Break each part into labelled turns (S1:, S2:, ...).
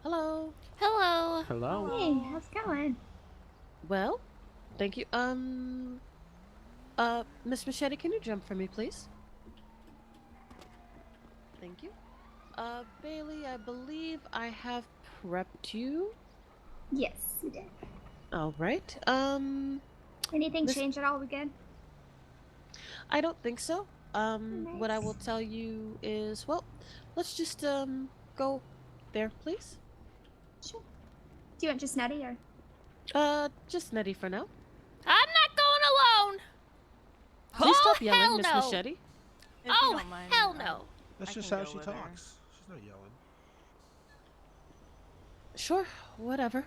S1: Hello.
S2: Hello.
S3: Hello.
S4: Hey, how's it going?
S1: Well, thank you. Miss Machete, can you jump for me, please? Thank you. Bailey, I believe I have prepped you.
S4: Yes, you did.
S1: All right.
S4: Anything
S1: Miss,
S4: change at all? We good?
S1: I don't think so. What I will
S4: Nice.
S1: tell you is, well, let's just go there, please.
S4: Sure. Do you want just Nutty or?
S1: Just Nettie for now.
S2: I'm not going alone.
S1: Please
S2: Oh,
S1: stop yelling,
S2: hell
S1: Miss
S2: no.
S1: Machete.
S5: If you
S2: Oh,
S5: don't mind,
S2: hell no.
S3: That's
S5: I
S3: just
S5: can
S3: how
S5: go
S3: she
S5: with her.
S3: talks. She's not yelling.
S1: Sure, whatever.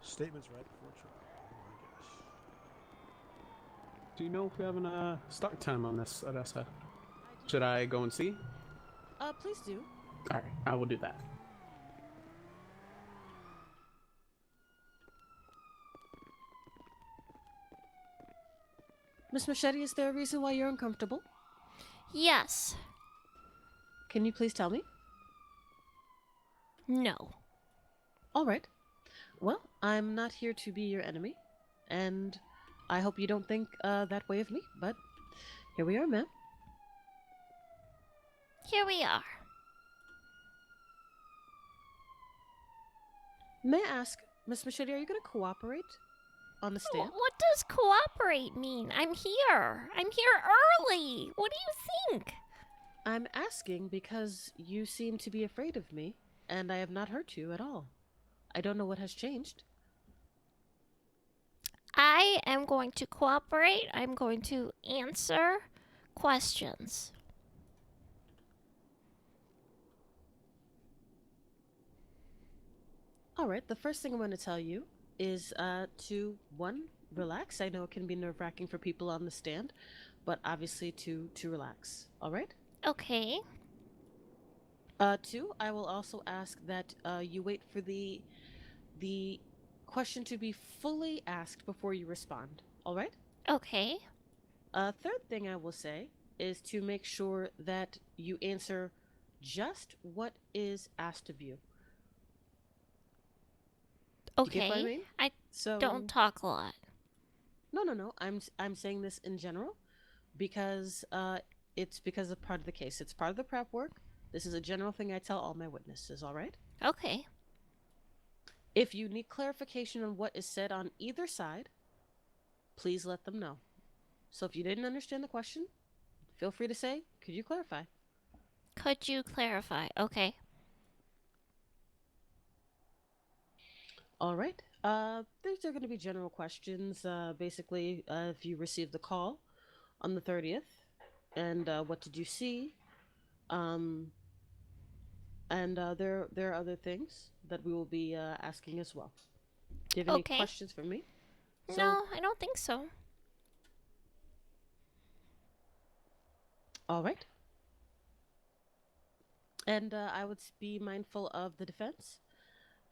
S3: Statements right before trial. Oh my gosh.
S6: Do you know if we have a start time on this, Odessa? Should I go and see?
S1: Please do.
S6: Alright, I will do that.
S1: Miss Machete, is there a reason why you're uncomfortable?
S2: Yes.
S1: Can you please tell me?
S2: No.
S1: All right. Well, I'm not here to be your enemy, and I hope you don't think that way of me, but here we are, ma'am.
S2: Here we are.
S1: May I ask, Miss Machete, are you going to cooperate on the stand?
S2: What does cooperate mean? I'm here. I'm here early. What do you think?
S1: I'm asking because you seem to be afraid of me, and I have not hurt you at all. I don't know what has changed.
S2: I am going to cooperate. I'm going to answer questions.
S1: All right, the first thing I'm going to tell you is to, one, relax. I know it can be nerve-wracking for people on the stand, but obviously to relax. All right?
S2: Okay.
S1: Two, I will also ask that you wait for the question to be fully asked before you respond. All right?
S2: Okay.
S1: Third thing I will say is to make sure that you answer just what is asked of you. You get what I
S2: Okay.
S1: mean?
S2: I
S1: So
S2: don't talk a lot.
S1: No. I'm saying this in general because it's because of part of the case. It's part of the prep work. This is a general thing I tell all my witnesses. All right?
S2: Okay.
S1: If you need clarification on what is said on either side, please let them know. So if you didn't understand the question, feel free to say, could you clarify?
S2: Could you clarify? Okay.
S1: All right. These are going to be general questions. Basically, if you received the call on the 30th, and what did you see? Um, and there are other things that we will be asking as well. Do you have any
S2: Okay.
S1: questions for me?
S2: No, I don't think so.
S1: All right. And I would be mindful of the defense,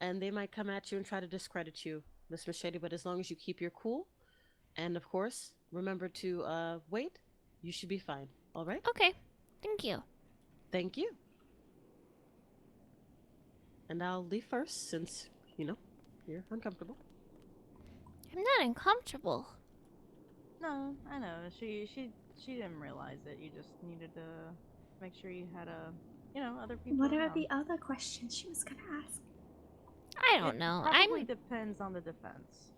S1: and they might come at you and try to discredit you, Miss Machete. But as long as you keep your cool, and of course, remember to wait, you should be fine. All right?
S2: Okay. Thank you.
S1: Thank you. And I'll leave first since, you're uncomfortable.
S2: I'm not uncomfortable.
S5: No, I know. She didn't realize it. You just needed to make sure you had other people
S4: What are
S5: around.
S4: the other questions she was gonna ask?
S2: I don't know.
S5: Probably depends on the defense.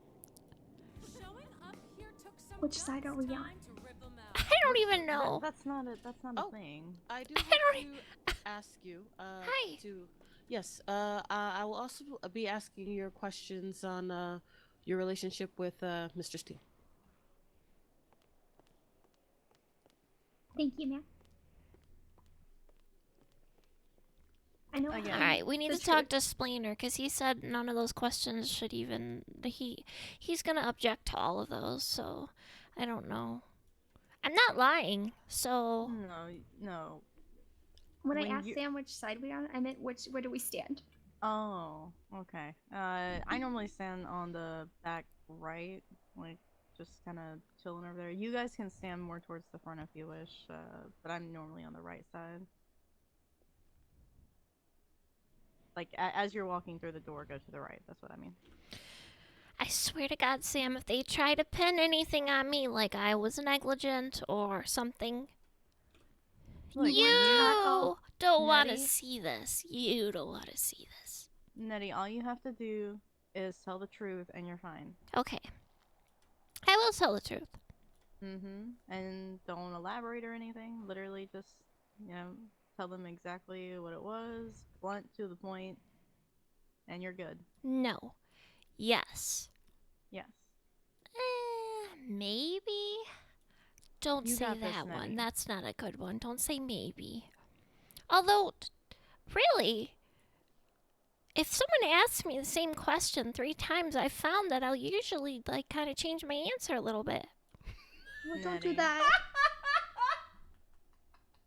S4: Which side are we on?
S2: I don't even know.
S5: That's not a
S1: Oh.
S5: thing.
S1: I do
S2: I
S1: have
S2: don't
S1: to ask you
S2: Hi.
S1: to yes, I will also be asking your questions on your relationship with Mr. Steele.
S4: Thank you, ma'am. I know.
S5: Again.
S2: All right, we need
S4: the
S2: to talk
S4: truth.
S2: to Splainer because he said none of those questions should even. He's gonna object to all of those. So I don't know. I'm not lying. So
S5: No.
S4: When I
S5: When
S4: asked
S5: you-
S4: Sam which side we on, I meant where do we stand?
S5: Oh, okay. I normally stand on the back right, like just kind of chilling over there. You guys can stand more towards the front if you wish, but I'm normally on the right side. Like, as you're walking through the door, go to the right. That's what I mean.
S2: I swear to God, Sam, if they try to pin anything on me, like I was negligent or something,
S5: Look,
S2: you don't want to
S5: Nettie?
S2: see this. You don't want to see this.
S5: Nettie, all you have to do is tell the truth and you're fine.
S2: Okay. I will tell the truth.
S5: And don't elaborate or anything. Literally just, tell them exactly what it was, blunt to the point, and you're good.
S2: No. Yes.
S5: Yes.
S2: Maybe? Don't
S5: You
S2: say
S5: got this,
S2: that one.
S5: Nettie.
S2: That's not a good one. Don't say maybe. Although, really, if someone asks me the same question 3 times, I've found that I'll usually, like, kind of change my answer a little bit.
S4: Well, don't do
S5: Nettie.
S4: that.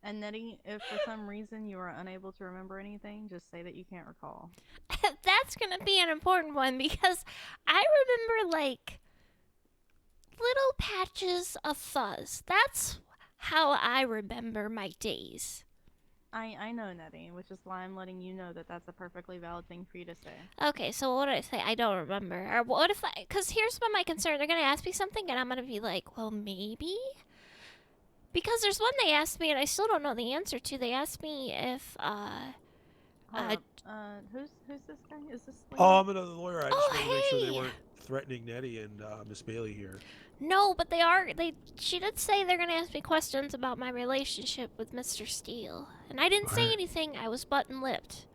S5: And Nettie, if for some reason you are unable to remember anything, just say that you can't recall.
S2: That's gonna be an important one because I remember, like, little patches of fuzz. That's how I remember my days.
S5: I know, Nettie, which is why I'm letting you know that that's a perfectly valid thing for you to say.
S2: Okay, so what do I say? I don't remember. Or what if I... Because here's what my concern. They're going to ask me something, and I'm going to be like, well, maybe? Because there's one they asked me, and I still don't know the answer to. They asked me if,
S5: Hold up. Who's this guy? Is this lady?
S3: Oh, I'm another lawyer. I just
S2: Oh,
S3: wanted to make sure they
S2: hey!
S3: weren't threatening Nettie and Miss Bailey here.
S2: No, but they are... She did say they're going to ask me questions about my relationship with Mr. Steele. And I didn't say
S3: Alright.
S2: anything. I was button-lipped.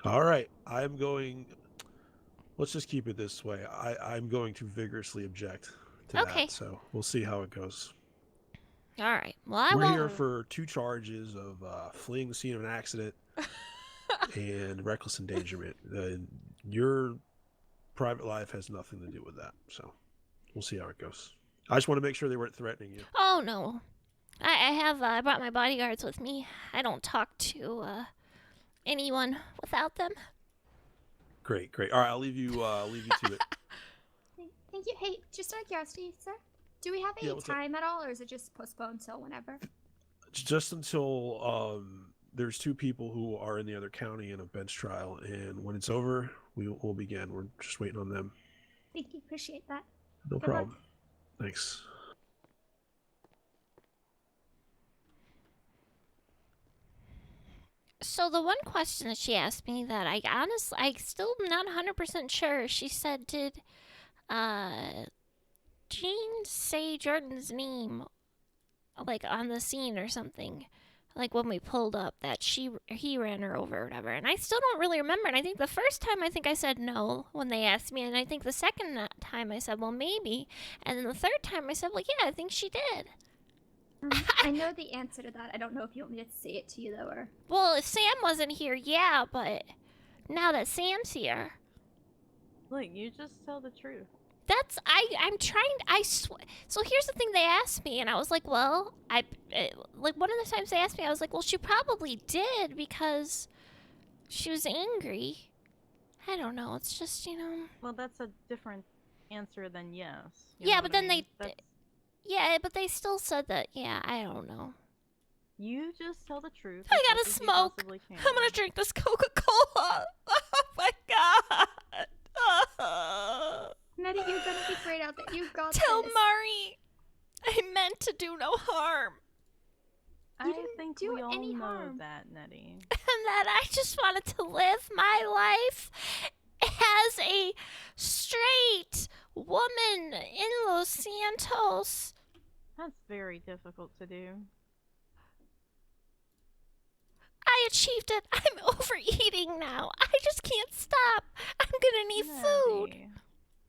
S3: All right, I'm going. Let's just keep it this way. I'm going to vigorously object to
S2: Okay.
S3: that. So we'll see how it goes.
S2: All right. Well, I
S3: We're
S2: won't...
S3: here for 2 charges of fleeing the scene of an accident and reckless endangerment. Your private life has nothing to do with that. So we'll see how it goes. I just want to make sure they weren't threatening you.
S2: Oh, no. I brought my bodyguards with me. I don't talk to, anyone without them.
S3: Great. All right, I'll leave you to it.
S4: Thank you. Hey, just out of curiosity, sir, do we have
S3: Yeah,
S4: any
S3: what's up?
S4: time at all, or is it just postponed till whenever?
S3: Just until there's 2 people who are in the other county in a bench trial, and when it's over, we'll begin. We're just waiting on them.
S4: Thank you. Appreciate that.
S3: No
S4: Good luck.
S3: problem. Thanks.
S2: So the one question that she asked me that I still not 100% sure. She said, did, Jean say Jordan's name, like, on the scene or something? Like, when we pulled up, that he ran her over or whatever. And I still don't really remember. And I think the first time I said no when they asked me. And I think the second time I said, well, maybe. And then the third time I said, well, yeah, I think she did.
S4: I know the answer to that. I don't know if you want me to say it to you, though, or...
S2: Well, if Sam wasn't here, yeah, but now that Sam's here,
S5: Look, you just tell the truth.
S2: that's I'm trying. So here's the thing. They asked me, and I was like, well, like one of the times they asked me, I was like, well, she probably did because she was angry. I don't know. It's just
S5: Well, that's a different answer than yes.
S2: Yeah,
S5: know
S2: but
S5: what I
S2: then
S5: mean?
S2: they-
S5: That's-
S2: Yeah, but they still said that. Yeah, I don't know.
S5: You just tell the truth.
S2: I
S5: as
S2: gotta
S5: much as you
S2: smoke.
S5: possibly can.
S2: I'm gonna drink this Coca-Cola. Oh my god.
S4: Nettie, you're gonna be great out there. You got
S2: Tell
S4: this.
S2: Mari I meant to do no harm.
S5: I
S4: didn't
S5: think
S4: do
S5: we all
S4: any
S5: know
S4: harm.
S5: that, Nettie.
S2: And that I just wanted to live my life as a straight woman in Los Santos.
S5: That's very difficult to do.
S2: I achieved it. I'm overeating now. I just can't stop. I'm gonna need food.
S5: Nettie.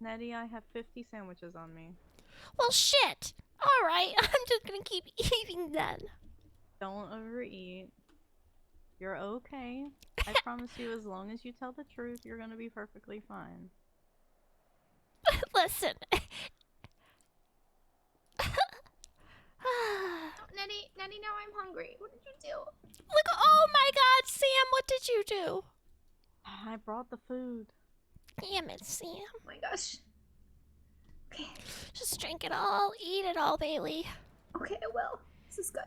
S5: Nettie, I have 50 sandwiches on me.
S2: Well, shit. All right, I'm just gonna keep eating then.
S5: Don't overeat. You're okay. I promise you, as long as you tell the truth, you're gonna be perfectly fine.
S2: Listen.
S4: Nettie, now I'm hungry. What did you do?
S2: Look, oh my god, Sam, what did you do?
S5: I brought the food.
S2: Damn it, Sam.
S4: Oh my gosh. Okay.
S2: Just drink it all, eat it all, Bailey.
S4: Okay, I will. This is good.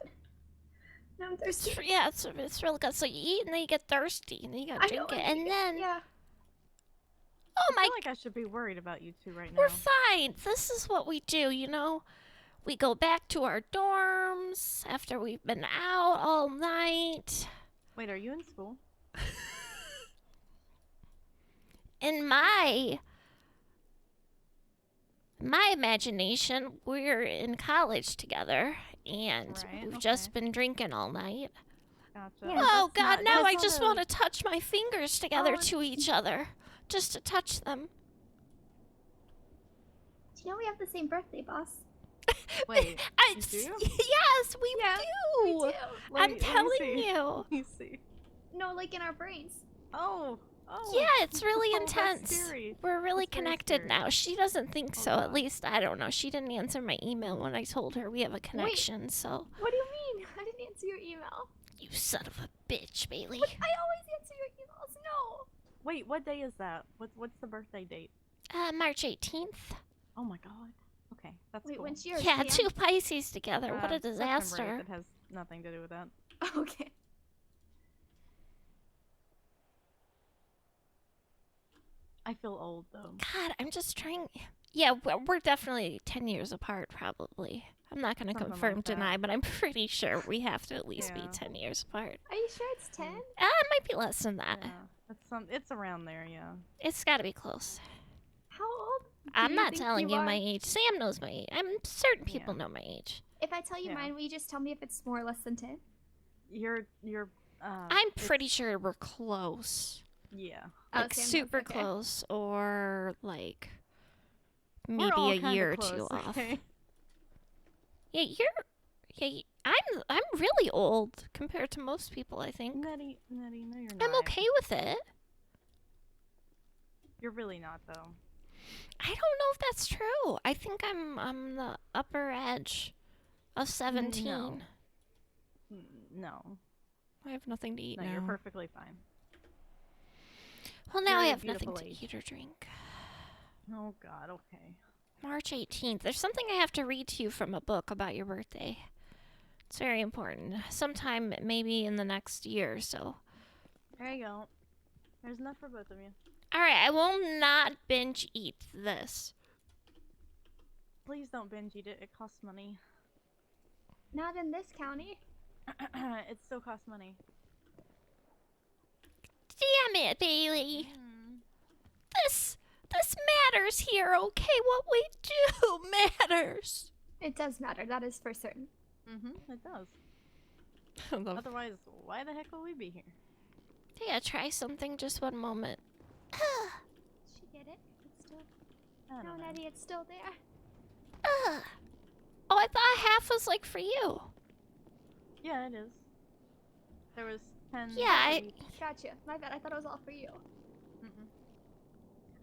S4: Now I'm thirsty.
S2: Yeah, it's really good. So you eat and then you get thirsty and then you gotta
S4: I
S2: drink
S4: know,
S2: it.
S4: I
S2: And
S4: think
S2: then,
S4: yeah.
S2: oh
S5: I
S2: my,
S5: feel like I should be worried about you two right now.
S2: we're fine. This is what we do, you know? We go back to our dorms after we've been out all night.
S5: Wait, are you in school?
S2: In my imagination, we're in college together and
S5: Right,
S2: we've
S5: okay.
S2: just been drinking all night.
S5: Gotcha.
S4: Yeah,
S2: Oh
S5: That's
S2: god,
S5: not-
S2: now
S5: that's
S2: I
S5: not
S2: just
S5: a-
S2: want to touch my fingers together
S4: Oh,
S2: to each other. Just to touch them.
S4: Do you know we have the same birthday, boss?
S5: Wait,
S2: I,
S5: you do?
S2: yes, we
S4: Yeah,
S2: do.
S4: We do.
S5: Wait,
S2: I'm
S5: let me
S2: telling
S5: see.
S2: you.
S5: Let me see.
S4: No, like in our brains.
S5: Oh. Oh.
S2: Yeah, it's really
S5: Oh, that's
S2: intense.
S5: scary.
S2: We're really
S5: That's very
S2: connected
S5: scary.
S2: now. She doesn't think
S5: Oh,
S2: so. At
S5: God.
S2: least I don't know. She didn't answer my email when I told her we have a connection. So
S4: What do you mean? I didn't answer your email.
S2: you son of a bitch, Bailey.
S4: But I always answer your emails. No.
S5: Wait, what day is that? What's the birthday date?
S2: March 18th.
S5: Oh my god. Okay, that's
S4: Wait,
S5: cool.
S4: when's yours?
S2: Yeah,
S4: Liam?
S2: 2 Pisces together. What a
S5: September
S2: disaster.
S5: 8th. It has nothing to do with that.
S4: Okay.
S5: I feel old though.
S2: God, I'm just trying. Yeah, we're definitely 10 years apart, probably. I'm not going to
S5: Something
S2: confirm,
S5: like that.
S2: deny, but I'm pretty sure we have to at least be
S5: Yeah.
S2: 10 years apart.
S4: Are you sure it's 10?
S2: It might be less than that.
S5: Yeah, it's around there. Yeah.
S2: It's got to be close.
S4: How old? do
S2: I'm
S4: you
S2: not
S4: think
S2: telling you
S4: are?
S2: my age. Sam knows my age. I'm certain people
S5: Yeah.
S2: know my age.
S4: If I tell you
S5: Yeah.
S4: mine, will you just tell me if it's more or less than 10?
S5: You're.
S2: I'm
S5: it's-
S2: pretty sure we're close.
S5: Yeah.
S4: Oh,
S2: Like
S4: Sam knows,
S2: super
S4: okay.
S2: close, or like
S5: We're
S2: maybe
S5: all
S2: a
S5: kinda
S2: year or
S5: close,
S2: two off.
S5: okay?
S2: Yeah, I'm really old compared to most people, I think.
S5: Nettie, no, you're not.
S2: I'm okay with it.
S5: You're really not though.
S2: I don't know if that's true. I think I'm the upper edge of 17.
S5: No. No,
S2: I have nothing to eat
S5: no,
S2: now.
S5: you're perfectly fine.
S2: Well, now
S5: You're
S2: I
S5: a
S2: have nothing
S5: beautiful
S2: to
S5: age.
S2: eat or drink.
S5: Oh God. Okay.
S2: March 18th. There's something I have to read to you from a book about your birthday. It's very important. Sometime maybe in the next year or so.
S5: There you go. There's enough for both of you.
S2: Alright, I will not binge eat this.
S5: Please don't binge eat it. It costs money.
S4: Not in this county.
S5: It still costs money.
S2: Damn it, Bailey.
S5: Mm.
S2: This matters here, okay? What we do matters.
S4: It does matter, that is for certain.
S5: It does.
S2: The
S5: Otherwise, why the heck will we be here?
S2: Yeah, try something just one moment.
S4: She get it? It's still.
S5: I
S4: No,
S5: don't know.
S4: Nettie, it's still there.
S2: Oh, I thought half was like for you.
S5: Yeah, it is. There was 10.
S2: Yeah, I-
S5: for each.
S4: Gotcha. My bad, I thought it was all for you.
S5: Mm-mm.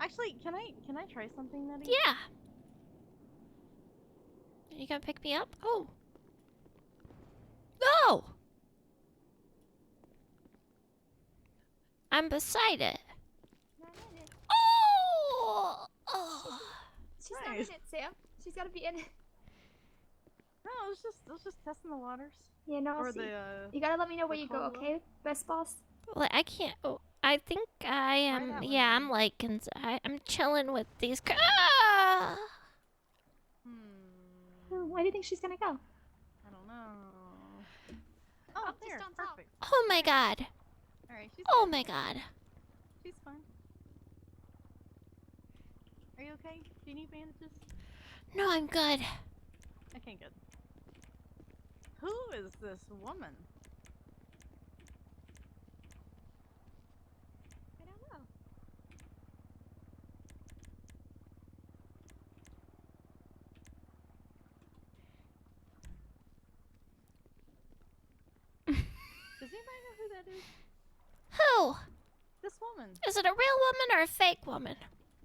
S5: Actually, can I try something, Nettie?
S2: Yeah. You gonna pick me up? Oh. No! I'm beside it.
S4: Not in it.
S2: Oh! Oh.
S4: She's not in
S5: Nice.
S4: it, Sam. She's gotta be in it.
S5: No, I was just testing the waters.
S4: Yeah, no, I'll
S5: Or
S4: see.
S5: the
S4: You gotta let me know where
S5: the
S4: you go,
S5: cold
S4: okay? Best boss?
S2: Well, I can't. Oh, I think I am.
S5: that
S2: Yeah,
S5: way.
S2: I'm like. I'm chilling with these. Ah!
S4: Where do you think she's gonna go?
S5: I don't know. Oh,
S4: Up, just
S5: there,
S4: on top.
S5: perfect.
S2: Oh my god.
S5: All right, she's
S2: Oh
S5: fine.
S2: my god.
S5: She's fine. Are you okay? Do you need bandages?
S2: No, I'm good.
S5: Okay, good. Who is this woman?
S4: I don't know.
S5: Does anybody know who that is?
S2: Who?
S5: This woman.
S2: Is it a real woman or a fake woman?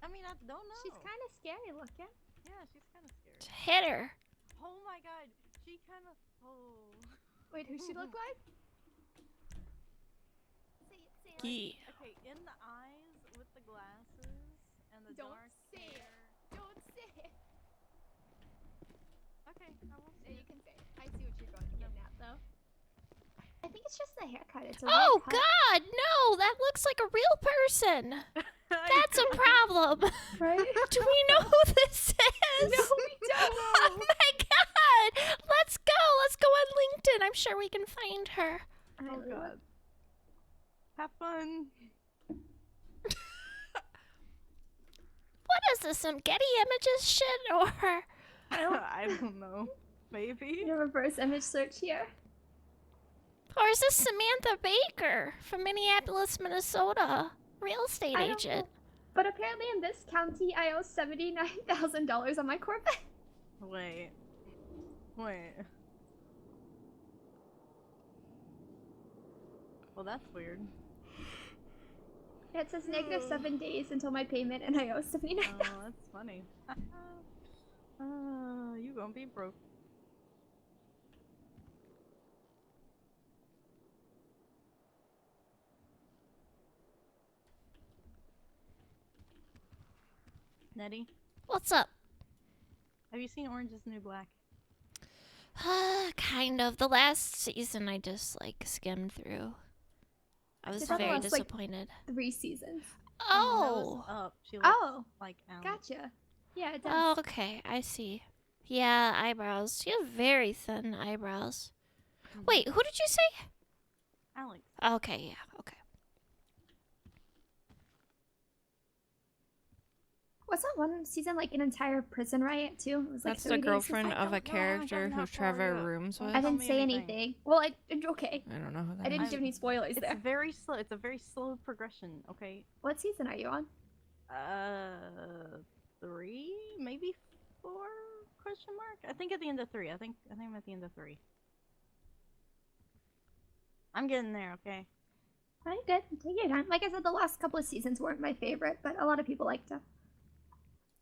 S5: I mean, I don't know.
S4: She's kind of scary looking.
S5: Yeah, she's kind of scary.
S2: Hit her.
S5: Oh my god, she kind of. Oh.
S4: Wait, who she look like? Say it, say it.
S2: Yeah.
S5: Okay, in the eyes with the glasses and the
S4: Don't
S5: dark
S4: say it.
S5: hair.
S4: Don't say it.
S5: Okay, I will
S4: Yeah,
S5: see
S4: you
S5: it.
S4: can say it. I see what you're going getting at, though. I think it's just the haircut. It's a
S2: Oh
S4: weird cut.
S2: God, no! That looks like a real person. That's a problem.
S4: Right?
S2: Do we know who this is?
S4: No, we don't.
S2: Oh my God! Let's go. Let's go on LinkedIn. I'm sure we can find her.
S4: Alright,
S5: Oh
S4: Lulu.
S5: god. Have fun.
S2: What is this? Some Getty Images shit or?
S5: I don't know. Maybe.
S4: You reverse image search here.
S2: Or is this Samantha Baker from Minneapolis, Minnesota? Real estate
S4: I don't
S2: agent.
S4: know. But apparently in this county, I owe $79,000 on my Corvette.
S5: Wait. Wait. Well, that's weird.
S4: It says negative 7 days until my payment, and I owe $79,000.
S5: Oh, that's funny. You gonna be broke. Nettie,
S2: What's up?
S5: have you seen Orange is the New Black?
S2: Kind of. The last season I just like skimmed through. I was
S4: Is that the
S2: very
S4: last, like,
S2: disappointed.
S4: 3 seasons.
S5: That
S2: Oh.
S5: was up. She looks
S4: Oh,
S5: like Alex.
S4: gotcha. Yeah, it does.
S2: Oh, okay. I see. Yeah, eyebrows. She has very thin eyebrows.
S5: Mhm.
S2: Wait, who did you say?
S5: Alex.
S2: Okay, yeah, okay.
S4: Was that one season like an entire prison riot too? It was like
S7: That's
S4: 3
S7: the
S4: days.
S7: girlfriend
S5: I
S7: of a
S5: don't know, I
S7: character
S5: don't know
S7: who
S5: how
S7: Trevor
S5: far
S7: rooms
S5: Don't
S7: with.
S4: I
S5: tell
S4: didn't
S5: me
S4: say
S5: anything.
S4: anything. Well, okay.
S7: I don't know who that
S4: I didn't
S7: is.
S4: give any spoilers
S5: It's
S4: there.
S5: very slow. It's a very slow progression. Okay.
S4: What season are you on?
S5: 3, maybe 4? Question mark. I think at the end of 3. I think I'm at the end of 3. I'm getting there. Okay.
S4: Alright, good. Take your time. Like I said, the last couple of seasons weren't my favorite, but a lot of people liked them.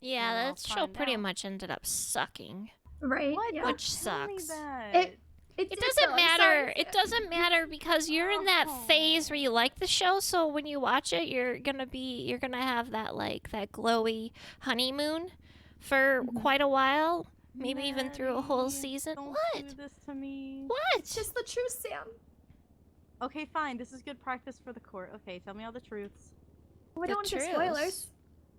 S2: Yeah,
S5: Well,
S2: that show
S5: find
S2: pretty
S5: out.
S2: much ended up sucking.
S4: Right?
S5: What?
S4: Yeah.
S5: Don't
S2: Which
S5: tell me
S2: sucks.
S5: that.
S2: It
S4: It's
S2: doesn't
S4: so- I'm
S2: matter.
S4: sorry.
S2: It doesn't matter because you're in that phase where you like the show. So when you watch it, you're gonna have that like that glowy honeymoon for
S4: Mhm.
S2: quite a while, maybe even through a whole
S5: Maddie,
S2: season.
S5: Don't
S2: What?
S5: do this to me.
S2: What?
S4: It's just the truth, Sam.
S5: Okay, fine. This is good practice for the court. Okay, tell me all the truths.
S4: We
S2: The
S4: don't want to give
S2: truth.
S4: spoilers.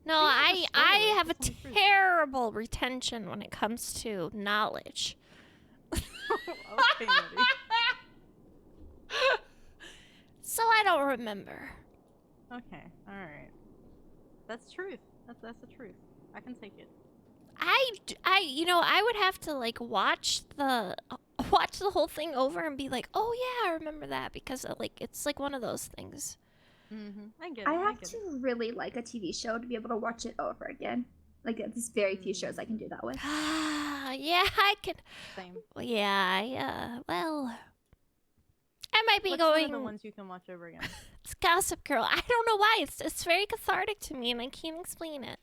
S2: No,
S5: Yeah,
S2: I
S5: just
S2: I
S5: spoilers,
S2: have a
S5: just tell me the truth.
S2: terrible retention when it comes to knowledge.
S5: Okay, Nettie.
S2: So I don't remember.
S5: Okay, all right. That's truth. That's the truth. I can take it.
S2: I would have to like watch the whole thing over and be like, oh yeah, I remember that because like it's like one of those things.
S5: I get it.
S4: I have
S5: get
S4: to really like a TV show to be able to watch it over again. Like there's very few shows I can do that with.
S2: Ah, yeah, I can.
S5: it. Same.
S2: Yeah, well, I might be
S5: What's one of
S2: going.
S5: the ones you can watch over again?
S2: It's Gossip Girl. I don't know why. It's very cathartic to me, and I can't explain it.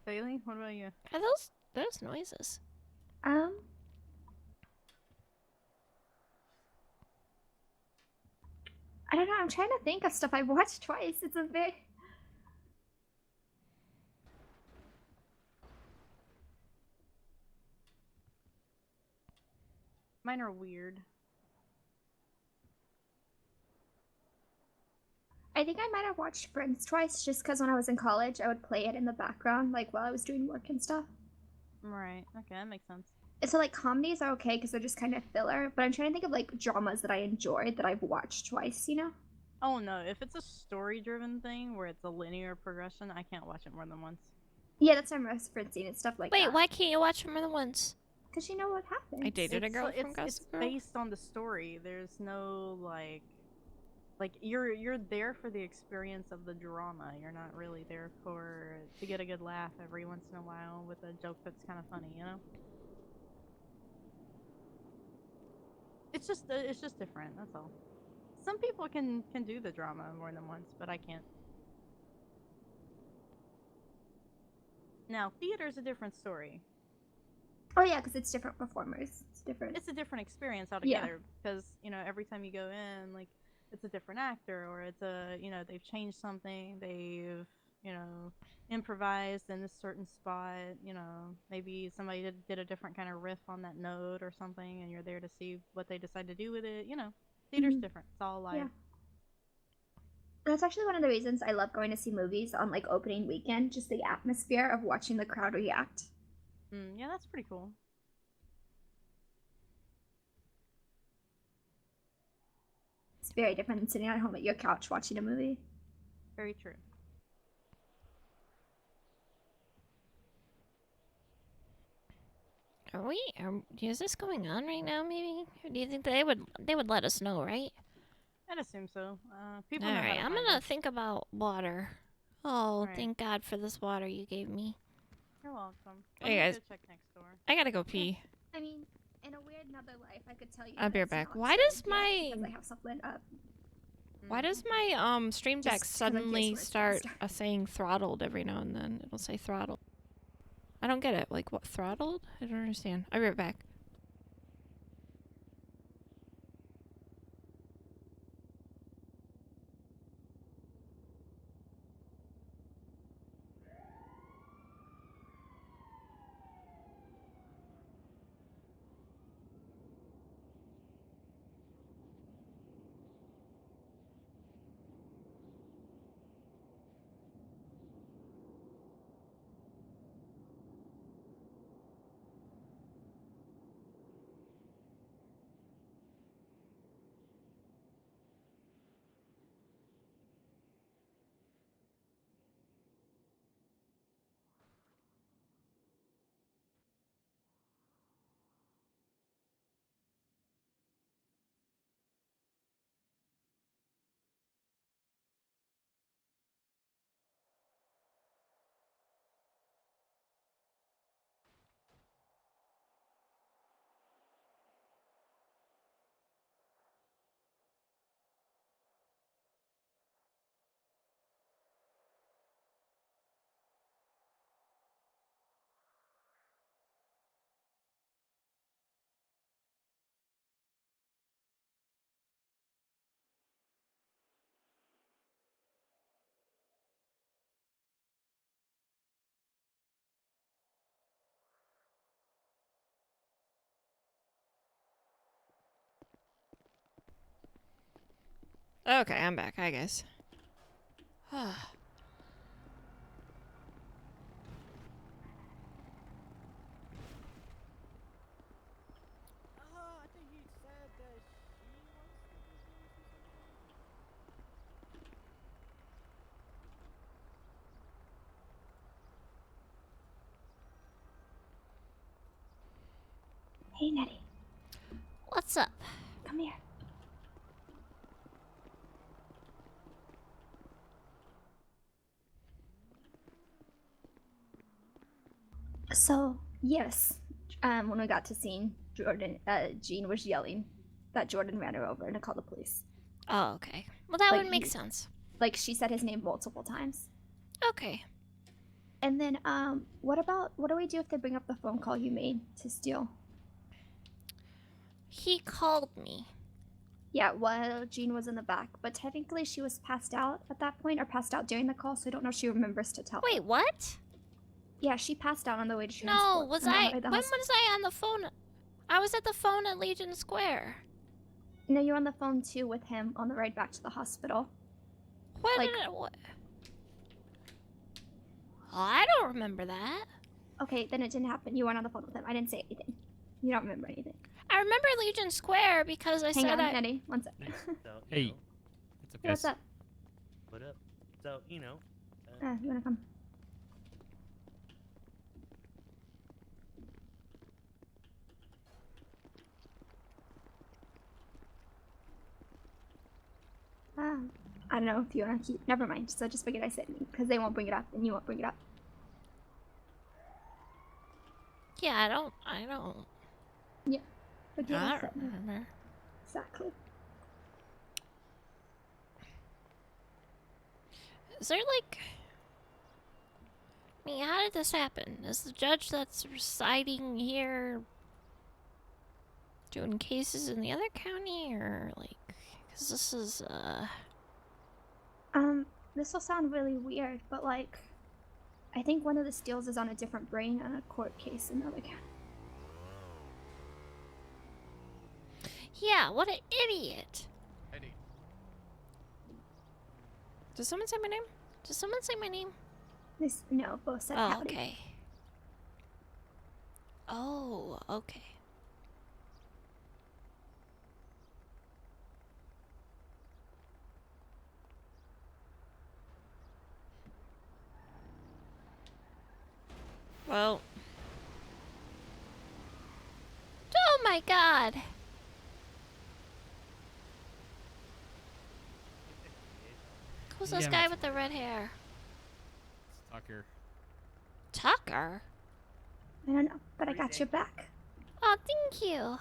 S5: Bailey, what about you?
S2: Are those noises?
S4: I don't know. I'm trying to think of stuff I've watched twice. It's a very
S5: Mine are weird.
S4: I think I might have watched Friends twice just because when I was in college, I would play it in the background, like while I was doing work and stuff.
S5: Right. Okay, that makes sense.
S4: And so, like, comedies are okay because they're just kind of filler, but I'm trying to think of, like, dramas that I enjoyed that I've watched twice, you know?
S5: Oh no, if it's a story-driven thing where it's a linear progression, I can't watch it more than once.
S4: Yeah, that's what I'm referencing and stuff like
S2: Wait,
S4: that.
S2: why can't you watch more than once?
S4: Because you know what happens.
S7: I dated a girl from
S5: it's
S7: Gossip Girl.
S5: based on the story. There's no like you're there for the experience of the drama. You're not really there to get a good laugh every once in a while with a joke that's kind of funny, you know? It's just different, that's all. Some people can do the drama more than once, but I can't. Now, theater's a different story.
S4: Oh, yeah, because it's different performers. It's different.
S5: It's a different experience
S4: Yeah.
S5: altogether because, you know, every time you go in, like, it's a different actor or it's a, you know, they've changed something, they've improvised in a certain spot. Maybe somebody did a different kind of riff on that note or something, and you're there to see what they decide to do with it. Theater's
S4: Mhm.
S5: different. It's all live.
S4: Yeah. That's actually one of the reasons I love going to see movies on like opening weekend, just the atmosphere of watching the crowd react.
S5: Yeah, that's pretty cool.
S4: It's very different than sitting at home at your couch watching a movie.
S5: Very true.
S2: Is this going on right now? Maybe. Or do you think they would let us know, right?
S5: I'd assume so. People
S2: All
S5: know how
S2: right,
S5: to
S2: I'm
S5: find
S2: gonna
S5: us.
S2: think about water. Oh,
S5: All right.
S2: thank God for this water you gave me.
S5: You're welcome.
S2: Hey,
S5: Let me
S2: guys.
S5: go check next door.
S2: I gotta go pee.
S4: I mean, in a weird another life, I could tell you.
S2: I'll be
S4: that
S2: right
S4: it's
S2: back.
S4: not
S2: Why
S4: started
S2: does
S4: yet
S2: my-
S4: Because I have something up.
S2: Why does
S5: Mhm.
S2: my stream
S4: Just
S2: deck
S4: 'cause I guess
S2: suddenly
S4: where it's
S2: start
S4: faster.
S2: saying throttled every now and then? It'll say throttled. I don't get it. Like, what, throttled? I don't understand. I'll be right back. Okay, I'm back. Hi, guys.
S4: Hey, Nettie,
S2: What's up?
S4: come here. So yes, when we got to scene, Jean was yelling that Jordan ran her over and to call the police.
S2: Oh, okay. Well, that
S4: Like,
S2: would make
S4: you-
S2: sense.
S4: Like she said his name multiple times.
S2: Okay.
S4: And then, what do we do if they bring up the phone call you made to steal?
S2: He called me.
S4: Yeah, while Jean was in the back, but technically she was passed out at that point, or passed out during the call, so I don't know if she remembers to tell.
S2: Wait, what?
S4: Yeah, she passed out on the way to
S2: No,
S4: transport.
S2: was
S4: on the
S2: I?
S4: way to the
S2: When
S4: hosp-
S2: was I on the phone? I was at the phone at Legion Square.
S4: No, you're on the phone too with him on the ride back to the hospital.
S2: What?
S4: Like-
S2: What? Oh, I don't remember that.
S4: Okay, then it didn't happen. You weren't on the phone with him. I didn't say anything. You don't remember anything.
S2: I remember Legion Square because I
S4: Hang
S2: said
S4: on,
S2: I.
S4: Nettie. One sec.
S7: So,
S6: Hey.
S7: you know,
S6: It's
S4: Hey,
S6: okay.
S4: what's up?
S7: what up? So,
S4: You wanna come? I don't know if you wanna keep. Never mind. So just forget I said anything because they won't bring it up and you won't bring it up.
S2: Yeah, I don't.
S4: Forget
S2: I
S4: I
S2: don't
S4: said anything.
S2: remember.
S4: Exactly.
S2: Is there like? I mean, how did this happen? Is the judge that's residing here doing cases in the other county, or like? Because this is
S4: this will sound really weird, but like, I think one of the steals is on a different brain and a court case in the other county.
S2: Yeah, what an idiot.
S8: Eddie.
S2: Did someone say my name? Did someone say my name?
S4: This no, both said
S2: Oh,
S4: howdy.
S2: okay. Oh, okay. Well. Oh my god! Who's this
S8: Damn
S2: guy
S8: it.
S2: with the red hair?
S8: Tucker.
S2: Tucker?
S4: I don't know, but I got your back.
S2: Oh, thank you.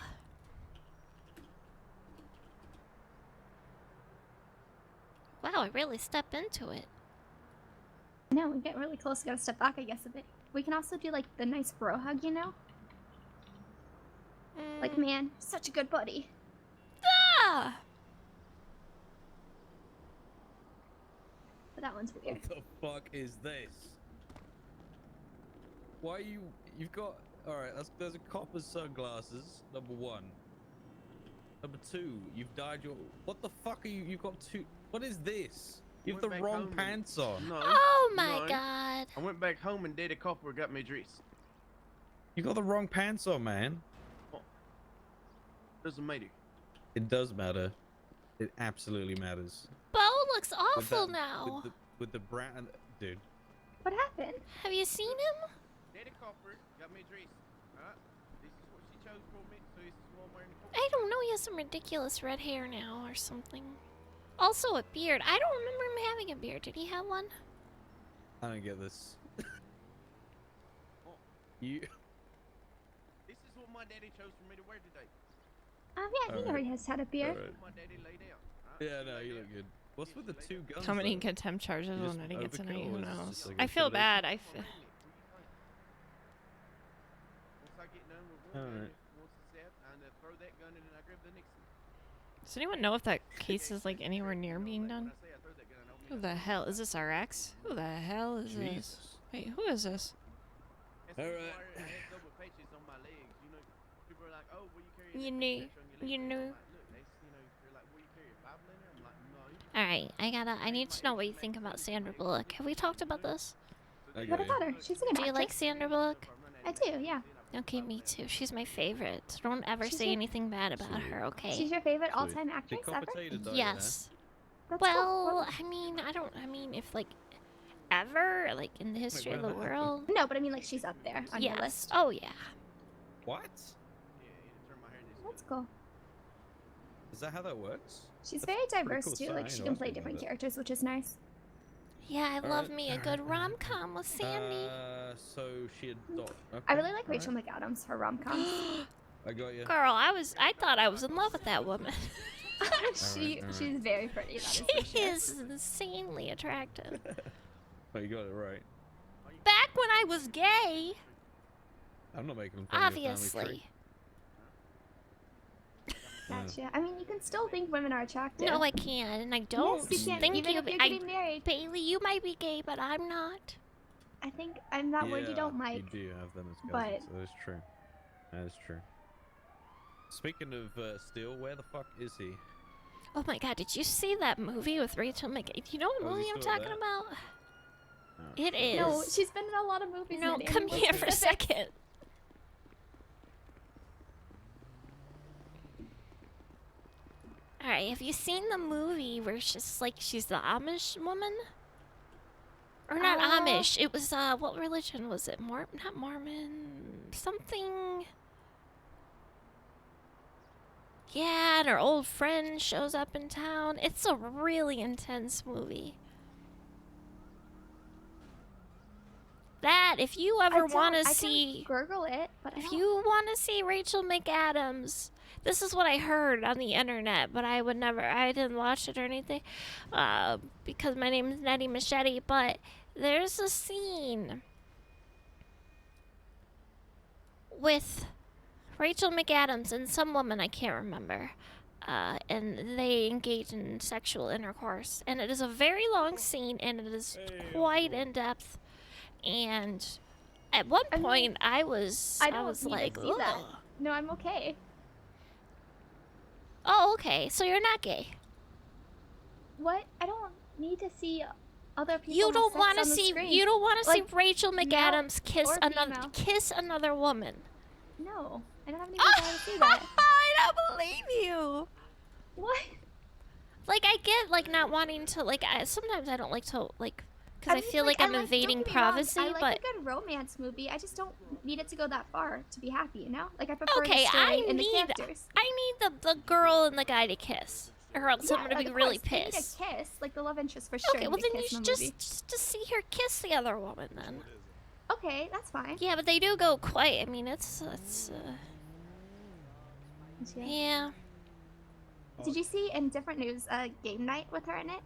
S2: Wow, I really stepped into it.
S4: No, we get really close. Gotta step back, I guess, a bit. We can also do like the nice bro hug, you know? Like, man, such a good buddy.
S2: Ah!
S4: But that one's weird.
S9: What the fuck is this? Why you've got... Alright, there's a copper sunglasses, number one. Number two, you've dyed your... What the fuck are you... You've got two... What is this? You have the
S8: Went back
S9: wrong
S8: home and-
S9: pants on.
S8: No.
S2: Oh my
S8: no.
S2: god.
S8: I went back home and Daddy Copper got me dressed.
S9: You got the wrong pants on, man.
S8: Doesn't matter.
S9: It does matter. It absolutely matters.
S2: Bo looks
S9: With
S2: awful
S9: that-
S2: now.
S9: With the brown... Dude.
S4: What happened?
S2: Have you seen him?
S8: Daddy Copper got me dressed. Alright? This is what she chose for me, so this is what I'm wearing.
S2: I don't know, he has some ridiculous red hair now or something. Also a beard. I don't remember him having a beard. Did he have one?
S9: I don't get this. You...
S8: This is what my daddy chose for me to wear today.
S4: Oh yeah, he
S9: Alright.
S4: already has had a beard.
S9: Alright.
S8: My daddy laid out.
S9: Yeah, no, you look good. What's with the two guns?
S10: How many
S9: though?
S10: contempt charges
S9: You
S10: will
S9: just
S10: Nettie get tonight?
S9: overkill,
S10: Who
S9: or is this
S10: knows?
S9: just like
S10: I
S9: a
S10: feel
S9: filler?
S10: bad.
S8: Once I get done with one,
S9: Alright.
S8: once it's set, and throw that gun in and I grab the next one.
S10: Does anyone know if that case is like anywhere near being done?
S8: When I say I throw that gun, I don't mean
S10: Who
S8: I
S10: the
S8: throw
S10: hell
S8: it.
S10: is this? RX? Who the hell is this?
S9: Jesus.
S10: Wait, who is this?
S8: That's
S9: Alright.
S8: why I have double patches on my legs. You know, people are like, "Oh, will you carry?"
S2: You
S8: that
S2: knew-
S8: patch on your
S2: you
S8: leg?"
S2: knew.
S8: I'm like, "Look, that's, you know, they're like, will you carry a Bible in there?" I'm like, "No."
S2: Alright, I need to know what you think about Sandra Bullock. Have we talked about this?
S9: I
S4: What
S9: get
S4: about her? She's a good
S2: Do you like
S4: actress.
S2: Sandra Bullock?
S4: I do, yeah.
S2: Okay, me too. She's my favorite. Don't ever
S4: She's
S2: say
S4: your-
S2: anything bad about her, okay?
S4: She's your favorite
S9: Sweet.
S4: all-time
S9: Did
S4: actress
S9: Copper
S4: ever?
S9: tell you to dye your
S2: Yes.
S4: That's
S2: Well,
S4: cool.
S2: I mean, if like ever, like in the history of the
S9: what?
S2: world.
S4: No, but I mean, like, she's up there on your
S2: Yes.
S4: list.
S2: Oh yeah.
S9: hair? What?
S8: Yeah, you turn my hair this
S4: That's cool.
S9: Is that how that works?
S4: She's
S9: That's
S4: very
S9: pretty
S4: diverse
S9: cool
S4: too.
S9: stuff.
S4: Like,
S9: I
S4: she
S9: didn't
S4: can
S9: know
S4: play
S9: anything
S4: different
S9: about that.
S4: characters, which is nice.
S2: Yeah, I love
S9: Alright,
S2: me a good rom-com with Sandy.
S9: So she adopted.
S4: I really like Rachel McAdams, her rom-coms.
S9: I got you.
S2: Girl, I thought I was in love with that woman.
S9: Alright.
S4: She's very pretty. That is
S2: She
S4: for sure.
S2: is insanely attractive.
S9: Oh, you got it right.
S2: Back when I was gay,
S9: I'm not making fun of your family
S2: obviously.
S9: tree.
S4: Gotcha. I mean, you can still think women are attractive.
S2: No, I can't, and I don't
S4: Yes, you can.
S2: think
S4: Even
S2: you.
S4: if you're
S2: I,
S4: getting married.
S2: Bailey, you might be gay, but I'm not.
S4: I think I'm that word you don't like.
S9: You do have them as
S4: but-
S9: cousins. That is true. That is true. Speaking of Steel, where the fuck is he?
S2: Oh my god, did you see that movie with Rachel McAdams? Do you know what
S9: Oh, is
S2: movie
S9: he
S2: I'm
S9: still
S2: talking
S9: there?
S2: about?
S9: Oh,
S2: It
S9: shit.
S2: is.
S4: No, she's been in a lot of movies.
S2: No,
S4: Maddie. I
S2: come
S4: mean,
S2: here
S4: what's
S2: for a
S4: specific?
S2: second. Alright, have you seen the movie where she's like, she's the Amish woman? Or not Amish, it was, what religion was it? Not Mormon, something... Yeah, and her old friend shows up in town. It's a really intense movie. That, if you ever want to see...
S4: I can Google it, but I
S2: If
S4: don't-
S2: you want to see Rachel McAdams, this is what I heard on the internet, but I didn't watch it or anything, because my name is Nettie Machete, but there's a scene with Rachel McAdams and some woman I can't remember. and they engage in sexual intercourse. And it is a very long scene, and it is quite in depth. And at one
S4: I mean,
S2: point, I was
S4: I don't need
S2: like,
S4: to see that.
S2: "Ugh."
S4: No, I'm okay.
S2: Oh, okay. So you're not gay.
S4: What? I don't need to see other people.
S2: You
S4: have
S2: don't
S4: sex
S2: want to
S4: on the
S2: see.
S4: screen.
S2: You don't want to
S4: Like,
S2: see Rachel McAdams
S4: or female.
S2: kiss another woman.
S4: No, I don't have any desire to see that.
S2: I don't believe you.
S4: What?
S2: Like, I get like not wanting to like. Sometimes I don't like to like because I
S4: mean,
S2: feel like I'm
S4: don't
S2: invading
S4: get me wrong,
S2: privacy.
S4: I like
S2: but
S4: a good romance movie. I just don't need it to go that far to be happy. You know, like I prefer
S2: okay,
S4: the story
S2: I
S4: and the
S2: need
S4: characters.
S2: the girl and the guy to kiss, or else I'm
S4: Yeah,
S2: gonna be
S4: of
S2: really
S4: course, they need
S2: pissed.
S4: a kiss, like the love interest for sure.
S2: Okay,
S4: need
S2: well
S4: a
S2: then you
S4: kiss in
S2: should
S4: the movie.
S2: just to see her kiss the other woman then.
S4: Okay, that's fine.
S2: Yeah, but they do go quite. I mean, it's yeah.
S4: Did you see in different news game night with her in it?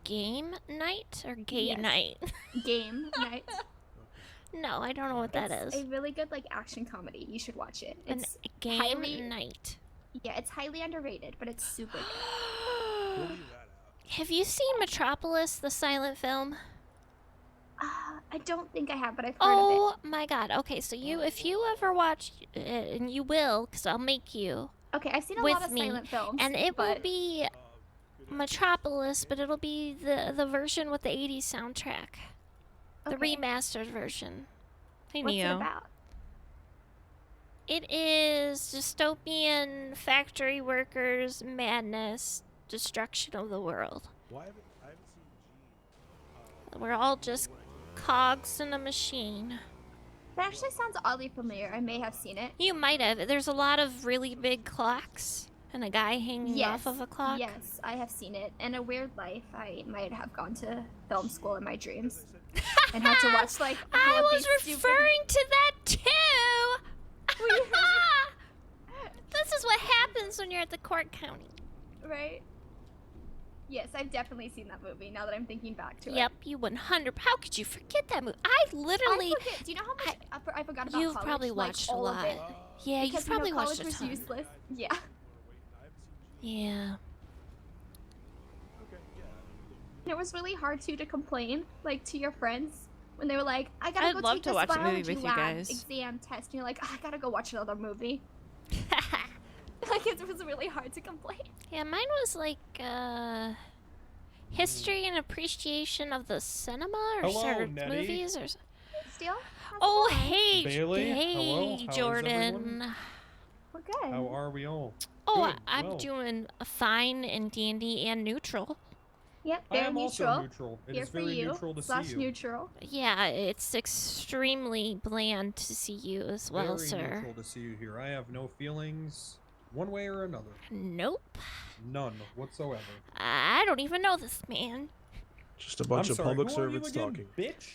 S2: Game night or gay
S4: Yes.
S2: night?
S4: Game night.
S2: No, I don't know what that
S4: It's
S2: is.
S4: a really good like action comedy. You should watch it.
S2: An
S4: It's
S2: game
S4: highly-
S2: night.
S4: yeah, it's highly underrated, but it's super good.
S2: Have you seen Metropolis, the silent film?
S4: I don't think I have, but I've heard
S2: Oh my god. Okay, so if you ever watch it, and you will, because I'll make you,
S4: of it. Okay, I've seen a
S2: with
S4: lot of
S2: me,
S4: silent films,
S2: and it will
S4: but
S2: be Metropolis, but it'll be the version with the 80s soundtrack. The
S4: okay.
S2: remastered version.
S10: Hey,
S4: What's it
S10: Neo.
S4: about?
S2: It is dystopian factory workers, madness, destruction of the world.
S3: Why haven't I haven't seen Gene?
S2: We're all just cogs in a machine.
S4: That actually sounds oddly familiar. I may have seen it.
S2: You might have. There's a lot of really big clocks and a guy hanging
S4: Yes.
S2: off of a clock.
S4: Yes, I have seen it. In a weird life, I might have gone to film school in my dreams and had to watch like. all
S2: I
S4: of
S2: was
S4: these
S2: referring to that too. This is what happens when you're at the court county.
S4: stupid, right? Yes, I've definitely seen that movie. Now that I'm thinking back to it.
S2: Yep, you 100. How could you forget that movie? I literally.
S4: I forget. Do you know how much I forgot about
S2: You've
S4: college?
S2: probably
S4: like,
S2: watched a
S4: all
S2: lot.
S4: Of it.
S2: Yeah,
S4: Because,
S2: you've probably
S4: you know,
S2: watched
S4: college
S2: a
S4: was
S2: ton.
S4: useless. Yeah.
S2: Yeah.
S4: And it was really hard too to complain, like to your friends when they were like, "I gotta
S10: I'd
S4: go
S10: love
S4: take
S10: to
S4: this
S10: watch a movie
S4: biology
S10: with you
S4: lab
S10: guys.
S4: exam test," and you're like, "I gotta go watch another movie." Like it was really hard to complain.
S2: Yeah, mine was like history and appreciation of the cinema or
S11: Hello,
S2: certain
S11: Nettie.
S2: movies or.
S4: Still? How's it
S2: Oh,
S4: going?
S2: hey,
S11: Bailey,
S2: hey,
S11: hello, how is
S2: Jordan.
S11: everyone?
S4: We're good.
S11: How are we all?
S2: Oh,
S11: Good,
S2: I'm
S11: well.
S2: doing fine and dandy and neutral.
S4: Yep,
S11: I
S4: very
S11: am
S4: neutral.
S11: also neutral. It
S4: Here
S11: is
S4: for
S11: very
S4: you.
S11: neutral to
S4: slash
S11: see you.
S4: neutral.
S2: Yeah, it's extremely bland to see you as well,
S11: Very
S2: sir.
S11: neutral to see you here. I have no feelings, one way or another.
S2: Nope.
S11: None whatsoever.
S2: I don't even know this man.
S3: Just a bunch
S11: I'm
S3: of
S11: sorry,
S3: public
S11: who are you
S3: servants
S11: again,
S3: talking.
S11: bitch?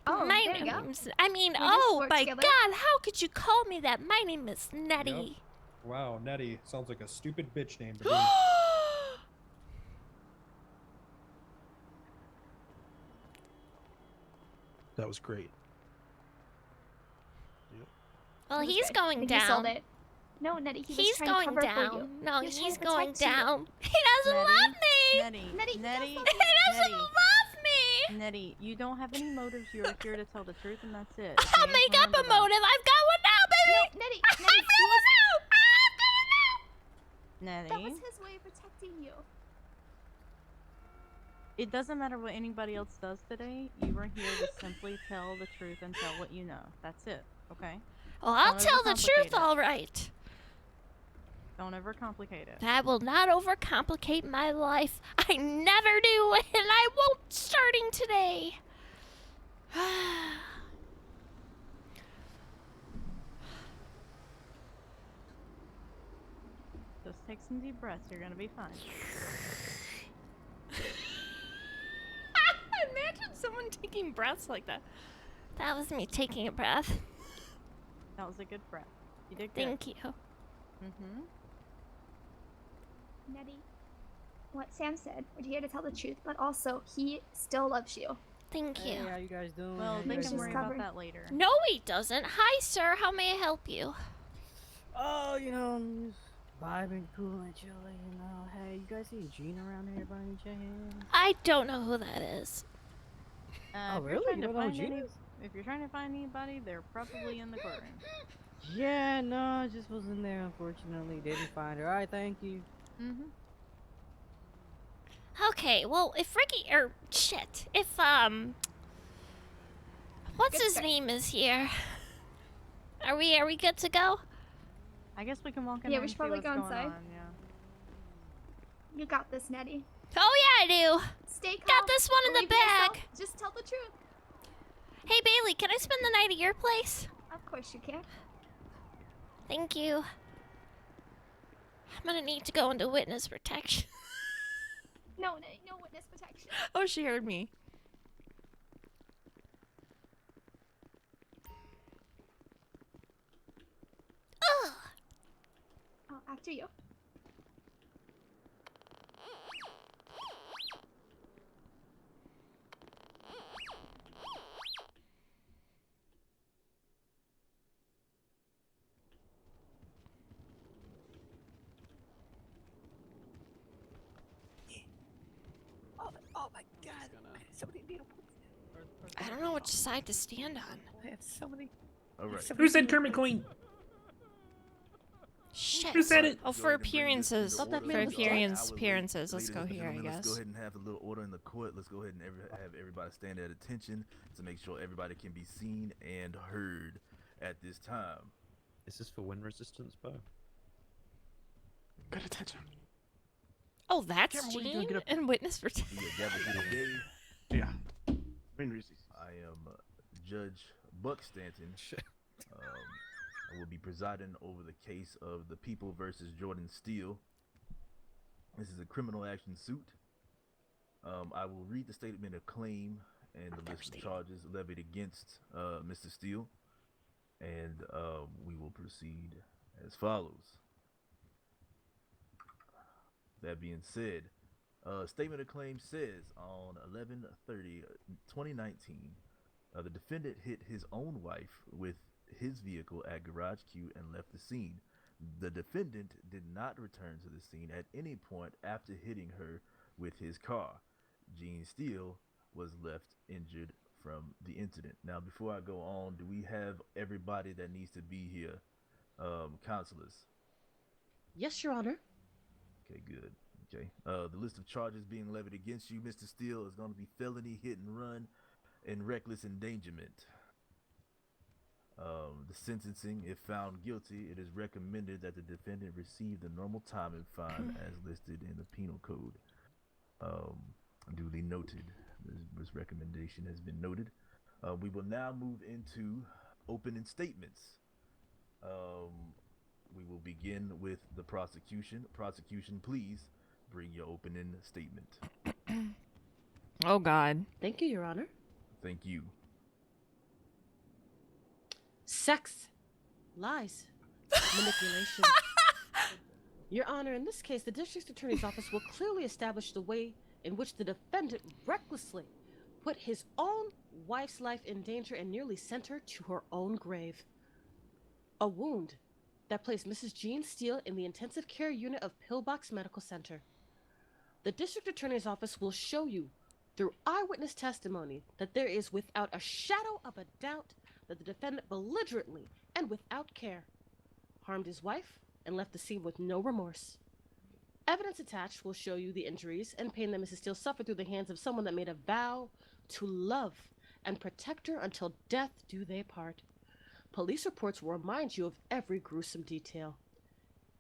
S4: Oh,
S2: My
S4: there you go.
S2: name's. I mean,
S4: We just
S2: oh
S4: work
S2: my
S4: together.
S2: God! How could you call me that? My name is Nettie.
S11: Wow, Nettie sounds like a stupid bitch name to me.
S3: That was great.
S2: Well,
S4: That was
S2: he's
S4: great. I
S2: going
S4: think he sold
S2: down.
S4: it. No, Nettie, he was
S2: He's
S4: trying to
S2: going
S4: cover for you.
S2: down. No,
S4: He was trying
S2: he's
S4: to
S2: going
S4: protect you.
S2: down. He doesn't
S5: Nettie,
S2: love me.
S5: Nettie,
S4: Nettie, he
S5: Nettie,
S4: does
S2: He doesn't
S5: Nettie,
S2: love me.
S5: Nettie, you don't have any motives. You are here to tell the truth, and that's it.
S2: I'll
S5: okay?
S2: make up a
S5: Remember that.
S2: motive. I've got one now, baby.
S4: No, Nettie,
S2: I've
S4: Nettie,
S2: got one now. I've got one now.
S5: Nettie,
S4: that was his way of protecting you.
S5: it doesn't matter what anybody else does today. You are here to simply tell the truth and tell what you know. That's it. Okay?
S2: Well, I'll
S5: Don't
S2: tell the truth,
S5: overcomplicate it.
S2: all right.
S5: Don't ever complicate it.
S2: I will not overcomplicate my life. I never do, and I won't starting today.
S5: Just take some deep breaths. You're gonna be fine.
S10: Imagine someone taking breaths like that.
S2: That was me taking a breath.
S5: That was a good breath. You did good.
S2: Thank you.
S5: Mm-hmm.
S4: Nettie, what Sam said, we're here to tell the truth, but also he still loves you.
S2: Thank you.
S7: how you guys doing?
S5: Well,
S4: He
S5: they
S4: was
S5: can
S4: just
S5: worry
S4: covering-
S5: about that later.
S2: No, he doesn't. Hi, sir. How may I help you?
S7: Oh, you know, I'm just
S5: vibing, cool and chilling, you know. Hey, you guys see Gene around here by any chance?
S2: I don't know who that is.
S5: Oh, really? You don't know who Gene is? If you're trying to find anybody, they're probably in the courtroom. Yeah, no, I just wasn't there, unfortunately. Didn't find her. Alright, thank you. Mm-hmm.
S2: Okay, well, if Ricky, or shit, if, what's his name is here? Are we good to go?
S5: I guess we can walk in
S4: Yeah,
S5: there
S4: we
S5: and
S4: should
S5: see
S4: probably
S5: what's
S4: go
S5: going
S4: inside.
S5: on, yeah.
S4: You got this, Nettie.
S2: Oh yeah, I do.
S4: Stay calm.
S2: Got this one in the
S4: Believe in yourself.
S2: bag.
S4: Just tell the truth.
S2: Hey Bailey, can I spend the night at your place?
S4: Of course you can.
S2: Thank you. I'm gonna need to go into witness protection.
S4: No, Nettie, no witness protection.
S10: Oh, she heard me.
S2: Ugh.
S4: Oh, after you.
S10: Oh my god. So many needle
S2: I don't know which side to stand on.
S10: I have so many.
S8: All right.
S6: Who said Kermit Queen?
S2: Shit.
S6: Who said it?
S2: Oh, for appearances.
S1: Thought that
S2: For
S1: made us
S2: appearances. Let's go here, I
S8: Let's go
S2: guess.
S8: ahead and have a little order in the court. Let's go ahead and have everybody stand at attention to make sure everybody can be seen and heard at this time.
S7: Is this for wind resistance, Bo?
S6: Good attention.
S2: Oh, that's
S6: Cameron, what are you
S2: Gene
S6: doing? Get up.
S2: and witness protection.
S8: We are gathered here today.
S6: Yeah.
S8: I am Judge Buck Stanton. I will be presiding over the case of the People versus Jordan Steele. This is a criminal action suit. I will read the statement of claim and the list of charges levied against Mr. Steele, and we will proceed as follows. That being said, statement of claim says on 11/30/2019, the defendant hit his own wife with his vehicle at Garage Q and left the scene. The defendant did not return to the scene at any point after hitting her with his car. Gene Steele was left injured from the incident. Now, before I go on, do we have everybody that needs to be here? Counselors.
S1: Yes, Your Honor.
S8: Okay, good. Okay. The list of charges being levied against you, Mr. Steele, is going to be felony hit and run and reckless endangerment. The sentencing, if found guilty, it is recommended that the defendant receive the normal time and fine as listed in the penal code. Duly noted. This recommendation has been noted. We will now move into opening statements. We will begin with the prosecution. Prosecution, please bring your opening statement.
S10: Oh god.
S1: Thank you, Your Honor.
S8: Thank you.
S1: Sex, lies, manipulation. Your Honor, in this case, the District Attorney's Office will clearly establish the way in which the defendant recklessly put his own wife's life in danger and nearly sent her to her own grave. A wound that placed Mrs. Jean Steele in the intensive care unit of Pillbox Medical Center. The District Attorney's Office will show you, through eyewitness testimony, that there is without a shadow of a doubt that the defendant belligerently and without care harmed his wife and left the scene with no remorse. Evidence attached will show you the injuries and pain that Mrs. Steele suffered through the hands of someone that made a vow to love and protect her until death do they part. Police reports will remind you of every gruesome detail.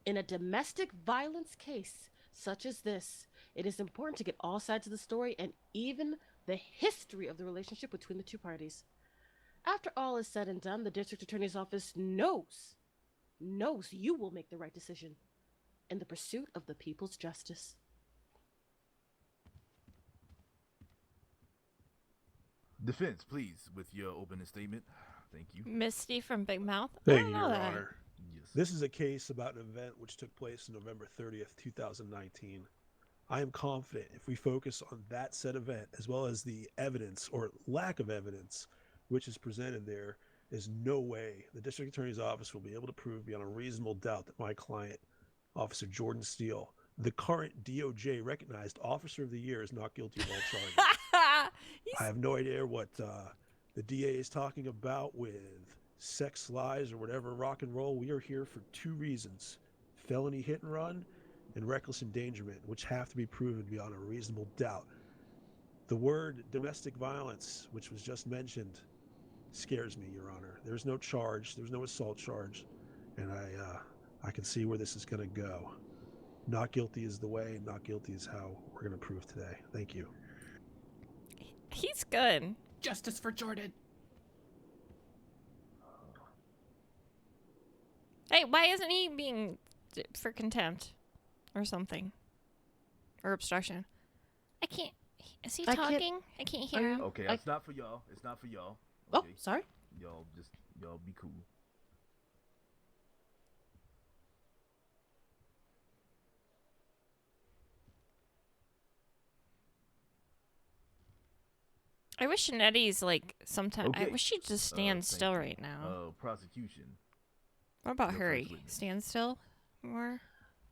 S1: In a domestic violence case such as this, it is important to get all sides of the story and even the history of the relationship between the two parties. After all is said and done, the District Attorney's Office knows you will make the right decision in the pursuit of the people's justice.
S8: Defense, please, with your opening statement. Thank you.
S10: Misty from Big Mouth. I
S3: Thank
S10: don't
S3: you,
S10: know
S3: Your
S10: that.
S3: Honor.
S8: Yes.
S3: This is a case about an event which took place on November 30th, 2019. I am confident if we focus on that said event, as well as the evidence or lack of evidence which is presented there, is no way the District Attorney's Office will be able to prove beyond a reasonable doubt that my client Officer Jordan Steele. The current DOJ recognized Officer of the Year is not guilty of all charges. I have no idea what the DA is talking about with sex lies or whatever rock and roll. We are here for 2 reasons: felony hit and run and reckless endangerment, which have to be proven beyond a reasonable doubt. The word domestic violence, which was just mentioned, scares me, Your Honor. There's no charge. There's no assault charge. And I can see where this is going to go. Not guilty is the way. Not guilty is how we're going to prove today. Thank you.
S2: He's good.
S6: Justice for Jordan.
S2: Hey, why isn't he being for contempt or something? Or obstruction? I can't. Is he
S1: I can't-
S2: talking? I can't hear him.
S8: Okay, it's not for y'all. It's not for y'all.
S1: Oh,
S8: Okay?
S1: sorry.
S8: Y'all be cool.
S2: I wish Nettie's like sometime. I
S8: Okay.
S2: wish she'd just stand
S8: Thank
S2: still
S8: you.
S2: right now.
S8: Prosecution.
S2: What about
S8: your
S2: Hurry?
S8: first witness.
S2: Stand still more?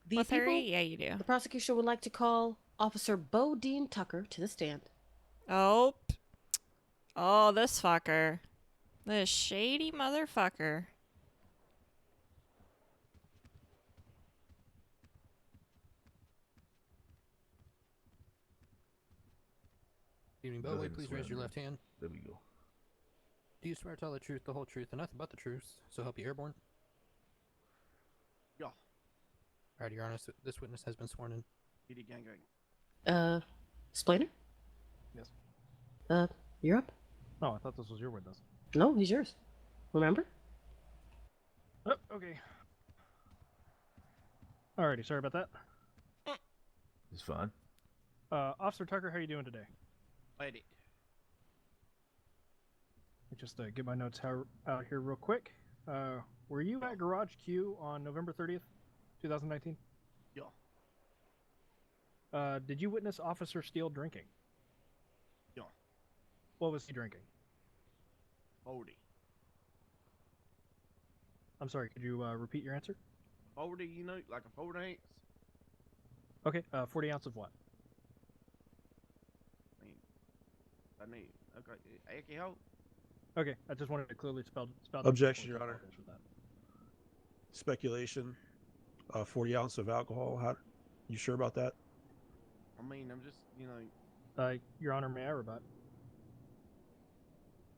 S1: The
S2: With
S1: people,
S2: Hurry? Yeah, you do.
S1: the prosecution would like to call Officer Bo Dean Tucker to the stand.
S2: Oh. Oh, this fucker. This shady motherfucker.
S12: Evening,
S8: Go
S12: Bo.
S8: ahead
S12: Will you
S8: and
S12: please
S8: swear
S12: raise your
S8: me.
S12: left hand?
S8: There we go.
S12: Do you swear to tell the truth, the whole truth, and nothing but the truth, so help you airborne?
S10: Yeah.
S12: Alright, Your Honor, this witness has been sworn in.
S10: PD gang gang.
S1: Splainer?
S11: Yes.
S1: You're up.
S11: Oh, I thought this was your witness.
S1: No, he's yours. Remember?
S11: Oh, okay. Alrighty, sorry about that.
S8: It's fine.
S11: Officer Tucker, how you doing today?
S10: Lady.
S11: Let me just get my notes out here real quick. Were you at Garage Q on November 30th, 2019?
S10: Yeah.
S11: Did you witness Officer Steele drinking?
S10: Yeah.
S11: What was he drinking?
S10: 40.
S11: I'm sorry, could you repeat your answer?
S10: 40, you know, like a 40 ounce?
S11: Okay, 40 ounce of what?
S10: I mean, okay, alcohol?
S11: Okay, I just wanted to clearly spell
S3: Objection, Your Honor. Speculation. 40 ounce of alcohol. How? You sure about that?
S10: I mean, I'm just, you know.
S11: Your Honor, may I rebut?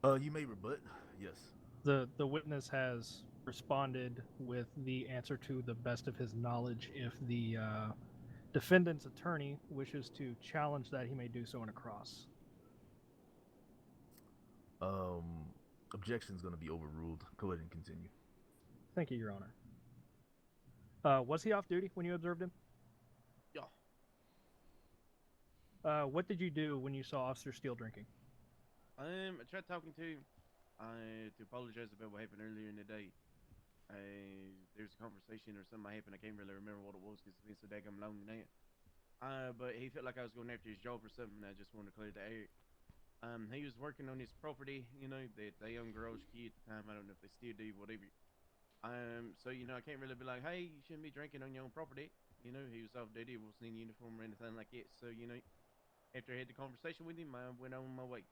S8: You may rebut. Yes.
S11: The witness has responded with the answer to the best of his knowledge. If the defendant's attorney wishes to challenge that, he may do so in a cross.
S8: Objection's gonna be overruled. Go ahead and continue.
S11: Thank you, Your Honor. Was he off duty when you observed him?
S10: Yeah.
S11: What did you do when you saw Officer Steele drinking?
S10: I tried talking to him to apologize about what happened earlier in the day. There's a conversation or something happened. I can't really remember what it was because it's been so daggum long now. But he felt like I was going after his job or something. And I just wanted to clear the air. He was working on his property, you know, the young garage key at the time. I don't know if they still do, whatever. So, you know, I can't really be like, hey, you shouldn't be drinking on your own property. You know, he was off duty, wasn't in uniform or anything like that. So, you know, after I had the conversation with him, I went on my way.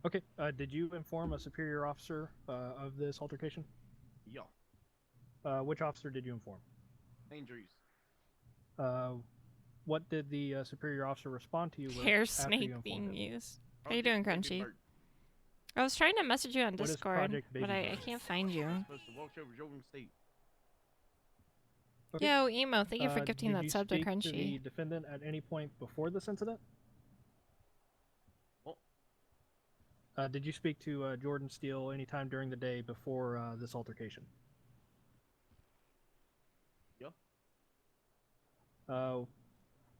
S11: Okay, did you inform a superior officer of this altercation?
S10: Yeah.
S11: Which officer did you inform?
S10: Andrews.
S11: What did the superior officer respond to you with?
S2: Hair
S11: after you
S2: snake
S11: informed
S2: being
S11: him?
S2: used. How you doing, Crunchy? I was trying to message you on
S11: What is
S2: Discord,
S11: Project
S2: but
S11: Baby
S2: I
S11: Bird?
S2: can't find you.
S10: Supposed to watch over Jordan State.
S11: Okay.
S2: Yo, Emo, thank you for gifting
S11: did
S2: that
S11: you
S2: sub to
S11: speak to the
S2: Crunchy.
S11: defendant at any point before this incident?
S10: What?
S11: Did you speak to Jordan Steele anytime during the day before this altercation?
S10: Yeah.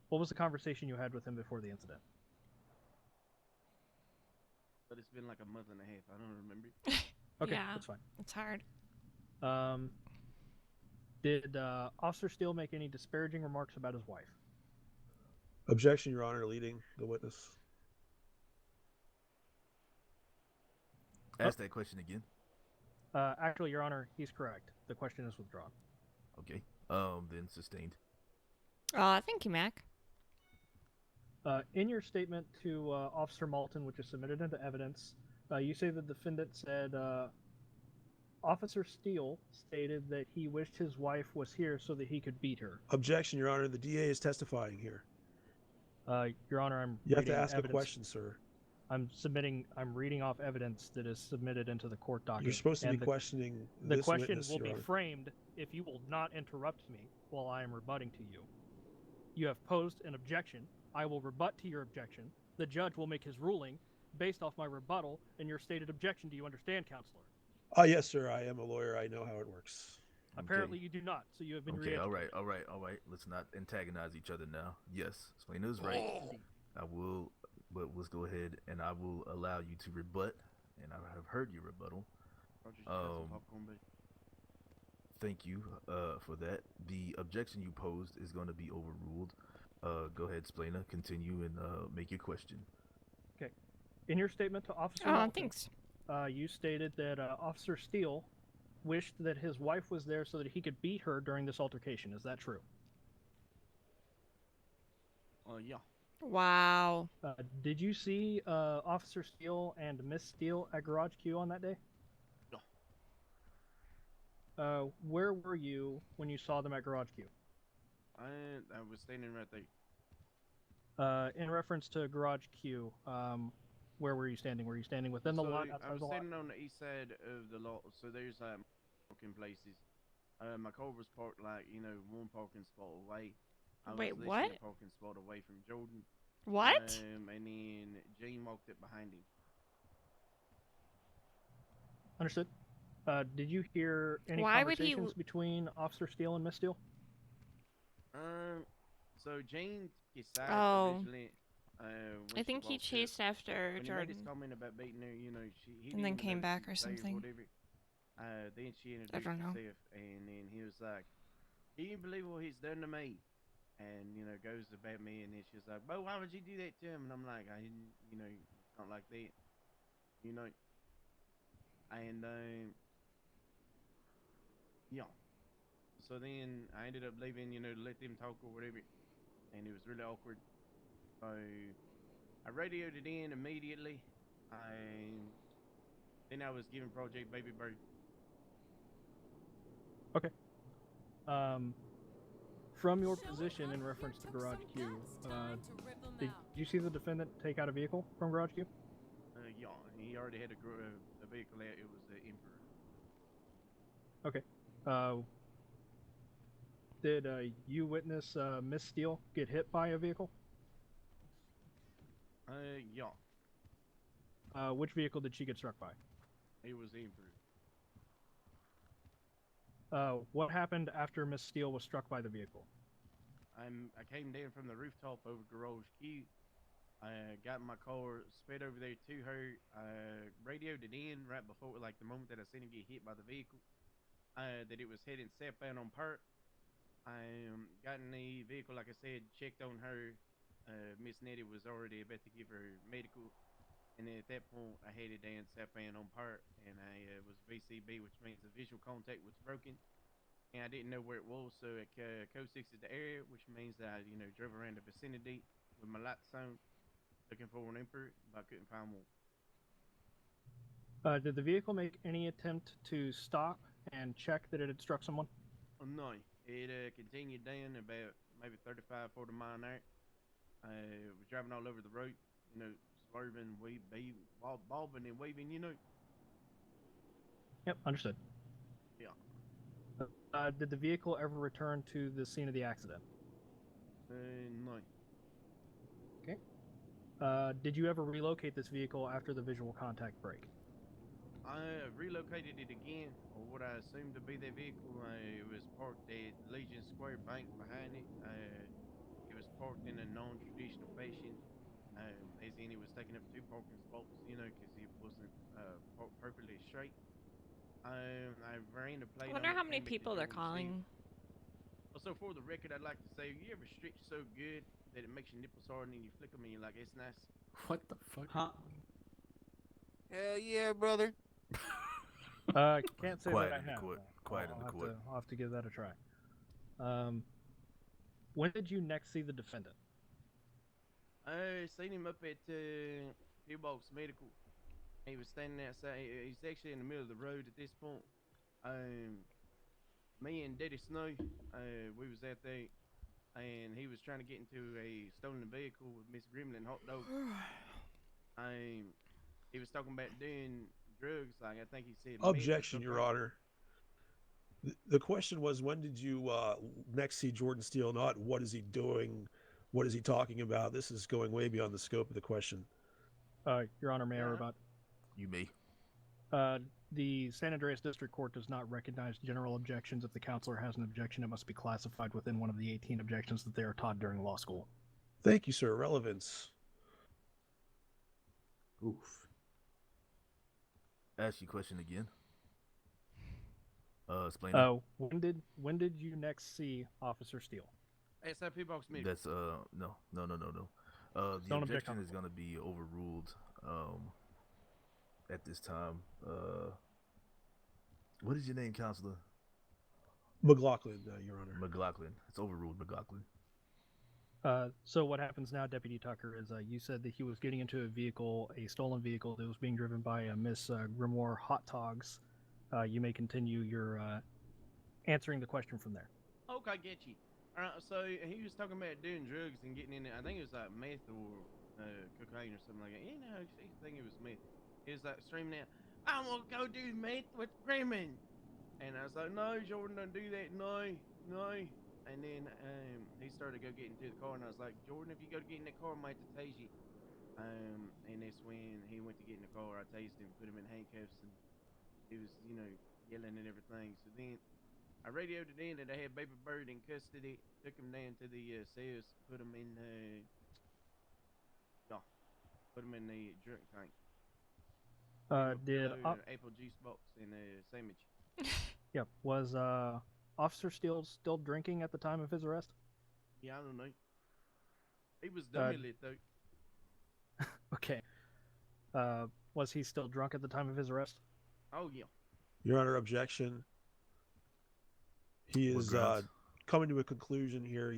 S11: What was the conversation you had with him before the incident?
S10: But it's been like a month and a half. I don't remember.
S11: Okay,
S2: Yeah.
S11: that's fine.
S2: It's hard.
S11: Did Officer Steele make any disparaging remarks about his wife?
S3: Objection, Your Honor, leading the witness.
S8: Ask that question again.
S11: Actually, Your Honor, he's correct. The question is withdrawn.
S8: Okay. Then sustained.
S2: Thank you, Mac.
S11: In your statement to Officer Malton, which is submitted into evidence, you say the defendant said Officer Steele stated that he wished his wife was here so that he could beat her.
S3: Objection, Your Honor. The DA is testifying here.
S11: Your Honor, I'm
S3: You have to
S11: reading
S3: ask
S11: evidence.
S3: a question, sir.
S11: I'm reading off evidence that is submitted into the court docket.
S3: You're supposed to be
S11: and
S3: questioning
S11: the
S3: this
S11: question
S3: witness,
S11: will
S3: Your
S11: be
S3: Honor.
S11: framed if you will not interrupt me while I am rebutting to you. You have posed an objection. I will rebut to your objection. The judge will make his ruling based off my rebuttal and your stated objection. Do you understand, counselor?
S3: Yes, sir. I am a lawyer. I know how it works.
S11: Apparently you do not, so you have been
S8: Okay,
S11: re-educated.
S8: all right. Let's not antagonize each other now. Yes, Splina is right. I will, but let's go ahead and I will allow you to rebut, and I have heard your rebuttal.
S10: Roger, you got some popcorn, babe?
S8: Thank you for that. The objection you posed is going to be overruled. Go ahead, Splina. Continue and make your question.
S11: Okay. In your statement to Officer
S2: Oh,
S11: Malton,
S2: thanks.
S11: You stated that Officer Steele wished that his wife was there so that he could beat her during this altercation. Is that true?
S10: Yeah.
S2: Wow.
S11: Did you see Officer Steele and Miss Steele at Garage Q on that day?
S10: No.
S11: Where were you when you saw them at Garage Q?
S10: I was standing right there.
S11: In reference to Garage Q, where were you standing? Were you standing within the lot,
S10: I
S11: outside
S10: was
S11: the lot?
S10: standing on the east side of the lot, so there's parking places. My car was parked like one parking spot away. I
S2: Wait,
S10: was
S2: what?
S10: literally a parking spot away from Jordan.
S2: What?
S10: And then Jane walked up behind him.
S11: Understood. Did you hear any
S2: Why would he
S11: conversations between Officer Steele and Miss Steele?
S10: So Jane decided
S2: Oh.
S10: originally. When
S2: I
S10: she
S2: think he
S10: walked up,
S2: chased after
S10: when he made his
S2: Jordan.
S10: comment about beating her, he
S2: And then
S10: didn't
S2: came
S10: know
S2: back
S10: what
S2: or
S10: to say
S2: something.
S10: whatever. Then she introduced
S2: don't know.
S10: herself, and then he was like, "Can you believe what he's done to me?" And goes about me, and then she's like, "But why would you do that to him?" And I'm like, "I didn't, it's not like that, And yeah. So then I ended up leaving, to let them talk or whatever, and it was really awkward. So I radioed it in immediately. Then I was given Project Baby Bird.
S11: Okay. From your position in reference to Garage Q, did you see the defendant take out a vehicle from Garage Q?
S10: Yeah, he already had a vehicle out. It was the Emperor.
S11: Okay. Did you witness Miss Steele get hit by a vehicle?
S10: Yeah,
S11: Which vehicle did she get struck by?
S10: it was the Emperor.
S11: What happened after Miss Steele was struck by the vehicle?
S10: I came down from the rooftop over Garage Q. I got in my car, sped over there to her. Radioed it in right before, like the moment that I seen him get hit by the vehicle, that it was heading southbound on Park. I got in the vehicle, like I said, checked on her. Miss Nettie was already about to give her medical, and then at that point I headed down southbound on Park, and I was VCB, which means the visual contact was broken, and I didn't know where it was. So at code 6 is the area, which means that I drove around the vicinity with my lights on, looking for an Emperor, but I couldn't find one.
S11: Did the vehicle make any attempt to stop and check that it had struck someone?
S10: No, it continued down about maybe 35, 40 miles an hour. Was driving all over the road, swerving, bobbing and weaving,
S11: Yep, understood.
S10: Yeah.
S11: Did the vehicle ever return to the scene of the accident?
S10: No.
S11: Okay. Did you ever relocate this vehicle after the visual contact break?
S10: I relocated it again, or what I assumed to be that vehicle. It was parked at Legion Square Bank behind it. It was parked in a non-traditional fashion, as in it was taking up 2 parking spots, because it wasn't parked perfectly straight. I ran the plate.
S2: I wonder how many people they're calling.
S10: So for the record, I'd like to say, you ever stretch so good that it makes your nipples hard, and then you flick them and you're like, it's nice?
S6: What the fuck?
S13: Huh?
S7: Hell yeah, brother.
S11: Can't say
S8: Quiet
S11: that I
S8: in the
S11: have.
S8: court. Quiet in the court.
S11: I'll have to give that a try. When did you next see the defendant?
S10: I seen him up at Pillbox Medical. He was standing outside. He's actually in the middle of the road at this point. Me and Daddy Snow, we was out there, and he was trying to get into a stolen vehicle with Miss Gremlin Hot Dog. He was talking about doing drugs, like I think he said. meth or
S3: Objection, Your
S10: something.
S3: Honor. The question was, when did you next see Jordan Steele? Not what is he doing? What is he talking about? This is going way beyond the scope of the question.
S11: Your Honor, may I
S10: Yeah.
S11: rebut?
S8: You may.
S11: The San Andreas District Court does not recognize general objections. If the counselor has an objection, it must be classified within one of the 18 objections that they are taught during law school.
S3: Thank you, sir. Relevance.
S8: Oof. Ask your question again. Explain.
S11: When did you next see Officer Steele?
S10: Outside Pillbox Medical.
S8: That's no. The
S11: Don't object
S8: objection
S11: on
S8: is
S11: the
S8: gonna be overruled. At this time. What is your name, counselor?
S3: McLaughlin, Your Honor.
S8: McLaughlin. It's overruled, McLaughlin.
S11: So what happens now, Deputy Tucker, is you said that he was getting into a vehicle, a stolen vehicle that was being driven by Miss Grimoire Hot Togs. You may continue your answering the question from there.
S10: Okay, get you. Alright, so he was talking about doing drugs and getting in it. I think it was like meth or cocaine or something like that. You know, I think it was meth. He was like screaming out, "I want to go do meth with Gremlin." And I was like, "No, Jordan, don't do that. No. And then he started to go get into the car, and I was like, "Jordan, if you go to get in the car, I might have to tase you." And that's when he went to get in the car. I tased him, put him in handcuffs, and he was, yelling and everything. So then I radioed it in that I had Baby Bird in custody, took him down to the cells, put him in the drunk tank.
S11: Did
S10: An apple juice box and a sandwich.
S11: was Officer Steele still drinking at the time of his arrest?
S10: Yeah, I don't know. He was dummy lit though.
S11: Okay. Was he still drunk at the time of his arrest?
S10: Oh yeah.
S3: Your Honor, objection. He
S8: What
S3: is
S8: grounds?
S3: coming to a conclusion here.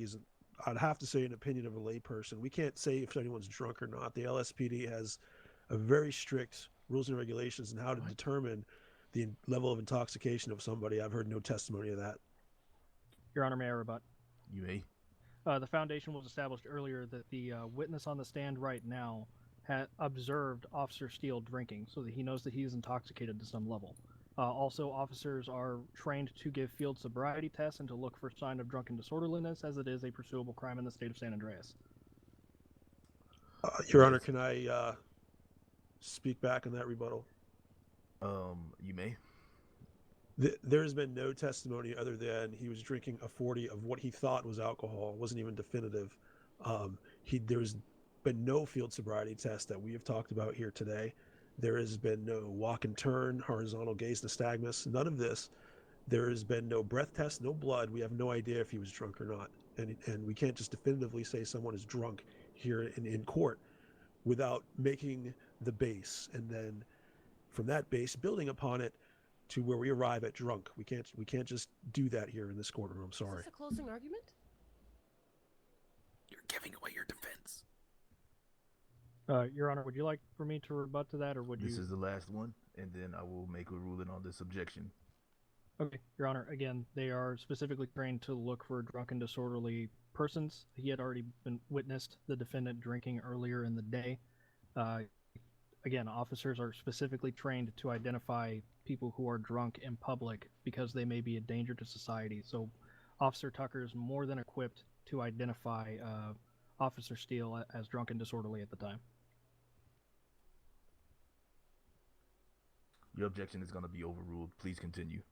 S3: I'd have to say, an opinion of a layperson. We can't say if anyone's drunk or not. The LSPD has a very strict rules and regulations on how to determine the level of intoxication of somebody. I've heard no testimony of that.
S11: Your Honor, may I rebut?
S8: You may.
S11: The foundation was established earlier that the witness on the stand right now had observed Officer Steele drinking, so that he knows that he is intoxicated to some level. Also, officers are trained to give field sobriety tests and to look for sign of drunken disorderliness, as it is a pursuable crime in the state of San Andreas.
S3: Your Honor, can I speak back on that rebuttal?
S8: You may.
S3: There has been no testimony other than he was drinking a 40 of what he thought was alcohol. It wasn't even definitive. There's been no field sobriety test that we have talked about here today. There has been no walk and turn, horizontal gaze nystagmus, none of this. There has been no breath test, no blood. We have no idea if he was drunk or not. And we can't just definitively say someone is drunk here in court without making the base, and then from that base building upon it to where we arrive at drunk. We can't just do that here in this courtroom. I'm sorry.
S1: Is this a closing argument?
S12: You're giving away your defense.
S11: Your Honor, would you like for me to rebut to that, or would
S8: This
S11: you?
S8: is the last one, and then I will make a ruling on this objection.
S11: Okay, Your Honor, again, they are specifically trained to look for drunken disorderly persons. He had already been witnessed the defendant drinking earlier in the day. Again, officers are specifically trained to identify people who are drunk in public because they may be a danger to society. So Officer Tucker is more than equipped to identify Officer Steele as drunk and disorderly at the time.
S8: Your objection is going to be overruled. Please continue.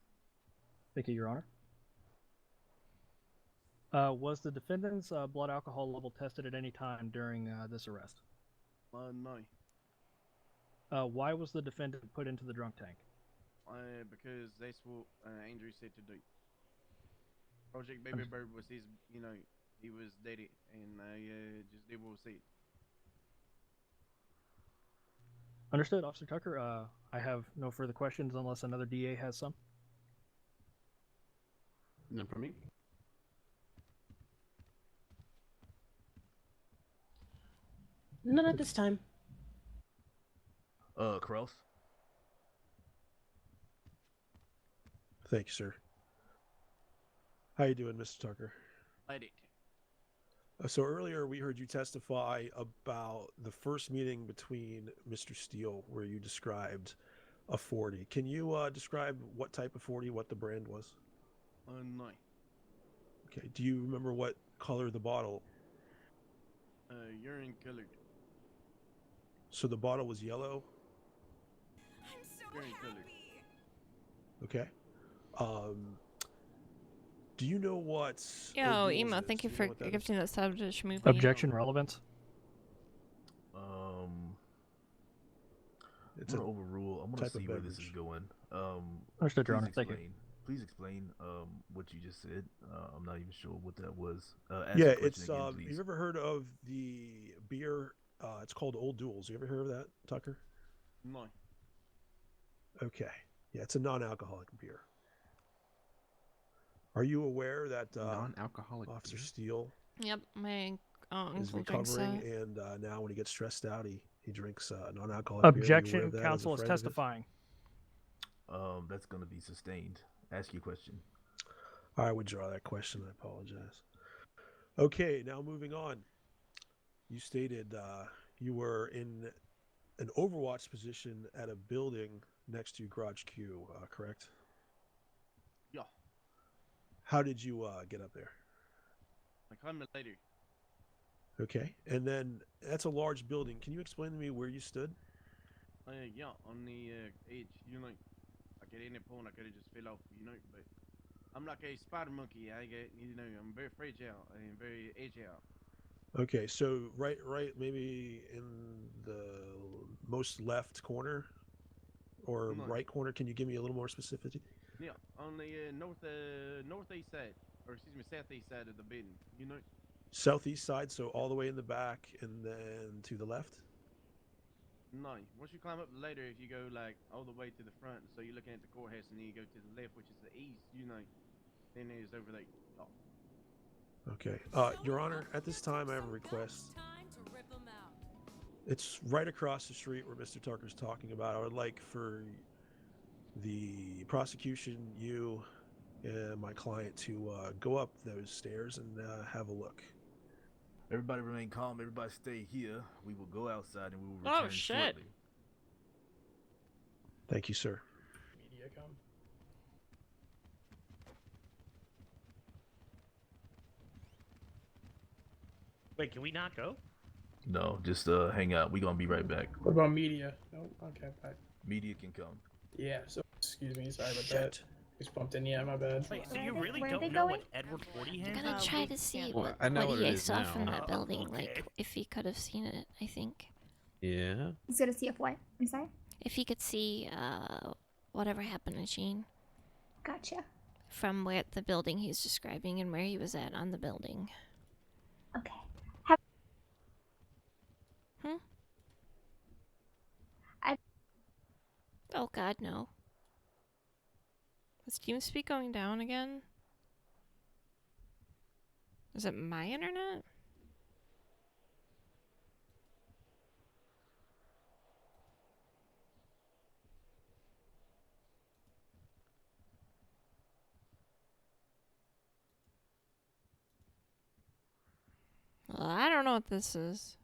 S11: Thank you, Your Honor. Was the defendant's blood alcohol level tested at any time during this arrest?
S10: No.
S11: Why was the defendant put into the drunk tank?
S10: Because that's what Andrew said to do. Project Baby Bird was his, he was daddy, and I just did what was said.
S11: Understood, Officer Tucker. I have no further questions unless another DA has some.
S6: None for me.
S1: None at this time.
S8: Kraus?
S3: Thank you, sir. How you doing, Mr. Tucker?
S10: I did.
S3: So earlier we heard you testify about the first meeting between Mr. Steele, where you described a 40. Can you describe what type of 40, what the brand was?
S10: No.
S3: Okay. Do you remember what color the bottle?
S10: Urine colored.
S3: So the bottle was yellow?
S10: Urine colored.
S3: Okay. Do you know what?
S2: Yo,
S3: O'Doul's
S2: Emo,
S3: is?
S2: thank you
S3: Do
S2: for
S3: know what that is?
S2: gifting that Savage movie.
S11: Objection, relevance.
S3: It's
S8: I'm
S3: a
S8: gonna overrule. I'm gonna
S3: type of
S8: see where this is
S3: beverage.
S8: going.
S11: Understood, Your
S8: please
S11: Honor. Thank you.
S8: explain- Please explain what you just said. I'm not even sure what that was. Ask
S3: Yeah,
S8: the question
S3: it's
S8: again, please.
S3: you've ever heard of the beer? It's called Old Duels. You ever heard of that, Tucker?
S10: No.
S3: Okay. Yeah, it's a non-alcoholic beer. Are you aware that
S6: Non-alcoholic
S3: Officer
S6: beer?
S3: Steele
S2: Yep, my
S3: is
S2: uncle drinks
S3: recovering,
S2: that.
S3: and now when he gets stressed out, he drinks non-alcoholic beer? Are you aware
S11: Objection,
S3: of that as a
S11: counsel is
S3: friend of his?
S11: testifying.
S8: That's gonna be sustained. Ask your question.
S3: I withdraw that question. I apologize. Okay, now moving on. You stated you were in an Overwatch position at a building next to Garage Q, correct?
S10: Yeah.
S3: How did you get up there?
S10: I climbed a ladder.
S3: Okay, and then that's a large building. Can you explain to me where you stood?
S10: Yeah, on the edge. You know, like at any point I could have just fell off. You know, but I'm like a spider monkey. I get, you know, I'm very fragile and very agile.
S3: Okay, so right, maybe in the most left corner or
S10: No.
S3: right corner. Can you give me a little more specificity?
S10: Yeah, on the northeast side, or excuse me, southeast side of the building. You know.
S3: Southeast side, so all the way in the back, and then to the left.
S10: No, once you climb up the ladder, if you go like all the way to the front, so you're looking at the courthouse, and then you go to the left, which is the east. You know, then there's over there. Oh.
S3: Okay, Your Honor, at this time I have a request. It's right across the street where Mr. Tucker's talking about. I would like for the prosecution, you, and my client to go up those stairs and have a look.
S8: Everybody remain calm. Everybody stay here. We will go outside and we will
S2: Oh,
S8: return
S2: shit.
S8: shortly.
S3: Thank you, sir.
S11: Media come.
S13: Wait, can we not go?
S8: No, just hang out. We gonna be right back.
S14: What about media? No, okay, bye.
S8: Media can come.
S14: Yeah, so excuse me, sorry about that. Just bumped in, yeah, my bad.
S13: Wait, so you
S4: Where
S13: really
S4: are they
S13: don't know
S4: going?
S13: what Edward 40
S2: I'm
S13: has?
S2: gonna try to see
S9: Well,
S2: what,
S9: I know what it
S2: he
S9: is
S2: saw from
S9: now.
S2: that building,
S13: okay.
S2: like if he could have seen it, I think.
S9: Yeah.
S4: He's gonna see if what? I'm sorry?
S2: If he could see whatever happened to Jean
S4: Gotcha.
S2: from where the building he's describing and where he was at on the building.
S4: Okay.
S2: Oh god, no. Is TeamSpeak going down again? Is it my internet? Well, I don't know what this is.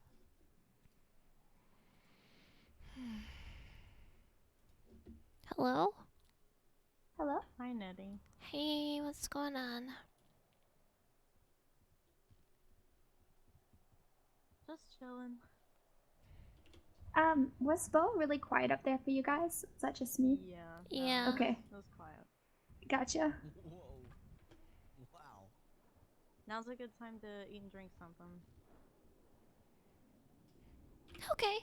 S2: Hello?
S4: Hello?
S5: Hi, Nettie.
S2: Hey, what's going on?
S5: Just chilling.
S4: Was Bo really quiet up there for you guys? Is that just me?
S5: Yeah.
S2: Yeah.
S4: Okay.
S5: It was quiet.
S4: Gotcha.
S9: Wow.
S5: Now's a good time to eat and drink something.
S2: Okay.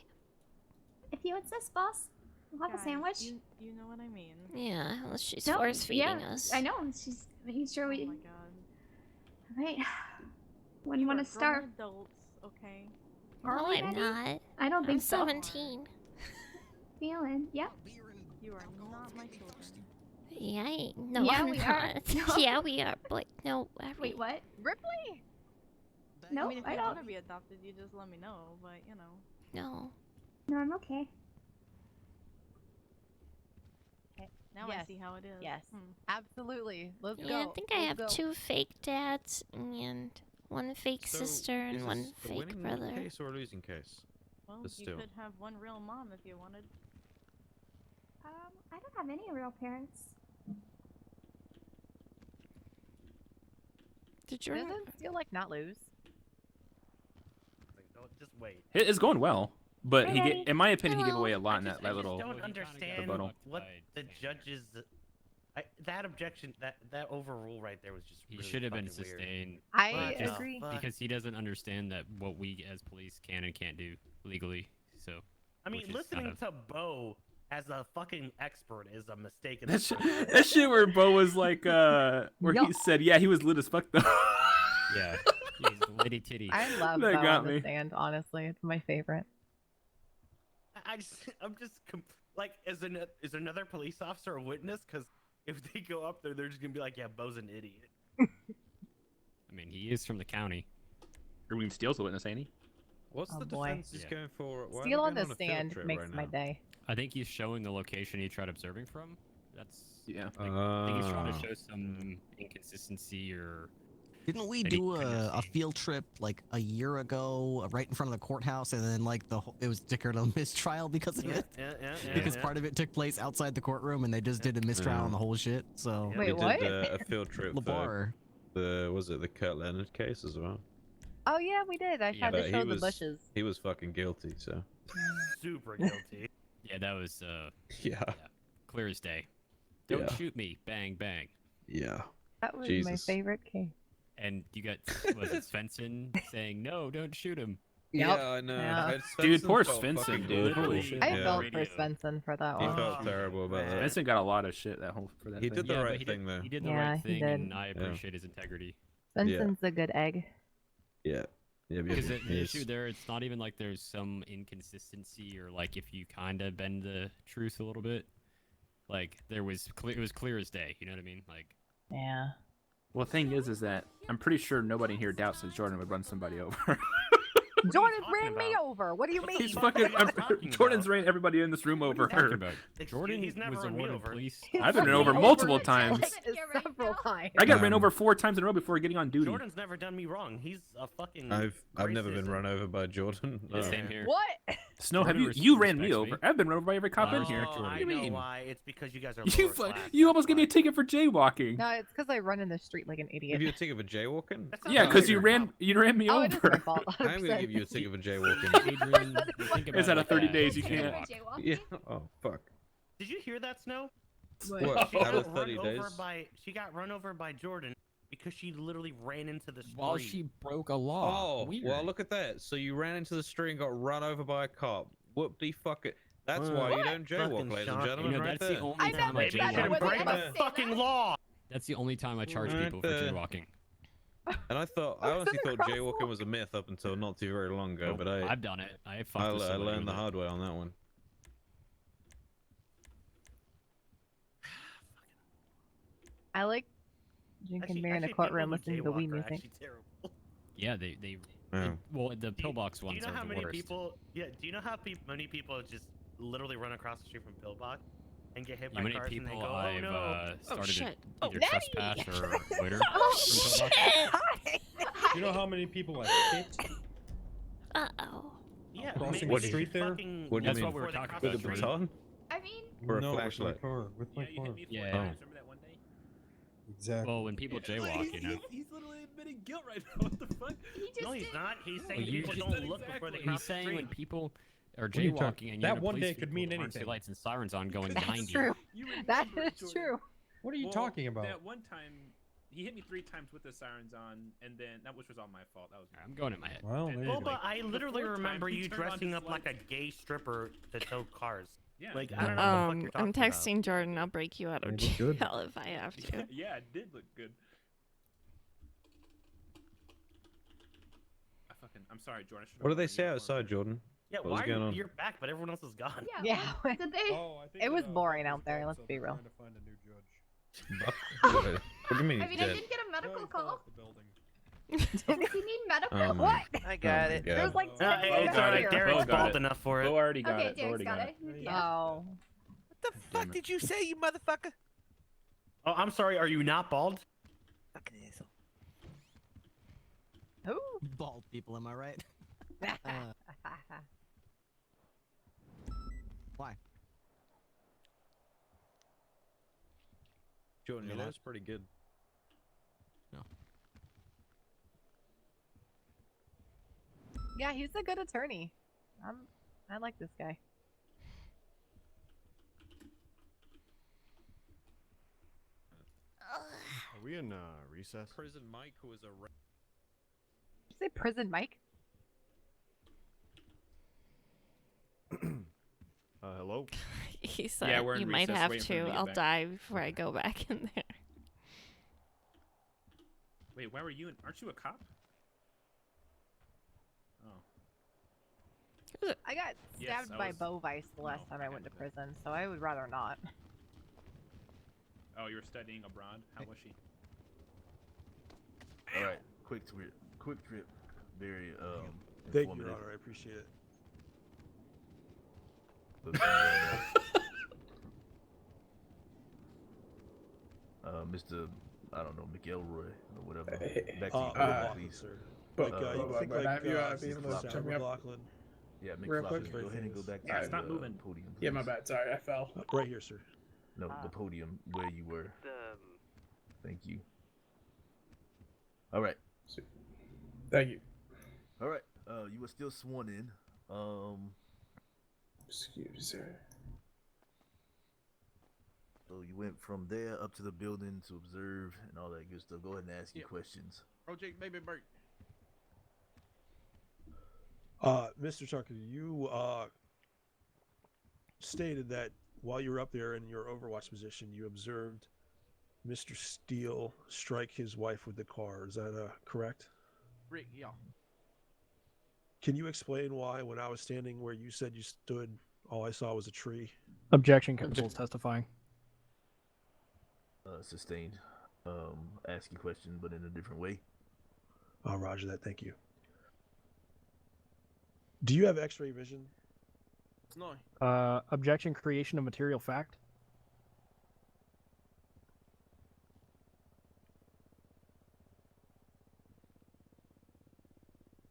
S4: If you insist, boss, we'll have a
S5: Guys,
S4: sandwich.
S5: You know what I mean.
S2: Yeah, unless she's
S4: No,
S2: force feeding
S4: yeah,
S2: us.
S4: I know. She's making sure we.
S5: Oh my god.
S4: Right. When you
S5: are
S4: want to start?
S5: grown adults, okay?
S4: Are
S2: No,
S4: we
S2: I'm
S4: ready?
S2: not.
S4: I don't
S2: I'm
S4: think so.
S2: 17.
S4: Feeling. Yep.
S5: You are not my children.
S2: Yeah, no,
S4: Yeah,
S2: I'm
S4: we are.
S2: not.
S4: No.
S2: Yeah, we are, but no,
S4: Wait, what?
S5: Ripley!
S4: No,
S5: I mean, if
S4: I
S5: you
S4: don't.
S5: want to be adopted, you just let me know. But you know.
S2: No.
S4: No, I'm okay.
S5: Now I see how it is.
S15: Yes.
S5: Hmm.
S15: Absolutely. Let's go.
S2: Yeah, I think I
S15: Let's
S2: have
S15: go.
S2: 2 fake dads and 1 fake sister and 1 fake brother.
S9: case or a losing case?
S5: Well,
S9: But
S5: you
S9: still.
S5: could have one real mom if you wanted.
S4: I don't have any real parents.
S2: Did Jordan?
S15: Doesn't Steel like not lose?
S13: Just wait.
S16: It's going well, but
S4: Hey,
S16: he
S4: Daddy.
S16: in my opinion, he gave
S4: Hello.
S16: away a lot
S13: I
S16: in
S13: just,
S16: that
S13: I just
S16: little.
S13: don't understand
S16: rebuttal.
S13: what the judges. That objection, that overrule right there was just.
S17: He
S13: really
S17: should have been
S13: fucking weird.
S17: sustained.
S15: I
S13: What the
S15: agree.
S13: fuck?
S17: Because he doesn't understand that what we as police can and can't do legally. So.
S13: I mean,
S17: which is
S13: listening
S17: kind of-
S13: to Bo as a fucking expert is a mistake. In
S16: That
S13: the
S16: shit,
S13: process.
S16: that shit where Bo was like, where
S15: Yup.
S16: he said, yeah, he was lit as fuck though.
S17: Yeah. He's lady titty.
S15: I love
S16: That
S15: Bo
S16: got
S15: on the
S16: me.
S15: stand. Honestly, it's my favorite.
S13: I'm just like, is another police officer a witness? Because if they go up there, they're just gonna be like, yeah, Bo's an idiot.
S17: I mean, he is from the county.
S16: Erwin Steele's a witness, ain't he?
S9: What's
S15: Oh,
S9: the
S15: boy.
S9: defense is
S17: Yeah.
S9: going for? Why are
S15: Steel
S9: they
S15: on the
S9: going a field
S15: stand
S9: trip
S15: makes
S9: right
S15: my
S9: now?
S15: day.
S17: I think he's showing the location he tried observing from. That's
S16: Yeah.
S17: I think he's trying to show some inconsistency or.
S18: Didn't we
S17: that he
S18: do
S17: couldn't have
S18: a
S17: seen.
S18: field trip like a year ago, right in front of the courthouse, and then like it was declared a mistrial because of it? Because part of it took place outside the courtroom, and they just did a mistrial on the whole shit. So
S15: Wait,
S9: we
S15: what?
S9: did a field trip for
S18: Labar.
S9: the Kurt Leonard case as well.
S15: Oh yeah, we did. I tried
S9: But
S15: to
S9: he
S15: show the
S9: was-
S15: bushes.
S9: He was fucking guilty, so.
S13: Super guilty.
S17: Yeah, that was
S9: Yeah.
S17: clear as day. Don't
S9: Yeah.
S17: shoot me! Bang bang.
S9: Yeah.
S15: That was my
S9: Jesus.
S15: favorite case.
S17: And you got was it Svensson saying no, don't shoot him.
S9: Yeah,
S15: Yep.
S9: I know.
S15: Yeah.
S16: Dude,
S9: Svensson
S16: poor
S9: felt
S16: Svensson,
S9: fucking
S16: dude.
S9: awful.
S16: Holy shit.
S15: I
S9: Yeah.
S15: felt for Svensson for that
S9: He
S15: one.
S9: felt terrible about that.
S16: Benson got a lot of shit for that.
S9: He
S16: thing.
S9: did the
S17: Yeah, but
S9: right
S17: he
S9: thing
S17: did,
S9: though.
S17: He did the
S15: Yeah,
S17: right
S15: he
S17: thing,
S15: did.
S17: and I appreciate his integrity.
S15: Svenson's a good egg.
S9: Yeah. Yeah,
S17: Because the
S9: he is.
S17: issue there, it's not even like there's some inconsistency or like if you kind of bend the truth a little bit. Like it was clear as day. You know what I mean? Like.
S15: Yeah.
S16: Well, the thing is that I'm pretty sure nobody here doubts that Jordan would run somebody over.
S15: Jordan ran me over. What do you mean?
S16: He's fucking. Jordan's ran everybody in this room over.
S17: Talking about
S13: Jordan
S17: Jordan
S13: never
S17: was
S13: run me
S17: awarded
S13: over.
S17: police.
S16: I've been ran over multiple times.
S15: Several times.
S16: I got ran over 4 times in a row before getting on duty.
S13: Jordan's never done me wrong. He's a fucking.
S9: I've never been
S13: racist
S9: run over by Jordan.
S17: Yeah, same here.
S15: What?
S16: Snow, have
S17: Jordan
S16: you ran
S17: respects
S16: me over? I've been run over by every cop in here.
S13: Oh,
S16: What
S13: I
S16: do you
S13: know
S16: mean?
S13: why. It's because you guys are
S16: You
S13: lower class.
S16: you almost gave me a ticket for jaywalking.
S15: No, it's because I run in the street like an
S9: Give
S15: idiot.
S9: you a ticket for jaywalking?
S16: Yeah, because you ran me
S15: Oh, it is my
S16: over.
S15: fault.
S9: I'm gonna
S15: 100%.
S9: give you a ticket for jaywalking.
S17: Adrian, think
S16: It's
S17: about
S16: out
S17: it
S16: of 30
S17: like
S16: days.
S17: that.
S16: You can't.
S9: Yeah. Oh fuck.
S13: Did you hear that, Snow?
S9: What?
S13: She
S9: Out of
S13: got
S9: 30
S13: run
S9: days?
S13: over by. She got run over by Jordan because she literally ran into the street.
S17: While she broke a law.
S9: Oh,
S17: Weird.
S9: well, look at that. So you ran into the street and got run over by a cop. Whoop-de fuck it. That's why you don't jaywalk,
S13: Fucking
S9: ladies and
S13: shocking.
S9: gentlemen.
S17: You know,
S9: right
S17: that's
S9: there.
S17: the only
S15: I
S17: time
S15: never
S17: I
S15: said I
S17: jaywalk.
S15: was
S13: break
S15: gonna
S13: the fucking law.
S17: That's the only time I charge
S9: Right
S17: people for
S9: there.
S17: jaywalking.
S9: And I honestly thought jaywalking was a myth up until not too very long ago, but
S17: I've done it. I fucked
S9: I
S17: with somebody
S9: learned
S17: with
S9: the
S17: it.
S9: hard way on that one.
S15: I like drinking beer in a courtroom listening to the Wii music.
S17: Yeah, they
S9: Yeah.
S17: well the pillbox
S13: Do you
S17: ones
S13: know
S17: are
S13: how
S17: the
S13: many
S17: worst.
S13: people? Yeah. Do you know how many people just literally run across the street from Pillbox and get hit
S17: You know
S13: by
S17: how many
S13: cars and they
S17: people
S13: go, "Oh
S17: I've
S13: no!"
S17: started
S1: shit.
S17: to either
S15: Daddy!
S17: trespass or loiter
S15: Oh
S17: from
S15: shit!
S17: pillbox.
S14: You know how many people I've hit
S2: Uh-oh.
S13: Yeah,
S14: crossing
S13: maybe
S14: the street there?
S13: fucking-
S9: What do you
S17: That's
S9: mean?
S17: what we were
S13: before they
S17: talking
S13: cross
S17: about,
S13: the
S9: With a
S17: Jordan.
S9: baton?
S4: I mean,
S9: Or a
S14: no,
S9: flashlight?
S14: with my car.
S17: Yeah.
S9: Oh.
S16: Remember that one day?
S14: Exactly.
S17: Well, when people jaywalk, you know.
S16: He's literally admitting guilt right now. What the fuck?
S4: he just
S13: No, he's
S4: did.
S13: not. He's
S17: Well,
S13: saying
S17: you
S13: people
S17: just-
S13: don't look before they
S17: He's
S13: cross the
S17: saying when
S13: street.
S17: people are
S14: are you talking-
S17: jaywalking and you
S14: that
S17: have
S14: one day
S17: police
S14: could
S17: people
S14: mean
S17: with emergency
S14: anything.
S17: lights and sirens on going
S15: That's
S17: 90.
S15: true.
S16: You
S15: That
S16: remember,
S15: is
S16: Jordan.
S15: true.
S14: What are you
S16: Well,
S14: talking about?
S16: That one time, he hit me 3 times with the sirens on, and then that which was all my fault. That was
S17: I'm going in my head.
S14: Well, there you
S13: Well,
S14: go.
S13: but I literally
S16: fourth time,
S13: remember
S16: he
S13: you
S16: turned on
S13: dressing
S16: his
S13: up like a
S16: lights.
S13: gay stripper to tow cars.
S16: Yeah.
S13: Like I don't know what the fuck you're
S2: I'm
S13: talking
S2: texting Jordan. I'll break you out of
S14: You look good.
S2: jail if I have to.
S16: Yeah, it did look good. I'm sorry, Jordan. I should've
S9: What do they
S16: worn a
S9: say
S16: uniform.
S9: outside, Jordan?
S13: Yeah,
S9: What was
S13: why are
S9: going
S13: you?
S9: on?
S13: You're back, but everyone else is gone.
S4: Yeah.
S15: Yeah.
S4: Did they?
S14: Oh, I think
S15: It was
S14: that,
S15: boring
S14: Buck
S15: out
S14: was
S15: there,
S14: dead,
S15: let's
S14: so
S15: be
S14: they're
S15: real.
S14: trying to find a new judge.
S9: What do you mean
S4: I
S9: he's
S4: mean, I
S9: dead?
S4: did get a
S14: No,
S4: medical
S14: he fell
S4: call.
S14: off the building.
S4: Does he need medical?
S17: Oh my-
S4: What?
S7: I got it.
S4: There's like 10
S13: Hey,
S4: people
S13: it's alright.
S4: here.
S13: Derek's
S16: Bo got
S13: bald
S16: it.
S13: enough for it.
S16: Bo already got
S4: Okay,
S16: it. Bo
S4: Derek's
S16: already
S4: got
S16: got
S4: it.
S16: it.
S4: Yeah.
S15: Oh.
S7: What the fuck did you say, you motherfucker?
S13: Oh, I'm sorry. Are you not bald?
S7: Fucking asshole.
S15: Who?
S18: Bald people, am I right? Why?
S9: Jordan, your
S18: Yeah.
S9: life's pretty good.
S15: Yeah, he's a good attorney. I like this guy.
S19: Are we in recess?
S9: Prison Mike was a.
S15: Did you say prison Mike?
S19: Hello?
S2: He said
S16: Yeah, we're in
S2: you might
S16: recess,
S2: have
S16: waiting for him
S2: to.
S16: to get
S2: I'll
S16: back.
S2: die before I go back in there.
S16: Wait, why were you in? Aren't you a cop? Oh.
S15: I got
S16: Yes,
S15: stabbed
S16: I
S15: by
S16: was-
S15: Bo Vice the last time I went to prison, so I would rather not.
S16: Oh, you were studying abroad? How was she?
S8: All right, quick trip. Very
S3: Thank you,
S8: informative.
S3: Your Honor. I appreciate it.
S8: Mr. I don't know, McElroy or whatever. Back to you,
S3: McLaughlin,
S8: please.
S3: sir.
S14: But,
S3: Like, you think
S14: but
S3: like,
S14: have you be able
S3: Sam
S14: to check me up
S3: McLaughlin.
S8: Yeah,
S14: real quick?
S8: McLaughlin, go ahead and go back to
S14: Alright,
S8: the
S14: stop moving.
S8: podium.
S14: Yeah, my
S8: please.
S14: bad. Sorry, I fell.
S3: Right here, sir.
S8: No, the podium where you were. Thank you. All right.
S14: Thank you.
S8: All right. You were still sworn in.
S14: Excuse me, sir.
S8: So you went from there up to the building to observe and all that good stuff. Go ahead and ask your questions.
S10: Project Baby Bird.
S3: Mr. Tucker, you stated that while you were up there in your Overwatch position, you observed Mr. Steele strike his wife with the car. Is that correct?
S10: Rick, yeah.
S3: Can you explain why, when I was standing where you said you stood, all I saw was a tree?
S11: Objection, counsel is testifying.
S8: Sustained. Ask your question, but in a different way.
S3: Roger that. Thank you. Do you have X-ray vision?
S10: No.
S11: Objection, creation of material fact.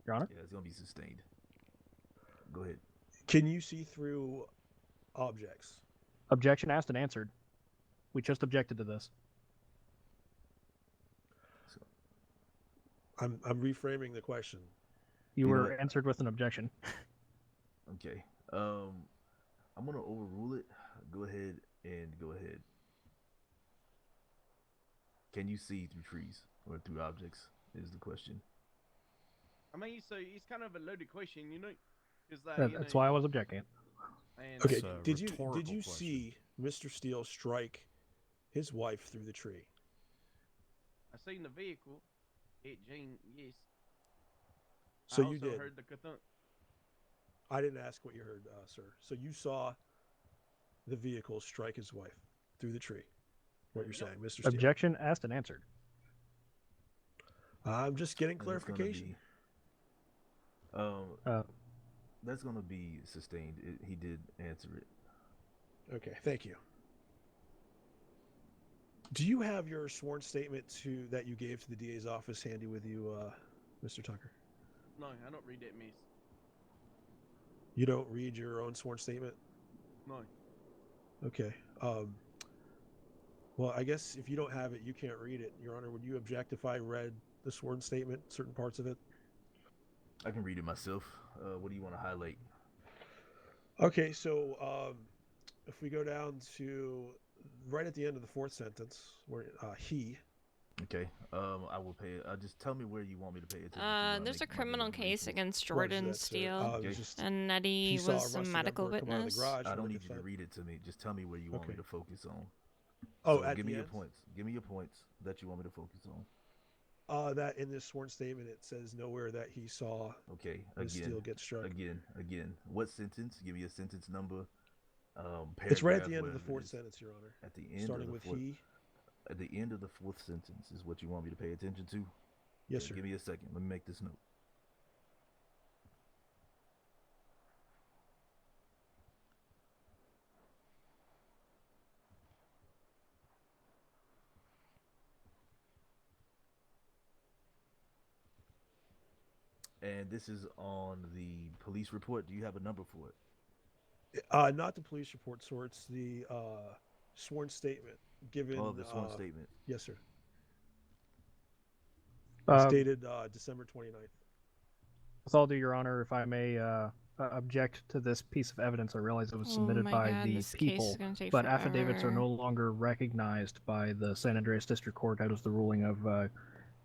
S11: Your Honor?
S8: Yeah, it's gonna be sustained. Go ahead.
S3: Can you see through objects?
S11: Objection asked and answered. We just objected to this.
S3: I'm reframing the question.
S11: You
S8: You know
S11: were
S8: what?
S11: answered with an objection.
S8: Okay. I'm gonna overrule it. Go ahead and go ahead. Can you see through trees or through objects? Is the question.
S10: I mean, so it's kind of a loaded question, you know? Because
S11: That's why I was objecting.
S10: And
S3: Okay.
S19: It's a
S3: Did you
S19: rhetorical
S3: see Mr. Steele strike his wife through the tree?
S10: I seen the vehicle hit Jane. Yes.
S3: So
S10: I
S3: you
S10: also
S3: did.
S10: heard the kathunk.
S3: I didn't ask what you heard, sir. So you saw the vehicle strike his wife through the tree. What you're saying, Mr. Steele?
S11: Objection asked and answered.
S3: I'm just getting
S8: And it's gonna
S3: clarification.
S8: be- that's gonna be sustained. He did answer it.
S3: Okay, thank you. Do you have your sworn statement that you gave to the DA's office handy with you, Mr. Tucker?
S10: No, I don't read that mess.
S3: You don't read your own sworn statement?
S10: No.
S3: Okay. Well, I guess if you don't have it, you can't read it. Your Honor, would you object if I read the sworn statement, certain parts of it?
S8: I can read it myself. What do you want to highlight?
S3: Okay, so if we go down to right at the end of the fourth sentence, where he.
S8: Okay. I will pay. Just tell me where you want me to pay attention.
S2: There's a criminal case against
S3: Roger
S2: Jordan
S3: that, sir.
S2: Steele,
S3: just-
S2: and Nettie
S3: he saw a
S2: was a
S3: rusty
S2: medical
S3: number come out of the
S2: witness.
S3: garage
S8: I
S3: when
S8: don't
S3: the
S8: need you to
S3: defense-
S8: read it to me. Just tell me where you want me
S3: Okay.
S8: to focus on.
S3: Oh,
S8: So
S3: at
S8: give
S3: the
S8: me your
S3: end?
S8: points. Give me your points that you want me to focus on.
S3: That in this sworn statement, it says nowhere that he saw
S8: Okay.
S3: Ms.
S8: Again.
S3: Steele get struck.
S8: Again. What sentence? Give me a sentence number.
S3: It's right at
S8: paragraph,
S3: the end of the
S8: whatever it
S3: fourth
S8: is.
S3: sentence, Your Honor.
S8: At the end
S3: Starting
S8: of the
S3: with
S8: fourth,
S3: he.
S8: At the end of the fourth sentence is what you want me to pay attention to.
S3: Yes,
S8: Okay,
S3: sir.
S8: Give me a second. Let me make this note. And this is on the police report. Do you have a number for it?
S3: Not the police report, sir. It's the sworn statement given.
S8: Oh, the sworn statement.
S3: Yes, sir. It's
S11: Um,
S3: dated December 29th.
S11: With all due, Your Honor, if I may object to this piece of evidence, I realize it was
S2: Oh
S11: submitted
S2: my
S11: by
S2: God,
S11: the
S2: this case
S11: people,
S2: is gonna take
S11: but affidavits are
S2: forever.
S11: no longer recognized by the San Andreas District Court. That was the ruling of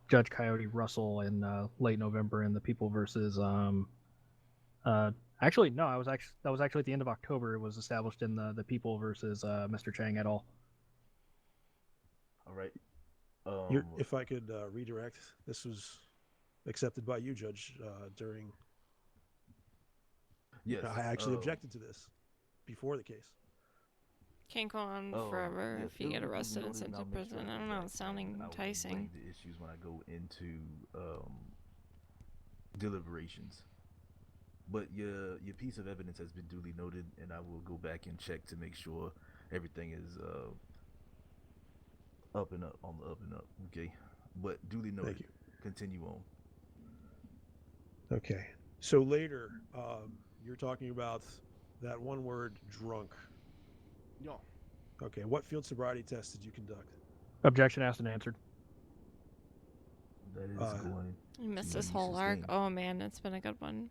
S11: Judge Coyote Russell in late November in the People versus. Actually, no, that was actually at the end of October. It was established in the People versus Mr. Chang et al.
S8: All right.
S3: If I could redirect, this was accepted by you, Judge, during.
S8: Yes.
S3: I actually objected to this before the case.
S2: Can't go on forever if you get arrested and sent to prison. I don't know, it's sounding enticing.
S8: The issues when I go into deliberations. But your piece of evidence has been duly noted, and I will go back and check to make sure everything is up and up, on the up and up. Okay, but duly noted.
S3: Thank you.
S8: Continue on.
S3: Okay. So later, you're talking about that one word, drunk.
S10: Yeah.
S3: Okay. What field sobriety test did you conduct?
S11: Objection asked and answered.
S8: That is going.
S2: You missed
S8: to
S2: this
S8: be
S2: whole arc.
S8: sustained.
S2: Oh man, it's been a good one.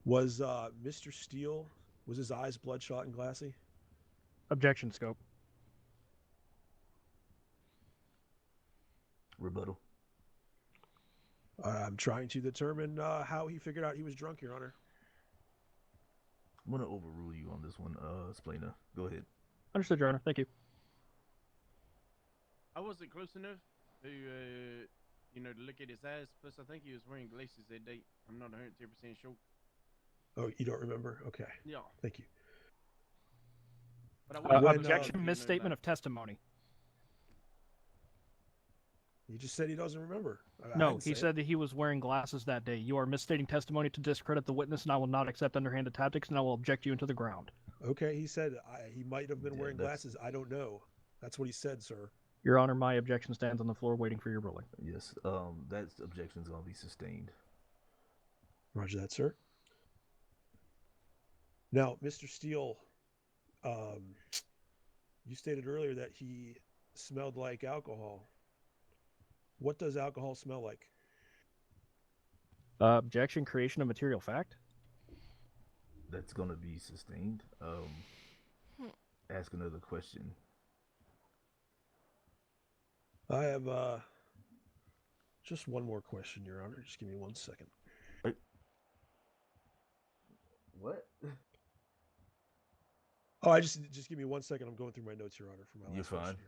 S3: Was Mr. Steele, was his eyes bloodshot and glassy?
S11: Objection, Scope.
S8: Rebuttal.
S3: I'm trying to determine how he figured out he was drunk, Your Honor.
S8: I'm gonna overrule you on this one, Splana. Go ahead.
S11: Understood, Your Honor. Thank you.
S10: I wasn't close enough to, to look at his eyes. Plus, I think he was wearing glasses that day. I'm not 100% sure.
S3: Oh, you don't remember? Okay.
S10: Yeah.
S3: Thank you.
S10: But I wasn't
S11: Objection, misstatement of testimony.
S3: You just said he doesn't remember. I
S11: No,
S3: didn't
S11: he
S3: say
S11: said that he was wearing glasses that day. You are misstating testimony to discredit the witness, and I will not accept underhanded tactics, and I will object you into the ground.
S3: Okay, he said he might have been wearing glasses. I don't know. That's what he said, sir.
S11: Your Honor, my objection stands on the floor waiting for your ruling.
S8: Yes. That objection is gonna be sustained.
S3: Roger that, sir. Now, Mr. Steele, you stated earlier that he smelled like alcohol. What does alcohol smell like?
S11: Objection, creation of material fact.
S8: That's gonna be sustained. Ask another question.
S3: I have just one more question, Your Honor. Just give me 1 second.
S8: What?
S3: Oh, just give me 1 second. I'm going through my notes, Your Honor, for my last
S8: You're fine.
S3: question.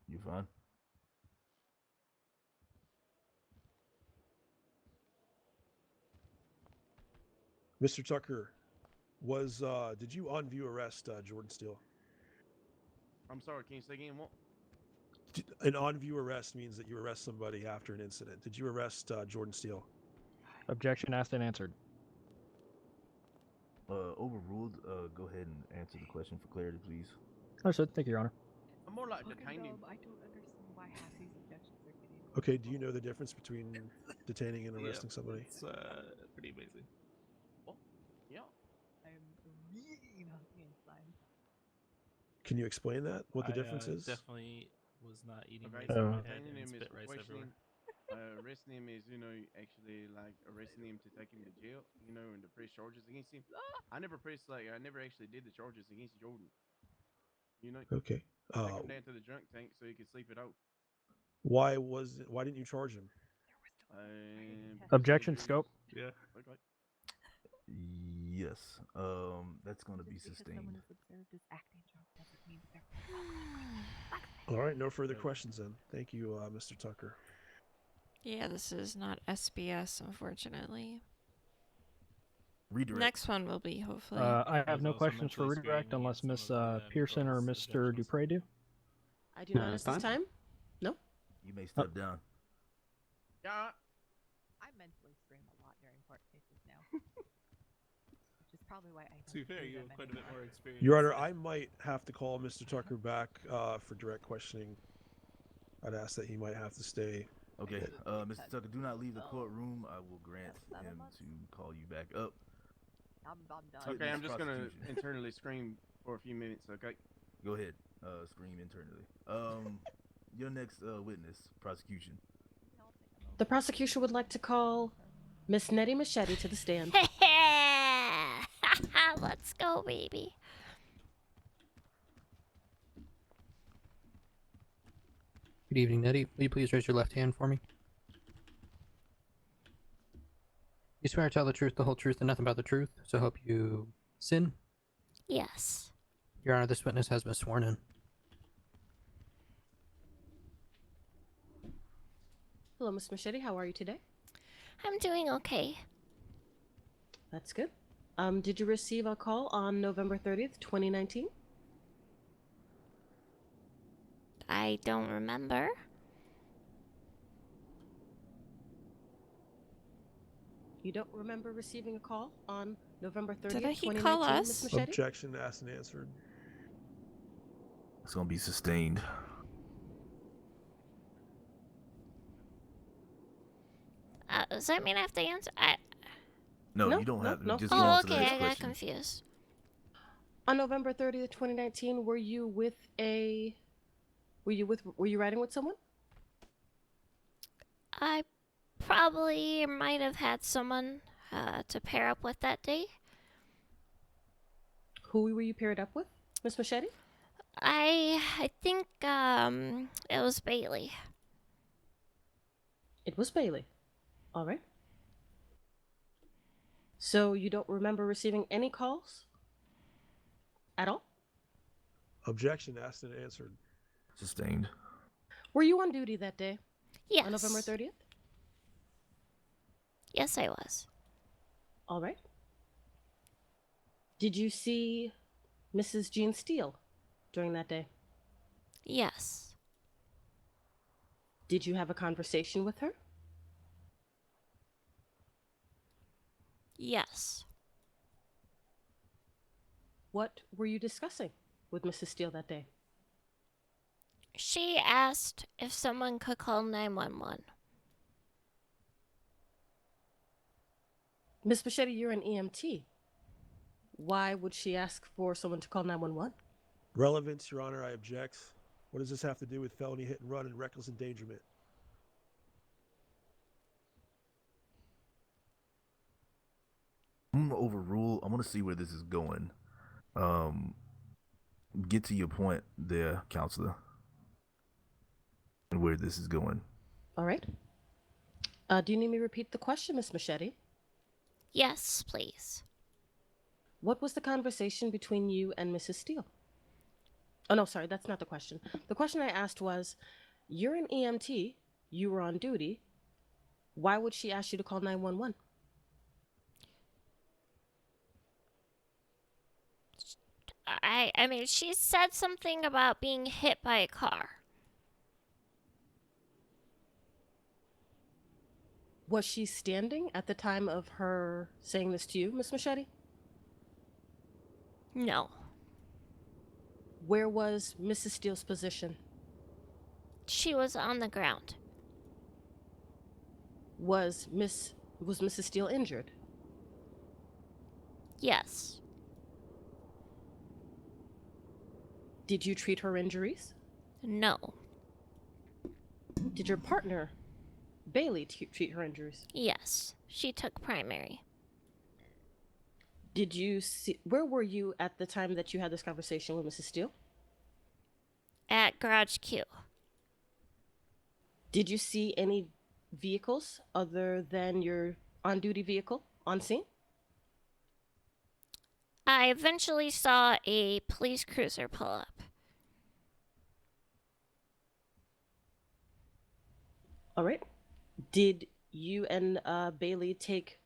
S8: You're fine.
S3: Mr. Tucker, did you on view arrest Jordan Steele?
S10: I'm sorry, can you say again what?
S3: An on view arrest means that you arrest somebody after an incident. Did you arrest Jordan Steele?
S11: Objection asked and answered.
S8: Overruled. Go ahead and answer the question for clarity, please.
S11: Understood. Thank you, Your Honor.
S10: I'm more like detaining.
S15: I don't understand why half these objections are getting.
S3: Okay, do you know the difference between detaining and arresting somebody?
S16: It's pretty amazing.
S10: Yeah.
S15: I'm really not inclined.
S3: Can you explain that? What the difference is?
S20: Definitely was not eating
S10: Okay,
S20: rice
S10: so
S20: in my head
S10: detaining
S20: and
S10: him is
S20: spit rice everywhere.
S10: questioning. Arresting him is, actually like arresting him to take him to jail, and to press charges against him. I never actually did the charges against Jordan.
S3: Okay.
S10: Take him down to the drunk tank so he could sleep it out.
S3: Why didn't you charge him?
S11: Objection, Scope.
S16: Yeah.
S10: Okay.
S8: Yes. That's gonna be sustained.
S15: Someone has observed this acting job doesn't mean they're
S3: All right, no further questions then. Thank you, Mr. Tucker.
S2: Yeah, this is not SBS, unfortunately.
S8: Redirect.
S2: Next one will be, hopefully.
S11: I have no questions for redirect unless Miss Pearson or Mr. Dupre do.
S1: I do not at this time. No.
S8: You may step down.
S10: Yeah.
S15: I mentally scream a lot during court cases now. Which is probably why I don't
S6: To be fair,
S15: do
S6: you
S15: them
S6: have quite a bit
S15: anymore.
S6: more experience.
S3: Your Honor, I might have to call Mr. Tucker back for direct questioning. I'd ask that he might have to stay.
S8: Okay, Mr. Tucker, do not leave the courtroom. I will grant him to call you back up.
S15: I'm done.
S10: Okay, I'm just gonna
S8: Prosecution.
S10: internally scream for a few minutes. Okay.
S8: Go ahead. Scream internally. Your next witness, prosecution.
S1: The prosecution would like to call Miss Nettie Machete to the stand.
S2: Let's go, baby.
S12: Good evening, Nettie. Will you please raise your left hand for me? You swear to tell the truth, the whole truth, and nothing but the truth, so help you sin?
S2: Yes.
S12: Your Honor, this witness has been sworn in.
S1: Hello, Miss Machete. How are you today?
S2: I'm doing okay.
S1: That's good. Did you receive a call on November 30th, 2019?
S2: I don't remember.
S1: You don't remember receiving a call on November 30th,
S2: Did he
S1: 2019,
S2: call
S1: Miss
S2: us?
S1: Machete?
S3: Objection asked and answered.
S8: It's gonna be sustained.
S2: Does that mean I have to answer?
S8: No,
S1: No,
S8: you don't
S1: no,
S8: have to.
S1: no.
S8: Just go
S2: Oh,
S8: on to the
S2: okay.
S8: next
S2: I got
S8: question.
S2: confused.
S1: On November 30th, 2019, were you riding with someone?
S2: I probably might have had someone to pair up with that day.
S1: Who were you paired up with, Miss Machete?
S2: I think it was Bailey.
S1: It was Bailey. All right. So you don't remember receiving any calls at all?
S3: Objection asked and answered.
S8: Sustained.
S1: Were you on duty that day?
S2: Yes.
S1: On November 30th?
S2: Yes, I was.
S1: All right. Did you see Mrs. Jean Steele during that day?
S2: Yes.
S1: Did you have a conversation with her?
S2: Yes.
S1: What were you discussing with Mrs. Steele that day?
S2: She asked if someone could call 911.
S1: Miss Machete, you're an EMT. Why would she ask for someone to call 911?
S3: Relevance, Your Honor, I object. What does this have to do with felony hit and run and reckless endangerment?
S8: I'm gonna overrule. I want to see where this is going. Get to your point there, counselor, and where this is going.
S1: All right. Do you need me to repeat the question, Miss Machete?
S2: Yes, please.
S1: What was the conversation between you and Mrs. Steele? Oh, no, sorry, that's not the question. The question I asked was, you're an EMT, you were on duty. Why would she ask you to call 911?
S2: I mean, she said something about being hit by a car.
S1: Was she standing at the time of her saying this to you, Miss Machete?
S2: No.
S1: Where was Mrs. Steele's position?
S2: She was on the ground.
S1: Was Mrs. Steele injured?
S2: Yes.
S1: Did you treat her injuries?
S2: No.
S1: Did your partner, Bailey, treat her injuries?
S2: Yes. She took primary.
S1: Did you see, where were you at the time that you had this conversation with Mrs. Steele?
S2: At Garage Q.
S1: Did you see any vehicles other than your on-duty vehicle on scene?
S2: I eventually saw a police cruiser pull up.
S1: All right. Did you and Bailey take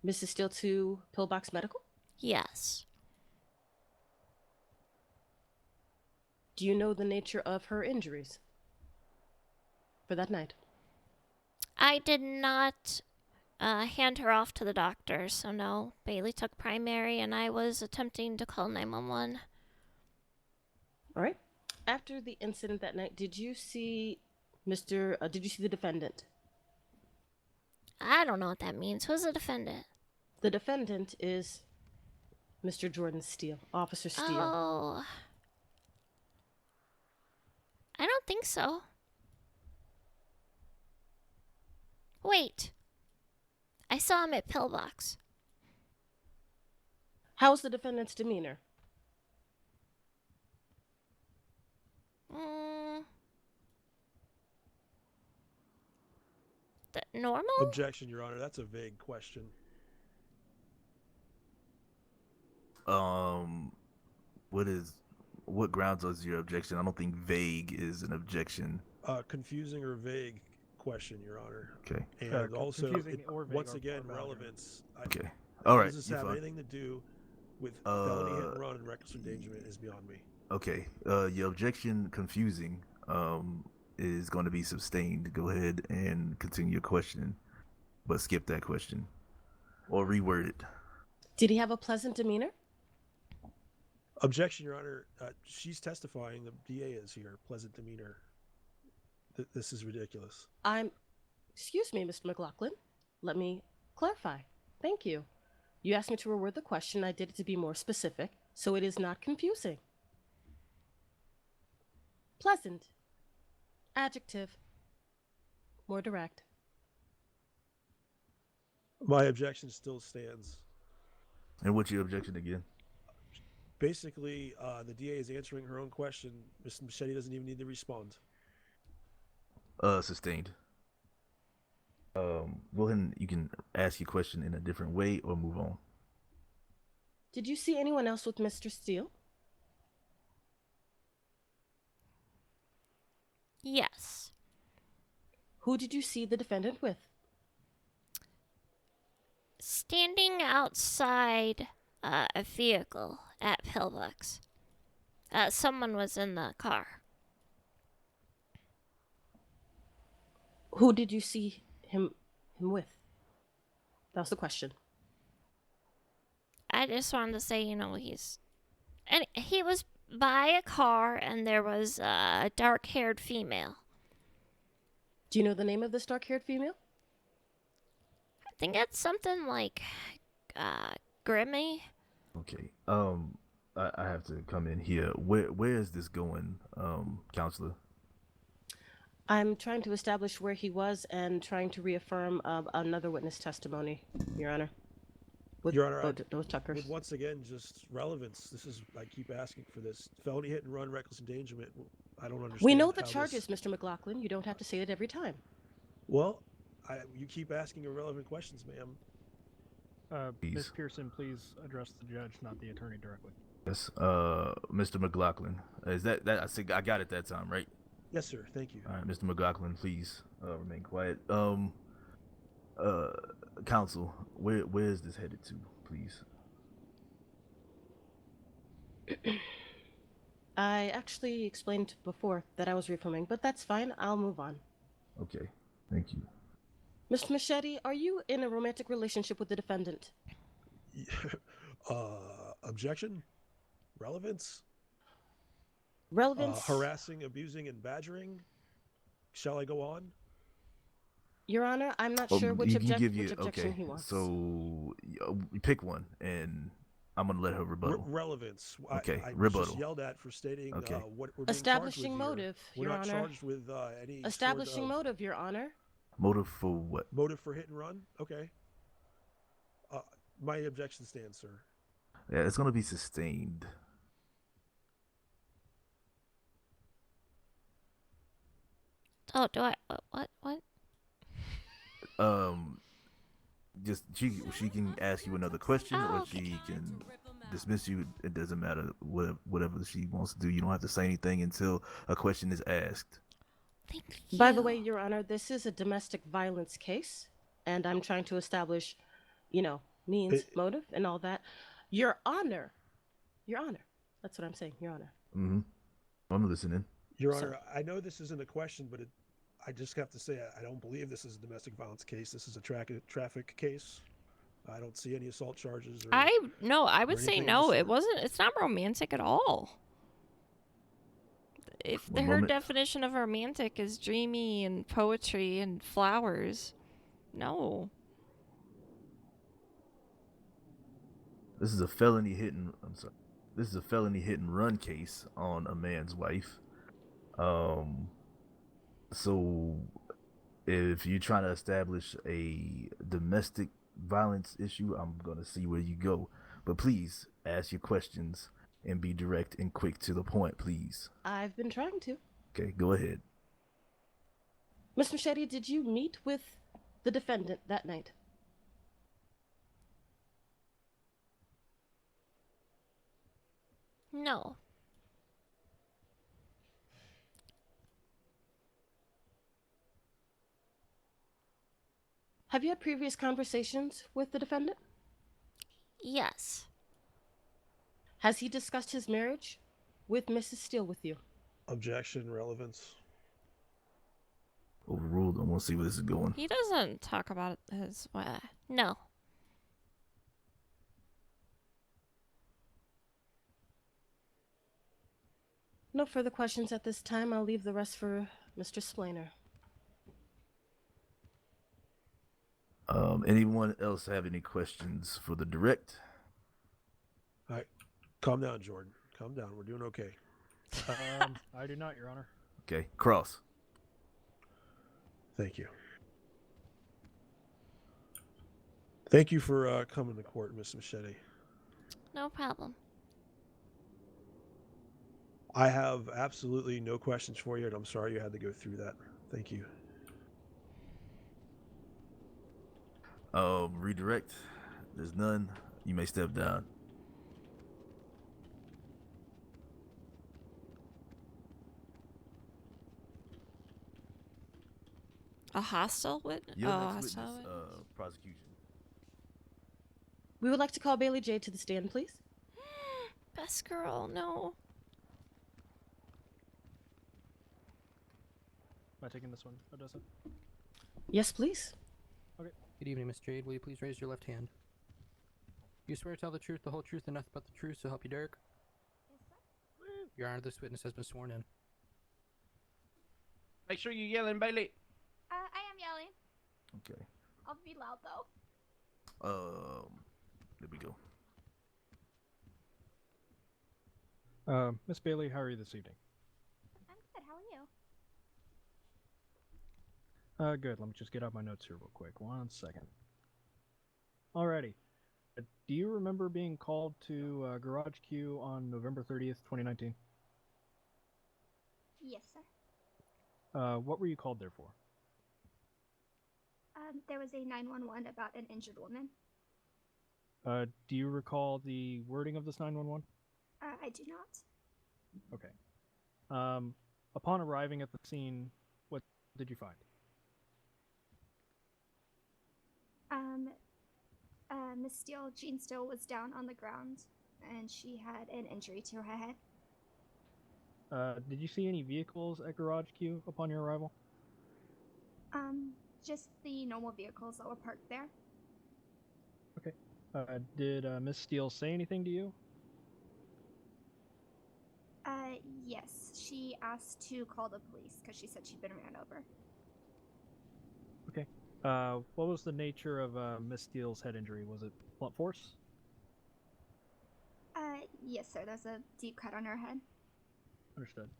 S1: Mrs. Steele to Pillbox Medical?
S2: Yes.
S1: Do you know the nature of her injuries for that night?
S2: I did not hand her off to the doctor, so no. Bailey took primary, and I was attempting to call 911.
S1: All right. After the incident that night, did you see did you see the defendant?
S2: I don't know what that means. Who's the defendant?
S1: The defendant is Mr. Jordan Steele, Officer Steele.
S2: Oh. I don't think so. Wait. I saw him at Pillbox.
S1: How's the defendant's demeanor?
S2: Normal?
S3: Objection, Your Honor. That's a vague question.
S8: What grounds is your objection? I don't think vague is an objection.
S3: Confusing or vague question, Your Honor.
S8: Okay.
S3: And also,
S11: confusing or vague
S3: once
S11: are
S3: again,
S11: valid.
S3: relevance.
S8: Okay. All right.
S3: Does this
S8: you're
S3: have
S8: fine.
S3: anything to do with felony hit and run and reckless endangerment is beyond me.
S8: Okay. Your objection, confusing, is going to be sustained. Go ahead and continue your questioning, but skip that question or reword it.
S1: Did he have a pleasant demeanor?
S3: Objection, Your Honor. She's testifying. The DA is here. Pleasant demeanor. This is ridiculous.
S1: Excuse me, Mr. McLaughlin. Let me clarify. Thank you. You asked me to reword the question. I did it to be more specific, so it is not confusing. Pleasant. Adjective. More direct.
S3: My objection still stands.
S8: And what's your objection again?
S3: Basically, the DA is answering her own question. Mr. Machete doesn't even need to respond.
S8: Sustained. Go ahead and you can ask your question in a different way or move on.
S1: Did you see anyone else with Mr. Steele?
S2: Yes.
S1: Who did you see the defendant with?
S2: Standing outside a vehicle at Pillbox. Someone was in the car.
S1: Who did you see him with? That was the question.
S2: I just wanted to say, he was by a car, and there was a dark-haired female.
S1: Do you know the name of this dark-haired female?
S2: I think it's something like Grimmy.
S8: Okay. I have to come in here. Where is this going, counselor?
S1: I'm trying to establish where he was and trying to reaffirm another witness testimony, Your Honor.
S3: Your Honor,
S1: those Tuckers.
S3: With once again, just relevance. I keep asking for this. Felony hit and run, reckless endangerment. I don't understand.
S1: We know the
S3: how
S1: charges,
S3: this...
S1: Mr. McLaughlin. You don't have to say it every time.
S3: Well, you keep asking irrelevant questions, ma'am.
S11: Ms. Pearson, please address the judge, not the attorney directly.
S8: Yes. Mr. McLaughlin. Is that I got it that time, right?
S3: Yes, sir. Thank you.
S8: All right, Mr. McLaughlin, please remain quiet. Counsel, where is this headed to, please?
S1: I actually explained before that I was reaffirming, but that's fine. I'll move on.
S8: Okay, thank you.
S1: Mr. Machete, are you in a romantic relationship with the defendant?
S3: Objection? Relevance?
S1: Relevance?
S3: Harassing, abusing, and badgering? Shall I go on?
S1: Your Honor, I'm not sure which objection
S8: okay.
S1: he wants.
S8: So pick one, and I'm gonna let her rebuttal.
S3: Relevance.
S8: Okay,
S3: I
S8: rebuttal.
S3: was just yelled at for stating
S8: Okay.
S3: what we're being
S1: Establishing
S3: charged with
S1: motive,
S3: here. We're
S1: Your
S3: not
S1: Honor.
S3: charged with any
S1: Establishing
S3: sort of
S1: motive, Your Honor.
S8: Motive for what?
S3: Motive for hit and run. Okay. My objection stands, sir.
S8: Yeah, it's gonna be sustained.
S2: Oh, do I? What?
S8: Just she can ask you another question, or she can dismiss you. It doesn't matter. Whatever she wants to do. You don't have to say anything until a question is asked.
S1: By the way, Your Honor, this is a domestic violence case, and I'm trying to establish, means, motive, and all that. Your Honor. That's what I'm saying, Your Honor.
S8: Mm-hmm. I'm listening.
S3: Your Honor, I know this isn't a question, but I just have to say I don't believe this is a domestic violence case. This is a traffic case. I don't see any assault charges.
S2: I would
S3: or
S2: say
S3: anything of
S2: no.
S3: the
S2: It
S3: sort.
S2: wasn't. It's not romantic at all. If
S8: One
S2: her
S8: moment.
S2: definition of romantic is dreamy and poetry and flowers, no.
S8: This is a felony hit and This is a felony hit and run case on a man's wife. So if you're trying to establish a domestic violence issue, I'm gonna see where you go. But please ask your questions and be direct and quick to the point, please.
S1: I've been trying to.
S8: Okay, go ahead.
S1: Miss Machete, did you meet with the defendant that night?
S2: No.
S1: Have you had previous conversations with the defendant?
S2: Yes.
S1: Has he discussed his marriage with Mrs. Steele with you?
S3: Objection, relevance.
S8: Overruled. I want to see where this is going.
S2: He doesn't talk about his. No.
S1: No further questions at this time. I'll leave the rest for Mr. Splainer.
S8: Anyone else have any questions for the direct?
S3: All right, calm down, Jordan. Calm down. We're doing okay.
S11: I do not, Your Honor.
S8: Okay, Cross.
S3: Thank you. Thank you for coming to court, Miss Machete.
S2: No problem.
S3: I have absolutely no questions for you, and I'm sorry you had to go through that. Thank you.
S8: Redirect. There's none. You may step down.
S2: A hostile witness?
S8: Your
S2: Oh,
S8: next
S2: hostile
S8: witness,
S2: witness.
S8: prosecution.
S1: We would like to call Bailey J to the stand, please.
S2: Best girl, no.
S11: Am I taking this one, Odessa?
S1: Yes, please.
S11: Okay.
S12: Good evening, Miss Jade. Will you please raise your left hand? You swear to tell the truth, the whole truth, and nothing but the truth, so help you, Derek? Your Honor, this witness has been sworn in.
S10: Make sure you're yelling, Bailey.
S4: I am yelling.
S8: Okay.
S4: I'll be loud though.
S8: There we go.
S11: Miss Bailey, how are you this evening?
S4: I'm good. How are you?
S11: Good. Let me just get out my notes here real quick. 1 second. Alrighty. Do you remember being called to Garage Q on November 30th, 2019?
S4: Yes, sir.
S11: What were you called there for?
S4: There was a 911 about an injured woman.
S11: Do you recall the wording of this 911?
S4: I do not.
S11: Okay. Upon arriving at the scene, what did you find?
S4: Miss Steele, Jean Steele, was down on the ground, and she had an injury to her head.
S11: Did you see any vehicles at Garage Q upon your arrival?
S4: Just the normal vehicles that were parked there.
S11: Okay. Did Miss Steele say anything to you?
S4: Yes. She asked to call the police because she said she'd been ran over.
S11: Okay. What was the nature of Miss Steele's head injury? Was it blunt force?
S4: Yes, sir. There's a deep cut on her head.
S11: Understood.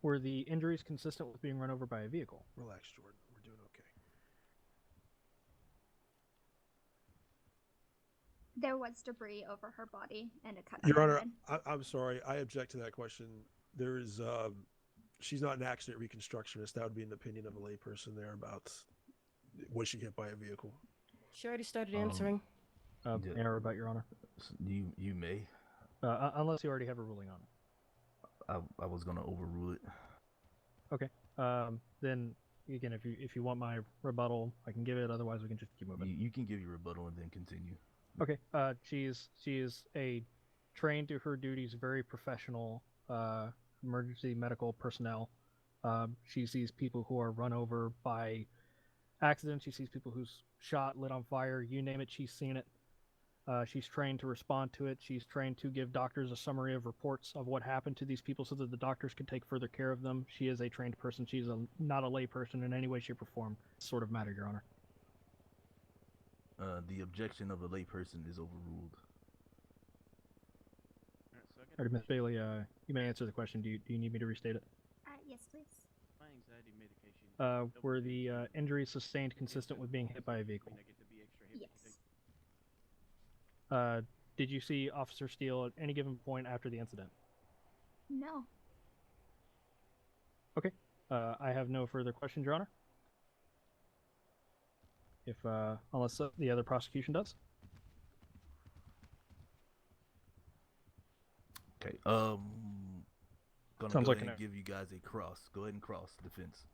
S11: Were the injuries consistent with being run over by a vehicle?
S3: Relax, Jordan. We're doing okay.
S4: There was debris over her body and a cut
S3: Your
S4: on her
S3: Honor,
S4: head.
S3: I'm sorry. I object to that question. There is, she's not an accident reconstructionist. That would be an opinion of a layperson there about was she hit by a vehicle.
S1: She already started answering.
S11: Error about Your Honor.
S8: You may.
S11: Unless you already have a ruling on it.
S8: I was gonna overrule it.
S11: Okay. Then again, if you want my rebuttal, I can give it. Otherwise, we can just keep moving.
S8: You can give your rebuttal and then continue.
S11: Okay. She is a trained to her duties, very professional emergency medical personnel. She sees people who are run over by accidents. She sees people who's shot, lit on fire, you name it, she's seen it. She's trained to respond to it. She's trained to give doctors a summary of reports of what happened to these people so that the doctors can take further care of them. She is a trained person. She's not a lay person in any way, shape, or form. Sort of matter, Your Honor.
S8: The objection of a layperson is overruled.
S11: All right, Ms. Bailey, you may answer the question. Do you need me to restate it?
S4: Yes, please.
S10: My anxiety medication.
S11: Were the injuries sustained consistent with being hit by a vehicle?
S4: Yes.
S11: Did you see Officer Steele at any given point after the incident?
S4: No.
S11: Okay. I have no further questions, Your Honor. If unless the other prosecution does.
S8: Okay. Gonna
S11: Sounds
S8: go
S11: like
S8: ahead
S11: an-
S8: and give you guys a cross. Go ahead and cross defense.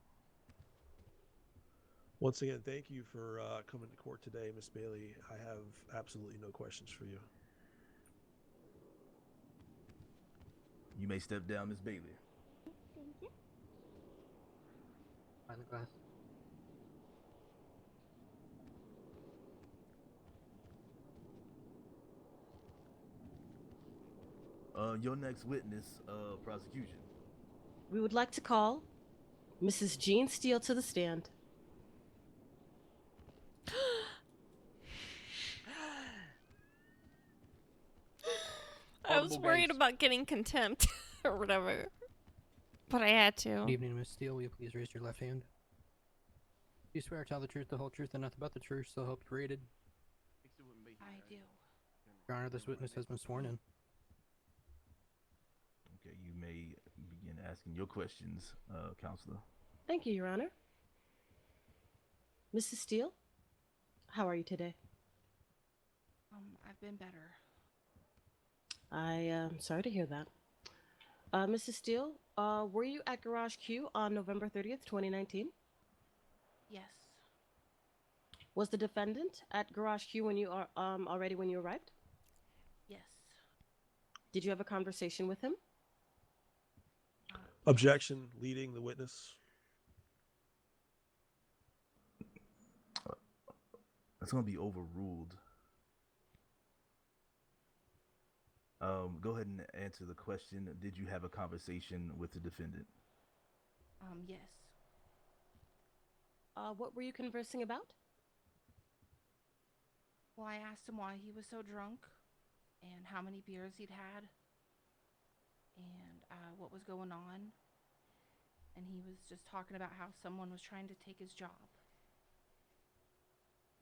S3: Once again, thank you for coming to court today, Miss Bailey. I have absolutely no questions for you.
S8: You may step down, Miss Bailey.
S4: Thank you.
S12: Find the glass.
S8: Your next witness, prosecution.
S1: We would like to call Mrs. Jean Steele to the stand.
S2: I was worried about getting contempt or whatever. But I had to.
S12: Good evening, Miss Steele. Will you please raise your left hand? Do you swear to tell the truth, the whole truth, and nothing but the truth, so help you rated?
S15: I do.
S12: Your Honor, this witness has been sworn in.
S8: Okay, you may begin asking your questions, Counselor.
S1: Thank you, Your Honor. Mrs. Steele, how are you today?
S15: I've been better.
S1: I am sorry to hear that. Mrs. Steele, were you at Garage Q on November 30th, 2019?
S15: Yes.
S1: Was the defendant at Garage Q when you are already when you arrived?
S15: Yes.
S1: Did you have a conversation with him?
S3: Objection, leading the witness.
S8: That's going to be overruled. Go ahead and answer the question. Did you have a conversation with the defendant?
S15: Yes.
S1: What were you conversing about?
S15: Well, I asked him why he was so drunk, and how many beers he'd had, and what was going on. And he was just talking about how someone was trying to take his job.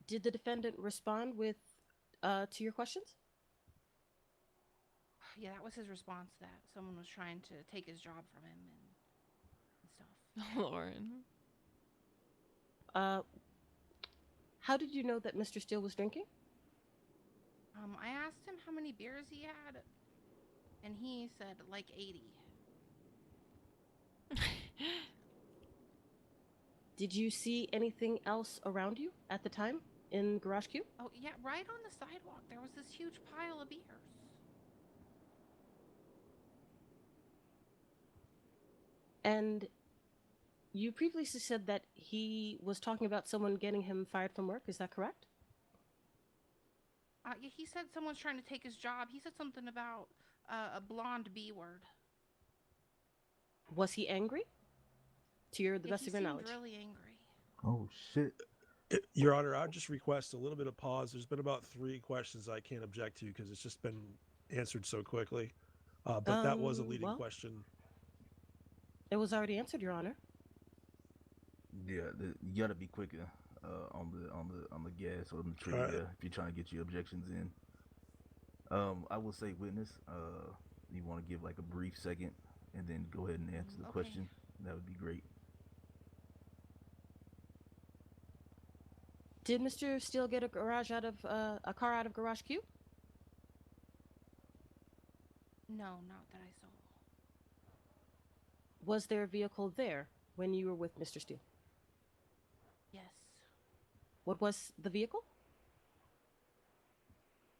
S1: Did the defendant respond with to your questions?
S15: Yeah, that was his response, that someone was trying to take his job from him and stuff.
S2: Lauren.
S1: How did you know that Mr. Steele was drinking?
S15: I asked him how many beers he had, and he said like 80.
S1: Did you see anything else around you at the time in Garage Q?
S15: Oh, yeah, right on the sidewalk, there was this huge pile of beers.
S1: And you previously said that he was talking about someone getting him fired from work. Is that correct?
S15: Yeah, he said someone's trying to take his job. He said something about a blonde B word.
S1: Was he angry? To the best of your knowledge.
S15: He seemed really angry.
S8: Oh, shit.
S3: Your Honor, I'd just request a little bit of pause. There's been about 3 questions I can't object to because it's just been answered so quickly. But that was a leading question.
S1: It was already answered, Your Honor.
S8: Yeah, you gotta be quicker on the gas or on the trigger if you're trying to get your objections in. I will say, witness, you want to give like a brief second and then go ahead and answer the question. That would be great.
S1: Did Mr. Steele get a car out of Garage Q?
S15: No, not that I saw.
S1: Was there a vehicle there when you were with Mr. Steele?
S15: Yes.
S1: What was the vehicle?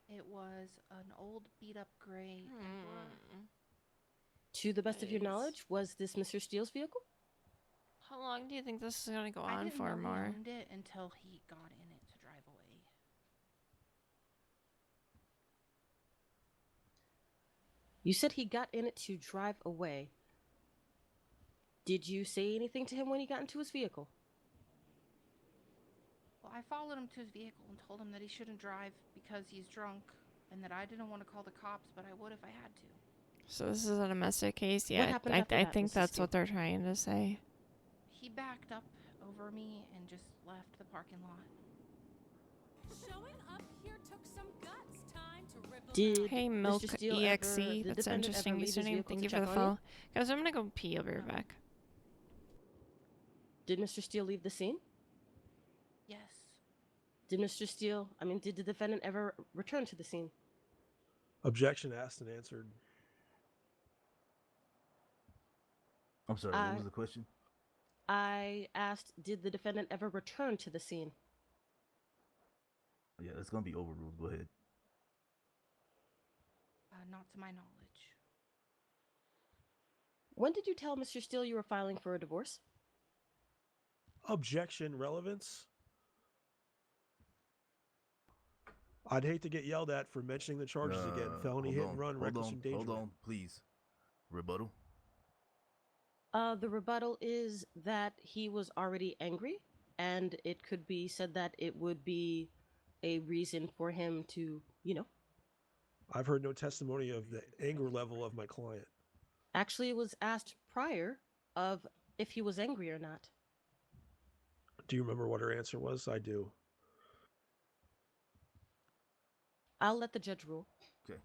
S15: It was an old beat up gray Emperor.
S1: To the best of your
S2: Jeez.
S1: knowledge, was this Mr. Steele's vehicle?
S2: How long do you think this is gonna go
S15: I
S2: on
S15: didn't
S2: for
S15: know
S2: more?
S15: he owned it until he got in it to drive away.
S1: You said he got in it to drive away. Did you say anything to him when he got into his vehicle?
S15: Well, I followed him to his vehicle and told him that he shouldn't drive because he's drunk and that I didn't want to call the cops, but I would if I had to.
S2: So this is a domestic case.
S1: What
S2: Yeah,
S1: happened
S2: I
S1: after that,
S2: think
S1: Mrs.
S2: that's
S1: Steele?
S2: what they're trying to say.
S15: He backed up over me and just left the parking lot.
S21: Showing up here took some guts. Time to rip
S1: Did
S2: Hey,
S1: Mr.
S2: Milk
S1: Steele
S2: EXE.
S1: ever, the
S2: That's an
S1: defendant
S2: interesting
S1: ever leave his
S2: username.
S1: vehicle
S2: Thank
S1: to
S2: you for
S1: check
S2: the
S1: on
S2: follow. Guys, I'm gonna go pee. I'll be right back.
S1: Did Mr. Steele leave the scene?
S15: Yes.
S1: Did the defendant ever return to the scene?
S3: Objection asked and answered.
S8: I'm sorry, what was the question?
S1: I asked, did the defendant ever return to the scene?
S8: Yeah, it's gonna be overruled. Go ahead.
S15: Not to my knowledge.
S1: When did you tell Mr. Steele you were filing for a divorce?
S3: Objection relevance. I'd hate to get yelled at for mentioning the charges again. Felony hit and run, reckless endangerment.
S8: Hold on, please. Rebuttal.
S1: The rebuttal is that he was already angry, and it could be said that it would be a reason for him to,
S3: I've heard no testimony of the anger level of my client.
S1: Actually, it was asked prior of if he was angry or not.
S3: Do you remember what her answer was? I do.
S1: I'll let the judge rule.
S8: Okay.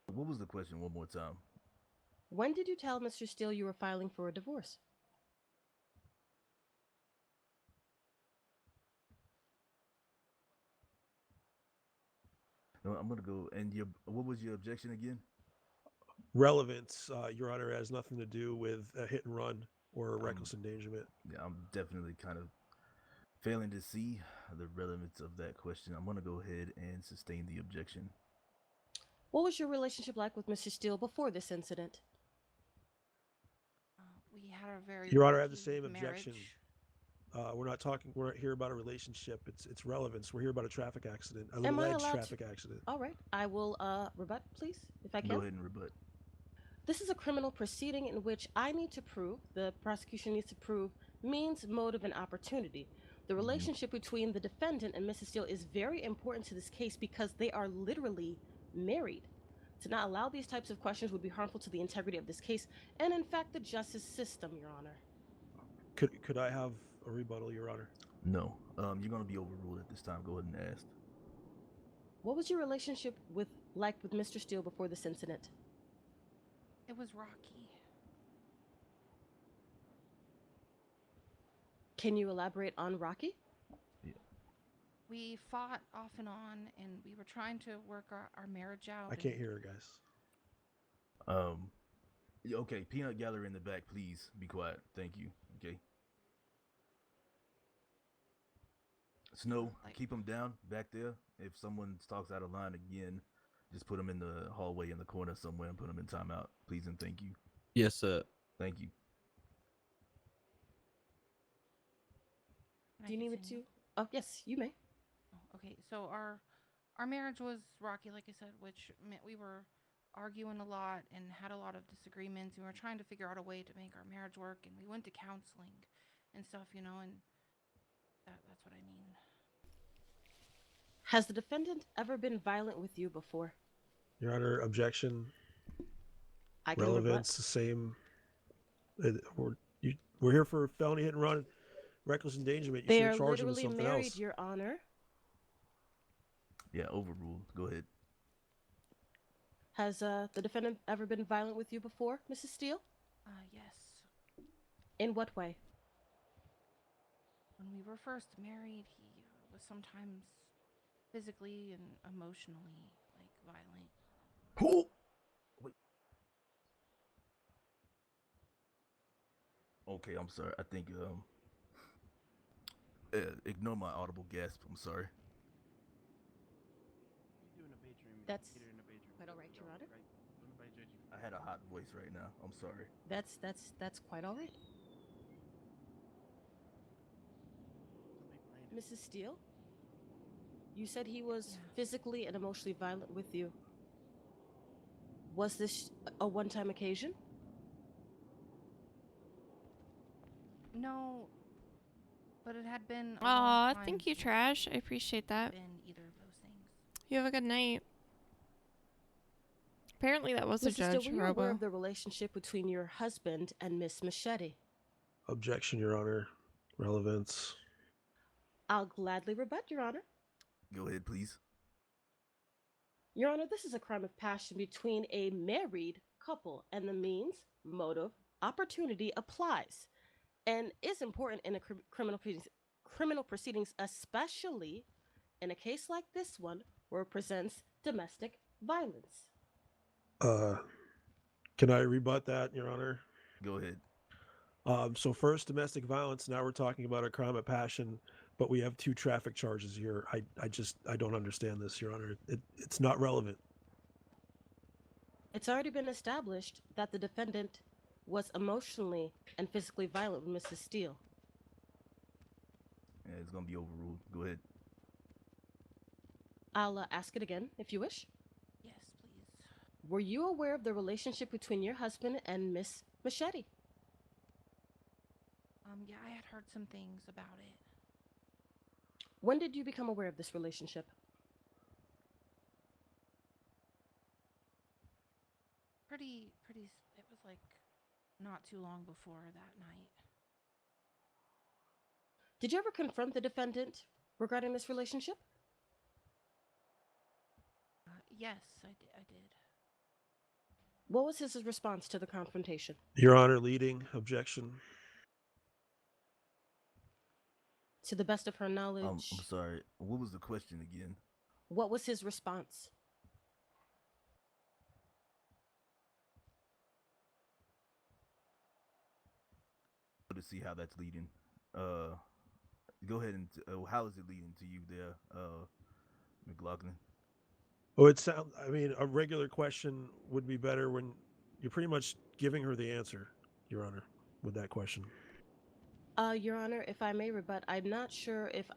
S8: What was the question one more time?
S1: When did you tell Mr. Steele you were filing for a divorce?
S8: No, I'm gonna go. And what was your objection again?
S3: Relevance, Your Honor, has nothing to do with a hit and run or a reckless endangerment.
S8: Yeah, I'm definitely kind of failing to see the relevance of that question. I'm gonna go ahead and sustain the objection.
S1: What was your relationship like with Mr. Steele before this incident?
S15: We had a very
S3: Your Honor, I have the
S15: rocky
S3: same objection.
S15: marriage.
S3: We're not here about a relationship. It's relevance. We're here about a traffic accident, an
S1: Am I
S3: alleged
S1: allowed
S3: traffic
S1: to?
S3: accident.
S1: All right, I will rebut, please, if I can.
S8: Go ahead and rebut.
S1: This is a criminal proceeding in which I need to prove, the prosecution needs to prove, means, motive, and opportunity. The relationship between the defendant and Mrs. Steele is very important to this case because they are literally married. To not allow these types of questions would be harmful to the integrity of this case and, in fact, the justice system, Your Honor.
S3: Could I have a rebuttal, Your Honor?
S8: No. You're gonna be overruled at this time. Go ahead and ask.
S1: What was your relationship with Mr. Steele before this incident?
S15: It was rocky.
S1: Can you elaborate on Rocky?
S15: We fought off and on, and we were trying to work our marriage out.
S3: I can't hear her, guys.
S8: Yeah, okay, peanut gallery in the back, please be quiet. Thank you. Okay. Snow, keep them down back there. If someone talks out of line again, just put them in the hallway in the corner somewhere and put them in timeout, please and thank you.
S9: Yes, sir.
S8: Thank you.
S1: Do you need me to? Oh, yes, you may.
S15: Okay, so our marriage was rocky, like I said, which meant we were arguing a lot and had a lot of disagreements, and we were trying to figure out a way to make our marriage work, and we went to counseling and stuff, and that's what I mean.
S1: Has the defendant ever been violent with you before?
S3: Your Honor, objection.
S1: I can
S3: Relevance, the same. We're here for felony hit and run, reckless endangerment. You
S1: They
S3: should
S1: are
S3: have charged him with
S1: literally
S3: something
S1: married,
S3: else.
S1: Your Honor.
S8: Yeah, overruled. Go ahead.
S1: Has the defendant ever been violent with you before, Mrs. Steele?
S15: Yes.
S1: In what way?
S15: When we were first married, he was sometimes physically and emotionally, violent.
S8: Who? Wait. Okay, I'm sorry. I think Ignore my audible gasp. I'm sorry.
S1: That's quite all right, Your Honor.
S8: I had a hot voice right now. I'm sorry.
S1: That's quite all right. Mrs. Steele, you said he was physically and emotionally violent with you. Was this a one-time occasion?
S15: No, but it had been. A
S2: Aw,
S15: long time
S2: thank you,
S15: since
S2: Trash. I appreciate that.
S15: been either of those things.
S2: You have a good night. Apparently that was a
S1: Mrs. Steele,
S2: judge,
S1: were you aware
S2: Robo.
S1: of the relationship between your husband and Miss Machete?
S3: Objection, Your Honor. Relevance.
S1: I'll gladly rebut, Your Honor.
S8: Go ahead, please.
S1: Your Honor, this is a crime of passion between a married couple, and the means, motive, opportunity applies, and is important in a criminal proceedings, especially in a case like this one where it presents domestic violence.
S3: Can I rebut that, Your Honor?
S8: Go ahead.
S3: So first, domestic violence. Now we're talking about a crime of passion, but we have 2 traffic charges here. I don't understand this, Your Honor. It's not relevant.
S1: It's already been established that the defendant was emotionally and physically violent with Mrs. Steele.
S8: Yeah, it's gonna be overruled. Go ahead.
S1: I'll ask it again if you wish.
S15: Yes, please.
S1: Were you aware of the relationship between your husband and Miss Machete?
S15: Yeah, I had heard some things about it.
S1: When did you become aware of this relationship?
S15: It was like not too long before that night.
S1: Did you ever confront the defendant regarding this relationship?
S15: Yes, I did.
S1: What was his response to the confrontation?
S3: Your Honor, leading. Objection.
S1: To the best of her knowledge,
S8: I'm sorry. What was the question again?
S1: what was his response?
S8: To see how that's leading. Go ahead and how is it leading to you there, McLaughlin?
S3: Oh, I mean, a regular question would be better when you're pretty much giving her the answer, Your Honor, with that question.
S1: Your Honor, if I may rebut, I'm not sure if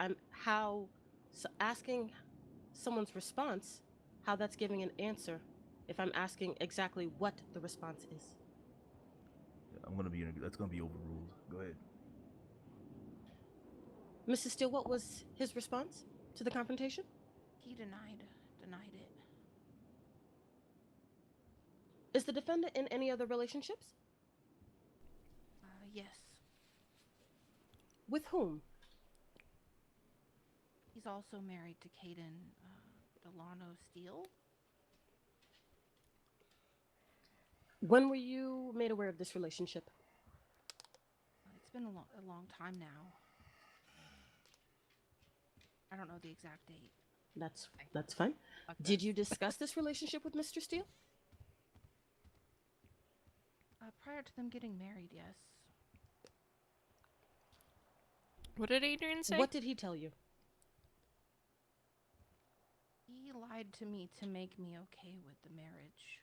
S1: asking someone's response, how that's giving an answer, if I'm asking exactly what the response is.
S8: That's gonna be overruled. Go ahead.
S1: Mrs. Steele, what was his response to the confrontation?
S15: He denied it.
S1: Is the defendant in any other relationships?
S15: Yes.
S1: With whom?
S15: He's also married to Caden Delano Steele.
S1: When were you made aware of this relationship?
S15: It's been a long time now. I don't know the exact date.
S1: That's fine. Did you discuss this relationship with Mr. Steele?
S15: Prior to them getting married, yes.
S2: What did Adrian say?
S1: What did he tell you?
S15: He lied to me to make me okay with the marriage.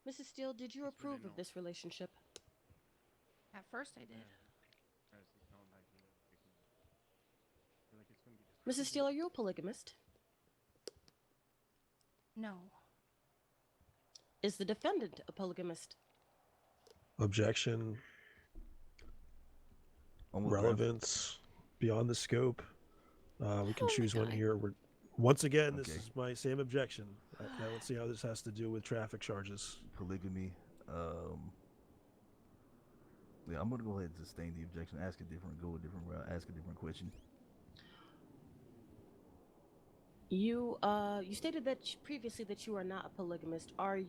S1: Mrs. Steele, did you approve of this relationship?
S15: At first I did.
S1: Mrs. Steele, are you a polygamist?
S15: No.
S1: Is the defendant a polygamist?
S3: Objection. Relevance. Beyond the scope. We can choose one here. Once again, this is my same objection. I don't see how this has to do with traffic charges.
S8: Polygamy. Yeah, I'm gonna go ahead and sustain the objection. Go a different route. Ask a different question.
S1: You stated that previously that you are not a polygamist. Have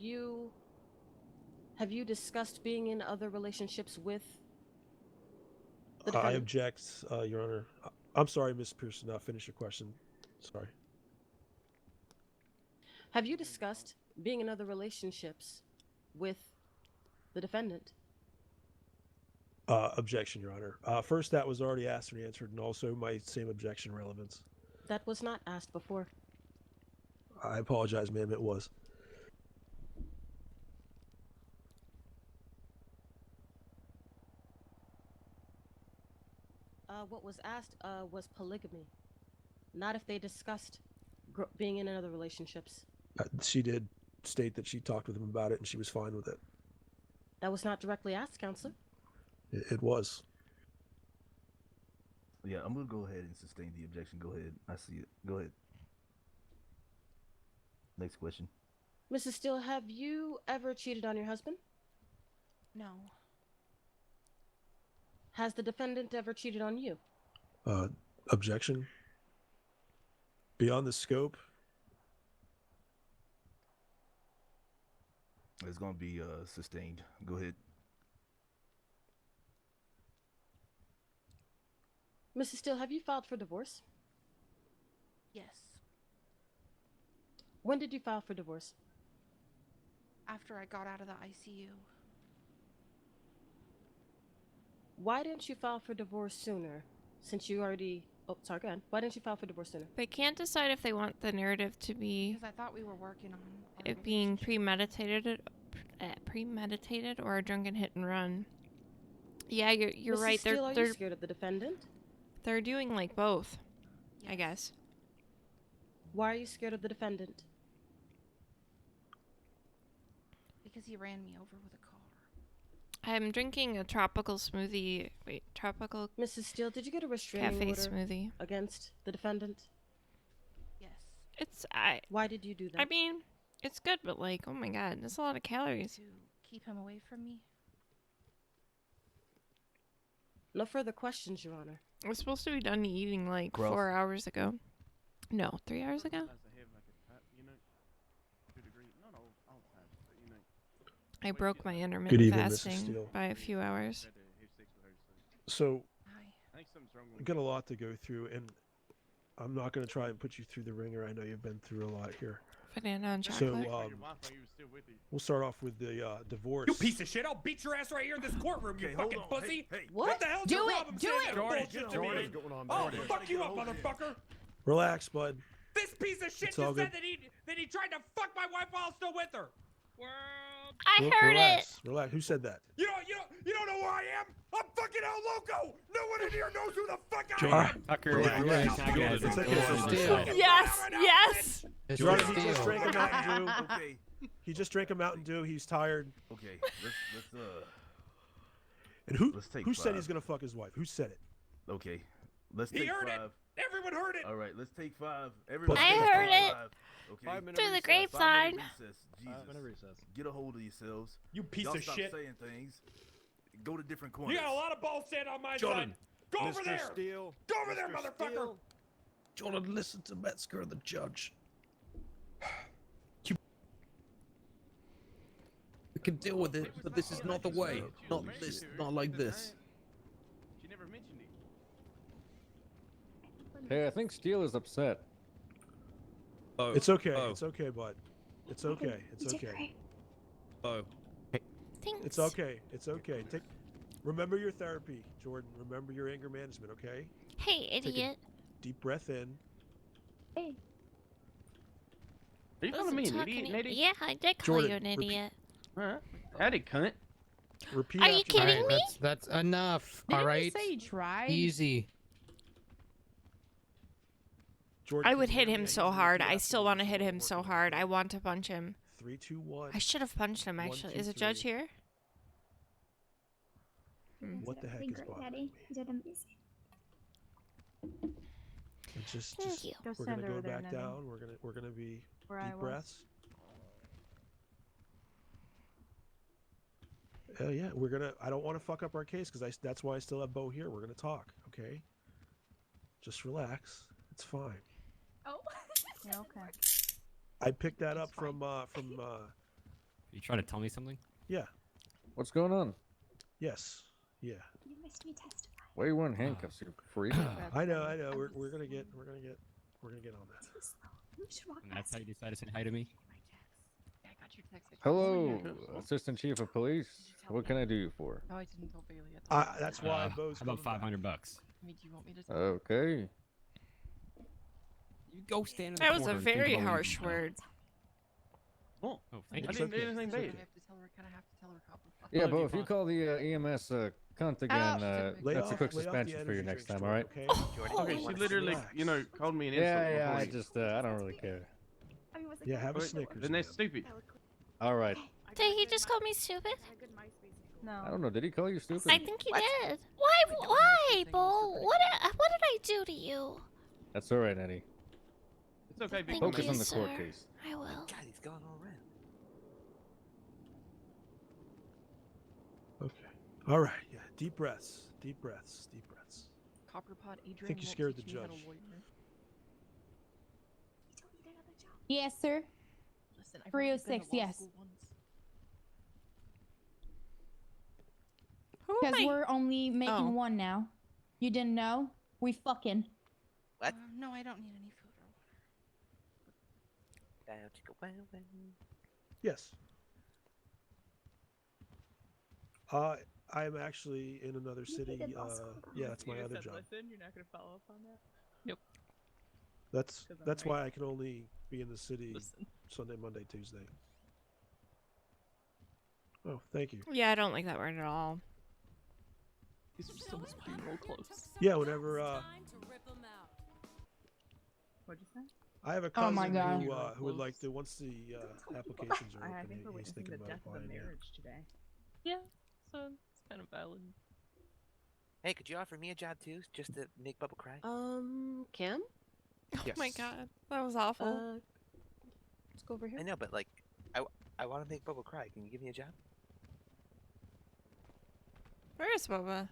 S1: you discussed being in other relationships with the defendant?
S3: I object, Your Honor. I'm sorry, Ms. Pearson. Finish your question. Sorry.
S1: Have you discussed being in other relationships with the defendant?
S3: Objection, Your Honor. First, that was already asked and answered, and also my same objection relevance.
S1: That was not asked before.
S3: I apologize, ma'am. It was.
S1: What was asked was polygamy, not if they discussed being in other relationships.
S3: She did state that she talked with him about it and she was fine with it.
S1: That was not directly asked, Counselor.
S3: It was.
S8: Yeah, I'm gonna go ahead and sustain the objection. Go ahead. I see it. Go ahead. Next question.
S1: Mrs. Steele, have you ever cheated on your husband?
S15: No.
S1: Has the defendant ever cheated on you?
S3: Objection. Beyond the scope.
S8: It's gonna be sustained. Go ahead.
S1: Mrs. Steele, have you filed for divorce?
S15: Yes.
S1: When did you file for divorce?
S15: After I got out of the ICU.
S1: Why didn't you file for divorce sooner? Since you already... Oh, sorry, go ahead. Why didn't you file for divorce sooner?
S2: They can't decide if they want the narrative to be
S15: Because I thought we were working on
S2: it being premeditated or a drunken hit and run. Yeah, you're
S1: Mrs.
S2: right.
S1: Steele, are
S2: They're
S1: you scared of the defendant?
S2: they're doing like both, I guess.
S1: Why are you scared of the defendant?
S15: because he ran me over with a car.
S2: I'm drinking a tropical smoothie. Wait, tropical.
S1: Mrs. Steele, did you get a restraining
S2: cafe
S1: order
S2: smoothie
S1: against the defendant?
S15: Yes.
S2: It's
S1: Why did you do that?
S2: I mean, it's good, but like, oh my god, that's a lot of calories.
S15: To keep him away from me.
S1: No further questions, Your Honor.
S2: I was supposed to be done eating like
S1: Gross.
S2: 4 hours ago. No, 3 hours ago. I broke my
S3: Good
S2: intermittent
S3: evening, Mrs.
S2: fasting
S3: Steele.
S2: by a few hours.
S3: So,
S10: I think something's wrong
S3: we've got a lot to go through, and I'm not going to try and put you through the ringer. I know you've been through a lot here.
S2: Banana and
S3: So,
S2: chocolate.
S3: we'll start off with the divorce.
S5: You piece of shit! I'll beat your ass right here in this courtroom, you fucking pussy!
S8: Hey,
S5: what the hell's
S21: Do
S5: your
S21: it,
S5: problem
S21: do
S5: saying
S21: it.
S5: that
S21: Jordan,
S5: bullshit to
S21: Jordan,
S5: me?
S21: what's going on,
S5: Oh,
S21: Jordan?
S5: fuck you up, motherfucker!
S3: Relax, bud.
S5: This piece of shit
S3: It's all
S5: just said
S3: good.
S5: that he tried to fuck my wife while I was still with her.
S3: Relax. Relax. Who said that?
S5: You don't know who I am? I'm fucking El Loco. No one in here knows who the fuck I
S3: Jordan.
S5: am.
S3: Tucker, relax. It's okay.
S2: Yes, yes.
S3: Your Honor, he just drank a Mountain Dew. Okay. He just drank a Mountain Dew. He's tired.
S8: Okay, let's
S3: And who
S8: let's take
S3: who said
S8: five.
S3: he's gonna fuck his wife? Who said it?
S8: Okay, let's
S5: He
S8: take
S5: heard it.
S8: 5.
S5: Everyone heard it.
S8: All right, let's take 5. Everyone,
S2: I
S8: let's
S2: heard
S8: take
S2: it.
S8: 5. Okay.
S19: 5 minute
S2: Through the
S19: recess.
S2: grapevine.
S8: 5 minute recess. Jesus.
S19: 5 minute recess.
S8: Get a hold of yourselves.
S5: You piece
S8: Y'all
S5: of
S8: stop
S5: shit.
S8: saying things. Go to different corners.
S5: You got a lot of balls stand on my
S19: Jordan.
S5: side. Go over
S19: Mr.
S5: there.
S19: Steele.
S5: Go over there,
S19: Mr.
S5: motherfucker.
S19: Steele.
S9: Jordan, listen to Metzger, the judge. We can deal with it, but this is not the way. Not this, not like this.
S10: She never mentioned it.
S22: Hey, I think Steele is upset.
S9: Oh,
S3: It's okay.
S9: Oh,
S3: It's okay, bud. It's okay. It's okay.
S9: oh.
S3: It's okay. It's okay. Remember your therapy, Jordan. Remember your anger management, okay?
S2: Hey,
S3: Take a
S2: idiot.
S3: deep breath in.
S4: Hey.
S10: Are you calling me an
S2: Talking
S10: idiot,
S2: to-
S10: Natty?
S2: Yeah, I did call
S3: Jordan,
S2: you an
S3: repeat-
S2: idiot.
S10: Howdy, cunt.
S3: Repeat
S2: Are you
S3: after me.
S2: kidding me?
S12: That's enough.
S21: Didn't
S12: all
S21: he
S12: right.
S21: say he tried?
S12: Easy.
S3: Jordan,
S2: I would
S3: can you
S2: hit
S3: hear me?
S2: him
S3: I
S2: so
S3: need you to
S2: hard.
S3: repeat
S2: I
S3: after
S2: still
S3: me.
S2: want to hit him so hard. I want to punch him.
S3: 3, 2, 1.
S2: I should have punched him,
S3: 1,
S2: actually.
S3: 2,
S2: Is a judge
S3: 3.
S2: here?
S3: What the heck
S4: Doing
S3: is
S4: great,
S3: bothering
S4: Daddy.
S3: me?
S4: You did amazing.
S2: Thank you.
S3: We're gonna go back down. We're gonna be
S21: Where I
S3: deep
S21: was.
S3: breaths. Yeah, we're gonna. I don't want to fuck up our case because that's why I still have Bo here. We're gonna talk, okay? Just relax. It's fine.
S21: Oh. Yeah, okay.
S3: I picked that up from
S17: You trying to tell me something?
S3: yeah.
S22: What's going on?
S3: Yes. Yeah.
S4: You missed me testify.
S22: Why are you wearing handcuffs, you freak?
S3: I know. We're gonna get on that.
S4: You should walk
S17: And that's
S4: past
S17: how you decide to say hi to me?
S7: your text.
S22: Hello, Assistant Chief of Police. What can I do you for?
S7: Oh, I didn't tell Bailey.
S3: That's why Bo's
S17: How about
S3: coming back.
S17: $500?
S7: I mean, do you want me to tell
S22: Okay.
S17: You go stand in the
S13: That was
S17: corner
S13: a
S17: and think
S13: very
S17: about what you
S13: harsh
S17: do.
S13: word.
S10: Oh,
S17: thank
S10: I
S17: you.
S10: didn't do anything bad.
S7: I have to tell her. Kind of have to tell her. Copper.
S22: Yeah, Bo, if you call the EMS cunt again,
S10: Lay
S22: that's a
S10: off-
S22: quick
S10: lay off the
S22: suspension for you
S10: energy
S22: next
S10: drinks,
S22: time, all right?
S10: Okay, she literally, called me an
S22: Yeah,
S10: insult.
S22: yeah, I
S10: before you.
S22: just, I don't really care.
S3: Yeah, have a
S10: Wait,
S3: Snickers.
S10: Then that's stupid.
S22: All right.
S2: Did he just call me stupid?
S7: No.
S22: I don't know. Did he call you stupid?
S2: I think he did. Why, Bo? What did I do to you?
S22: That's all right, Eddie.
S10: It's okay, big
S22: Focus
S2: you,
S22: on the court
S2: sir.
S22: case.
S2: I will.
S23: God, he's going all red.
S3: Okay. All right. Yeah. Deep breaths. Deep breaths. Deep breaths.
S7: Copperpot Adrian.
S3: I think you
S7: won't
S3: scared the
S7: teach me how to
S3: judge.
S7: lawyer.
S24: Yes, sir.
S7: Listen, I've already been to
S24: 306,
S7: law
S24: yes.
S7: school once.
S24: Because we're only making one now. You didn't know? We fucking.
S23: What?
S7: No, I don't need any food or
S3: Yes. I'm actually in another city. Yeah, that's my other job.
S7: Listen, you're not gonna follow up on that.
S23: Nope.
S3: That's
S7: 'Cause I'm
S3: that's
S7: right.
S3: why I can only be in the city
S7: Listen.
S3: Sunday, Monday, Tuesday. Oh, thank you.
S13: Yeah, I don't like that word at all.
S7: These are so much being real close.
S3: Yeah, whenever
S7: What'd you say?
S3: I have a
S24: Oh
S3: cousin
S24: my God.
S3: who would like to once the applications are
S7: I
S3: open,
S7: think we're
S3: he's
S7: witnessing
S3: thinking
S7: the
S3: about
S7: death of a
S3: applying. Yeah.
S7: marriage today. Yeah, so it's kind of valid.
S23: Hey, could you offer me a job too, just to make Bubba cry?
S1: Cam?
S13: Oh my god, that was awful.
S1: Let's go over here.
S23: I know, but like, I want to make Bubba cry. Can you give me a job?
S13: Where is Boba?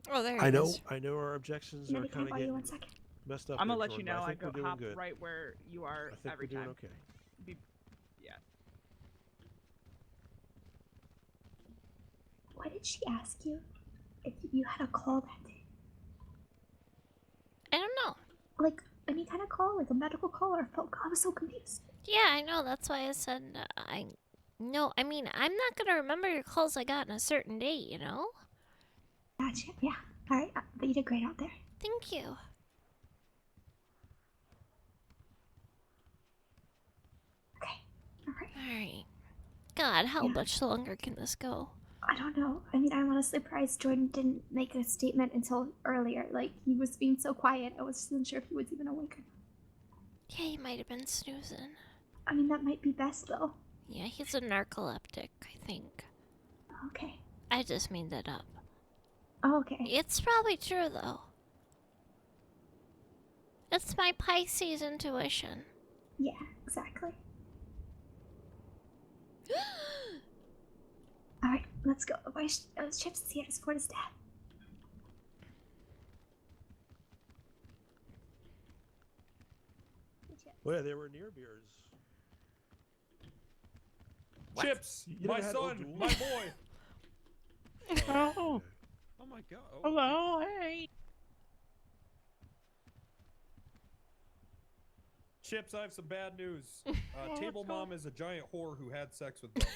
S13: Oh, there he
S3: I know.
S13: is.
S3: I know our objections
S4: Maybe
S3: are
S4: can I
S3: kind of
S4: borrow you
S3: getting
S4: 1 second?
S3: messed up.
S7: I'm gonna
S3: there,
S7: let you
S3: Jordan,
S7: know.
S3: but
S7: I
S3: I think
S7: go
S3: we're doing
S7: hop
S3: good.
S7: right where you are
S3: I think
S7: every
S3: we're doing
S7: time.
S3: okay.
S7: Yeah.
S4: Why did she ask you if you had a call that day?
S2: I don't know.
S4: Like any kind of call, like a medical call or a phone call? I was so confused.
S2: Yeah, I know. That's why I said No, I mean, I'm not gonna remember your calls I got in a certain date, you know?
S4: Gotcha. Yeah. All right. But you did great out there.
S2: Thank you. Alright. God, how much longer can this go?
S4: I don't know. I mean, I'm honestly surprised Jordan didn't make a statement until earlier. Like, he was being so quiet. I wasn't sure if he was even awake or not.
S2: Yeah, he might have been snoozing.
S4: I mean, that might be best, though.
S2: Yeah, he's a narcoleptic, I think.
S4: Okay.
S2: I just made that up.
S4: Oh, okay.
S2: It's probably true, though. It's my Pisces intuition.
S4: Yeah, exactly. All right, let's go. Why Chips is here to support his dad.
S3: Well, yeah, they were near beers.
S9: Chips,
S3: You
S9: my
S3: never had
S9: son,
S3: O'Doul?
S9: my boy.
S13: Oh.
S9: Oh my god.
S13: Hello, hey.
S9: Chips, I have some bad news.
S13: Oh,
S9: Table
S13: what's
S9: Mom is a giant whore who had sex with Bubba.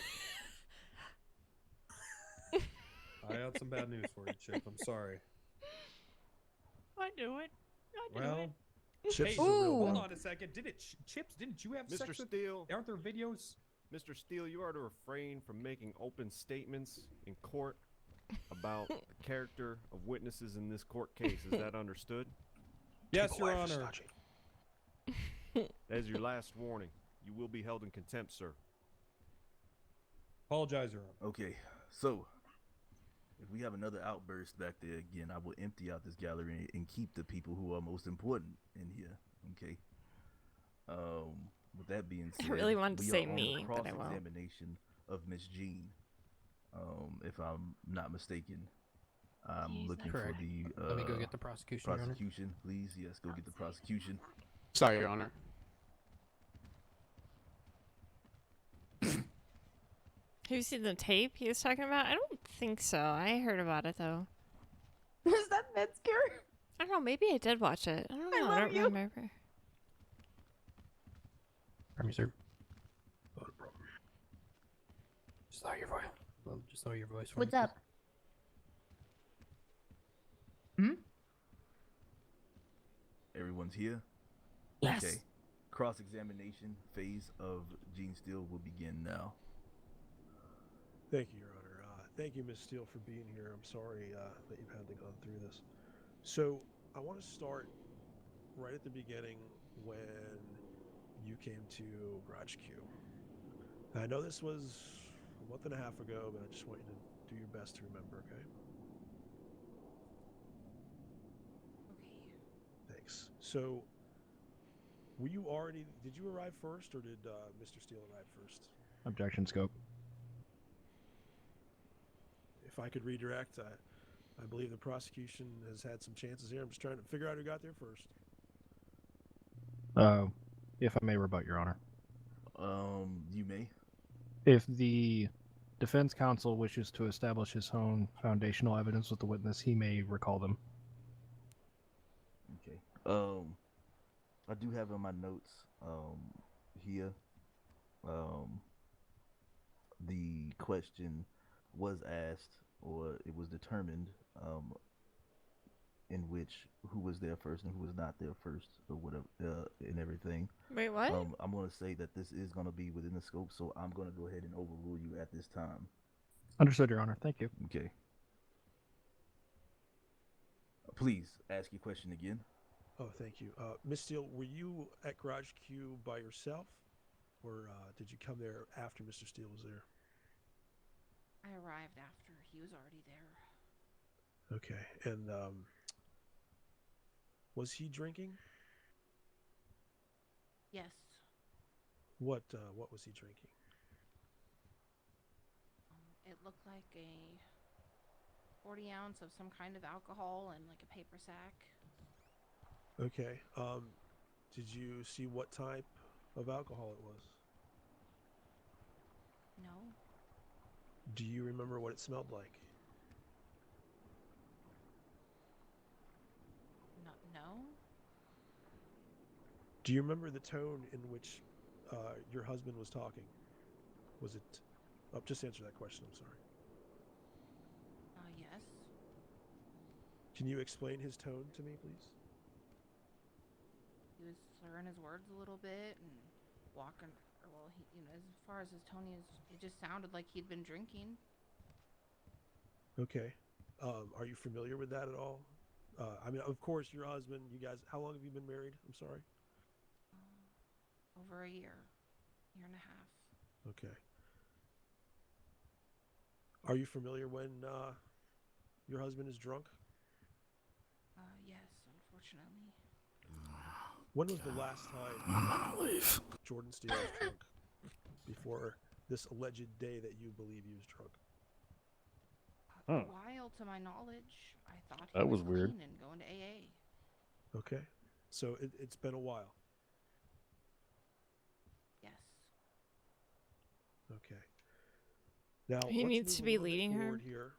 S9: I had some bad news for you, Chip. I'm sorry.
S13: I knew it. I knew
S9: Well,
S13: it.
S3: Chips
S9: hey,
S3: is a real
S9: hold
S3: one.
S9: on a second. Chips, didn't you have
S19: Mr.
S9: sex with?
S19: Steele.
S9: Aren't there videos?
S19: Mr. Steele, you are to refrain from making open statements in court about the character of witnesses in this court case. Is that understood?
S9: Yes, Your Honor.
S19: As your last warning, you will be held in contempt, sir.
S9: Apologize, Your Honor.
S8: Okay, so if we have another outburst back there again, I will empty out this gallery and keep the people who are most important in here. Okay. With that being said,
S13: I really wanted to
S8: we
S13: say
S8: are on
S13: me, but I won't.
S8: cross-examination of Miss Jean. If I'm not mistaken, I'm looking
S12: Correct.
S8: for the
S12: Let me go get the prosecution, Your Honor.
S8: Prosecution, please. Yes, go get the prosecution.
S6: Sorry, Your Honor.
S13: Have you seen the tape he was talking about? I don't think so. I heard about it though.
S24: Is that Metzger?
S13: I don't know. Maybe I did watch it. I don't know. I
S24: love
S13: don't
S24: you.
S13: remember.
S12: Crime reserve. Just lower your voice. Well, just lower your voice. for me,
S4: What's up?
S8: Everyone's here?
S4: Yes.
S8: Okay. Cross-examination phase of Gene Steele will begin now.
S3: Thank you, Your Honor. Thank you, Ms. Steele, for being here. I'm sorry that you've had to go through this. So I want to start right at the beginning when you came to Garage Q. Now, I know this was a month and a half ago, but I just want you to do your best to remember, okay?
S15: Okay.
S3: Thanks. So, did you arrive first, or did Mr. Steele arrive first?
S22: Objection, scope.
S3: If I could redirect, I believe the prosecution has had some chances here. I'm just trying to figure out who got there first.
S22: If I may rebut, Your Honor.
S8: You may.
S22: If the defense counsel wishes to establish his own foundational evidence with the witness, he may recall them.
S8: Okay. I do have in my notes here. The question was asked, or it was determined, in which who was there first and who was not there first, or whatever, and everything.
S13: Wait, what?
S8: I'm going to say that this is going to be within the scope, so I'm going to go ahead and overrule you at this time.
S22: Understood, Your Honor. Thank you.
S8: Okay. Please ask your question again.
S3: Oh, thank you. Miss Steele, were you at Garage Q by yourself, or did you come there after Mr. Steele was there?
S15: I arrived after he was already there.
S3: Okay, and was he drinking?
S15: Yes.
S3: What was he drinking?
S15: It looked like a 40 ounce of some kind of alcohol and like a paper sack.
S3: Okay. Did you see what type of alcohol it was?
S15: No.
S3: Do you remember what it smelled like?
S15: No.
S3: Do you remember the tone in which your husband was talking? Was it... Oh, just answer that question, I'm sorry.
S15: Yes.
S3: Can you explain his tone to me, please?
S15: He was slurring his words a little bit and walking. Well, he, as far as his tone is, it just sounded like he'd been drinking.
S3: Okay. Are you familiar with that at all? I mean, of course, your husband, you guys, how long have you been married? I'm sorry.
S15: Over a year and a half.
S3: Okay. Are you familiar when your husband is drunk?
S15: Yes, unfortunately.
S3: When was the last time Jordan Steele was drunk? Before this alleged day that you believe he was drunk?
S15: A while, to my knowledge. I thought he
S22: That
S15: was
S22: was weird.
S15: clean and going to AA.
S3: Okay. So it's been a while.
S15: Yes.
S3: Okay. Now
S13: He
S3: let's
S13: needs to
S3: move a
S13: be
S3: little bit
S13: leading her.
S3: forward here.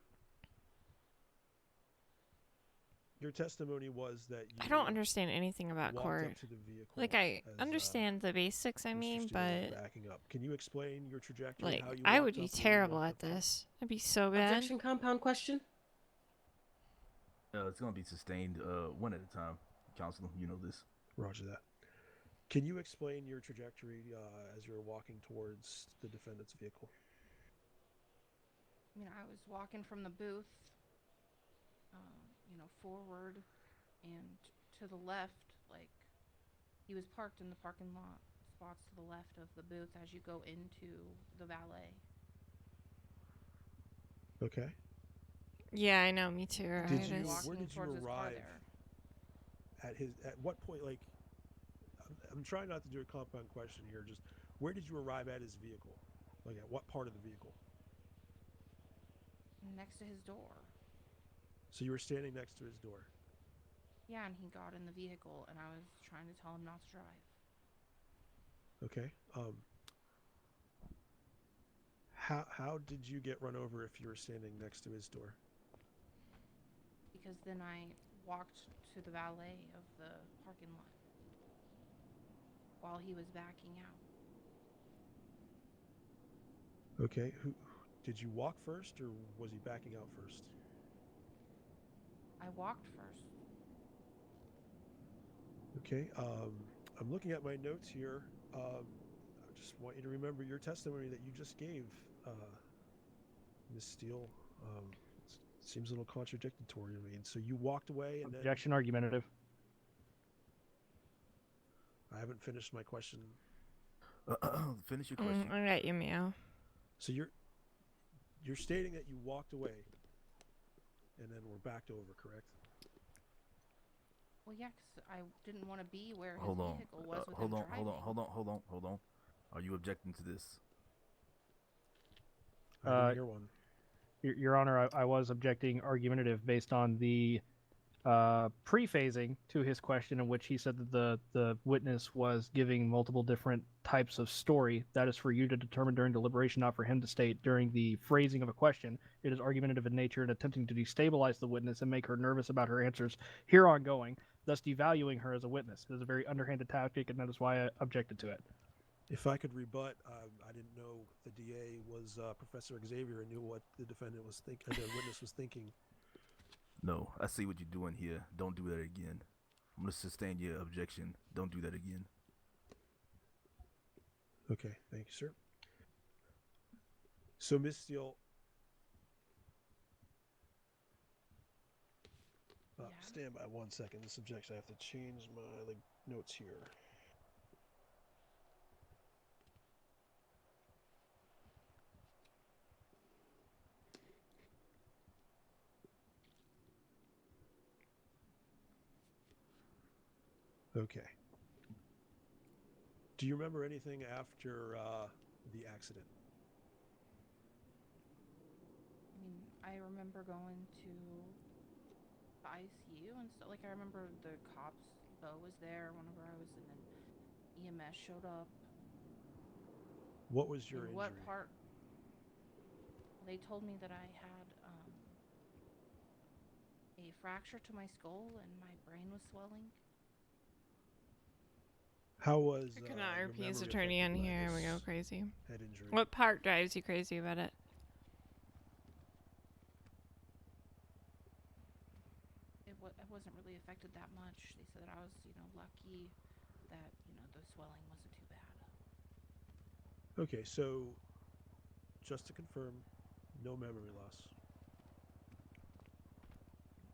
S3: Your testimony was that you
S13: I don't understand anything about
S3: walked
S13: court.
S3: up to the vehicle.
S13: Like, I
S3: as,
S13: understand the basics, I
S3: Mr.
S13: mean,
S3: Steele was
S13: but
S3: backing up. Can you explain your trajectory?
S13: like,
S3: how you
S13: I
S3: walked
S13: would be
S3: up and when you
S13: terrible
S3: walked
S13: at
S3: up to it?
S13: this. I'd be so bad.
S1: Objection, compound question.
S8: It's going to be sustained one at a time. Counselor, you know this.
S3: Roger that. Can you explain your trajectory as you're walking towards the defendant's vehicle?
S15: I mean, I was walking from the booth, forward and to the left, like he was parked in the parking lot spots to the left of the booth as you go into the valet.
S3: Okay.
S13: Yeah, I know. Me too. Right?
S3: Did you?
S13: It's-
S3: Where did you
S15: towards his car
S3: arrive?
S15: there.
S3: At what point? Like, I'm trying not to do a compound question here. Just where did you arrive at his vehicle? Like, at what part of the vehicle?
S15: Next to his door.
S3: So you were standing next to his door.
S15: Yeah, and he got in the vehicle, and I was trying to tell him not to drive.
S3: Okay. How did you get run over if you were standing next to his door?
S15: Because then I walked to the valet of the parking lot while he was backing out.
S3: Okay. Who did you walk first, or was he backing out first?
S15: I walked first.
S3: Okay. I'm looking at my notes here. I just want you to remember your testimony that you just gave, Miss Steele. Seems a little contradictory to me. And so you walked away, and
S11: Objection argumentative.
S3: I haven't finished my question.
S8: Finish your question.
S13: I got you, meow.
S3: So you're stating that you walked away, and then were backed over, correct?
S15: Well, yeah, 'cause I didn't want to be where his
S8: Hold on.
S15: vehicle was with
S8: Hold
S15: him
S8: on.
S15: driving.
S8: Hold on. Are you objecting to this?
S3: I didn't hear one.
S11: Your Honor, I was objecting argumentative based on the pre-phasing to his question, in which he said that the witness was giving multiple different types of story. That is for you to determine during deliberation, not for him to state during the phrasing of a question. It is argumentative in nature and attempting to destabilize the witness and make her nervous about her answers here ongoing, thus devaluing her as a witness. It is a very underhanded tactic, and that is why I objected to it.
S3: If I could rebut, I didn't know the DA was Professor Xavier and knew what the defendant was thinking, the witness was thinking.
S8: No, I see what you're doing here. Don't do that again. I'm gonna sustain your objection. Don't do that again.
S3: Okay, thank you, sir. So, Miss Steele, stand by 1 second. This objection, I have to change my notes here. Okay. Do you remember anything after the accident?
S15: I mean, I remember going to the ICU and stuff. Like, I remember the cops, Bo was there whenever I was, and then EMS showed up.
S3: What was your
S15: In
S3: injury?
S15: what part? They told me that I had a fracture to my skull and my brain was swelling.
S3: How was
S13: I cannot
S3: your
S13: RP his
S3: memory
S13: attorney in
S3: affected by
S13: here and we go
S3: this
S13: crazy.
S3: head injury?
S13: What part drives you crazy about it?
S15: It wasn't really affected that much. They said that I was, lucky that, the swelling wasn't too bad.
S3: Okay, so just to confirm, no memory loss.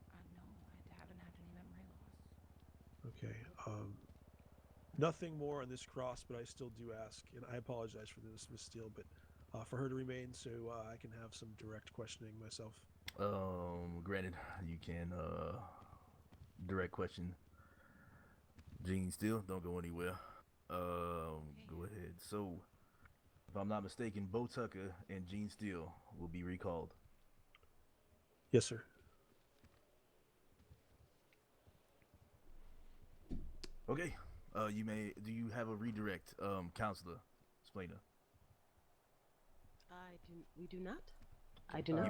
S15: No, I haven't had any memory loss.
S3: Okay. Nothing more on this cross, but I still do ask, and I apologize for this, Miss Steele, but for her to remain so I can have some direct questioning myself.
S8: Granted, you can direct question Gene Steele. Don't go anywhere. Go ahead. So, if I'm not mistaken, Bo Tucker and Gene Steele will be recalled.
S3: Yes, sir.
S8: Okay. Do you have a redirect, counselor, explainer?
S1: We do not. I do not.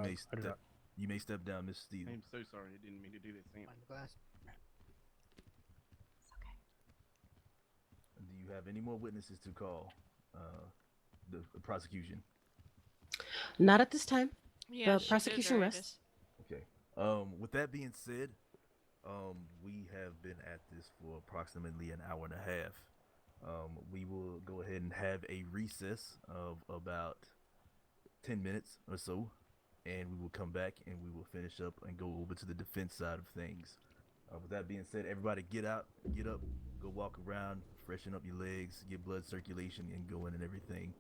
S8: You may step down, Miss Steele.
S10: I'm so sorry. I didn't mean to do that, Sam.
S12: Find the glass.
S8: Do you have any more witnesses to call? The prosecution.
S1: Not at this time.
S13: Yeah,
S1: the
S13: she did
S1: prosecution
S13: already.
S1: rests.
S8: Okay. With that being said, we have been at this for approximately an hour and a half. We will go ahead and have a recess of about 10 minutes or so, and we will come back and we will finish up and go over to the defense side of things. With that being said, everybody get up, go walk around, freshen up your legs, get blood circulation and going and everything.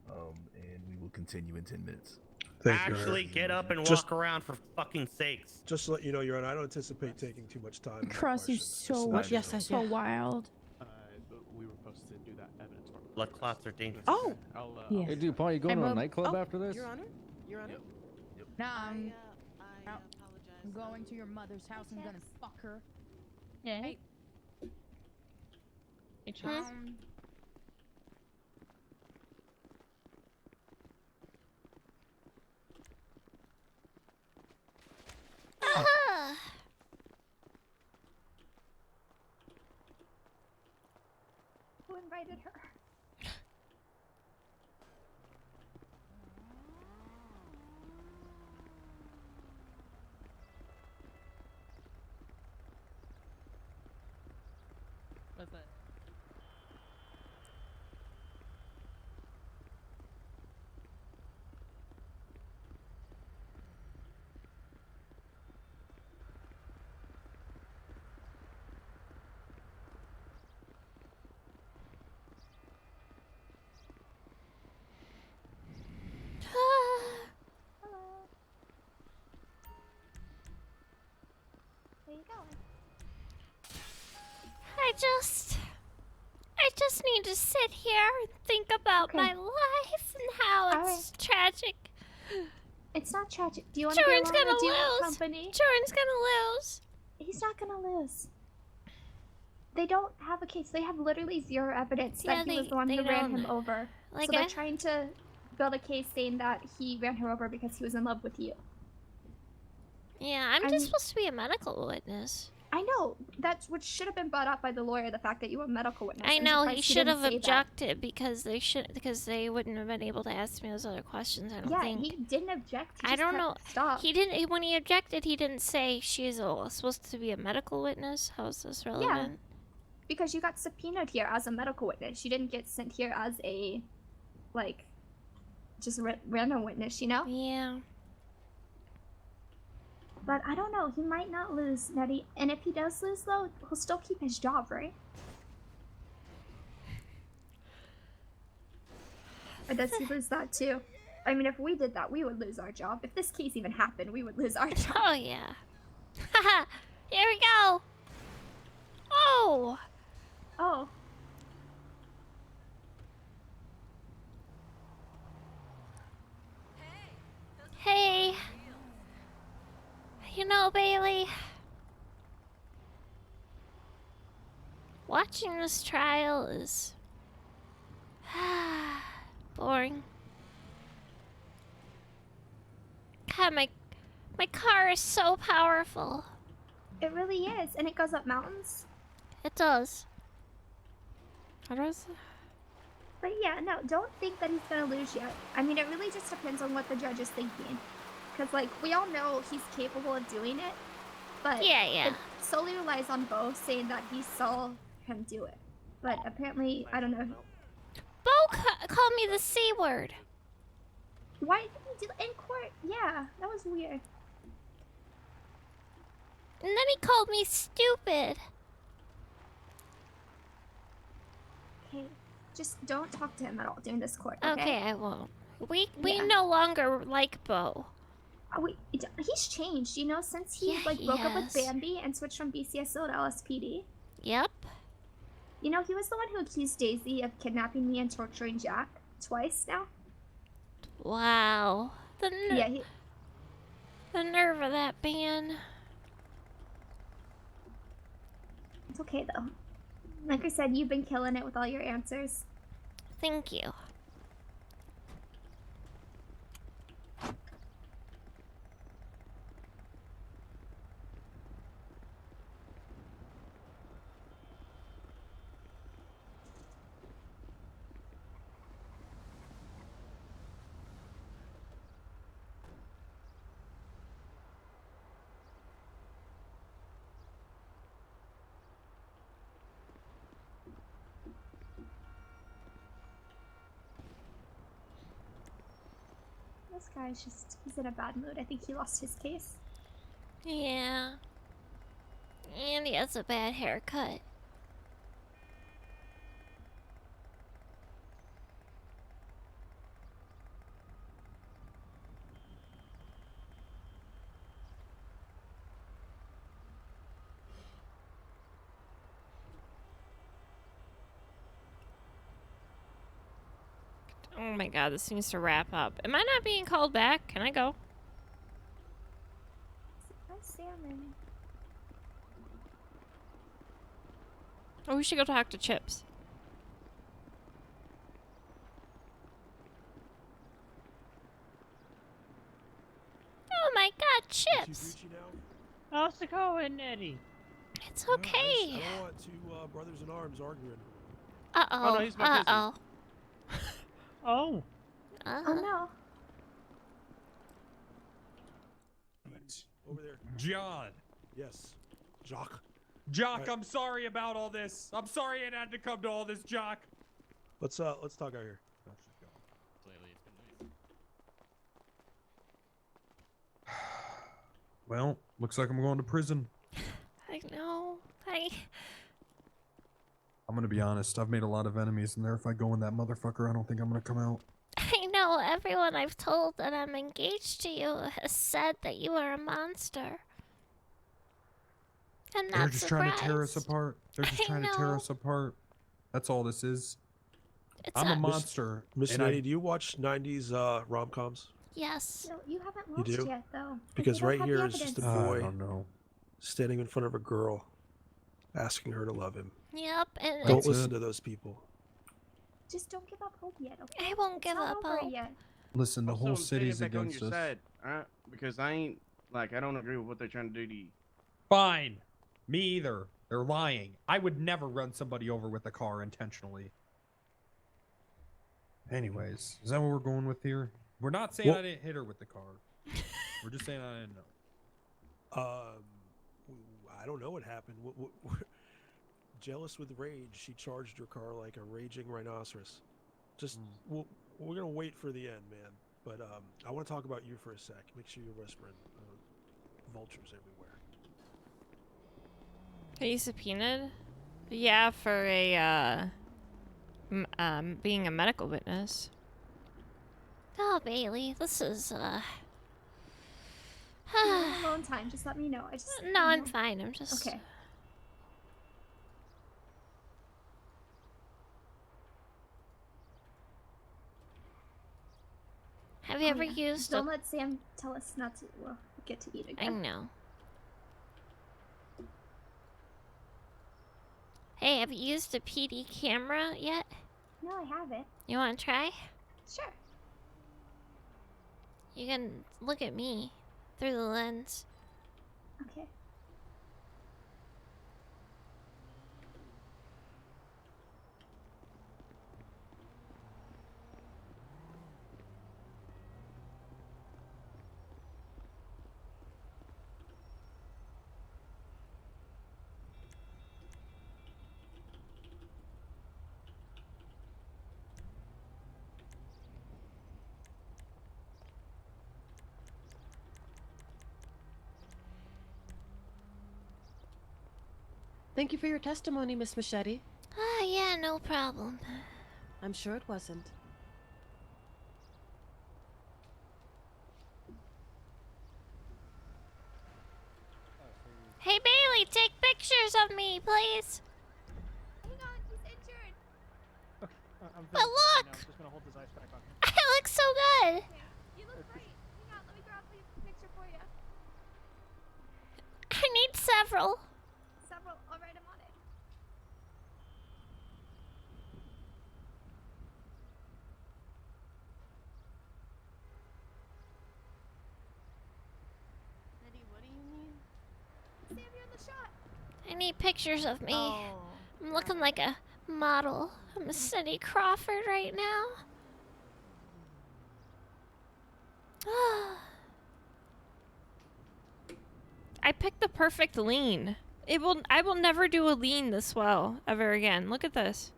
S8: And we will continue in 10 minutes.
S14: Actually, get up and walk around for fucking sakes.
S3: Just to let you know, Your Honor, I don't anticipate taking too much time.
S24: Cross, you're so so wild.
S6: We were supposed to do that evidence work.
S14: Blood clots are dangerous.
S1: Oh!
S24: Yeah.
S16: Hey, DuPont, you going to a nightclub after this?
S1: Your Honor? Your Honor?
S24: Nah, I'm going to your mother's house. I'm gonna fuck her. Yeah. Hey.
S4: Who invited her?
S7: I say?
S4: Where you going?
S2: I just need to sit here and think about my life and how it's tragic.
S4: It's not tragic. Do you want to be
S2: Jordan's
S4: alone
S2: gonna
S4: or do you want
S2: lose.
S4: company?
S2: Jordan's gonna lose.
S4: He's not gonna lose. They don't have a case. They have literally zero evidence that he was the one who ran him over.
S2: Like
S4: so they're trying to build a case saying that he ran her over because he was in love with you.
S2: Yeah, I'm just supposed to be a medical witness.
S4: I know. That's what should have been brought up by the lawyer, the fact that you were a medical witness.
S2: I
S4: I'm
S2: know
S4: surprised
S2: he
S4: he
S2: should
S4: didn't
S2: have
S4: say that.
S2: objected because they wouldn't have been able to ask me those other questions. I don't
S4: Yeah,
S2: think.
S4: he didn't object. He
S2: I
S4: just
S2: don't
S4: kept-
S2: know.
S4: Stop.
S2: He didn't. When he objected, he didn't say she's supposed to be a medical witness. How is this relevant?
S4: Because you got subpoenaed here as a medical witness. You didn't get sent here as a, like, just random witness, you know?
S2: Yeah.
S4: But I don't know. He might not lose, Nettie. And if he does lose, though, he'll still keep his job, right? Or does he lose that too? I mean, if we did that, we would lose our job. If this case even happened, we would lose our job.
S2: Oh yeah. Haha. Here we go. Oh.
S4: Oh.
S2: Hey. You know, Bailey. Watching this trial is boring. God, my car is so powerful.
S4: It really is, and it goes up mountains.
S2: It does. How does it?
S4: But yeah, no, don't think that he's gonna lose yet. I mean, it really just depends on what the judge is thinking. Because, like, we all know he's capable of doing it, but
S2: Yeah.
S4: it solely relies on Bo saying that he saw him do it. But apparently, I don't know.
S2: Bo called me the C word.
S4: Why did he do that in court? Yeah, that was weird.
S2: And then he called me stupid.
S4: Okay, just don't talk to him at all during this court.
S2: Okay, I won't. We
S4: Yeah.
S2: no longer like Bo.
S4: He's changed, you know, since he broke up with
S2: has.
S4: Bambi and switched from BCSO to LSPD.
S2: Yep.
S4: You know, he was the one who accused Daisy of kidnapping me and torturing Jack twice now.
S2: Wow. The nerve of that man.
S4: It's okay though. Like I said, you've been killing it with all your answers.
S2: Thank you.
S4: This guy's he's in a bad mood. I think he lost his case.
S2: Yeah. And he has a bad haircut. Oh my god, this needs to wrap up. Am I not being called back? Can I go?
S4: Where's Salmon?
S2: Oh, we should go talk to Chips. Oh my god, Chips!
S5: How's it going, Eddie?
S2: It's
S3: I
S2: okay.
S3: don't want two brothers in arms arguing.
S2: Uh-oh.
S3: Oh, no, he's my cousin.
S2: Uh-oh.
S5: Oh.
S4: Oh no.
S3: Right. Over there.
S9: John.
S3: Yes. Jacques.
S17: Jock, I'm sorry about all this. I'm sorry it had to come to all this, Jock.
S3: Let's talk out here.
S17: Well, looks like I'm going to prison.
S2: I know.
S17: I'm gonna be honest. I've made a lot of enemies in there. If I go in that motherfucker, I don't think I'm gonna come out.
S2: I know everyone I've told that I'm engaged to you has said that you are a monster. I'm not
S17: They're just trying to tear us
S2: surprised.
S17: apart. They're just trying to tear us apart. That's all this is. I'm a monster.
S3: Miss
S17: and I-
S3: Lady, do you watch 90s rom-coms?
S2: Yes.
S4: No, you haven't
S3: You
S4: watched
S3: do?
S4: yet, though.
S3: Because
S4: you don't
S3: right
S4: have
S3: here
S4: the
S3: is just a
S4: evidence.
S3: boy
S17: I don't know.
S3: standing in front of a girl, asking her to love him.
S2: Yep, and
S3: Don't listen to those people.
S4: Just don't give up hope yet, okay?
S2: I won't
S4: It's
S2: give
S4: not
S2: up
S4: over
S2: hope.
S4: yet.
S17: Listen, the
S10: Also,
S17: whole
S10: I'm standing
S17: city's
S10: back on
S17: against
S10: your
S17: us.
S10: side, alright? Because I don't agree with what they're trying to do to you.
S17: Fine. Me either. They're lying. I would never run somebody over with a car intentionally. Anyways, is that what we're going with here? We're not saying
S3: Well-
S17: I didn't hit her with the car. We're just saying I didn't know.
S3: I don't know what happened. Jealous with rage, she charged her car like a raging rhinoceros. Just, we're gonna wait for the end, man. But I want to talk about you for a sec. Make sure you're whispering. Vultures everywhere.
S13: Are you subpoenaed? Yeah, for a being a medical witness.
S2: Oh, Bailey, this is
S4: If you have alone time, just let me know. I just
S2: No, I'm fine. I'm just
S4: okay.
S2: Have you ever
S4: yeah.
S2: used
S4: Don't let Sam tell us not to get to eat
S2: I
S4: again.
S2: know. Hey, have you used a PD camera yet?
S4: No, I haven't.
S2: You want to try?
S4: Sure.
S2: You can look at me through the lens.
S4: Okay.
S1: Thank you for your testimony, Miss Machete.
S2: Ah, yeah, no problem.
S1: I'm sure it wasn't.
S2: Hey, Bailey, take pictures of me, please.
S4: Hang on, he's injured.
S11: I'm
S2: But look!
S11: I'm just gonna hold his ice pack on him.
S2: I look so good.
S4: You look great. Hang on, let me grab the picture for you.
S2: I need several.
S4: Several. All right, I'm on it.
S1: Eddie, what do you need?
S4: Sam, you're in the shot.
S2: I need pictures of me.
S1: Oh.
S2: I'm looking like a model. I'm a Cindy Crawford right now.
S13: I picked the perfect lean. I will never do a lean this well ever again. Look at this.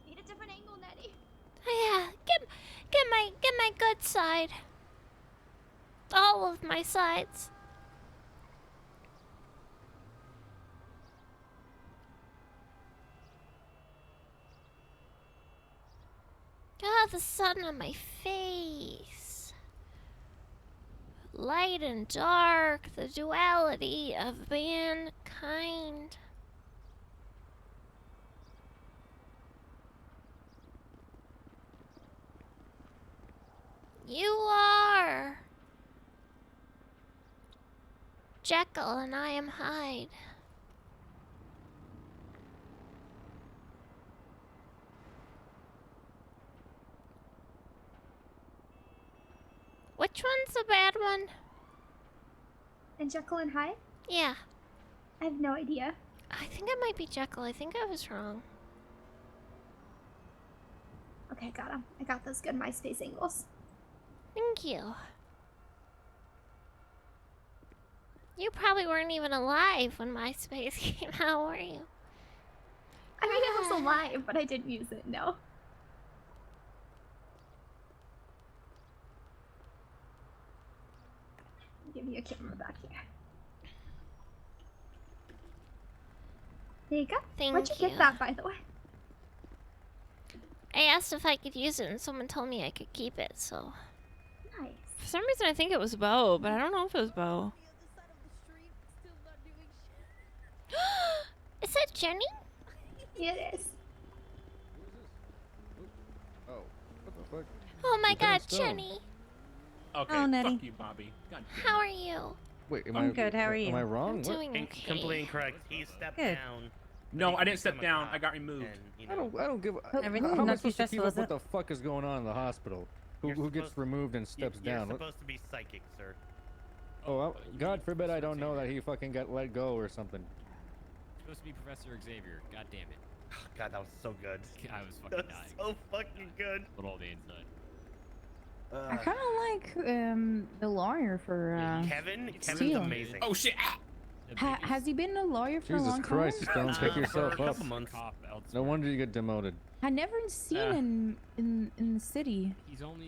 S4: Need a different angle, Nettie.
S2: Yeah, get my good side. All of my sides. Ah, the sun on my face. Light and dark, the duality of mankind. You are Jekyll and I am Hyde. Which one's the bad one?
S4: And Jekyll and Hyde?
S2: Yeah.
S4: I have no idea.
S2: I think it might be Jekyll. I think I was wrong.
S4: Okay, got him. I got those good MySpace angles.
S2: Thank you. You probably weren't even alive when MySpace came out, were you?
S4: I mean, it was alive, but I didn't use it, no. Give me a camera back here. There you go. Where'd you get that, by the way?
S2: I asked if I could use it, and someone told me I could keep it, so...
S4: Nice.
S13: For some reason, I think it was Bo, but I don't know if it was Bo.
S2: Is that Jenny?
S4: It is.
S16: Oh, what the fuck?
S2: Oh my
S16: Lieutenant
S2: god,
S16: Stone.
S2: Jenny!
S18: Okay,
S2: Oh, Nettie.
S18: fuck you, Bobby. God damn
S2: How
S18: it.
S2: are you?
S16: Wait, am
S14: I'm
S16: I
S14: good, how are
S16: Am
S14: you?
S16: I wrong?
S2: I'm
S16: What?
S2: doing okay.
S14: Completely incorrect. He stepped Good. down.
S18: No, I didn't step down. I got removed.
S16: I don't give.
S14: Everything
S16: How am I
S14: not too
S16: supposed to keep
S14: stressful,
S16: up
S14: is
S16: what
S14: it?
S16: the fuck is going on in the hospital? Who gets removed and steps
S14: You're
S16: down? What-
S14: supposed to be psychic, sir.
S16: Oh, God forbid I don't know that he fucking got let go or something.
S20: Supposed to be Professor Xavier. God damn it.
S14: God, that was so good.
S20: I was fucking
S14: That's
S20: dying.
S14: so fucking good.
S20: Little old inside.
S24: I kind of like the lawyer for
S14: Kevin's
S24: Steele.
S14: amazing.
S18: Oh shit!
S24: Has he been a lawyer for a
S16: Jesus
S24: long
S16: Christ,
S24: time?
S16: Stone, pick yourself
S14: for a
S16: up.
S14: couple months.
S16: No wonder you get demoted.
S24: I never seen him in the city.
S20: He's only.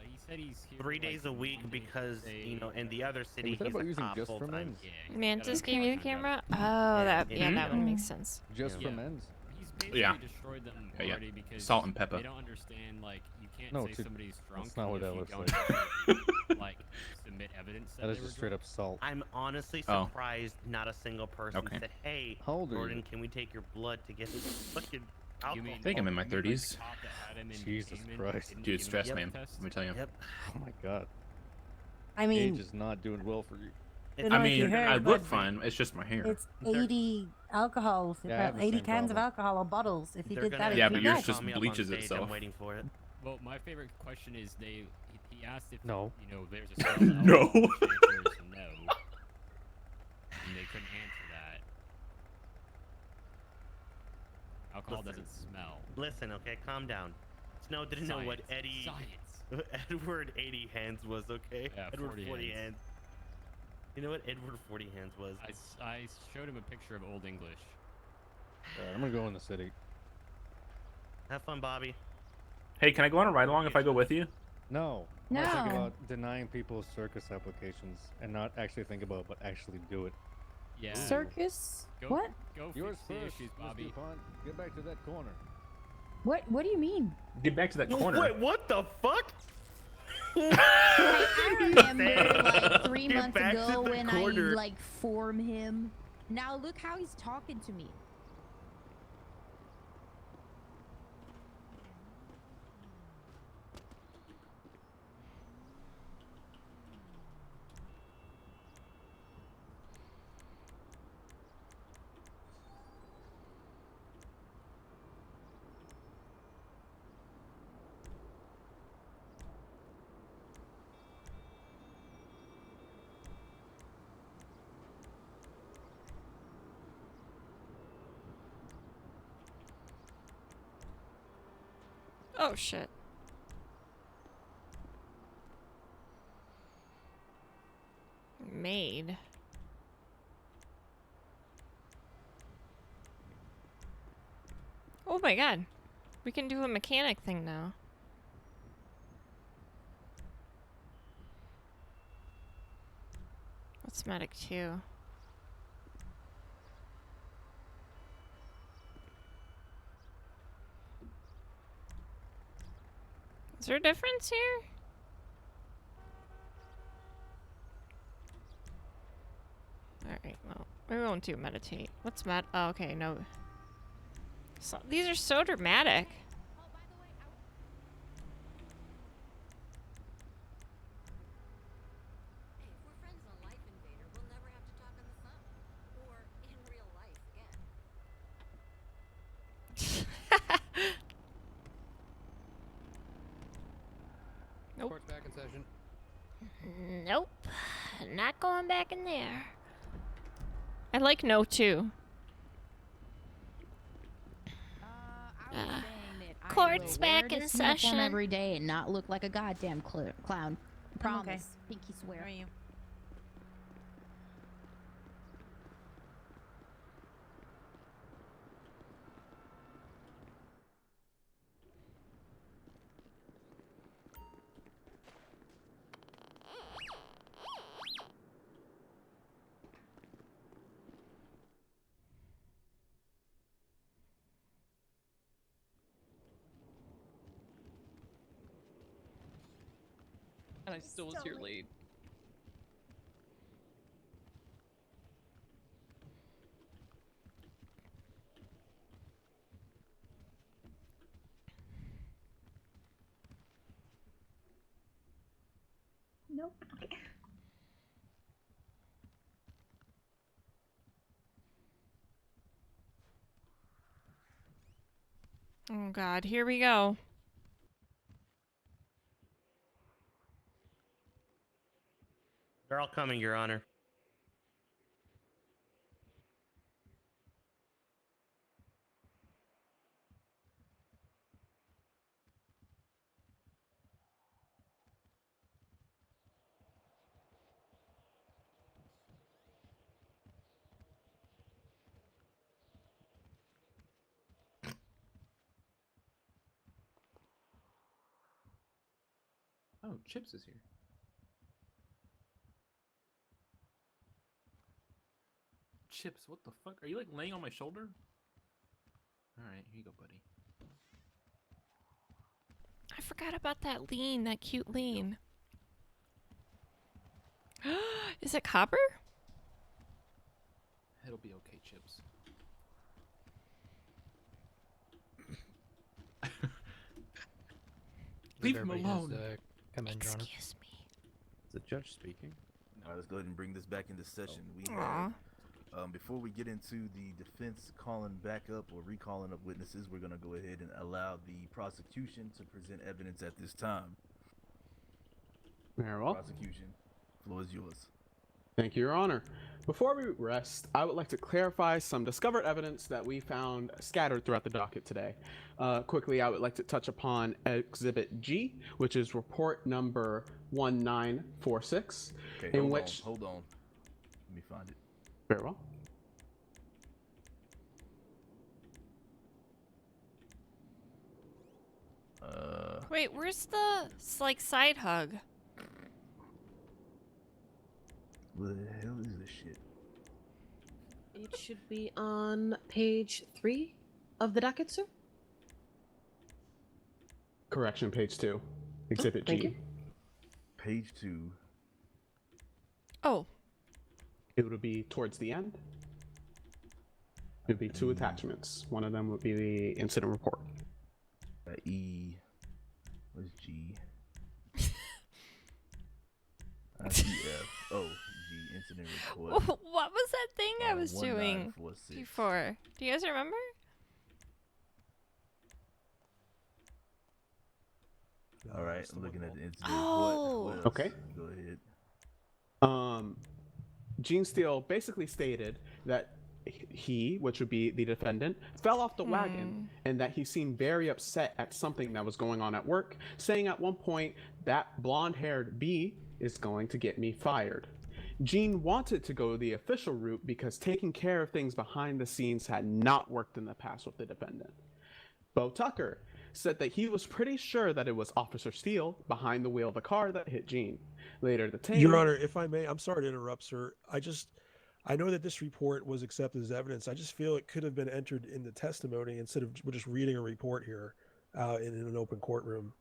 S20: He said he's here
S14: 3 days a week because in the other city
S16: was that
S14: he's
S16: about
S14: a
S16: using
S14: cop
S16: just for
S14: full time.
S16: men?
S13: Mantis gave you the camera? Oh, that would make sense.
S16: Just for men's?
S20: He's basically
S18: Yeah.
S20: destroyed them
S18: Yeah,
S20: already
S18: yeah.
S20: because
S18: Salt and pepper.
S20: They don't understand, like, you can't
S16: No,
S20: say
S16: dude,
S20: somebody's drunk
S16: that's not what
S20: if
S16: that
S20: you
S16: looks
S20: don't
S16: like.
S20: actually, like, submit evidence
S16: That
S20: they
S16: is
S20: were
S16: just straight
S20: drunk.
S16: up salt.
S14: I'm honestly
S18: Oh.
S14: surprised not a single person
S18: Okay.
S14: said, "Hey,
S16: How old are you?
S14: Gordon, can we take your blood to get fucking alcohol?"
S18: I think I'm in my 30s.
S16: Jesus Christ.
S18: Dude, it's stress, man. Let me tell you.
S14: Yep.
S16: Oh my God.
S21: I mean,
S16: Age is not doing well for you.
S21: don't know
S18: I
S21: if you
S18: mean,
S21: heard,
S18: I look
S21: but
S18: fine. It's just my hair.
S21: It's 80 alcohols,
S16: Yeah, I have the
S21: 80
S16: same
S21: cans of
S16: problem.
S21: alcohol or bottles. If you
S14: They're
S21: did
S14: gonna
S21: that,
S18: Yeah,
S21: it'd
S18: but
S21: be
S18: yours
S21: good.
S18: just
S14: call me up on
S18: bleaches
S14: stage,
S18: itself.
S14: I'm waiting for it.
S20: Well, my favorite question is he asked if
S16: No.
S20: there's a
S18: No.
S20: The answer is no. And they couldn't answer that. Alcohol
S14: Listen.
S20: doesn't smell.
S14: Listen, okay, calm down. Snow didn't know what Eddie Edward 80 hands was, okay?
S20: Yeah,
S14: Edward
S20: 40
S14: 40
S20: hands.
S14: hands. You know what Edward 40 hands was?
S20: I showed him a picture of Old English.
S16: Alright, I'm gonna go in the city.
S14: Have fun, Bobby.
S18: Hey, can I go on a ride along if I go with you?
S16: No. I was thinking
S24: No.
S16: about denying people circus applications and not actually think about it, but actually do it.
S20: Yeah.
S24: Circus?
S20: Go,
S24: What?
S20: Go
S16: Yours
S20: fix the
S16: first,
S20: issues,
S16: Mr.
S20: Bobby.
S16: Pond. Get back to that corner.
S24: What do you mean?
S18: Get back to that corner.
S14: Wait, what the fuck?
S24: I remember like 3
S14: Get
S24: months
S14: back to
S24: ago
S14: the
S24: when
S14: corner.
S24: I like form him. Now look how he's talking to me.
S13: Oh shit. Maid. Oh my god. We can do a mechanic thing now. What's medic 2? Is there a difference here? Alright, well, we won't do meditate. What's oh, okay, no. So, these are so dramatic. Nope.
S12: Court's back in session.
S2: Nope. Not going back in there.
S13: I like no too.
S2: Court's
S24: Wear
S2: back
S24: this
S2: in
S24: uniform
S2: session.
S24: every day and not look like a goddamn clown.
S21: I'm okay.
S24: Promise. Pinky swear.
S21: How are you?
S7: I still was here late.
S4: Nope. Okay.
S13: Oh god, here we go.
S14: They're all coming, Your Honor.
S18: Oh, Chips is here. Chips, what the fuck? Are you like laying on my shoulder? Alright, here you go, buddy.
S13: I forgot about that lean, that cute lean. Is it copper?
S18: It'll be okay, Chips. Leave him alone.
S12: Come in, Your Honor.
S13: Excuse me.
S16: Is the judge speaking?
S8: All right, let's go ahead and bring this back into session. We
S13: Aw.
S8: have, before we get into the defense calling back up or recalling up witnesses, we're going to go ahead and allow the prosecution to present evidence at this time.
S6: Very well.
S8: Prosecution, floor is yours.
S6: Thank you, Your Honor. Before we rest, I would like to clarify some discovered evidence that we found scattered throughout the docket today. Quickly, I would like to touch upon Exhibit G, which is report number 1946,
S8: Okay,
S6: in
S8: hold
S6: which...
S8: on, hold on. Let me find it.
S6: Very well.
S13: Wait, where's the like side hug?
S8: What the hell is this shit?
S1: It should be on page 3 of the docket, sir.
S6: Correction, page 2. Exhibit
S1: thank
S6: G.
S1: you.
S8: Page 2.
S13: Oh.
S6: It would be towards the end. It would be 2 attachments. One of them would be the incident report.
S8: E. What's G? I see F. Oh, G. Incident report.
S13: What was that thing I was doing
S8: 1946.
S13: before? Do you guys remember?
S8: All right, I'm looking at the incident
S13: Oh.
S8: report. What else?
S6: Okay.
S8: Go ahead.
S6: Gene Steele basically stated that he, which would be the defendant, fell off the wagon and that he seemed very upset at something that was going on at work, saying at one point, that blonde-haired B is going to get me fired. Gene wanted to go the official route because taking care of things behind the scenes had not worked in the past with the defendant. Bo Tucker said that he was pretty sure that it was Officer Steele behind the wheel of the car that hit Gene. Later detained...
S3: Your Honor, if I may, I'm sorry to interrupt, sir. I know that this report was accepted as evidence. I just feel it could have been entered in the testimony instead of we're just reading a report here in an open courtroom.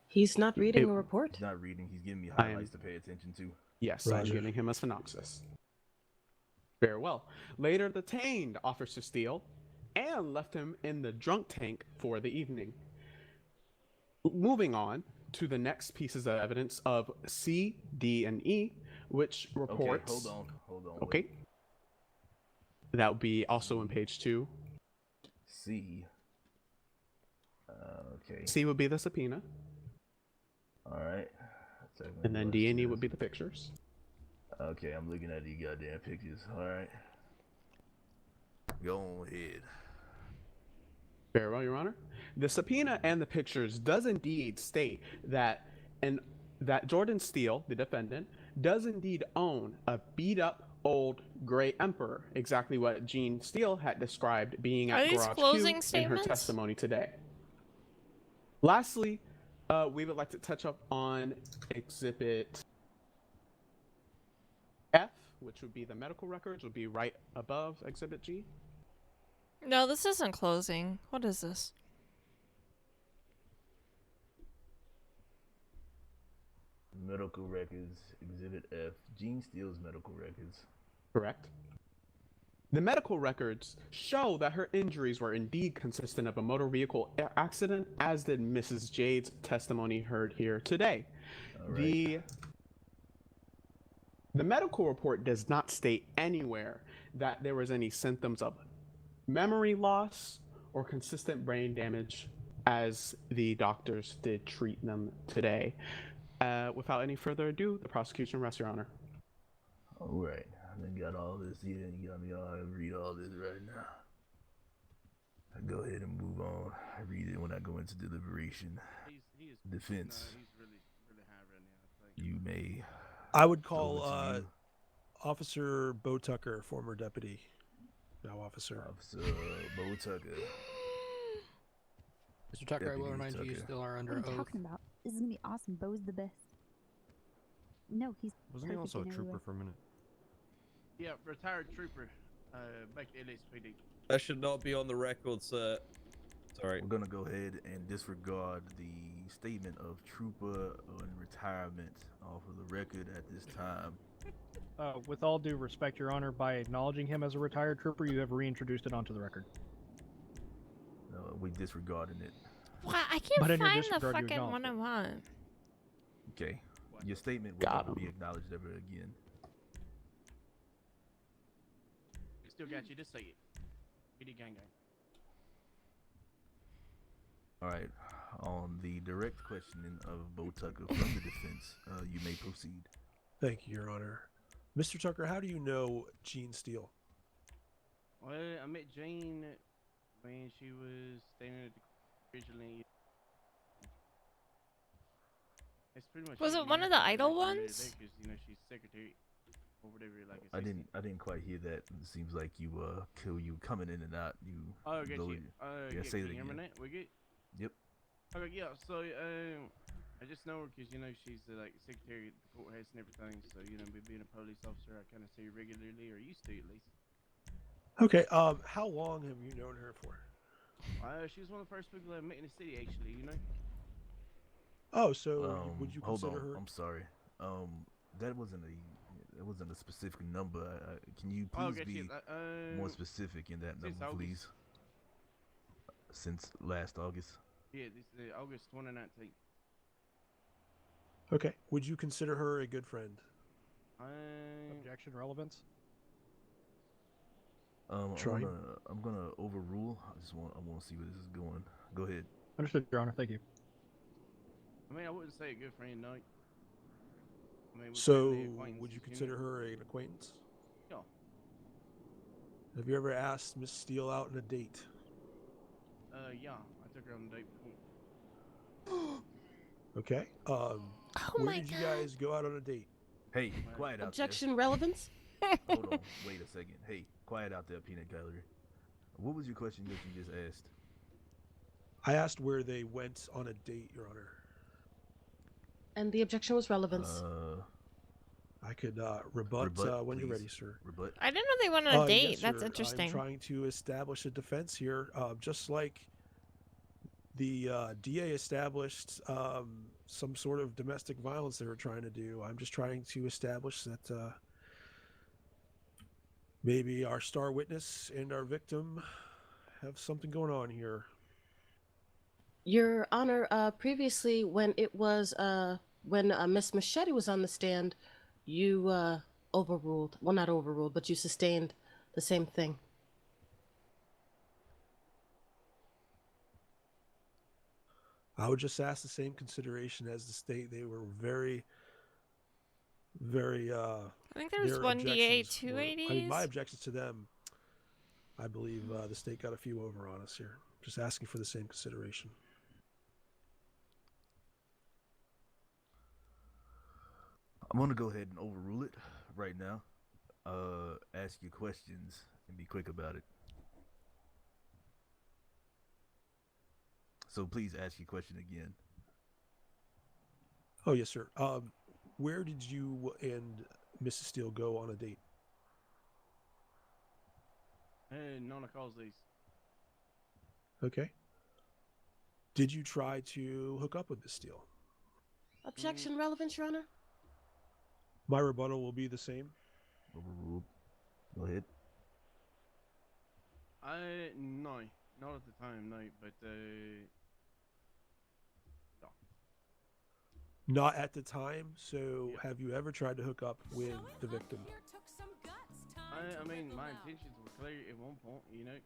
S1: He's not reading a report.
S8: He's not reading. He's giving me highlights to pay attention to.
S6: Yes, I'm
S3: Roger.
S6: giving him a synopsis. Very well. Later detained Officer Steele and left him in the drunk tank for the evening. Moving on to the next pieces of evidence of C, D, and E, which reports...
S8: Okay, hold on.
S6: Okay. That would be also on page 2.
S8: C. Okay.
S6: C would be the subpoena.
S8: All right.
S6: And then D and E would be the pictures.
S8: Okay, I'm looking at these goddamn pictures. All right. Go ahead.
S6: Very well, Your Honor. The subpoena and the pictures does indeed state that Jordan Steele, the defendant, does indeed own a beat-up old gray Emperor, exactly what Gene Steele had described being
S13: Are
S6: at
S13: these
S6: Garage
S13: closing
S6: 2 in her
S13: statements?
S6: testimony today. Lastly, we would like to touch up on Exhibit F, which would be the medical records, would be right above Exhibit G.
S13: No, this isn't closing. What is this?
S8: medical records, Exhibit F, Gene Steele's medical records.
S6: Correct. The medical records show that her injuries were indeed consistent of a motor vehicle accident, as did Mrs. Jade's testimony heard here today. The medical report does not state anywhere that there was any symptoms of memory loss or consistent brain damage, as the doctors did treat them today. Without any further ado, the prosecution rests, Your Honor.
S8: All right. I done got all this here and you got me all read all this right now. I go ahead and move on. I read it when I go into deliberation. Defense.
S10: He's really high right now. I think.
S8: You may.
S3: I would
S8: Over
S3: call
S8: to you.
S3: Officer Bo Tucker, former deputy, now officer.
S8: Officer Bo Tucker.
S12: Mr. Tucker, I will
S8: Deputy
S12: remind you, you
S8: Tucker.
S12: still are under
S15: What are you
S12: oath.
S15: talking about? This is gonna be awesome. Bo's the best. No, he's
S16: Wasn't he also a
S15: perfect in every
S16: trooper
S15: way.
S16: for a minute?
S10: Yeah, retired trooper. Back to LSPD.
S9: That should not be on the record, sir. Sorry.
S8: We're gonna go ahead and disregard the statement of trooper on retirement off of the record at this time.
S11: With all due respect, Your Honor, by acknowledging him as a retired trooper, you have reintroduced it onto the record.
S8: We disregarding it.
S2: Wow, I can't
S11: But in your
S2: find the
S11: disregard, you
S2: fucking
S11: acknowledge
S2: one I want.
S8: Okay. Your statement will
S6: Got
S8: never be
S6: him.
S8: acknowledged ever again.
S10: Still got you. Just say it. PD gang gang.
S8: All right. On the direct questioning of Bo Tucker from the defense, you may proceed.
S3: Thank you, Your Honor. Mr. Tucker, how do you know Gene Steele?
S10: Well, I met Jane when she was standing at the originally. It's pretty much.
S2: Was
S10: you
S2: it one
S10: know,
S2: of the
S10: like,
S2: idol
S10: under
S2: ones?
S10: there 'cause, you know, she's secretary or whatever. Like
S8: I didn't quite hear that. It seems like you you coming in and out. You
S10: Oh, get
S8: go-
S10: you.
S8: yeah,
S10: Yeah,
S8: say
S10: can
S8: it
S10: you hear me
S8: again.
S10: now? We good?
S8: Yep.
S10: Okay, yeah. So, I just know her 'cause you know she's like secretary at the courthouse and everything. So, you know, me being a police officer, I kind of see her regularly, or used to at least.
S3: Okay, how long have you known her for?
S10: She was one of the first people I met in the city, actually. You know.
S3: Oh, so would you
S8: Hold
S3: consider
S8: on.
S3: her?
S8: I'm sorry. That wasn't a specific number. Can you
S10: Oh,
S8: please
S10: got
S8: be
S10: you.
S8: more specific in that
S10: since
S8: number,
S10: August.
S8: please? Since last August.
S10: Yeah, this is August 2019.
S3: Okay, would you consider her a good friend?
S11: Objection, relevance.
S3: Trying.
S8: I'm gonna overrule. I want to see where this is going. Go ahead.
S11: Understood, Your Honor. Thank you.
S10: I mean, I wouldn't say a good friend, no. I mean, we're
S3: So,
S10: friendly acquaintances,
S3: would you
S10: know?
S3: consider her an acquaintance?
S10: Yeah.
S3: Have you ever asked Miss Steele out on a date?
S10: Yeah, I took her on a date before.
S3: Okay. Where
S2: my
S3: did you guys go out on a date?
S8: Hey, quiet out
S1: Objection, relevance.
S8: there. Hold on. Wait a second. Hey, quiet out there, peanut gallery. What was your question that you just asked?
S3: I asked where they went on a date, Your Honor.
S1: And the objection was relevance.
S3: I could rebut,
S8: Rebut,
S3: when you're
S8: please.
S3: ready, sir.
S8: Rebut.
S2: I didn't know they went on a date.
S3: Yes,
S2: That's
S3: sir.
S2: interesting.
S3: I'm trying to establish a defense here, just like the DA established some sort of domestic violence they were trying to do. I'm just trying to establish that maybe our star witness and our victim have something going on here.
S1: Your Honor, previously when it was when Miss Machete was on the stand, you overruled. Well, not overruled, but you sustained the same thing.
S3: I would just ask the same consideration as the state. They were very, very.
S2: I think there was
S3: their
S2: one DA,
S3: objections
S2: two
S3: were- I mean, my
S2: ADs.
S3: objections to them. I believe the state got a few over on us here. Just asking for the same consideration.
S8: I'm gonna go ahead and overrule it right now. Ask your questions and be quick about it. So please ask your question again.
S3: Oh yes, sir. Where did you and Mrs. Steele go on a date?
S10: None of calls these.
S3: Okay. Did you try to hook up with Miss Steele?
S1: Objection, relevance, Your Honor.
S3: My rebuttal will be the same.
S8: Overruled. Go ahead.
S10: No, not at the time, no. But no.
S3: Not at the time. So, have you ever tried to hook up with the victim?
S10: I mean, my intentions were clear at one point, you know.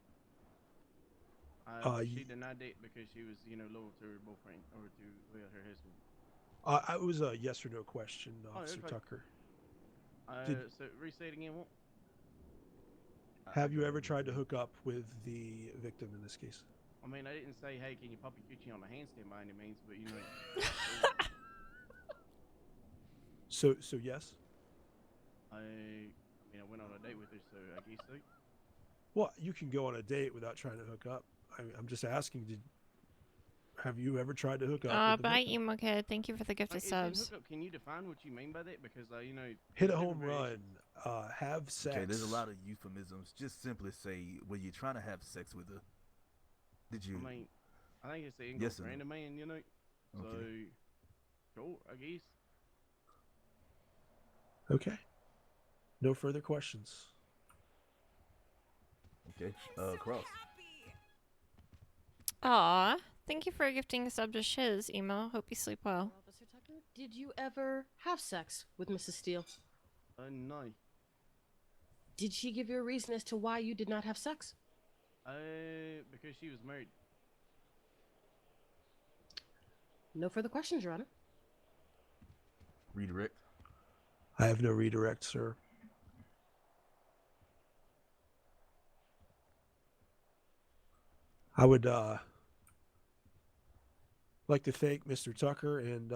S10: She denied it because she was, loyal to her boyfriend or to her husband.
S3: It was a yes or no question, Officer
S10: okay.
S3: Tucker.
S10: So re-say it again. What?
S3: Have you ever tried to hook up with the victim in this case?
S10: I mean, I didn't say, hey, can you pop your coochie on the handstand by any means, but
S3: So yes.
S10: I went on a date with her, so I guess so.
S3: Well, you can go on a date without trying to hook up. I'm just asking, have you ever tried to hook up? With the
S13: Bye,
S3: victim?
S13: Emo Kid. Thank you for the gifted subs.
S10: Hookup, can you define what you mean by that? Because
S3: Hit a home run, have sex.
S8: Okay, there's a lot of euphemisms. Just simply say, were you trying to have sex with her? Did you?
S10: I mean, I think it's the English
S8: Yes,
S10: random man, you know. So, cool, I guess.
S3: Okay. No further questions.
S8: Okay. Cross.
S13: Aw, thank you for gifting a sub to Shiz, Emo. Hope you sleep well.
S1: Officer Tucker, did you ever have sex with Mrs. Steele?
S10: No.
S1: Did she give you a reason as to why you did not have sex?
S10: Because she was married.
S1: No further questions, Your Honor.
S8: Redirect.
S3: I have no redirect, sir. I would like to thank Mr. Tucker, and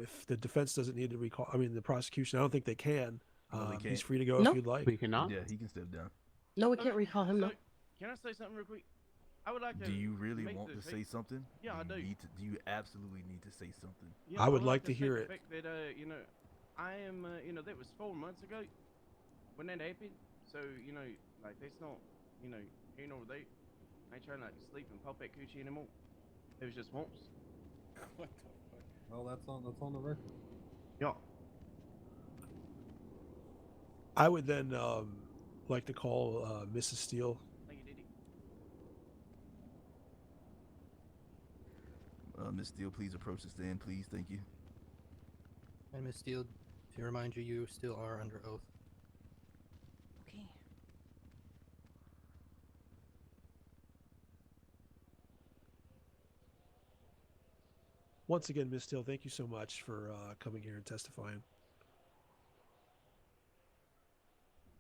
S3: if the defense doesn't need to recall, the prosecution, I don't think they can.
S8: No, they can't.
S3: He's free to go
S1: No.
S3: if you'd like.
S6: We cannot.
S8: Yeah, he can step down.
S1: No, we can't recall him, no.
S10: Can I say something real quick? I would like to.
S8: Do you really
S10: make
S8: want
S10: the
S8: to
S10: fact-
S8: say something?
S10: Yeah, I do.
S8: Do you absolutely need to say something?
S10: Yeah,
S3: I would like to
S10: state
S3: hear
S10: the
S3: it.
S10: fact that I am that was 4 months ago when that happened. So that's not here nor there. I ain't trying to sleep and pop that coochie anymore. It was just once.
S16: What the fuck? Well, that's on the record.
S10: Yeah.
S3: I would then like to call Mrs. Steele.
S10: Thank you, Diddy.
S8: Miss Steele, please approach the stand, please. Thank you.
S12: And Miss Steele, to remind you, you still are under oath.
S24: Okay.
S3: Once again, Miss Steele, thank you so much for coming here and testifying.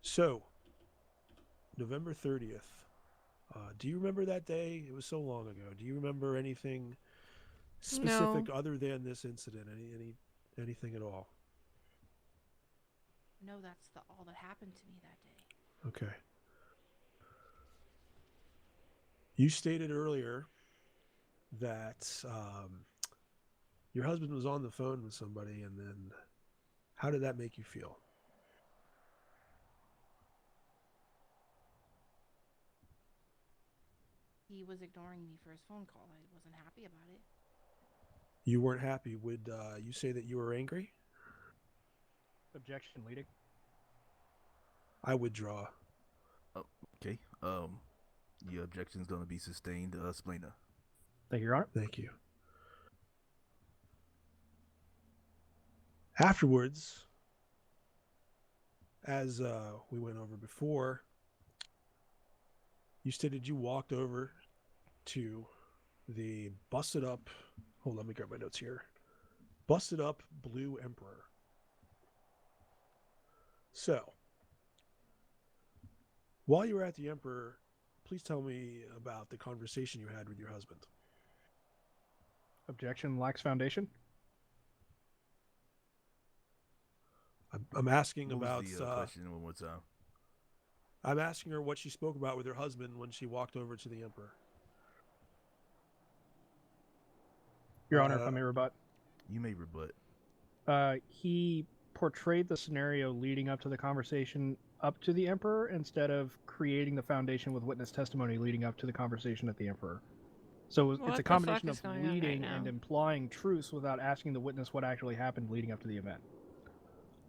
S3: So, November 30th. Do you remember that day? It was so long ago. Do you remember anything specific other than this incident? Anything at all?
S24: No, that's all that happened to me that day.
S3: Okay. You stated earlier that your husband was on the phone with somebody, and then how did that make you feel?
S24: He was ignoring me for his phone call. I wasn't happy about it.
S3: You weren't happy. Would you say that you were angry?
S11: Objection leading.
S3: I withdraw.
S8: Oh, okay. Your objection's gonna be sustained. Splina.
S11: Thank you, Your Honor.
S3: Thank you. Afterwards, as we went over before, you stated you walked over to the busted up, hold on, let me grab my notes here, busted up Blue Emperor. So, while you were at the Emperor, please tell me about the conversation you had with your husband.
S11: Objection lacks foundation.
S3: I'm asking
S8: What
S3: about
S8: was the question one more time?
S3: I'm asking her what she spoke about with her husband when she walked over to the Emperor.
S11: Your Honor, if I may rebut.
S8: You may rebut.
S11: He portrayed the scenario leading up to the conversation up to the Emperor instead of creating the foundation with witness testimony leading up to the conversation at the Emperor. So
S13: What
S11: it's
S13: the
S11: a combination
S13: fuck is
S11: of
S13: going on right
S11: leading
S13: now?
S11: and implying truths without asking the witness what actually happened leading up to the event.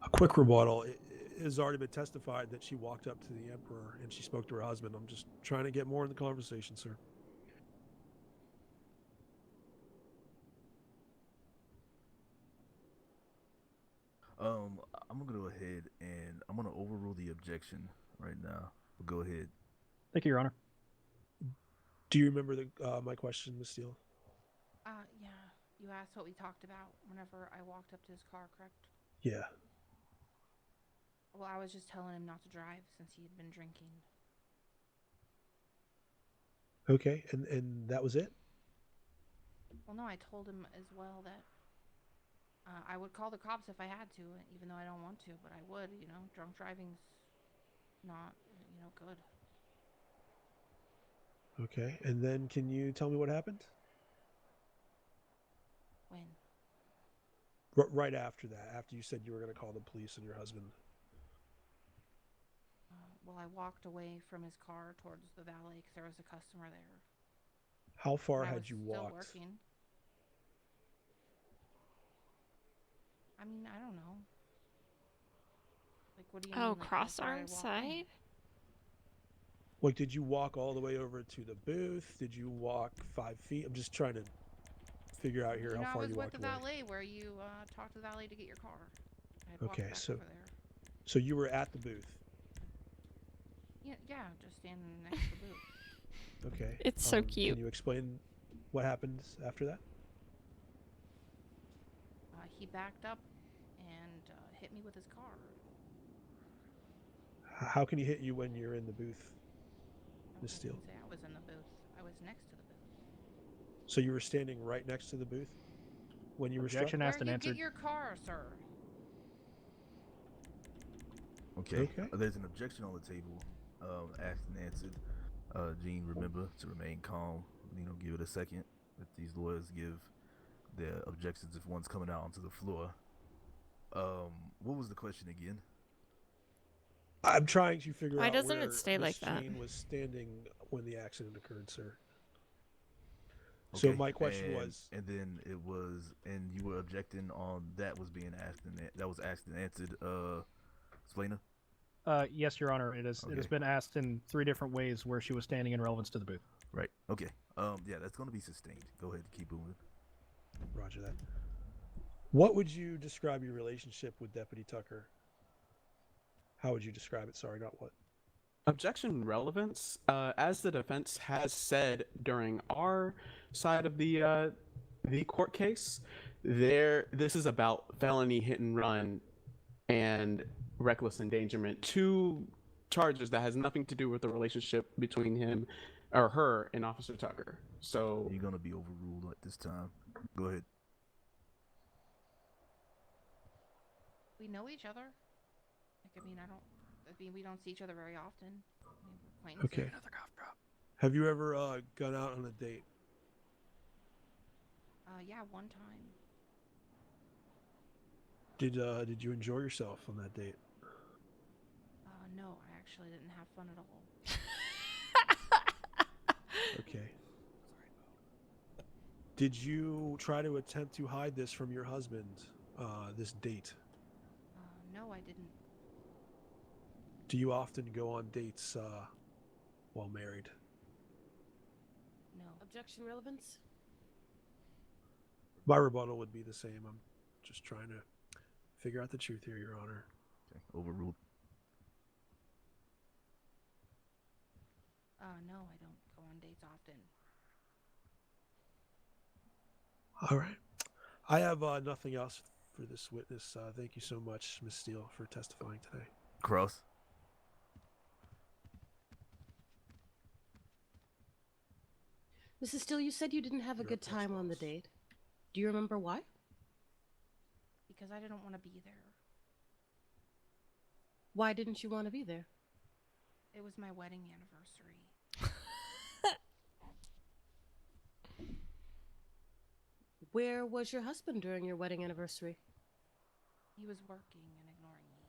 S3: A quick rebuttal. It has already been testified that she walked up to the Emperor and she spoke to her husband. I'm just trying to get more in the conversation, sir.
S8: I'm gonna go ahead and I'm gonna overrule the objection right now. But go ahead.
S11: Thank you, Your Honor.
S3: Do you remember my question, Ms. Steele?
S24: Yeah. You asked what we talked about whenever I walked up to his car, correct?
S3: Yeah.
S24: Well, I was just telling him not to drive since he had been drinking.
S3: Okay, and that was it?
S24: Well, no, I told him as well that I would call the cops if I had to, even though I don't want to, but I would, you know. Drunk driving's not, you know, good.
S3: Okay, and then can you tell me what happened?
S24: When?
S3: Right after that, after you said you were going to call the police on your husband.
S24: Well, I walked away from his car towards the valet because there was a customer there.
S3: How far
S24: And I
S3: had
S24: was
S3: you
S24: still
S3: walked?
S24: working. I mean, I don't know. Like, what do you mean?
S2: Oh,
S24: Like, how
S2: cross
S24: far I
S2: arm
S24: walked?
S2: side?
S3: Like, did you walk all the way over to the booth? Did you walk 5 feet? I'm just trying to figure out here
S24: You know,
S3: how
S24: I
S3: far
S24: was
S3: you
S24: with
S3: walked
S24: the
S3: away.
S24: valet where you talked to the valet to get your car. I had walked
S3: Okay,
S24: back
S3: so
S24: over there.
S3: so you were at the booth.
S24: Yeah, just standing next to the booth.
S3: Okay.
S2: It's so cute.
S3: Can you explain what happened after that?
S24: He backed up and hit me with his car.
S3: How can he hit you when you're in the booth, Miss
S24: I
S3: Steele?
S24: didn't say I was in the booth. I was next to the booth.
S3: So you were standing right next to the booth when you were struck?
S11: Objection asked and
S24: Where you
S11: answered.
S24: get your car, sir?
S8: Okay. There's an objection on the table. Asked and answered. Gene, remember to remain calm. You know, give it a second. Let these lawyers give their objections if one's coming out onto the floor. What was the question again?
S3: I'm trying to figure
S2: Why
S3: out
S2: doesn't
S3: where
S2: it stay
S3: Miss
S2: like that?
S3: Jane was standing when the accident occurred, sir. So my question was,
S8: and then it was, and you were objecting on that was being asked and that was asked and answered. Splana?
S11: Yes, Your Honor. It has
S8: Okay.
S11: been asked in 3 different ways where she was standing in relevance to the booth.
S8: Right. Okay. Yeah, that's gonna be sustained. Go ahead, keep moving.
S3: Roger that. What would you describe your relationship with Deputy Tucker? How would you describe it? Sorry, not what.
S6: Objection relevance, as the defense has said during our side of the court case, this is about felony hit and run and reckless endangerment, 2 charges that has nothing to do with the relationship between him or her and Officer Tucker. So
S8: you're gonna be overruled at this time. Go ahead.
S24: We know each other. Like, we don't see each other very often. I mean, we're acquaintances.
S3: Okay. Have you ever gone out on a date?
S24: Yeah, one time.
S3: Did you enjoy yourself on that date?
S24: No, I actually didn't have fun at all.
S3: Okay. Did you try to attempt to hide this from your husband, this date?
S24: No, I didn't.
S3: Do you often go on dates while married?
S24: No.
S1: Objection relevance?
S3: My rebuttal would be the same. I'm just trying to figure out the truth here, Your Honor.
S8: Okay, overruled.
S24: No, I don't go on dates often.
S3: All right. I have nothing else for this witness. Thank you so much, Ms. Steele, for testifying today.
S8: Cross.
S1: Mrs. Steele, you said you didn't have a good time on the date. Do you remember why?
S24: Because I didn't want to be there.
S1: Why didn't you want to be there?
S24: It was my wedding anniversary.
S1: Where was your husband during your wedding anniversary?
S24: He was working and ignoring me.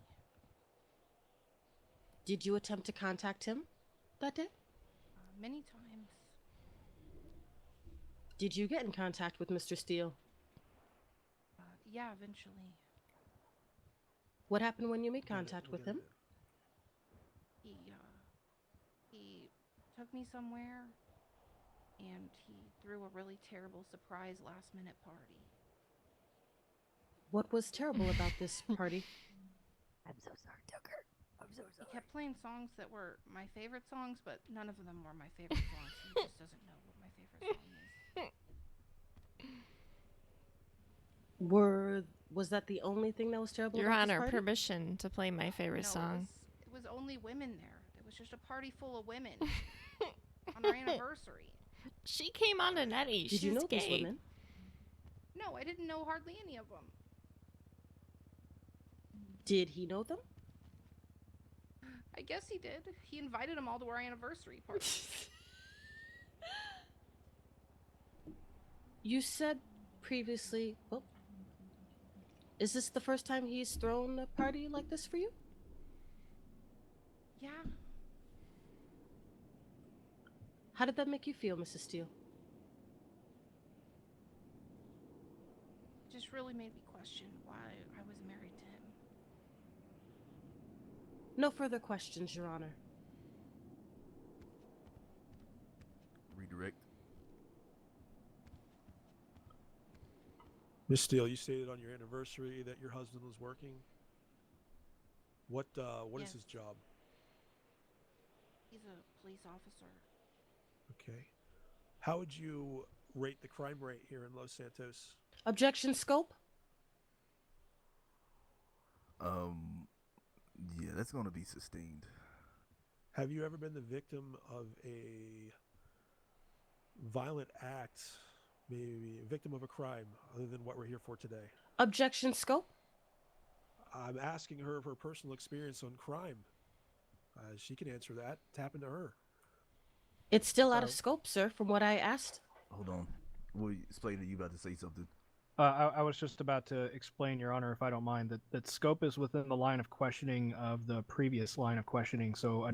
S1: Did you attempt to contact him that day?
S24: Many times.
S1: Did you get in contact with Mr. Steele?
S24: Yeah, eventually.
S1: What happened when you made contact with him?
S24: He took me somewhere, and he threw a really terrible surprise last-minute party.
S1: What was terrible about this party?
S21: I'm so sorry, Tucker. I'm so
S24: He
S21: sorry.
S24: kept playing songs that were my favorite songs, but none of them were my favorite songs. He just doesn't know what my favorite song is.
S1: Was that the only thing that was terrible
S13: Your
S1: about
S13: Honor,
S1: this party?
S13: permission to play my favorite
S24: No,
S13: song.
S24: It was only women there. It was just a party full of women on our anniversary.
S13: She came on to Nettie.
S1: Did
S13: She's
S1: you know
S13: gay.
S1: these women?
S24: No, I didn't know hardly any of them.
S1: Did he know them?
S24: I guess he did. He invited them all to our anniversary party.
S1: You said previously. Oh, is this the first time he's thrown a party like this for you?
S24: Yeah.
S1: How did that make you feel, Mrs. Steele?
S24: It just really made me question why I was married to him.
S1: No further questions, Your Honor.
S8: Redirect.
S3: Miss Steele, you stated on your anniversary that your husband was working. What is
S24: Yes.
S3: his job?
S24: He's a police officer.
S3: Okay. How would you rate the crime rate here in Los Santos?
S1: Objection, scope.
S8: Yeah, that's gonna be sustained.
S3: Have you ever been the victim of a violent act, maybe a victim of a crime, other than what we're here for today?
S1: Objection, scope.
S3: I'm asking her of her personal experience on crime. She can answer that. It's happened to her.
S1: It's still out of scope, sir, from what I asked.
S8: Hold on. Well, explain that you about to say something.
S11: I was just about to explain, Your Honor, if I don't mind, that scope is within the line of questioning of the previous line of questioning. So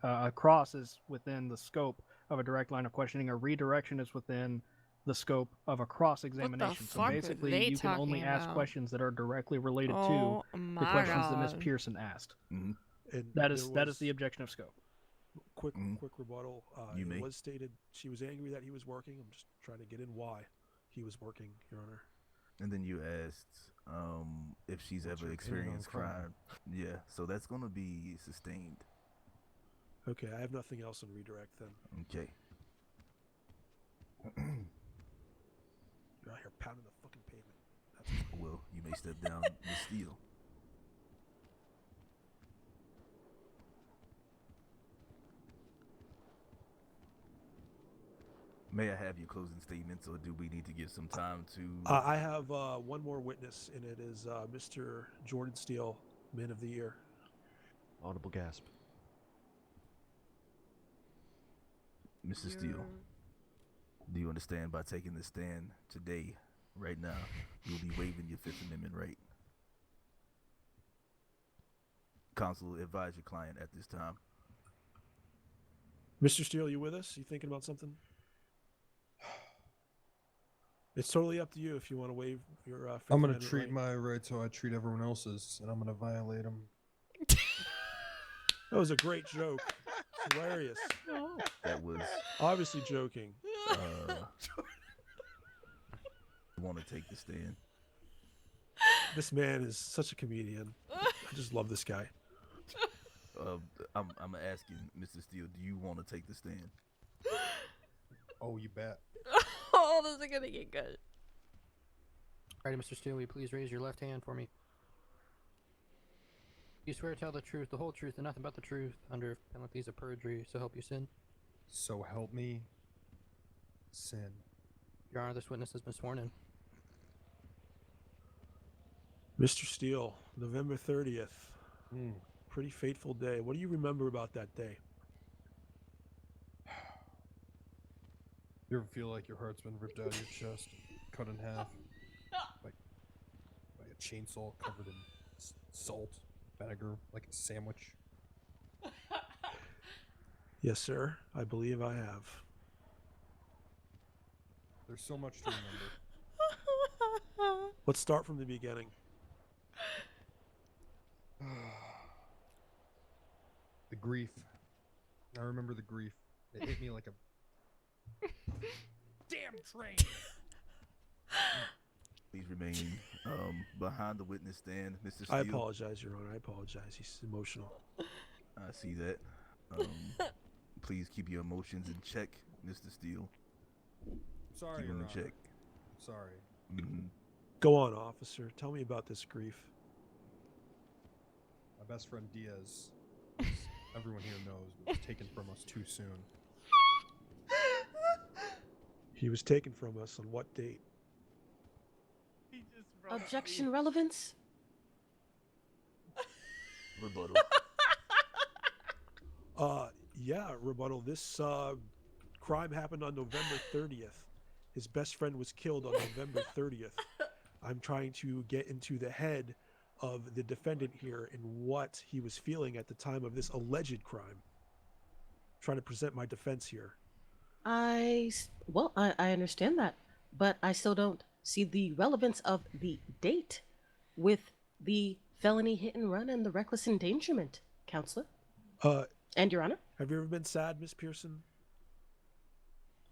S11: a cross is within the scope of a direct line of questioning. A redirection is within the scope of a cross-examination. So
S13: fuck are
S11: basically,
S13: they
S11: you can only
S13: talking
S11: ask
S13: about?
S11: questions that are directly related
S13: Oh
S11: to the
S13: my
S11: questions that Miss
S13: God.
S11: Pearson asked.
S3: And
S11: That is
S3: there
S11: that is
S3: was-
S11: the objection of scope.
S3: Quick rebuttal.
S8: You
S3: It
S8: may.
S3: was stated she was angry that he was working. I'm just trying to get in why he was working, Your Honor.
S8: And then you asked if she's
S3: What's
S8: ever
S3: your opinion on
S8: experienced crime. Yeah, so that's gonna be sustained.
S3: Okay, I have nothing else on redirect then.
S8: Okay.
S3: You're out here pounding the fucking pavement.
S8: Well, you may step down, Miss Steele. May I have your closing statements, or do we need to give some time to?
S3: I have one more witness, and it is Mr. Jordan Steele, Man of the Year.
S5: Audible gasp.
S8: Mrs. Steele, do you understand by taking this stand today, right now, you'll be waiving your Fifth Amendment right? Counsel, advise your client at this time.
S3: Mr. Steele, you with us? You thinking about something? It's totally up to you if you want to waive your Fifth
S19: I'm going to
S3: Amendment
S19: treat
S3: right.
S19: my rights how I treat everyone else's, and I'm going to violate them.
S3: That was a great joke. Hilarious.
S8: That was
S3: obviously joking.
S8: Want to take the stand?
S3: This man is such a comedian. I just love this guy.
S8: I'm asking, Mr. Steele, do you want to take the stand?
S19: Oh, you bet.
S13: Oh, this is gonna get good.
S12: Alrighty, Mr. Steele, will you please raise your left hand for me? You swear to tell the truth, the whole truth, and nothing but the truth, under penalties of perjury, so help you sin?
S19: So help me sin.
S12: Your Honor, this witness has been sworn in.
S3: Mr. Steele, November 30th. Pretty fateful day. What do you remember about that day?
S19: You ever feel like your heart's been ripped out of your chest, cut in half, like by a chainsaw covered in salt, vinegar, like a sandwich?
S3: Yes, sir. I believe I have.
S19: There's so much to remember.
S3: Let's start from the beginning.
S19: The grief. I remember the grief. It hit me like a damn train.
S8: Please remain behind the witness stand, Mr. Steele.
S3: I apologize, Your Honor. I apologize. He's emotional.
S8: I see that. Please keep your emotions in check, Mr. Steele.
S19: Sorry,
S8: keep
S19: Your
S8: them in
S19: Honor.
S8: check.
S19: Sorry.
S3: Go on, officer. Tell me about this grief.
S19: My best friend Diaz, as everyone here knows, was taken from us too soon.
S3: He was taken from us on what date?
S1: Objection relevance?
S8: Rebuttal.
S3: Yeah, rebuttal. This crime happened on November 30th. His best friend was killed on November 30th. I'm trying to get into the head of the defendant here and what he was feeling at the time of this alleged crime. Trying to present my defense here.
S1: I understand that, but I still don't see the relevance of the date with the felony hit and run and the reckless endangerment, Counselor. And Your Honor?
S3: Have you ever been sad, Miss Pearson?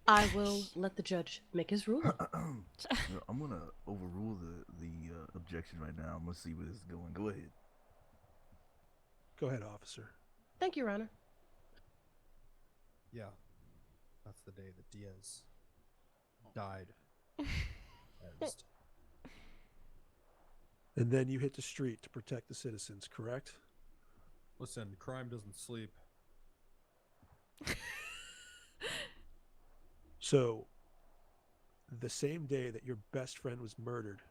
S1: I will let the judge make his ruling.
S8: I'm gonna overrule the objection right now. I'm gonna see where this is going. Go ahead.
S3: Go ahead, officer.
S1: Thank you, Your Honor.
S19: Yeah, that's the day that Diaz died.
S3: And then you hit the street to protect the citizens, correct?
S19: Listen, crime doesn't sleep.
S3: So, the same day that your best friend was murdered,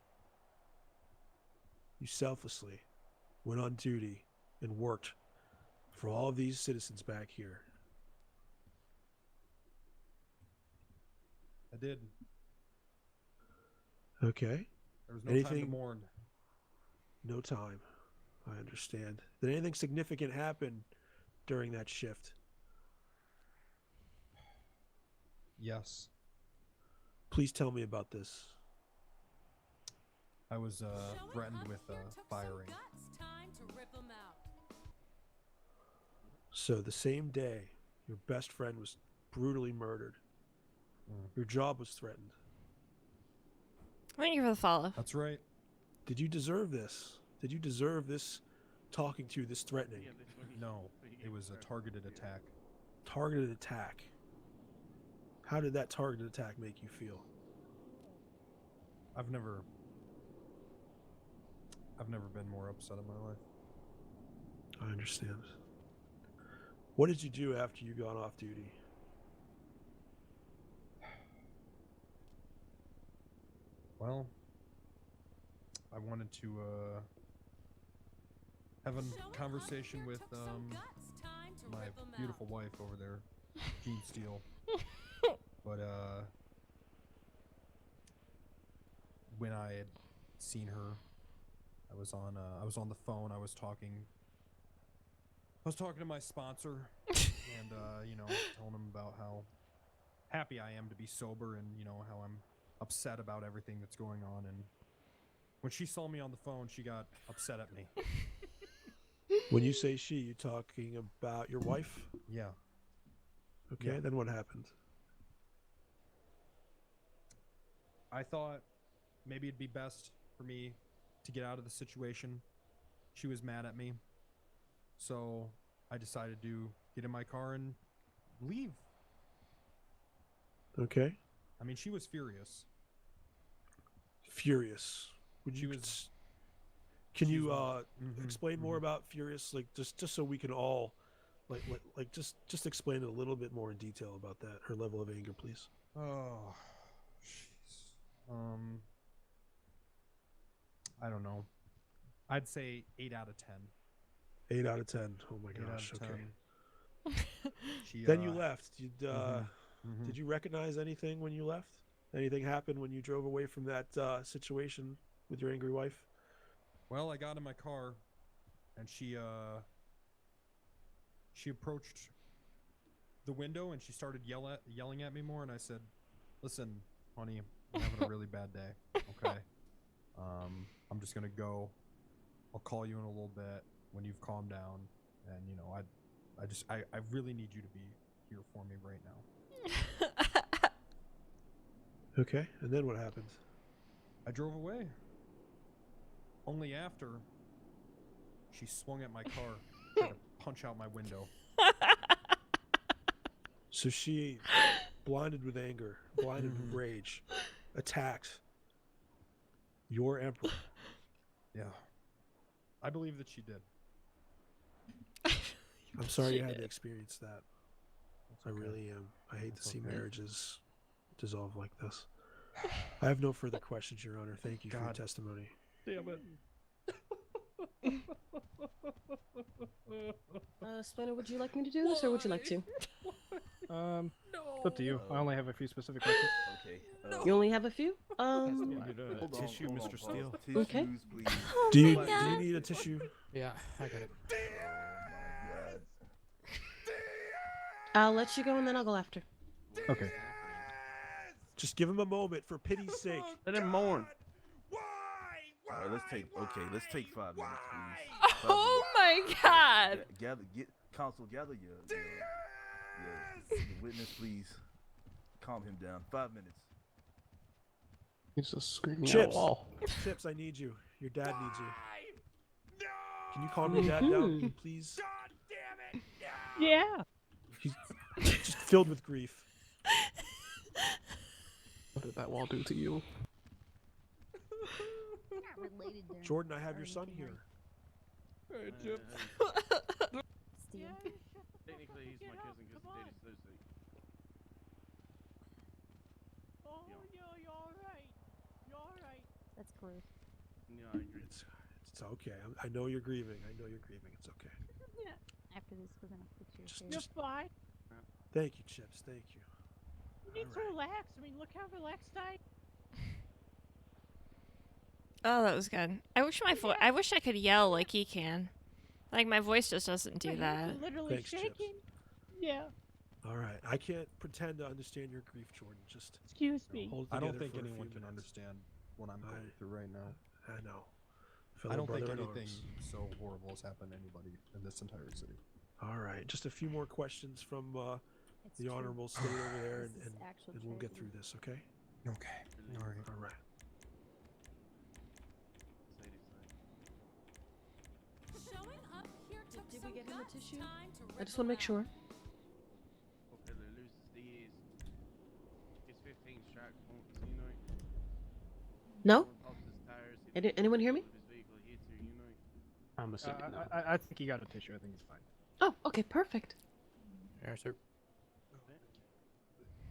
S3: you selflessly went on duty and worked for all of these citizens back here.
S19: I did.
S3: Okay.
S19: There was no time to mourn.
S3: No time. I understand. Did anything significant happen during that shift?
S19: Yes.
S3: Please tell me about this.
S19: I was threatened with firing.
S3: So the same day your best friend was brutally murdered, your job was threatened.
S13: Thank you for the follow.
S19: That's right.
S3: Did you deserve this? Did you deserve this talking to, this threatening?
S19: No, it was a targeted attack.
S3: Targeted attack. How did that targeted attack make you feel?
S19: I've never been more upset in my life.
S3: I understand. What did you do after you got off duty?
S19: Well, I wanted to have a conversation with my beautiful wife over there, Jean Steele. But when I had seen her, I was on the phone. I was talking to my sponsor, and telling him about how happy I am to be sober, and how I'm upset about everything that's going on. And when she saw me on the phone, she got upset at me.
S3: When you say she, you talking about your wife?
S19: Yeah.
S3: Okay,
S19: Yeah.
S3: then what happened?
S19: I thought maybe it'd be best for me to get out of the situation. She was mad at me. So I decided to get in my car and leave.
S3: Okay.
S19: I mean, she was furious.
S3: Furious. Would you? Can you explain more
S19: mhm.
S3: about Furious? Like just so we can all, like just explain it a little bit more in detail about that. Her level of anger, please.
S19: Oh, jeez. I don't know. I'd say 8 out of 10.
S3: 8 out of 10. Oh my
S19: 8 out
S3: gosh.
S19: of
S3: Okay.
S19: 10. She,
S3: Then you left.
S19: mhm.
S3: Did you recognize anything when you left? Anything happened when you drove away from that situation with your angry wife?
S19: Well, I got in my car, and she approached the window and she started yelling at me more. And I said, "Listen, honey, I'm having a really bad day. Okay, I'm just gonna go. I'll call you in a little bit when you've calmed down." And I really need you to be here for me right now.
S3: Okay, and then what happens?
S19: I drove away. Only after she swung at my car, tried to punch out my window.
S3: So she, blinded with anger, blinded with rage, attacked your emperor.
S19: Yeah. I believe that she did.
S3: I'm sorry you had
S19: Shit.
S3: to experience that. I
S19: okay.
S3: really am. I hate to
S19: That's
S3: see
S19: okay.
S3: marriages dissolve like this. I have no further questions, Your Honor. Thank you for your
S19: God.
S3: testimony.
S19: Damn it.
S1: Splendor, would you like me to do this, or would you like to?
S11: It's up to you. I only have a few specific questions.
S8: Okay.
S1: You only have a few?
S8: Hold on,
S19: Tissue,
S8: hold on,
S19: Mr.
S8: pause.
S19: Steele.
S1: Okay.
S8: Tissues, please.
S3: Do you need a tissue?
S12: Yeah, I got it.
S1: I'll let you go, and then I'll go after.
S11: Okay.
S3: Just give him a moment, for pity's sake.
S10: Let him mourn.
S8: All right, let's take 5 minutes, please. 5
S13: Oh
S8: minutes.
S13: my god!
S8: Gather your witness, please. Calm him down. 5 minutes.
S6: He's just screaming at a
S3: Chips,
S6: wall.
S3: Chips, I need you. Your dad needs you. Can you calm your dad down, please?
S11: Yeah.
S3: He's just filled with grief.
S6: What did that wall do to you?
S3: Jordan, I have your son here.
S10: Hey, Chips.
S15: Steal.
S10: Technically, he's my cousin because of Daddy's associate.
S21: Oh, no, you're alright. You're alright.
S15: That's gross.
S10: Yeah, I agree.
S3: It's okay. I know you're grieving. I know you're grieving. It's okay.
S15: Yeah. After this, we're gonna fix your hair.
S21: You're fine.
S3: Thank you, Chips. Thank you.
S21: You need to relax. I mean, look how relaxed I.
S13: Oh, that was good. I wish I wish I could yell like he can. Like my voice just doesn't do
S21: My
S13: that.
S21: hands are literally
S3: Thanks, Chips.
S21: shaking. Yeah.
S3: All right. I can't pretend to understand your grief, Jordan. Just
S21: Excuse me.
S3: hold it
S19: I don't
S3: together
S19: think
S3: for a
S19: anyone
S3: few
S19: can
S3: minutes.
S19: understand what I'm going through right now.
S3: I know.
S19: I don't think
S3: Fellow brother in
S19: anything
S3: arms.
S19: so horrible has happened to anybody in this entire city.
S3: All right. Just a few more questions from
S15: It's
S3: the
S15: true.
S3: honorable state over there,
S15: This is actual
S3: and we'll get
S15: tragedy.
S3: through this, okay?
S19: Okay. All right.
S3: All right.
S1: Did we get him a tissue? I just want to make sure.
S10: Okay, the loosest he is. He's 15 strike points, you know.
S1: No?
S10: Someone pops his tires, he
S1: Anyone hear me?
S10: his vehicle hits her, you know.
S6: I'm assuming no.
S11: I think he got a tissue. I think he's fine.
S1: Oh, okay, perfect.
S12: Yeah, sir.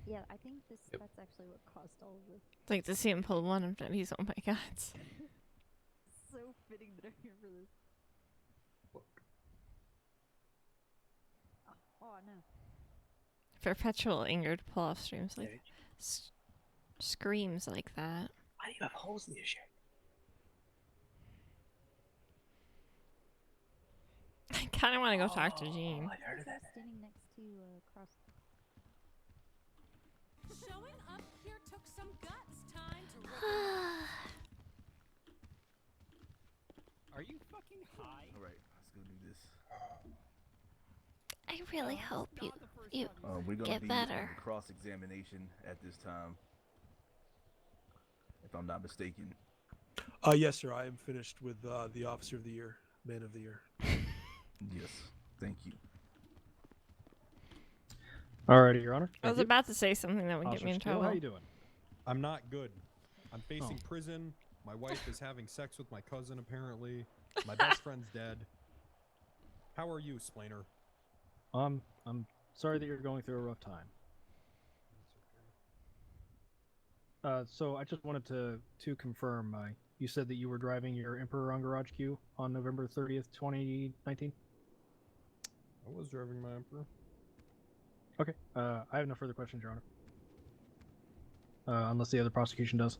S15: Yeah, I think that's actually what caused all of this.
S13: Like to see him pull one of them. He's oh my god.
S15: So fitting that I'm here for this. Oh no.
S13: Perpetual anger to pull off streams like screams like that.
S6: Why do you have holes in your shirt?
S13: I kind of want to go talk to Jean.
S6: I heard of that.
S15: Standing next to cross.
S21: Showing up here took some guts. Time to
S17: Are you fucking high?
S8: All right, let's go do this.
S2: I really hope you
S8: We're gonna
S2: get
S8: be
S2: better.
S8: in cross-examination at this time, if I'm not mistaken.
S3: Yes, sir. I am finished with the Officer of the Year, Man of the Year.
S8: Yes, thank you.
S11: Alrighty, Your Honor.
S13: I was
S11: Thank you.
S13: about to say something that would get
S11: Officer
S13: me in
S11: Steele,
S13: trouble.
S11: How you doing?
S19: I'm not good. I'm facing
S11: Oh.
S19: prison. My wife is having sex with my cousin, apparently. My best friend's dead. How are you, Splainer?
S11: I'm sorry that you're going through a rough time. So I just wanted to confirm. You said that you were driving your Emperor on Garage Q on November 30th, 2019.
S19: I was driving my Emperor.
S11: Okay. I have no further questions, Your Honor. Unless the other prosecution does.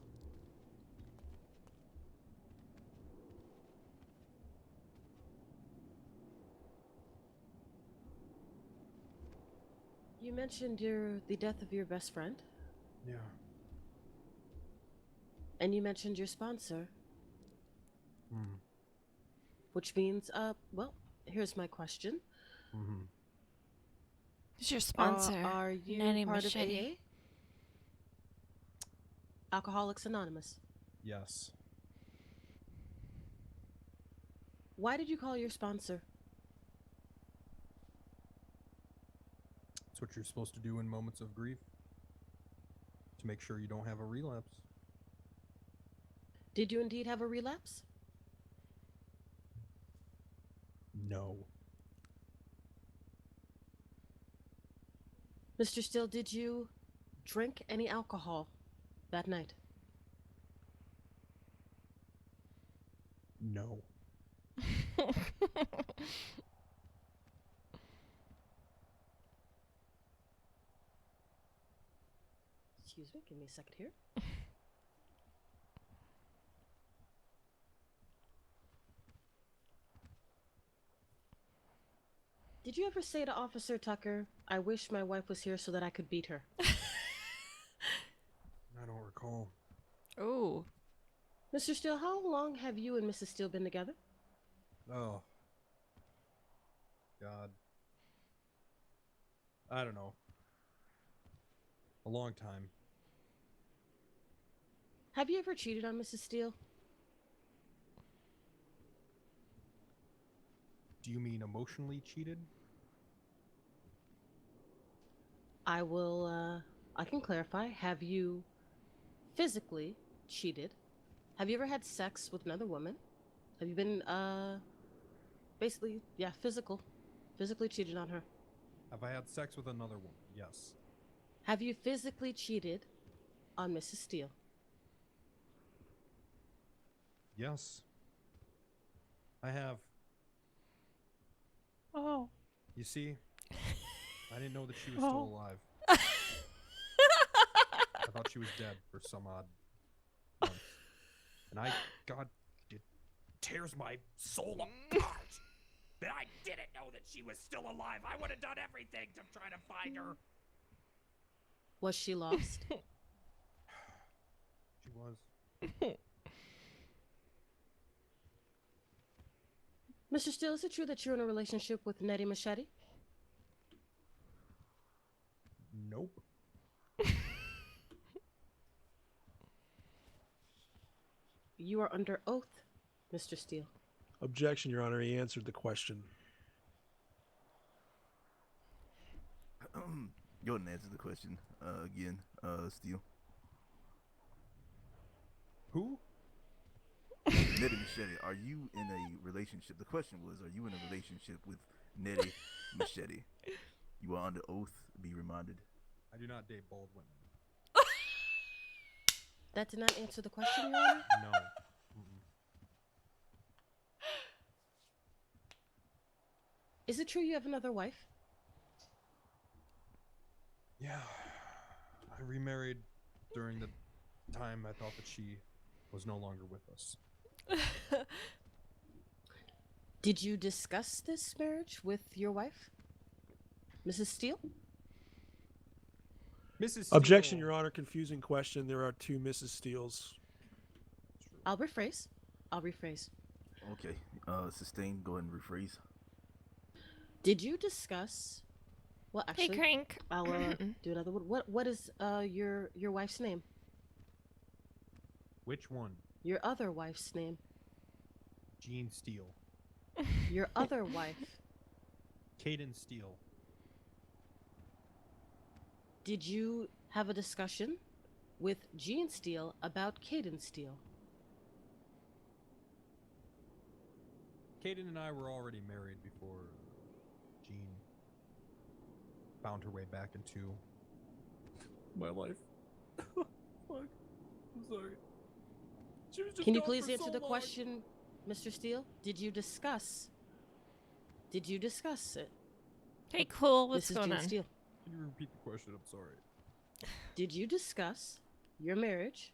S1: You mentioned the death of your best friend,
S19: Yeah.
S1: and you mentioned your sponsor,
S19: Hmm.
S1: which means, well, here's my question.
S19: Mm-hmm.
S13: Who's your sponsor?
S1: Are you
S13: Nanny
S1: part
S13: Machete.
S1: of AA? Alcoholics Anonymous.
S19: Yes.
S1: Why did you call your sponsor?
S19: It's what you're supposed to do in moments of grief. To make sure you don't have a relapse.
S1: Did you indeed have a relapse?
S19: No.
S1: Mr. Steele, did you drink any alcohol that night?
S19: No.
S1: Excuse me, give me a second here. Did you ever say to Officer Tucker, I wish my wife was here so that I could beat her?
S19: I don't recall.
S13: Oh.
S1: Mr. Steele, how long have you and Mrs. Steele been together?
S19: Oh. God. I don't know. A long time.
S1: Have you ever cheated on Mrs. Steele?
S19: Do you mean emotionally cheated?
S1: I can clarify. Have you physically cheated? Have you ever had sex with another woman? Have you been, physically cheated on her?
S19: Have I had sex with another woman? Yes.
S1: Have you physically cheated on Mrs. Steele?
S19: Yes. I have.
S1: Oh.
S19: You see, I didn't know that she was still alive. I thought she was dead for some odd months. And God, it tears my soul apart that I didn't know that she was still alive. I would have done everything to try to find her.
S1: Was she lost?
S19: She was.
S1: Mr. Steele, is it true that you're in a relationship with Nettie Machete?
S19: Nope.
S1: You are under oath, Mr. Steele.
S3: Objection, Your Honor. He answered the question.
S8: Go ahead and answer the question again, Steele.
S19: Who?
S8: Nettie Machete, are you in a relationship? The question was, are you in a relationship with Nettie Machete? You are under oath, be reminded.
S19: I do not date bald women.
S1: That did not answer the question, Your Honor?
S19: No.
S1: Is it true you have another wife?
S19: Yeah. I remarried during the time I thought that she was no longer with us.
S1: Did you discuss this marriage with your wife, Mrs. Steele?
S19: Mrs. Steele.
S3: Objection, Your Honor. Confusing question. There are two Mrs. Steeles.
S1: I'll rephrase.
S8: Okay. Sustain. Go ahead and rephrase.
S1: Did you discuss? Well,
S13: Hey,
S1: actually,
S13: Crank.
S1: I'll do another one. What is your wife's name?
S19: Which one?
S1: Your other wife's name.
S19: Jean Steele.
S1: Your other wife.
S19: Caden Steele.
S1: Did you have a discussion with Jean Steele about Caden Steele?
S19: Caden and I were already married before Jean found her way back into
S18: my life. Fuck. I'm sorry. She was just
S1: Can you
S18: gone
S1: please
S18: for
S1: answer
S18: so
S1: the
S18: long.
S1: question, Mr. Steele? Did you discuss it?
S13: Hey, cool. What's
S1: Mrs.
S13: going
S1: Jean
S13: on?
S1: Steele?
S19: Can you repeat the question? I'm sorry.
S1: Did you discuss your marriage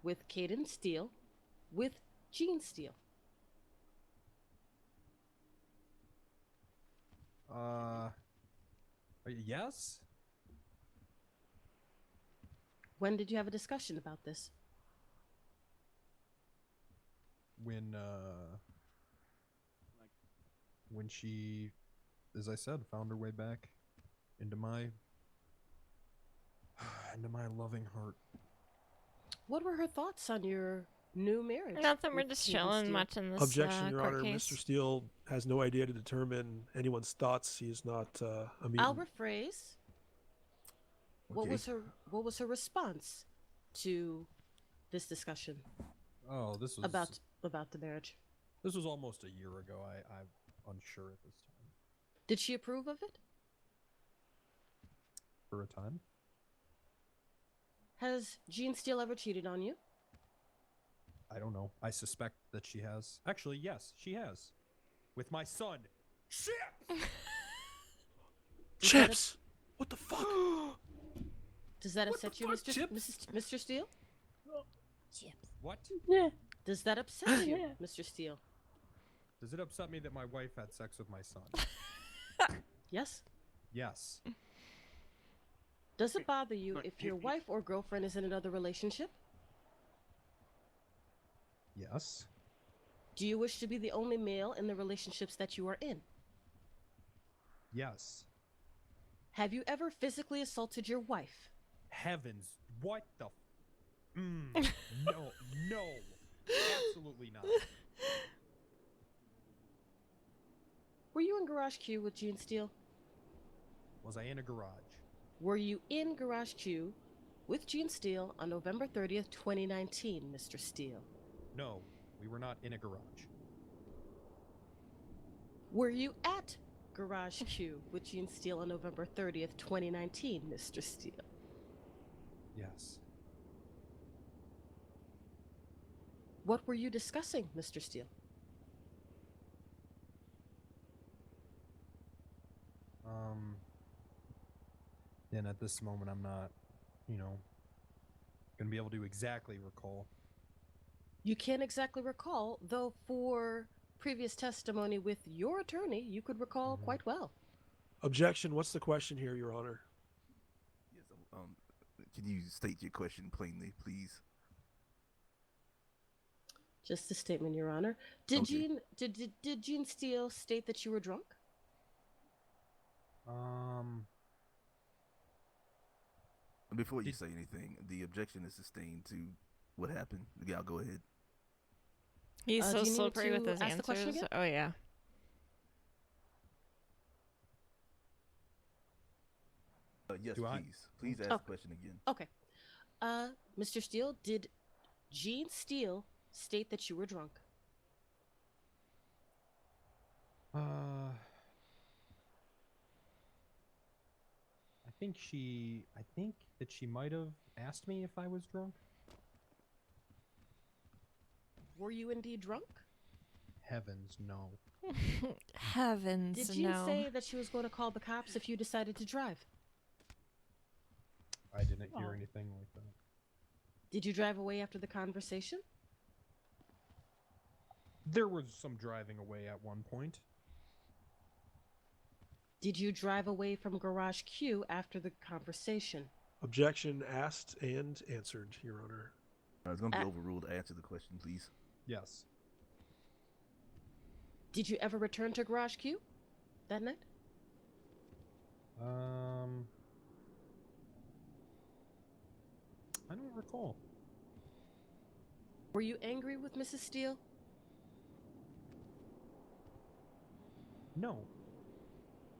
S1: with Caden Steele with Jean Steele?
S19: Yes?
S1: When did you have a discussion about this?
S19: When she, as I said, found her way back into my loving heart.
S1: What were her thoughts on your new marriage?
S2: Nothing. We're
S1: with
S2: just
S1: Stephen
S2: chilling,
S1: Steele?
S2: watching this
S3: Objection, Your
S2: court
S3: Honor.
S2: case.
S3: Mr. Steele has no idea to determine anyone's thoughts. He is not a mutant.
S1: I'll rephrase. What
S3: Okay.
S1: was her response to this discussion
S19: Oh, this was
S1: about the marriage?
S19: This was almost a year ago. I'm unsure at this time.
S1: Did she approve of it?
S19: For a time?
S1: Has Jean Steele ever cheated on you?
S19: I don't know. I suspect that she has. Actually, yes, she has. With my son. Shit!
S3: Chips! What the fuck?
S1: Does that
S19: What
S1: upset
S19: the
S1: you,
S19: fuck,
S1: Mr. Steele?
S15: Chips.
S19: What?
S15: Yeah.
S1: Does that upset you,
S15: Yeah.
S1: Mr. Steele?
S19: Does it upset me that my wife had sex with my son?
S1: Yes.
S19: Yes.
S1: Does it bother you if your wife or girlfriend is in another relationship?
S19: Yes.
S1: Do you wish to be the only male in the relationships that you are in?
S19: Yes.
S1: Have you ever physically assaulted your wife?
S19: Heavens. What the? No. No. Absolutely not.
S1: Were you in Garage Q with Jean Steele?
S19: Was I in a garage?
S1: Were you in Garage Q with Jean Steele on November 30th, 2019, Mr. Steele?
S19: No, we were not in a garage.
S1: Were you at Garage Q with Jean Steele on November 30th, 2019, Mr. Steele?
S19: Yes.
S1: What were you discussing, Mr. Steele?
S19: And at this moment, I'm not, gonna be able to exactly recall.
S1: You can't exactly recall, though for previous testimony with your attorney, you could recall quite well.
S3: Objection. What's the question here, Your Honor?
S8: Yes. Can you state your question plainly, please?
S1: Just a statement, Your Honor. Did
S8: Okay.
S1: Did Jean Steele state that you were drunk?
S8: Before you say anything, the objection is sustained to what happened. Yeah, go ahead.
S2: He's
S1: do
S2: so
S1: you need me
S2: slippery with
S1: to
S2: his
S1: ask the question
S2: answers.
S1: again?
S2: Oh yeah.
S8: Yes,
S19: Do I-
S8: please. Please ask
S1: Oh.
S8: the question again.
S1: Okay. Mr. Steele, did Jean Steele state that you were drunk?
S19: I think that she might have asked me if I was drunk.
S1: Were you indeed drunk?
S19: Heavens, no.
S2: Heavens,
S1: Did Jean
S2: no.
S1: say that she was going to call the cops if you decided to drive?
S19: I didn't hear anything like that.
S1: Did you drive away after the conversation?
S19: There was some driving away at one point.
S1: Did you drive away from Garage Q after the conversation?
S3: Objection asked and answered, Your Honor.
S8: It's going to be overruled. Answer the question, please.
S19: Yes.
S1: Did you ever return to Garage Q that night?
S19: I don't recall.
S1: Were you angry with Mrs. Steele?
S19: No.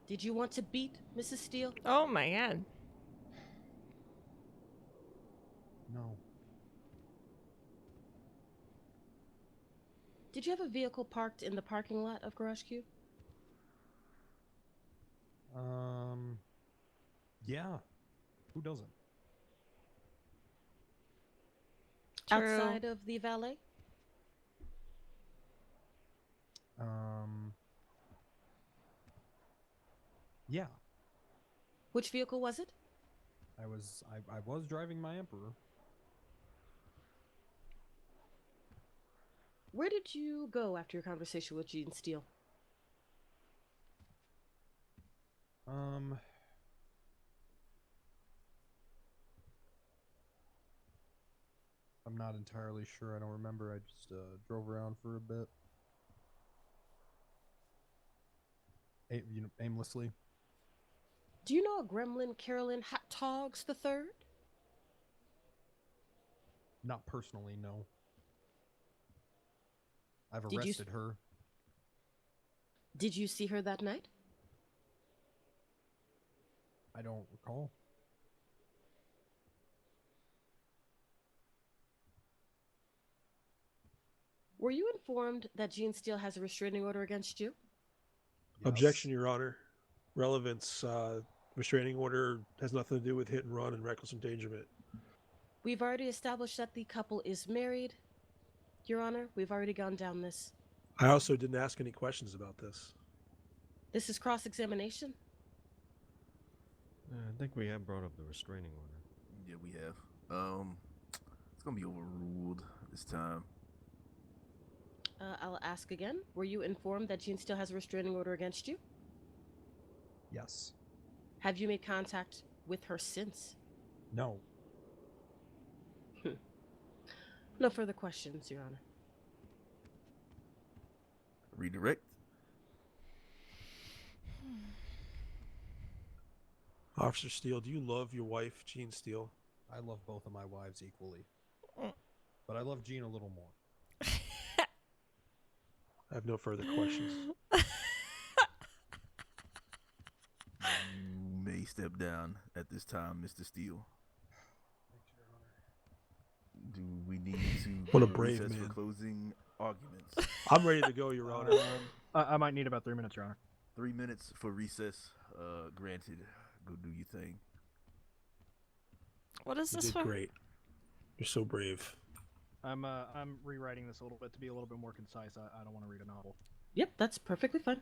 S1: Did you want to beat Mrs. Steele?
S2: Oh my god.
S19: No.
S1: Did you have a vehicle parked in the parking lot of Garage Q?
S19: Yeah. Who doesn't?
S2: True.
S1: Outside of the valet?
S19: Yeah.
S1: Which vehicle was it?
S19: I was driving my Emperor.
S1: Where did you go after your conversation with Jean Steele?
S19: I'm not entirely sure. I don't remember. I just drove around for a bit. Aimlessly.
S1: Do you know a Gremlin Carolyn Hattogs the Third?
S19: Not personally, no. I've
S1: Did you s-
S19: arrested her.
S1: Did you see her that night?
S19: I don't recall.
S1: Were you informed that Gene Steele has a restraining order against you?
S3: Objection, Your Honor. Relevance. Restraining order has nothing to do with hit and run and reckless endangerment.
S1: We've already established that the couple is married. Your Honor, we've already gone down this.
S3: I also didn't ask any questions about this.
S1: This is cross-examination.
S5: I think we have brought up the restraining order.
S8: Yeah, we have. It's gonna be overruled this time.
S1: I'll ask again. Were you informed that Jean Steele has a restraining order against you?
S19: Yes.
S1: Have you made contact with her since?
S19: No.
S1: No further questions, Your Honor.
S8: Redirect.
S3: Officer Steele, do you love your wife, Jean Steele?
S19: I love both of my wives equally. But I love Jean a little more.
S3: I have no further questions.
S8: You may step down at this time, Mr. Steele. Do we need to
S3: What a
S8: go to
S3: brave
S8: recess
S3: man.
S8: for closing arguments?
S3: I'm ready to go, Your Honor.
S11: I might need about 3 minutes, Your Honor.
S8: 3 minutes for recess. Granted. Go do your thing.
S13: What is
S3: You
S13: this
S3: did
S13: for?
S3: great. You're so brave.
S11: I'm rewriting this a little bit to be a little bit more concise. I don't want to read a novel.
S1: Yep, that's perfectly fine.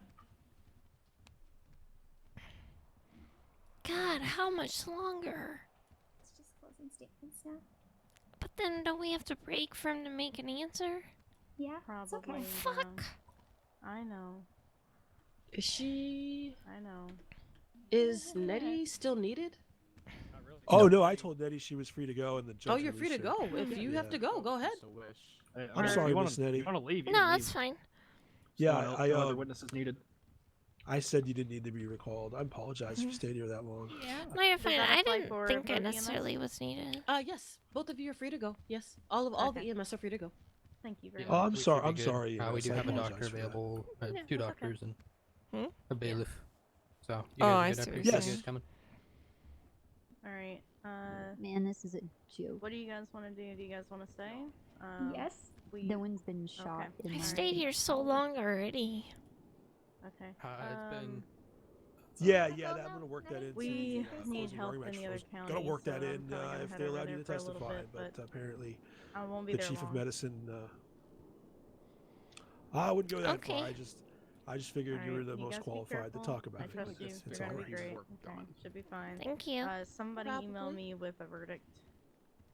S2: God, how much longer?
S4: It's just closing statements now.
S2: But then don't we have to break for him to make an answer?
S4: Yeah,
S7: Probably.
S4: it's okay.
S2: Fuck.
S7: I know.
S1: Is she...
S7: I know.
S1: Is Nettie still needed?
S3: Oh, no, I told Nettie she was free to go, and the judge
S1: Oh, you're free to
S3: released her.
S1: go. If you have to go, go ahead.
S3: I'm sorry, Miss Nettie.
S11: You want to leave? You
S2: No,
S11: can
S2: that's
S11: leave.
S2: fine.
S3: Yeah,
S11: No other witnesses needed.
S3: I said you didn't need to be recalled. I apologize if you stayed here that long.
S2: No, you're fine.
S7: that
S2: I
S7: apply
S2: didn't
S7: for
S2: think
S7: both
S2: it
S7: EMS?
S2: necessarily was needed.
S1: Yes. Both of you are free to go. Yes. All the
S7: Okay.
S1: EMS are free to go.
S7: Thank you very
S3: Oh,
S7: much.
S3: I'm
S12: We
S3: sorry.
S12: should be
S3: I'm
S12: good.
S3: sorry.
S12: We
S3: Yes,
S12: do
S3: I
S12: have a
S3: apologize
S12: doctor
S3: for that.
S12: available,
S7: Yeah,
S12: 2
S7: that's okay.
S12: doctors and
S13: Hmm?
S12: a bailiff. So you
S13: Oh,
S12: guys
S13: I
S12: are good
S13: see
S12: after
S13: what
S12: you
S13: you're
S12: guys
S3: saying.
S12: coming.
S7: All right.
S15: Man, this is a joke.
S7: What do you guys want to do? Do you guys want to stay?
S4: Yes.
S7: We.
S15: No one's been shot.
S7: Okay.
S15: In
S2: I
S15: my-
S2: stayed here so long already.
S7: Okay.
S12: It's been.
S3: Yeah, I'm gonna work that in.
S7: We
S3: to the,
S7: need
S3: closing
S7: help
S3: argument.
S7: in the
S3: I
S7: other
S3: was
S7: county.
S3: Gonna work that
S7: so I'm
S3: in
S7: probably gonna
S3: if
S7: head
S3: they
S7: over
S3: allowed you
S7: there
S3: to
S7: for a little
S3: testify,
S7: bit,
S3: but apparently
S7: I won't be
S3: the
S7: there
S3: chief
S7: long.
S3: of medicine. I wouldn't go that far.
S2: Okay.
S3: I just figured you were
S7: Alright,
S3: the
S7: you
S3: most
S7: guys be
S3: qualified to
S7: careful.
S3: talk about
S7: I
S3: it.
S7: trust you.
S3: It's
S7: You're gonna
S3: alright.
S7: be great. Okay. Should be fine.
S2: Thank you.
S7: Somebody email
S1: Probably.
S7: me with a verdict.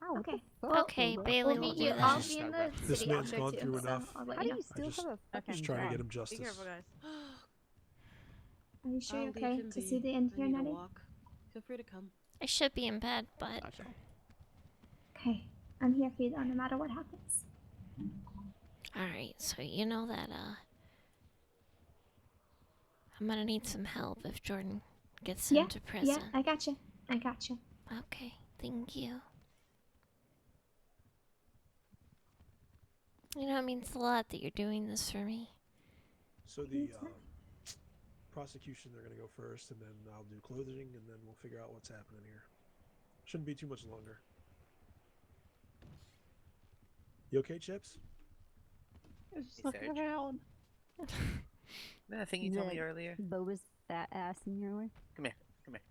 S15: Oh, what the
S4: Okay.
S15: fuck?
S2: Okay,
S15: Bro?
S2: Bailey
S4: We'll
S2: will
S4: meet
S2: do
S4: you.
S2: that.
S4: I'll be in the
S3: This
S4: city
S3: man's
S4: after
S3: gone
S4: too,
S3: through
S4: so
S3: enough.
S4: I'll let
S15: How
S4: you
S15: do
S4: know.
S15: you still
S3: just-
S15: have a fucking
S3: Just trying to
S15: job?
S3: get him
S7: Be
S3: justice.
S7: careful, guys.
S4: Are you sure
S1: I'll
S4: you're
S1: leave
S4: okay
S1: him
S4: to
S1: be.
S4: see the end
S1: I
S4: here,
S1: need a
S4: Nettie?
S1: walk. Feel free to come.
S2: I should be in bed, but
S4: Okay. I'm here for you though, no matter what happens.
S2: alright, so you know that I'm gonna need some help if Jordan gets sent to prison.
S4: Yeah, I gotcha. I gotcha.
S2: Okay, thank you. You know, it means a lot that you're doing this for me.
S3: So the prosecution, they're gonna go first, and then I'll do closing, and then we'll figure out what's happening here. Shouldn't be too much longer. You okay, Chips?
S7: I was just
S20: looking
S7: around.
S20: That thing you told me earlier.
S15: Boba's fat ass in your way.
S20: Come here. Come here.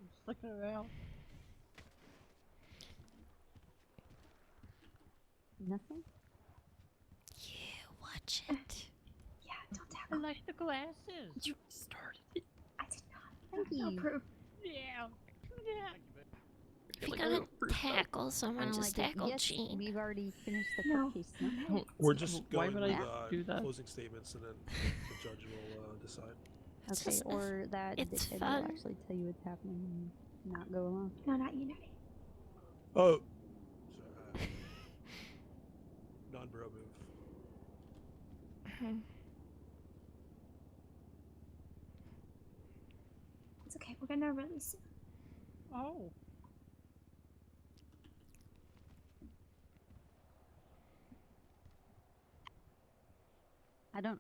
S7: Just looking around.
S15: Nothing?
S2: Watch it.
S4: Yeah, don't
S21: I
S4: tackle.
S21: like the glasses.
S20: You started it.
S4: I did not.
S15: Thank
S4: No
S15: you.
S4: proof.
S21: Yeah.
S2: If you're gonna tackle someone,
S15: I'm
S2: just
S15: like,
S2: tackle
S15: yes,
S2: Gene.
S15: we've already finished the
S4: No.
S15: court case. No.
S3: We're just
S7: Why
S3: going
S7: would
S3: with
S7: I do that?
S3: closing statements, and then the judge will decide.
S2: It's
S15: Okay,
S2: just-
S15: or that
S2: it's
S15: dickhead
S2: fun.
S15: will actually tell you what's happening and not go along.
S4: No, not you, Nettie.
S3: Oh. Non-bro move.
S4: It's okay. We're gonna release him.
S11: Oh.
S15: I don't.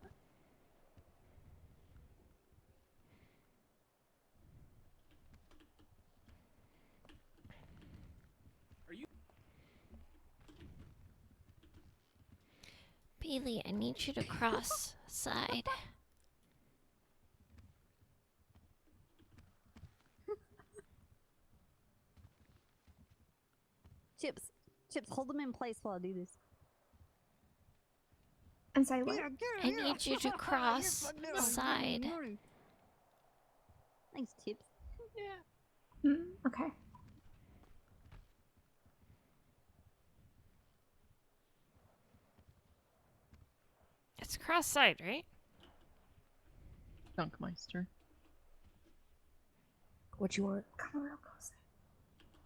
S2: Bailey, I need you to cross side.
S15: Chips, hold them in place while I do this.
S4: I'm sorry, what?
S2: I need you to cross side.
S15: Thanks, Chips.
S4: Okay.
S13: It's cross side, right?
S7: Dunkmeister.
S4: What you want? Come a little closer.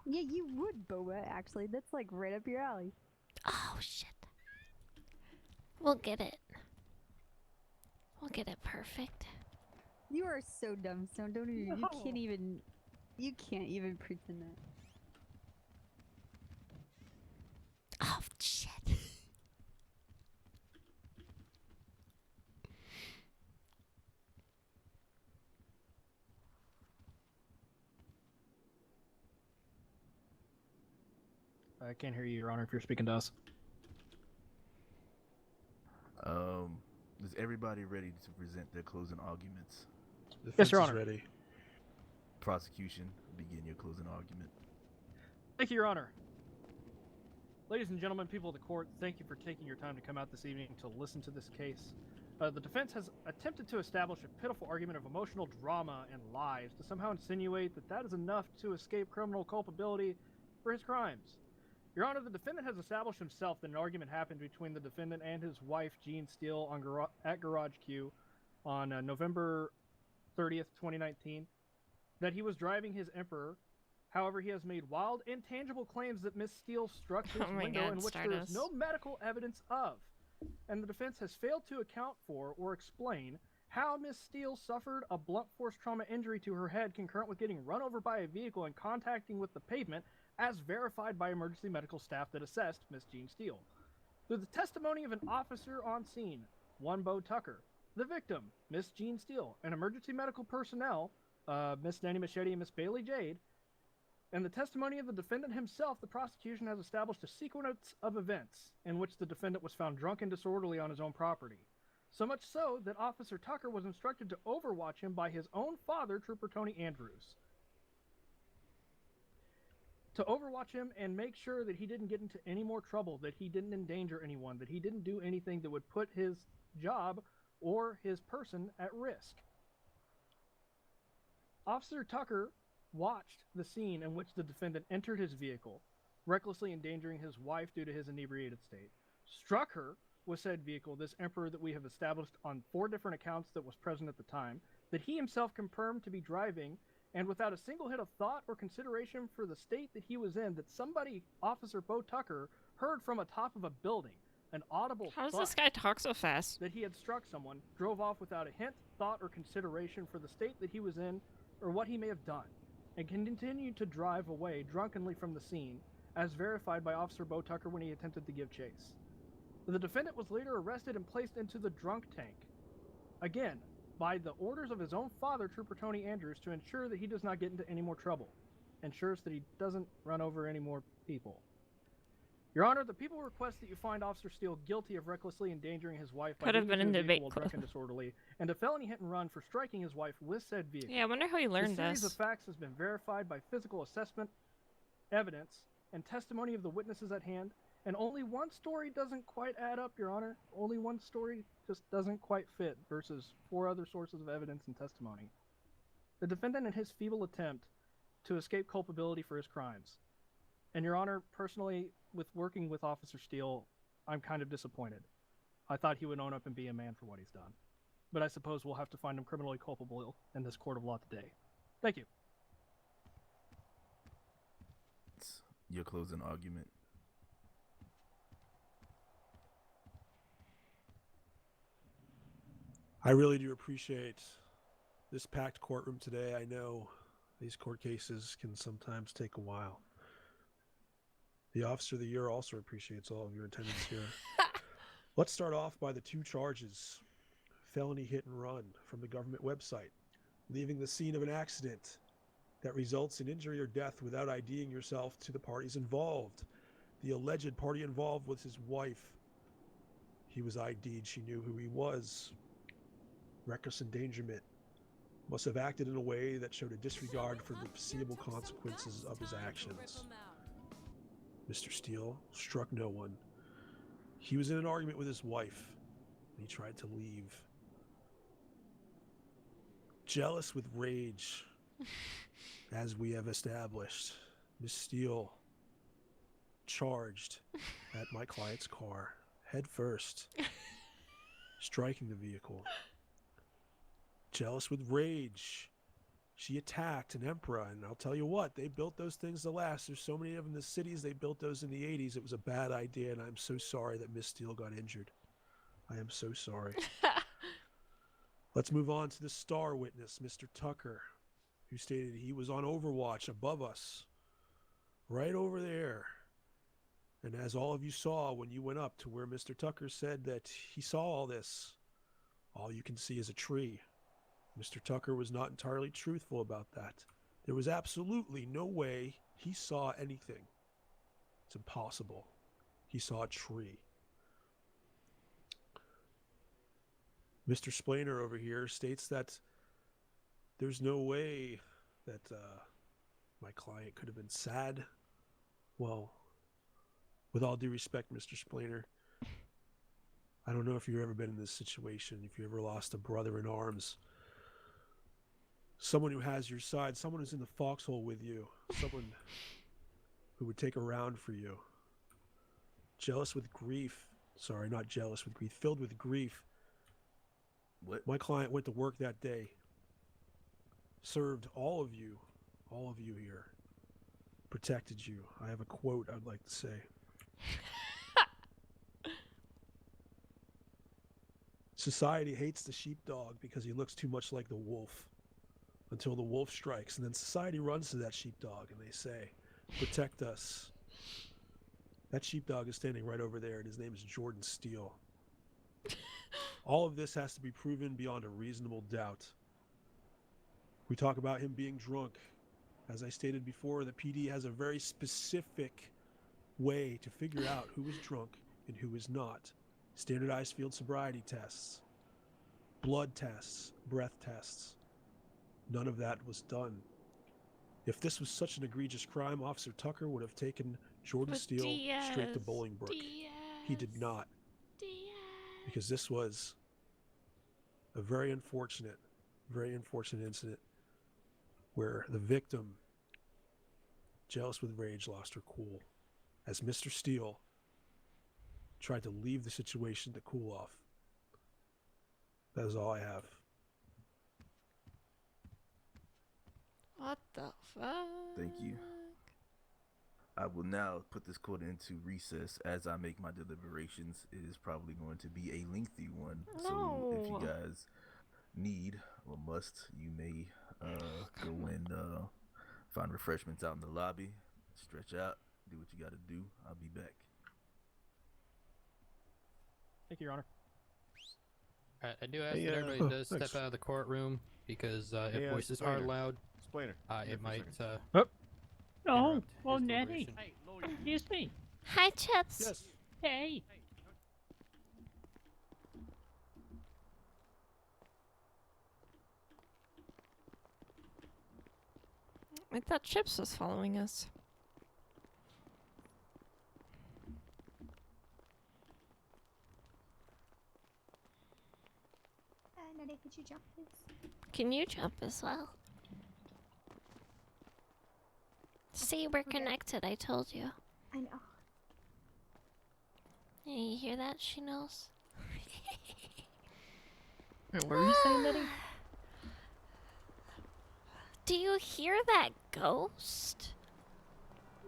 S15: Yeah, you would, Boba, actually. That's like right up your alley.
S2: Oh, shit. We'll get it. We'll get it perfect.
S15: You are so dumb, Stone. Don't even.
S7: No.
S15: You can't even. You can't even pretend that.
S2: Oh, shit.
S11: I can't hear you, Your Honor, if you're speaking to us.
S8: Is everybody ready to present their closing arguments?
S11: Yes, Your
S3: Defense is
S11: Honor.
S3: ready.
S8: Prosecution, begin your closing argument.
S11: Thank you, Your Honor. Ladies and gentlemen, people of the court, thank you for taking your time to come out this evening to listen to this case. The defense has attempted to establish a pitiful argument of emotional drama and lies to somehow insinuate that that is enough to escape criminal culpability for his crimes. Your Honor, the defendant has established himself that an argument happened between the defendant and his wife, Jean Steele, at Garage Q on November 30th, 2019, that he was driving his Emperor. However, he has made wild, intangible claims that Miss Steele struck his
S13: Oh my
S11: window
S13: God,
S11: in which there is
S13: Stardust.
S11: no medical evidence of. And the defense has failed to account for or explain how Miss Steele suffered a blunt force trauma injury to her head concurrent with getting run over by a vehicle and contacting with the pavement, as verified by emergency medical staff that assessed Miss Jean Steele. Through the testimony of an officer on scene, one Bo Tucker, the victim, Miss Jean Steele, and emergency medical personnel, Miss Nanny Machete and Miss Bailey Jade, and the testimony of the defendant himself, the prosecution has established a sequence of events in which the defendant was found drunk and disorderly on his own property. So much so that Officer Tucker was instructed to overwatch him by his own father, Trooper Tony Andrews. To overwatch him and make sure that he didn't get into any more trouble, that he didn't endanger anyone, that he didn't do anything that would put his job or his person at risk. Officer Tucker watched the scene in which the defendant entered his vehicle, recklessly endangering his wife due to his inebriated state, struck her with said vehicle, this Emperor that we have established on 4 different accounts that was present at the time, that he himself confirmed to be driving, and without a single hit of thought or consideration for the state that he was in, that somebody, Officer Bo Tucker, heard from atop of a building, an audible
S13: How does
S11: thud
S13: this guy talk so fast?
S11: that he had struck someone, drove off without a hint, thought, or consideration for the state that he was in, or what he may have done, and continued to drive away drunkenly from the scene, as verified by Officer Bo Tucker when he attempted to give chase. The defendant was later arrested and placed into the drunk tank. Again, by the orders of his own father, Trooper Tony Andrews, to ensure that he does not get into any more trouble. Ensures that he doesn't run over any more people. Your Honor, the people request that you find Officer Steele guilty of recklessly endangering his wife by
S13: Could have
S11: getting
S13: been
S11: into
S13: in
S11: a
S13: debate
S11: vehicle while
S13: club.
S11: drunk and disorderly, and a felony hit and run for striking his wife with said vehicle.
S13: Yeah, I wonder how he learned
S11: This series
S13: this.
S11: of facts has been verified by physical assessment, evidence, and testimony of the witnesses at hand, and only one story doesn't quite add up, Your Honor. Only one story just doesn't quite fit versus 4 other sources of evidence and testimony. The defendant in his feeble attempt to escape culpability for his crimes. And Your Honor, personally, with working with Officer Steele, I'm kind of disappointed. I thought he would own up and be a man for what he's done. But I suppose we'll have to find him criminally culpable in this court of law today. Thank you.
S8: It's your closing argument.
S3: I really do appreciate this packed courtroom today. I know These court cases can sometimes take a while. The Officer of the Year also appreciates all of your attendance here. Let's start off by the 2 charges. Felony hit and run from the government website. Leaving the scene of an accident that results in injury or death without IDing yourself to the parties involved. The alleged party involved was his wife. He was ID'd. She knew who he was. Reckless endangerment. Must have acted in a way that showed a disregard for the foreseeable consequences of his actions. Mr. Steele struck no one. He was in an argument with his wife, and he tried to leave. Jealous with rage, as we have established, Miss Steele charged at my client's car, head first, striking the vehicle. Jealous with rage, she attacked an Emperor, and I'll tell you what, they built those things to last. There's so many of them in the cities. They built those in the 80s. It was a bad idea, and I'm so sorry that Miss Steele got injured. I am so sorry. Let's move on to the star witness, Mr. Tucker, who stated he was on Overwatch above us, right over there. And as all of you saw when you went up to where Mr. Tucker said that he saw all this, all you can see is a tree. Mr. Tucker was not entirely truthful about that. There was absolutely no way he saw anything. It's impossible. He saw a tree. Mr. Splainer over here states that there's no way that my client could have been sad. Well, with all due respect, Mr. Splainer, I don't know if you've ever been in this situation, if you ever lost a brother in arms, someone who has your side, someone who's in the foxhole with you, someone who would take a round for you. Jealous with grief. Sorry, not jealous with grief. Filled with grief.
S8: What?
S3: My client went to work that day. Served all of you here. Protected you. I have a quote I'd like to say. Society hates the sheepdog because he looks too much like the wolf. Until the wolf strikes, and then society runs to that sheepdog and they say, protect us. That sheepdog is standing right over there, and his name is Jordan Steele. All of this has to be proven beyond a reasonable doubt. We talk about him being drunk. As I stated before, the PD has a very specific way to figure out who is drunk and who is not. Standardized field sobriety tests, blood tests, breath tests. None of that was done. If this was such an egregious crime, Officer Tucker would have taken Jordan Steele straight to Bolingbrook. He did not. Because this was a very unfortunate incident where the victim, jealous with rage, lost her cool as Mr. Steele tried to leave the situation to cool off. That is all I have.
S13: What the fuck?
S8: Thank you. I will now put this court into recess as I make my deliberations. It is probably going to be a lengthy one. So if you guys need or must, you may go and find refreshments out in the lobby, stretch out, do what you got to do. I'll be back.
S11: Thank you, Your Honor.
S12: Alright, I do ask that everybody does step out of the courtroom because if voices are loud, it might.
S7: Oh, well, Nettie. Excuse me.
S2: Hi, Chips.
S3: Yes.
S7: Hey.
S13: I thought Chips was following us.
S4: Nettie, could you jump, please?
S2: Can you jump as well? See, we're connected, I told you.
S4: I know.
S2: Yeah, you hear that? She knows.
S7: What were you saying, Nettie?
S2: Do you hear that ghost?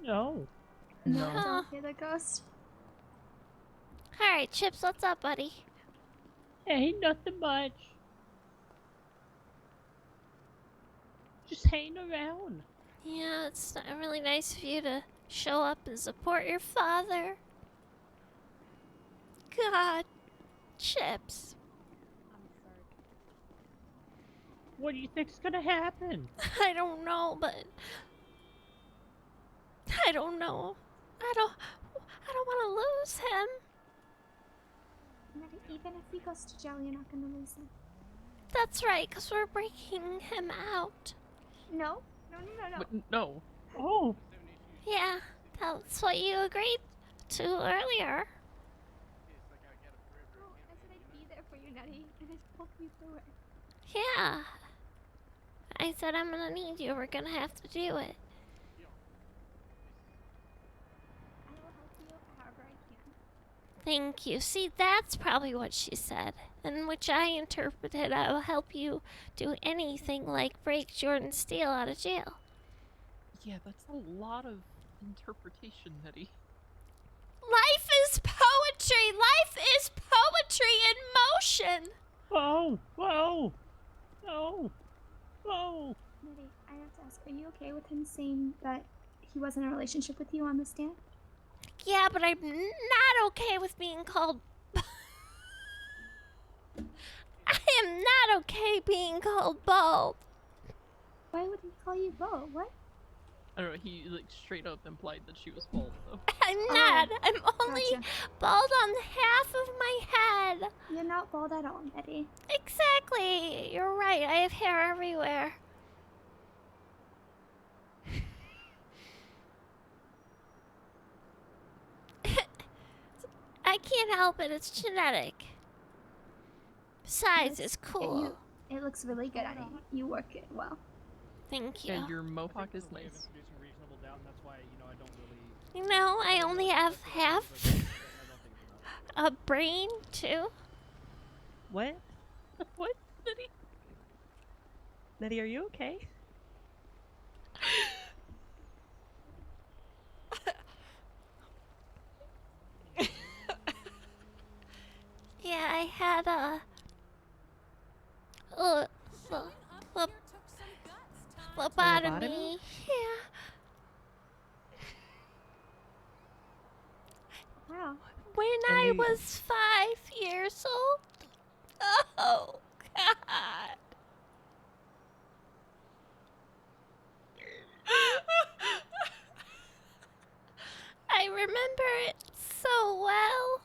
S7: No.
S4: No. I don't hear the ghost.
S2: Alright, Chips, what's up, buddy?
S7: Hey, nothing much. Just hanging around.
S2: Yeah, it's not really nice of you to show up and support your father. God, Chips.
S7: What do you think's gonna happen?
S2: I don't know, but I don't know. I don't want to lose him.
S4: Nettie, even if he goes to jail, you're not gonna lose him.
S2: That's right, 'cause we're breaking him out.
S4: No.
S7: No. Oh.
S2: Yeah, that's what you agreed to earlier.
S4: Oh, I said I'd be there for you, Nettie, and I'd walk you through it.
S2: Yeah. I said I'm gonna need you. We're gonna have to do it.
S4: I will help you however I can.
S2: Thank you. See, that's probably what she said, in which I interpreted I will help you do anything like break Jordan Steele out of jail.
S9: Yeah, that's a lot of interpretation, Nettie.
S2: Life is poetry! Life is poetry in motion!
S7: Oh, whoa. No. Oh.
S4: Nettie, I have to ask, are you okay with him saying that he wasn't in a relationship with you on the stand?
S2: Yeah, but I'm not okay with being called... I am not okay being called bald.
S4: Why would he call you Bo? What?
S9: I don't know, he like straight up implied that she was bald though.
S2: I'm not. I'm only bald on half of my head.
S4: You're not bald at all, Nettie.
S2: Exactly. You're right. I have hair everywhere. I can't help it. It's genetic. Besides, it's cool.
S4: It looks really good on you. You work it well.
S2: Thank you.
S9: And your mohawk is nice.
S2: You know, I only have half a brain, too.
S9: What? What, Nettie? Nettie, are you okay?
S2: Yeah, I had a lobotomy. Yeah.
S4: Wow.
S2: When I was 5 years old. Oh, God. I remember it so well.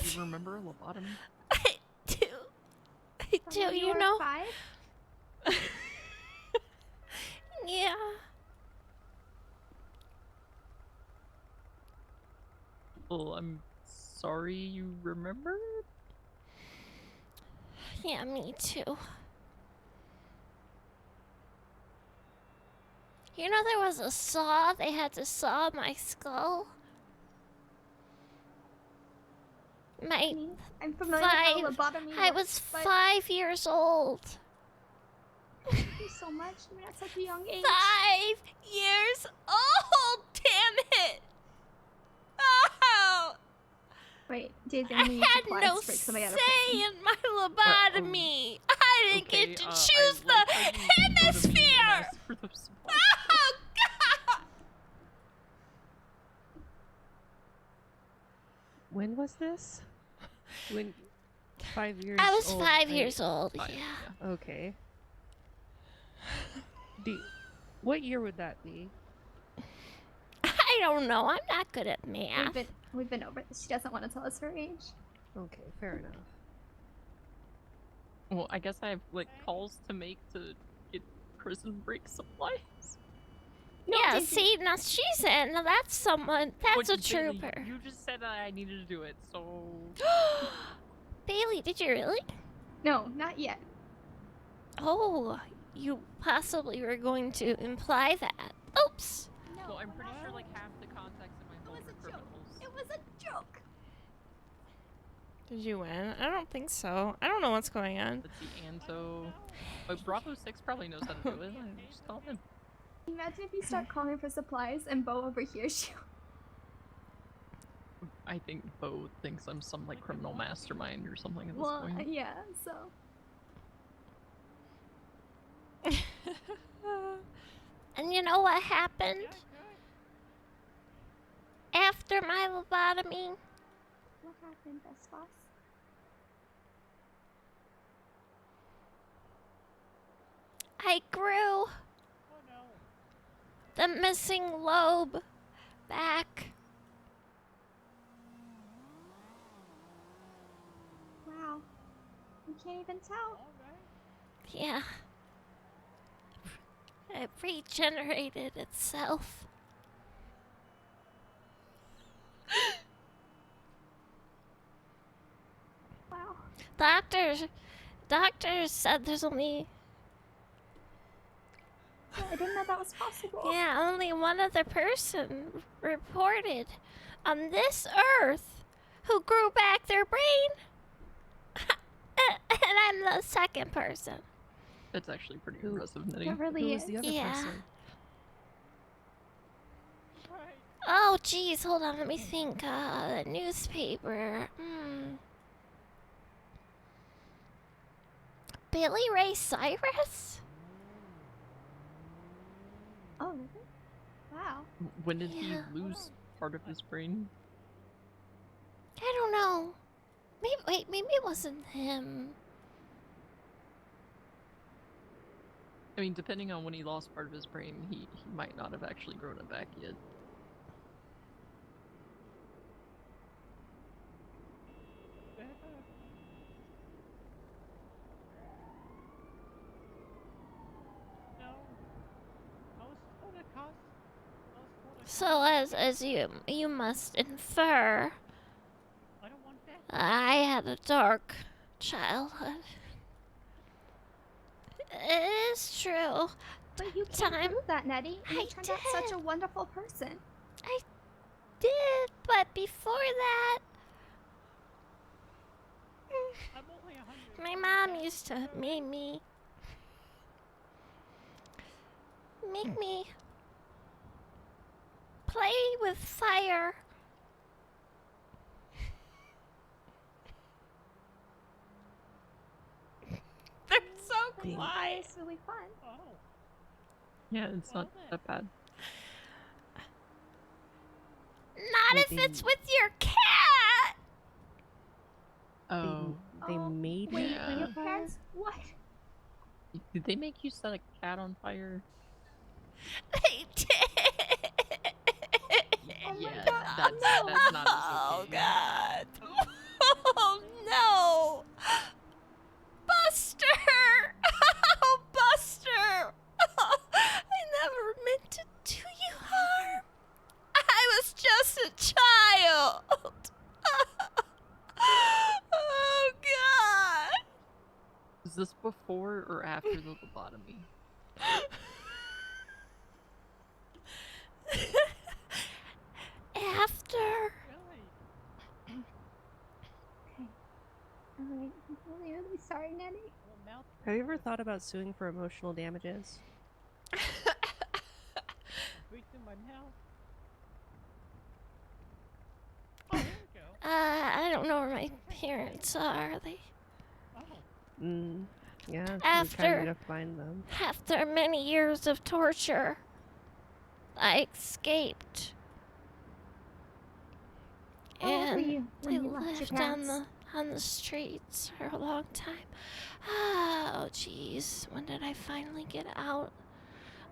S9: Do you remember a lobotomy?
S2: I do. You
S4: were
S2: know?
S4: 5?
S2: Yeah.
S9: Well, I'm sorry you remember?
S2: Yeah, me too. You know there was a saw? They had to saw my skull?
S4: I'm familiar with how lobotomy
S2: I
S4: works,
S2: was
S4: but
S2: 5 years old.
S4: Thank you so much. You're at such a young age.
S2: 5 years old! Damn it! Oh!
S4: Wait, Daisy,
S2: I
S4: I'm gonna need
S2: had
S4: supplies.
S2: no
S4: Break somebody out of
S2: say
S4: prison.
S2: in my lobotomy. I didn't
S9: okay,
S2: get to
S9: I
S2: choose
S9: like
S2: the
S9: how you go to me and
S2: hemisphere.
S9: ask for those supplies.
S2: Oh God!
S9: When was this? When 5 years
S2: I was
S9: old,
S2: 5 years old.
S9: Five,
S2: Yeah.
S9: Okay. What year would that be?
S2: I don't know. I'm not good at math.
S4: We've been over this. She doesn't want to tell us her age.
S9: Okay, fair enough. Well, I guess I have like calls to make to get prison break supplies.
S2: Yeah,
S4: Daisy.
S2: see, now she's in. Now that's someone. That's a
S9: But Bailey,
S2: trooper.
S9: You just said that I needed to do it, so.
S2: Bailey, did you really?
S4: No, not yet.
S2: Oh, you possibly were going to imply that. Oops.
S9: Well, I'm pretty sure like half the contacts in my phone are criminals.
S4: It was a joke.
S13: Did you win? I don't think so. I don't know what's going on.
S9: Let's see, Anto. But Bravo 6 probably knows how to do it. Just call him.
S4: Imagine if you start calling for supplies and Bo overhears you.
S9: I think Bo thinks I'm some like criminal mastermind or something at this
S4: Well,
S9: point.
S4: yeah, so.
S2: And you know what happened? After my lobotomy,
S4: What happened, Vespas?
S2: I grew the missing lobe back.
S4: Wow. You can't even tell.
S2: Yeah. It regenerated itself.
S4: Wow.
S2: Doctors said there's only...
S4: I didn't know that was possible.
S2: Yeah, only one other person reported on this earth who grew back their brain. And I'm the second person.
S9: That's actually pretty impressive, Nitty.
S4: It really is.
S1: the other
S2: Yeah.
S1: person?
S2: Oh, geez, hold on, let me think. The newspaper. Billy Ray Cyrus?
S4: Oh, really? Wow.
S9: When did he
S2: Yeah.
S9: lose part of his brain?
S2: I don't know. Maybe it wasn't him.
S9: I mean, depending on when he lost part of his brain, he might not have actually grown it back yet.
S2: So as you must infer, I had a dark childhood. It is true.
S4: But you can't prove that, Nettie. And you turned out such a wonderful person.
S2: I did, but before that, my mom used to make me play with fire. They're so quiet.
S4: It's really fun.
S9: Yeah, it's not that bad.
S2: Not if it's with your cat.
S9: Oh.
S1: They made
S4: Wait,
S9: Yeah.
S4: your parents? What?
S9: Did they make you set a cat on fire?
S2: They did.
S9: Yeah,
S4: God,
S9: that's not
S2: Oh
S9: okay.
S2: God. Oh no. Buster. Oh, Buster. I never meant to do you harm. I was just a child. Oh God.
S9: Is this before or after the lobotomy?
S2: After.
S4: Alright, I'm really, really sorry, Nettie.
S1: Have you ever thought about suing for emotional damages?
S2: I don't know where my parents are. They
S1: Yeah, we're
S2: After-
S1: trying to find them.
S2: After many years of torture, I escaped.
S4: How old were
S2: And
S4: you when
S2: I
S4: you left your
S2: lived on the streets for a long time. Oh, jeez. When did I finally get out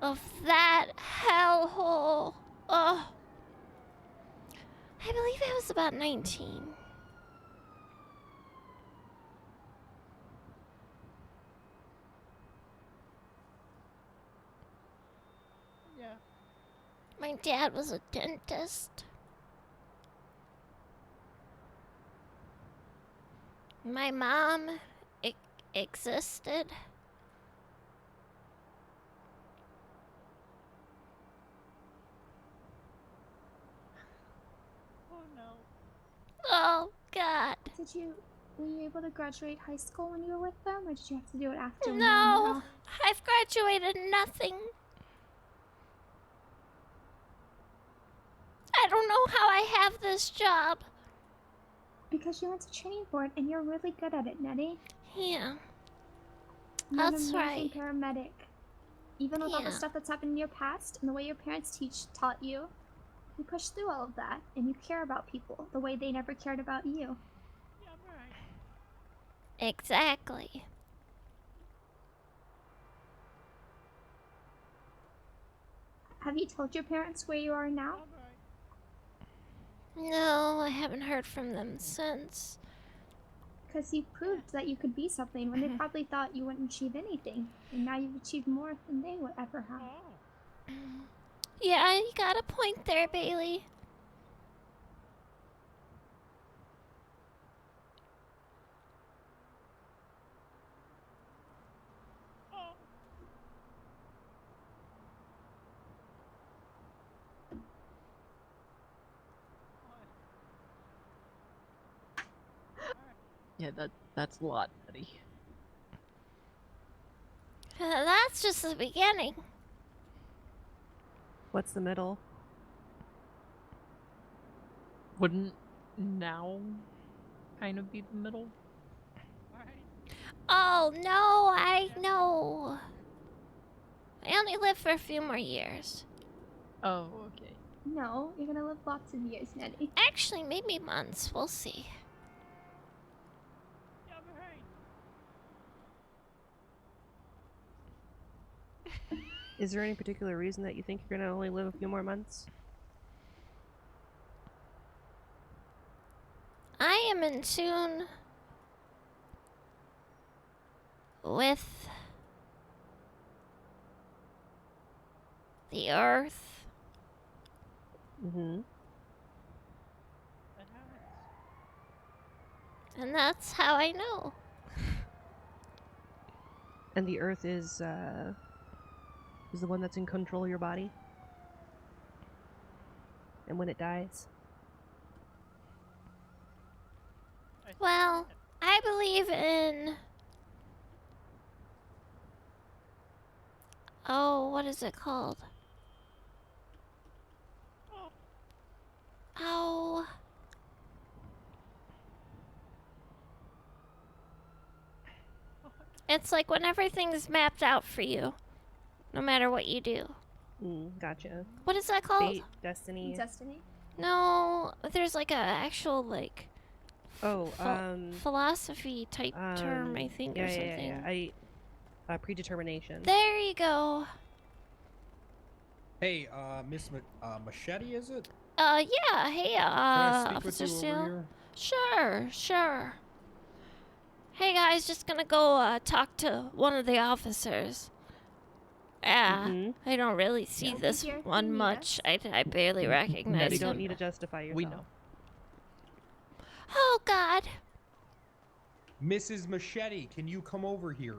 S2: of that hellhole? Oh. I believe I was about 19.
S7: Yeah.
S2: My dad was a dentist. My mom existed.
S7: Oh no.
S2: Oh, God.
S4: Were you able to graduate high school when you were with them, or did you have to do it after? when you were
S2: No,
S4: off?
S2: I've graduated nothing. I don't know how I have this job.
S4: Because you went to training board and you're really good at it, Nettie.
S2: Yeah.
S4: You're an
S2: That's
S4: amazing
S2: right.
S4: paramedic. Even with all the
S2: Yeah.
S4: stuff that's happened in your past and the way your parents taught you, you pushed through all of that and you care about people the way they never cared about you.
S2: Exactly.
S4: Have you told your parents where you are now?
S2: No, I haven't heard from them since.
S4: Because you proved that you could be something when they probably thought you wouldn't achieve anything. And now you've achieved more than they would ever have.
S2: Yeah, you got a point there, Bailey.
S9: Yeah, that's a lot, buddy.
S2: That's just the beginning.
S1: What's the middle?
S9: Wouldn't now kind of be the middle?
S2: Oh, no, I know. I only live for a few more years.
S9: Oh, okay.
S4: No, you're gonna live lots of years, Nettie.
S2: Actually, maybe months. We'll see.
S1: Is there any particular reason that you think you're gonna only live a few more months?
S2: I am in tune with the earth.
S1: Mm-hmm.
S2: And that's how I know.
S1: And the earth is the one that's in control of your body? And when it dies?
S2: Well, I believe in... Oh, what is it called? Oh... It's like when everything's mapped out for you, no matter what you do.
S1: Gotcha.
S2: What is that called?
S1: Fate, destiny.
S4: Destiny?
S2: No, there's like a actual like
S1: Oh,
S2: philosophy type term, I think,
S1: yeah,
S2: or
S1: yeah,
S2: something.
S1: yeah. Predetermination.
S2: There you go.
S19: Hey, Miss Machete, is it?
S2: Yeah. Hey,
S19: Can I speak
S2: Officer
S19: with you
S2: Steele.
S19: over here?
S2: Sure, sure. Hey guys, just gonna go talk to one of the officers. Yeah, I don't really see this one much. I barely recognize
S1: You don't
S2: him.
S1: need to justify yourself.
S9: We know.
S2: Oh God.
S19: Mrs. Machete, can you come over here?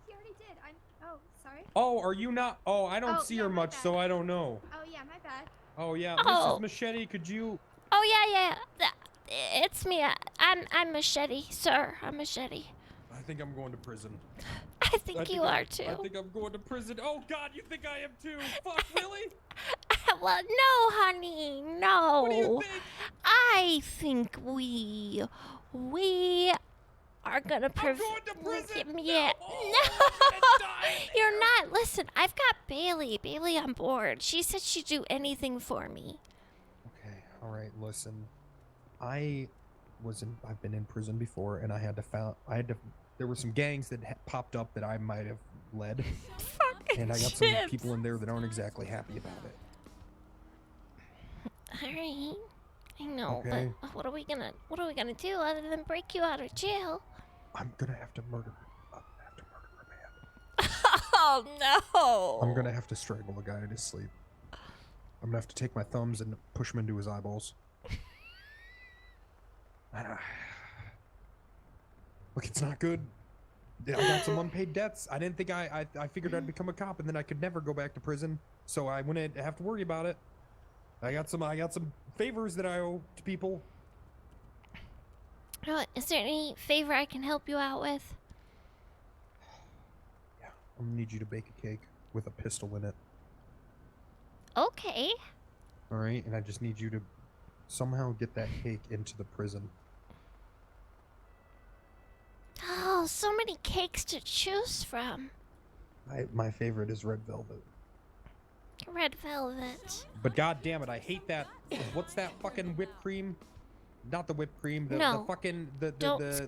S4: She already did. Oh, sorry.
S19: Oh, are you not? Oh, I don't
S4: Oh,
S19: see
S4: yeah,
S19: her
S4: my
S19: much,
S4: bad.
S19: so I don't know.
S4: Oh, yeah, my bad.
S19: Oh, yeah.
S2: Oh.
S19: Mrs. Machete, could you...
S2: Oh yeah. It's me. I'm Machete, sir. I'm Machete.
S19: I think I'm going to prison.
S2: I think you are too.
S19: I think I'm going to prison. Oh, God, you think I am too? Fuck, really?
S2: Well, no, honey, no.
S19: What do you think?
S2: I think we are gonna
S19: I'm going to prison.
S2: Yeah. No, you're not. Listen, I've got Bailey on board. She said she'd do anything for me.
S19: Okay, all right, listen. I've been in prison before, and there were some gangs that popped up that I might have led. And I got some
S2: chips.
S19: people in there that aren't exactly happy about it.
S2: All right. I know,
S19: Okay.
S2: but what are we gonna do other than break you out of jail?
S19: I'm gonna have to murder
S2: Oh no!
S19: I'm gonna have to strangle a guy in his sleep. I'm gonna have to take my thumbs and push him into his eyeballs. Look, it's not good. I got some unpaid debts. I didn't think I figured I'd become a cop and then I could never go back to prison. So I wouldn't have to worry about it. I got some favors that I owe to people.
S2: Is there any favor I can help you out with?
S19: I'm gonna need you to bake a cake with a pistol in it.
S2: Okay.
S19: All right, and I just need you to somehow get that cake into the prison.
S2: Oh, so many cakes to choose from.
S19: My favorite is red velvet.
S2: Red velvet.
S19: But god damn it, I hate that. What's that fucking whipped cream? Not the whipped cream. The
S2: No.
S19: fucking the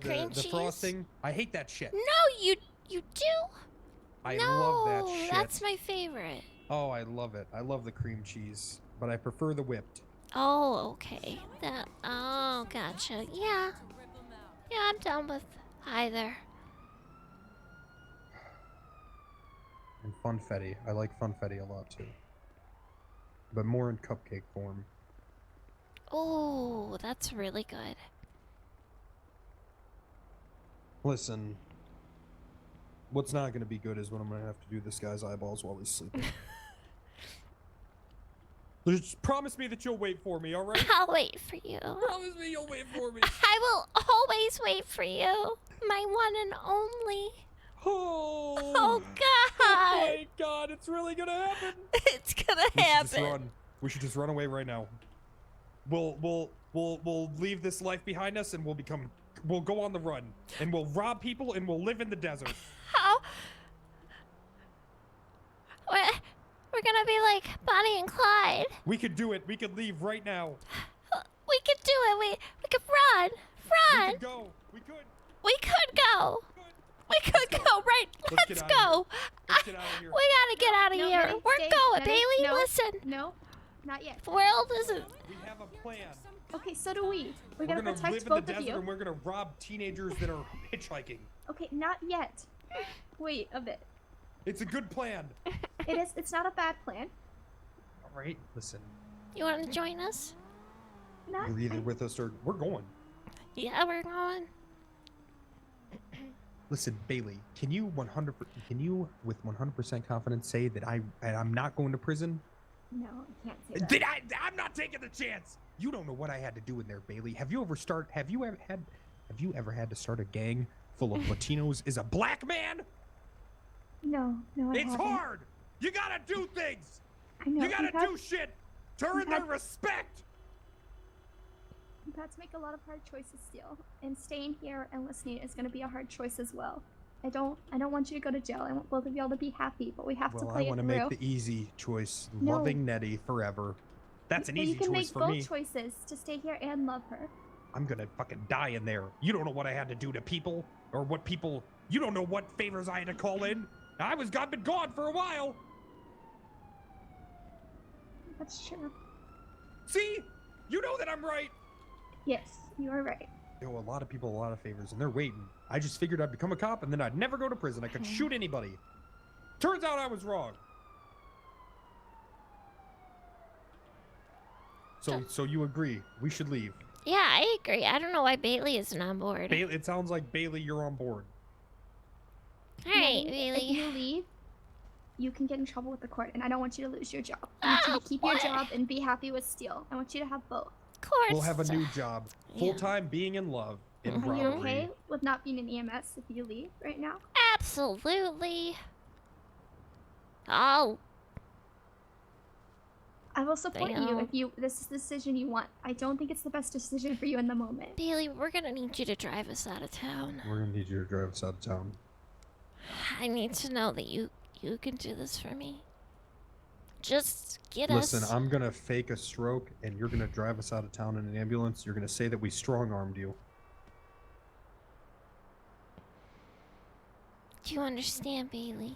S2: Cream
S19: the
S2: cheese?
S19: frosting. I hate that shit.
S2: No, you do?
S19: I
S2: no,
S19: love that shit.
S2: That's my favorite.
S19: Oh, I love it. I love the cream cheese, but I prefer the whipped.
S2: Oh, okay. Oh, gotcha. Yeah. Yeah, I'm down with either.
S19: And funfetti. I like funfetti a lot too. But more in cupcake form.
S2: Oh, that's really good.
S19: Listen. What's not going to be good is when I'm going to have to do this guy's eyeballs while he's sleeping. Just promise me that you'll wait for me, alright?
S2: I'll wait for you.
S19: Promise me you'll wait for me.
S2: I will always wait for you. My one and only.
S19: Oh
S2: God.
S19: my god, it's really gonna happen.
S2: It's gonna
S19: We should just
S2: happen.
S19: run. We should just run away right now. We'll leave this life behind us and we'll go on the run. And we'll rob people and we'll live in the desert.
S2: How? We're gonna be like Bonnie and Clyde.
S19: We could do it. We could leave right now.
S2: We could do it. We could run.
S19: We
S2: Run.
S19: could go. We could.
S2: We could go. We could go. Right.
S19: Let's
S2: Let's
S19: get outta
S2: go.
S19: Let's get out of here.
S2: We gotta get out of
S4: No,
S2: here.
S4: Medic,
S2: We're
S4: stay.
S2: going,
S4: Medic,
S2: Bailey.
S4: no.
S2: Listen.
S4: No, not yet.
S2: The world isn't.
S19: We have a plan.
S4: Okay, so do we. We're
S19: We're
S4: gonna
S19: gonna
S4: protect
S19: live in the
S4: both of
S19: desert
S4: you.
S19: and we're gonna rob teenagers that are hitchhiking.
S4: Okay, not yet. Wait a bit.
S19: It's a good plan.
S4: It is. It's not a bad plan.
S19: All right, listen.
S2: You want to join us?
S4: Not.
S19: You're either with us or we're going.
S2: Yeah, we're going.
S19: Listen, Bailey, can you with 100% confidence say that I'm not going to prison?
S4: No, I can't say that.
S19: I'm not taking the chance. You don't know what I had to do in there, Bailey. Have you ever had to start a gang full of Latinos as a black man?
S4: No, I
S19: It's
S4: haven't.
S19: hard. You gotta do things.
S4: I know.
S19: You gotta
S4: we've had-
S19: do shit to earn
S4: we've
S19: their
S4: had-
S19: respect.
S4: We've had to make a lot of hard choices still, and staying here and listening is going to be a hard choice as well. I don't want you to go to jail. I want both of y'all to be happy, but we have to
S19: Well,
S4: play
S19: I want
S4: it
S19: to
S4: through.
S19: make the easy choice,
S4: No.
S19: loving Nettie forever. That's an
S4: But
S19: easy
S4: you can
S19: choice
S4: make
S19: for
S4: both
S19: me.
S4: choices to stay here and love her.
S19: I'm gonna fucking die in there. You don't know what I had to do to people, or what people. You don't know what favors I had to call in. I've been gone for a while.
S4: That's true.
S19: See, you know that I'm right.
S4: Yes, you are right.
S19: You know, a lot of people, a lot of favors, and they're waiting. I just figured I'd become a cop, and then I'd never go to prison. I could shoot anybody. Turns out I was wrong. So you agree? We should leave.
S2: Yeah, I agree. I don't know why Bailey isn't on board.
S19: Bailey, it sounds like Bailey, you're on board.
S2: All right,
S4: Nettie,
S2: Bailey.
S4: If you leave, you can get in trouble with the court, and I don't want you to lose your job. I want you to keep your job and be happy with Steele. I want you to have both.
S2: Of course.
S19: We'll have a new job, full time, being in love in
S4: Are you
S19: robbery.
S4: okay with not being an EMS if you leave right now?
S2: Absolutely. Oh.
S4: I will support you
S2: Damn.
S4: if this is the decision you want. I don't think it's the best decision for you in the moment.
S2: Bailey, we're gonna need you to drive us out of town.
S19: We're gonna need you to drive us out of town.
S2: I need to know that you can do this for me. Just get
S19: Listen,
S2: us.
S19: I'm gonna fake a stroke, and you're gonna drive us out of town in an ambulance. You're gonna say that we strong-armed you.
S2: Do you understand, Bailey?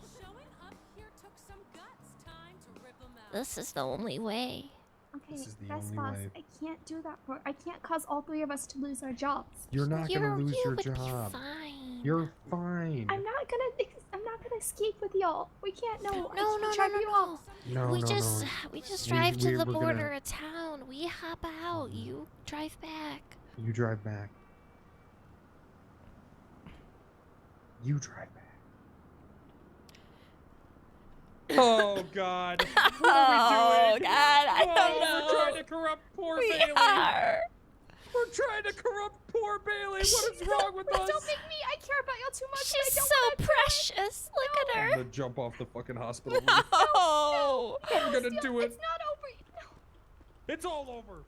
S2: This is the only way.
S4: Okay,
S19: This is the
S4: best
S19: only
S4: boss,
S19: way.
S4: I can't do that for. I can't cause all three of us to lose our jobs.
S19: You're not gonna lose
S2: you
S19: your
S2: would be
S19: job.
S2: fine.
S19: You're fine.
S4: I'm not gonna escape with y'all. We can't. No, I
S2: No,
S4: can't
S2: no,
S4: drive
S2: no,
S4: you
S2: no.
S4: off.
S19: No,
S2: we
S19: no,
S2: just
S19: no.
S2: we just
S19: We-
S2: drive to
S19: we-
S2: the
S19: we're gonna-
S2: border of town. We hop out. You drive back.
S19: You drive back. You drive back. Oh God! What are we doing?
S2: God, I don't
S19: We're
S2: know.
S19: trying to corrupt poor
S2: We
S19: Bailey.
S2: are.
S19: We're trying to corrupt poor Bailey. What is wrong with us?
S4: Don't make me. I care about y'all too much.
S2: She's
S4: I don't
S2: so
S4: wanna do it.
S2: precious. Look at
S19: I'm
S2: her.
S19: gonna jump off the fucking hospital roof.
S2: Oh.
S19: I'm gonna do it.
S4: It's not over. No.
S19: It's all over.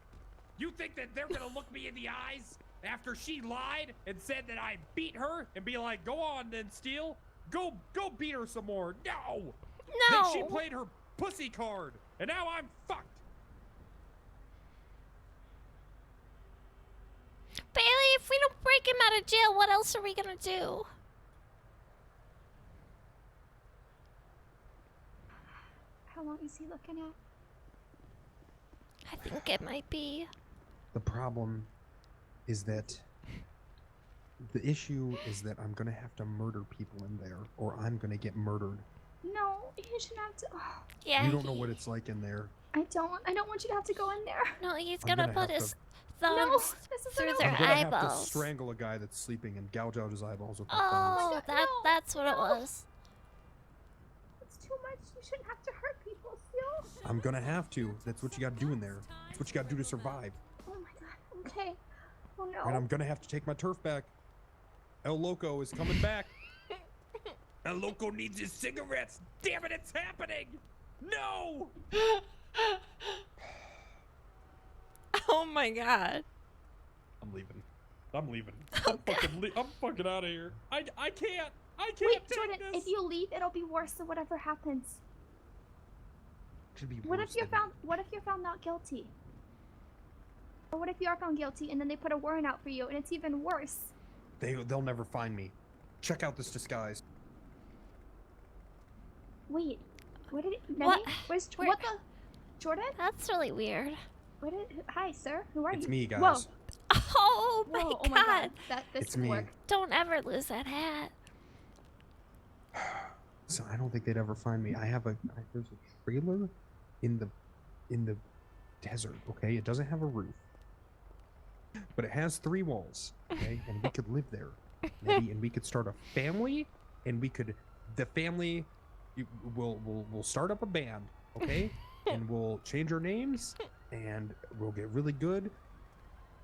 S17: You think that they're gonna look me in the eyes after she lied and said that I beat her and be like, go on then, Steel, go beat her some more? No.
S2: No.
S17: Then she played her pussy card, and now I'm fucked.
S2: Bailey, if we don't break him out of jail, what else are we gonna do?
S4: How long is he looking at?
S2: I think it might be.
S19: The problem is that the issue is that I'm gonna have to murder people in there, or I'm gonna get murdered.
S4: No, you shouldn't have to. Oh,
S2: Yeah.
S19: You don't know what it's like in there.
S4: I don't want you to have to go in there.
S2: No, he's
S19: I'm
S2: gonna
S19: gonna
S2: put
S19: have
S2: his
S19: to-
S2: thumbs
S4: No, this isn't
S2: through
S4: okay.
S2: their
S19: I'm gonna have to
S2: eyeballs.
S19: strangle a guy that's sleeping and gouge out his eyeballs with my thumbs.
S2: Oh, that's what it was.
S4: It's too much. You shouldn't have to hurt people, Steel.
S19: I'm gonna have to. That's what you gotta do in there. That's what you gotta do to survive.
S4: Oh my god. Okay. Oh no.
S19: And I'm gonna have to take my turf back. El Loco is coming back.
S17: El Loco needs his cigarettes. Damn it, it's happening. No.
S13: Oh my god.
S19: I'm leaving. I'm fucking out of here.
S17: I can't. I can't
S4: Wait,
S17: take
S4: Jordan,
S17: this.
S4: if you leave, it'll be worse than whatever happens.
S19: Should be
S4: What
S19: worse
S4: if you're
S19: than-
S4: found not guilty? Or what if you are found guilty and then they put a warrant out for you and it's even worse?
S19: They'll never find me. Check out this disguise.
S4: Wait, what did
S2: What?
S4: what the? Jordan?
S2: That's really weird.
S4: What did? Hi, sir. Who are you?
S19: It's me, guys.
S4: Whoa.
S2: Oh my
S4: Whoa,
S2: god.
S4: oh my god. This
S19: It's
S4: didn't
S19: me.
S4: work.
S2: Don't ever lose that hat.
S19: So I don't think they'd ever find me. There's a trailer in the desert, okay? It doesn't have a roof. But it has 3 walls, okay? And we could live there. Maybe, and we could start a family, and the family we'll start up a band, okay? And we'll change our names, and we'll get really good,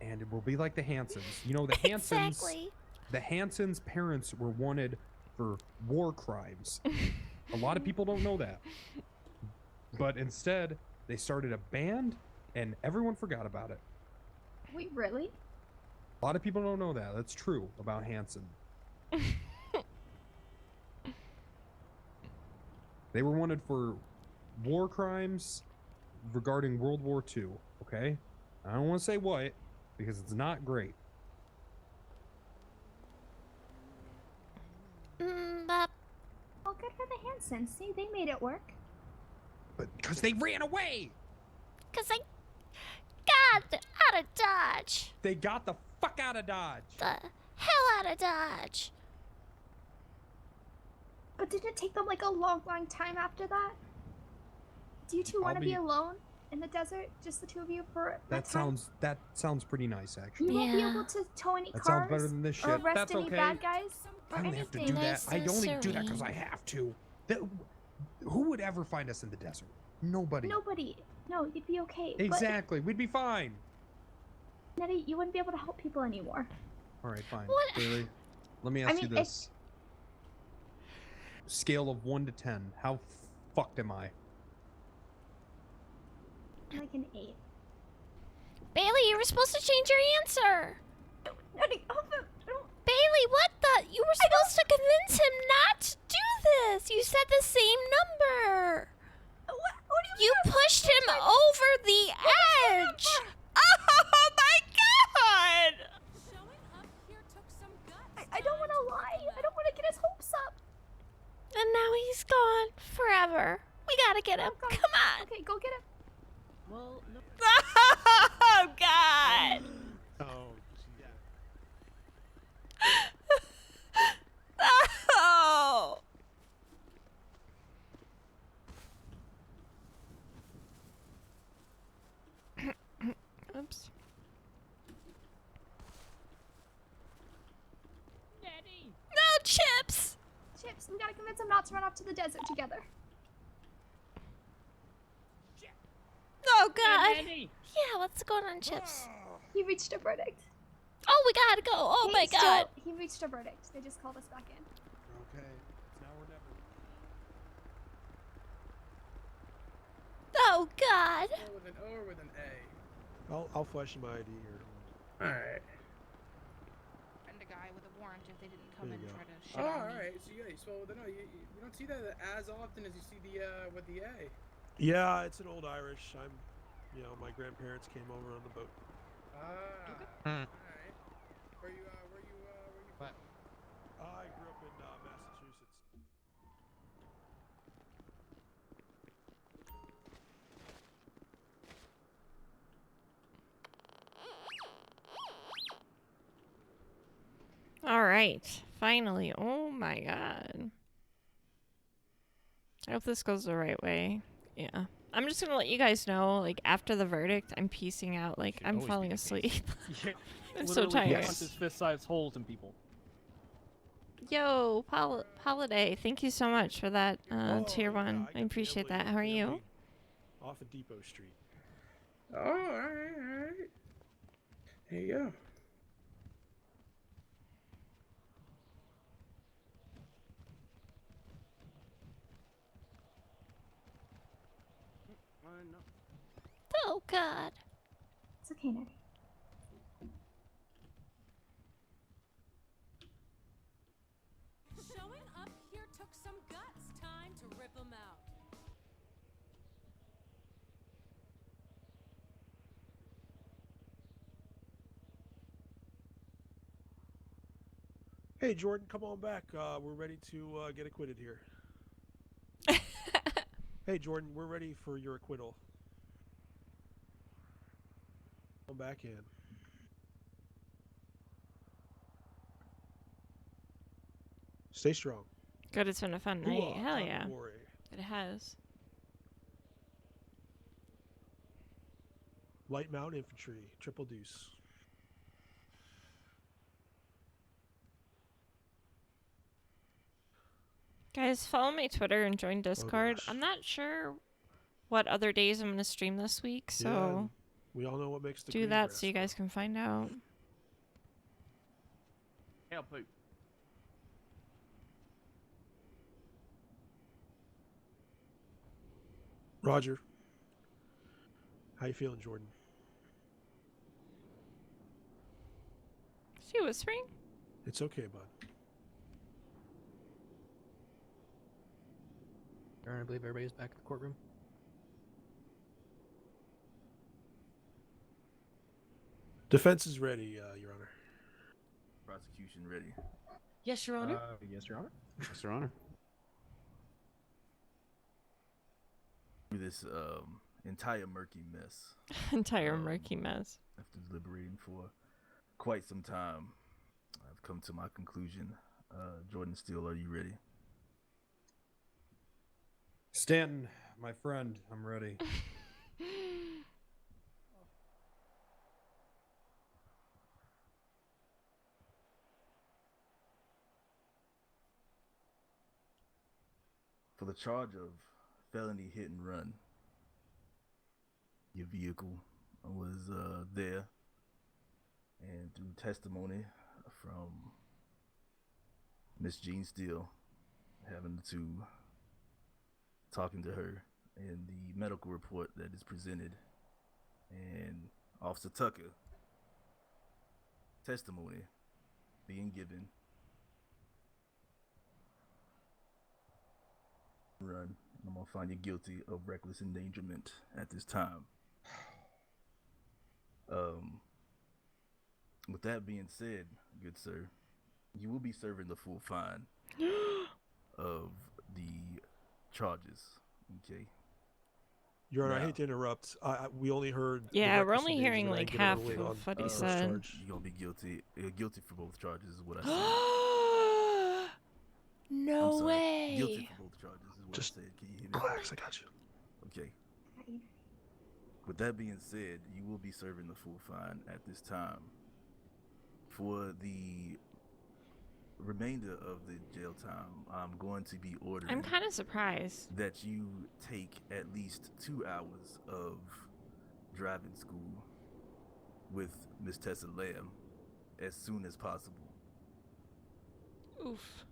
S19: and we'll be like the Hansons. You know, the Hansons.
S2: Exactly.
S19: The Hansons' parents were wanted for war crimes. A lot of people don't know that. But instead, they started a band, and everyone forgot about it.
S4: Wait, really?
S19: A lot of people don't know that. That's true about Hanson. They were wanted for war crimes regarding World War II, okay? I don't want to say what, because it's not great.
S4: Well, good for the Hansons. See, they made it work.
S19: But because they ran away!
S2: Because I got out of Dodge.
S19: They got the fuck out of Dodge!
S2: The hell out of Dodge.
S4: But did it take them like a long, long time after that? Do you two want to be alone in the desert, just the two of you for that time?
S19: That sounds pretty nice, actually.
S4: You won't be able to tow any
S19: That
S4: cars
S19: sounds better than this
S4: or
S19: shit.
S4: arrest
S19: That's
S4: any
S19: okay.
S4: bad guys or
S19: I don't
S4: anything.
S19: have to do that. I only do that because I have to. Who would ever find us in the desert? Nobody.
S4: Nobody. No, you'd be okay.
S19: Exactly. We'd be fine.
S4: But Nettie, you wouldn't be able to help people anymore.
S19: All right, fine.
S4: What?
S19: Bailey, let me
S4: I
S19: ask you
S4: mean,
S19: this. Scale of 1 to 10. How fucked am I?
S4: Like an 8.
S2: Bailey, you were supposed to change your answer.
S4: Nettie,
S2: Bailey, what the? You were supposed to convince him not to do this. You said the same number.
S4: What do
S2: you pushed him over the edge. Oh my god!
S4: I don't want to lie. I don't want to get his hopes up.
S2: And now he's gone forever. We gotta get him. Come on.
S4: Okay, go get him.
S1: Well, no.
S2: Oh god.
S3: Oh,
S2: Oh. Oops.
S7: Nettie!
S2: No, Chips!
S4: Chips, we gotta convince him not to run off to the desert together.
S2: Oh god.
S7: Nettie!
S2: Yeah, what's going on, Chips?
S4: He reached a verdict.
S2: Oh, we gotta go. Oh my god.
S4: He reached a verdict. They just called us back in.
S19: Okay. It's now or never.
S2: Oh god.
S14: With an O or with an A?
S3: I'll flash you my ID here.
S17: All right.
S24: And a guy with a warrant if they didn't come
S3: There
S24: and
S3: you
S24: try
S3: go.
S24: to shit
S14: Oh,
S24: on me.
S14: alright. So yeah, so no, you don't see that as often as you see the with the A.
S3: Yeah, it's an old Irish. My grandparents came over on the boat.
S14: Alright. Where you from?
S3: I grew up in Massachusetts.
S13: All right, finally. Oh my god. I hope this goes the right way. Yeah. I'm just gonna let you guys know, like, after the verdict, I'm piecing out. Like, I'm
S11: always
S13: falling
S11: be the
S13: asleep.
S11: Yeah,
S13: I'm so
S11: literally
S13: tired.
S11: punches fist-sized holes in people.
S13: Yo, Holiday, thank you so much for that tier 1. I appreciate that. How are you?
S3: Off of Depot Street.
S14: Oh, alright. There you go.
S10: No.
S2: Oh God.
S4: It's okay, Nettie.
S16: Showing up here took some guts. Time to rip them out.
S3: Hey, Jordan, come on back. We're ready to get acquitted here. Hey, Jordan, we're ready for your acquittal. Come back in. Stay strong.
S13: Good, it's been a fun night.
S3: Hoorah,
S13: Hell
S3: time to
S13: yeah.
S3: glory.
S13: It has.
S3: Light Mountain Infantry, triple deuce.
S13: Guys, follow my Twitter and join Discord.
S3: gosh.
S13: I'm not sure what other days I'm gonna stream this week, so
S3: we all know what makes the
S13: do
S3: green
S13: that
S3: grass
S13: so you guys can find out.
S10: Hell poop.
S3: Roger. How you feeling, Jordan?
S13: Is she whispering?
S3: It's okay, bud.
S12: Your Honor, I believe everybody's back in the courtroom.
S3: Defense is ready, Your Honor.
S8: Prosecution ready.
S1: Yes, Your Honor.
S6: Yes, Your Honor. Yes, Your Honor.
S8: This entire murky mess.
S13: Entire murky mess.
S8: After deliberating for quite some time, I've come to my conclusion. Jordan Steele, are you ready?
S19: Stanton, my friend, I'm ready.
S8: For the charge of felony hit and run, your vehicle was there, and through testimony from Miss Jean Steele, having to talking to her, and the medical report that is presented, and Officer Tucker testimony being given, run, I'm gonna find you guilty of reckless endangerment at this time. With that being said, good sir, you will be serving the full fine of the charges. Okay.
S3: Your Honor, I
S8: Now-
S3: hate to interrupt. We only heard. the
S13: Yeah, we're
S3: reckless
S13: only hearing,
S3: endangerment.
S13: like,
S3: I
S13: half
S3: didn't get a ruling
S13: of
S3: on
S13: what he
S3: the first
S13: said.
S3: charge.
S8: You're gonna be guilty. Guilty for both charges is what I said.
S13: No
S8: I'm sorry.
S13: way.
S8: Guilty for both charges is what
S3: Just
S8: I said. Can you hear me?
S3: Relax, I got you.
S8: Okay. With that being said, you will be serving the full fine at this time. For the remainder of the jail time, I'm going to be ordering
S13: I'm kind of surprised.
S8: that you take at least 2 hours of driving school with Miss Tessa Lamb as soon as possible.
S13: Oof.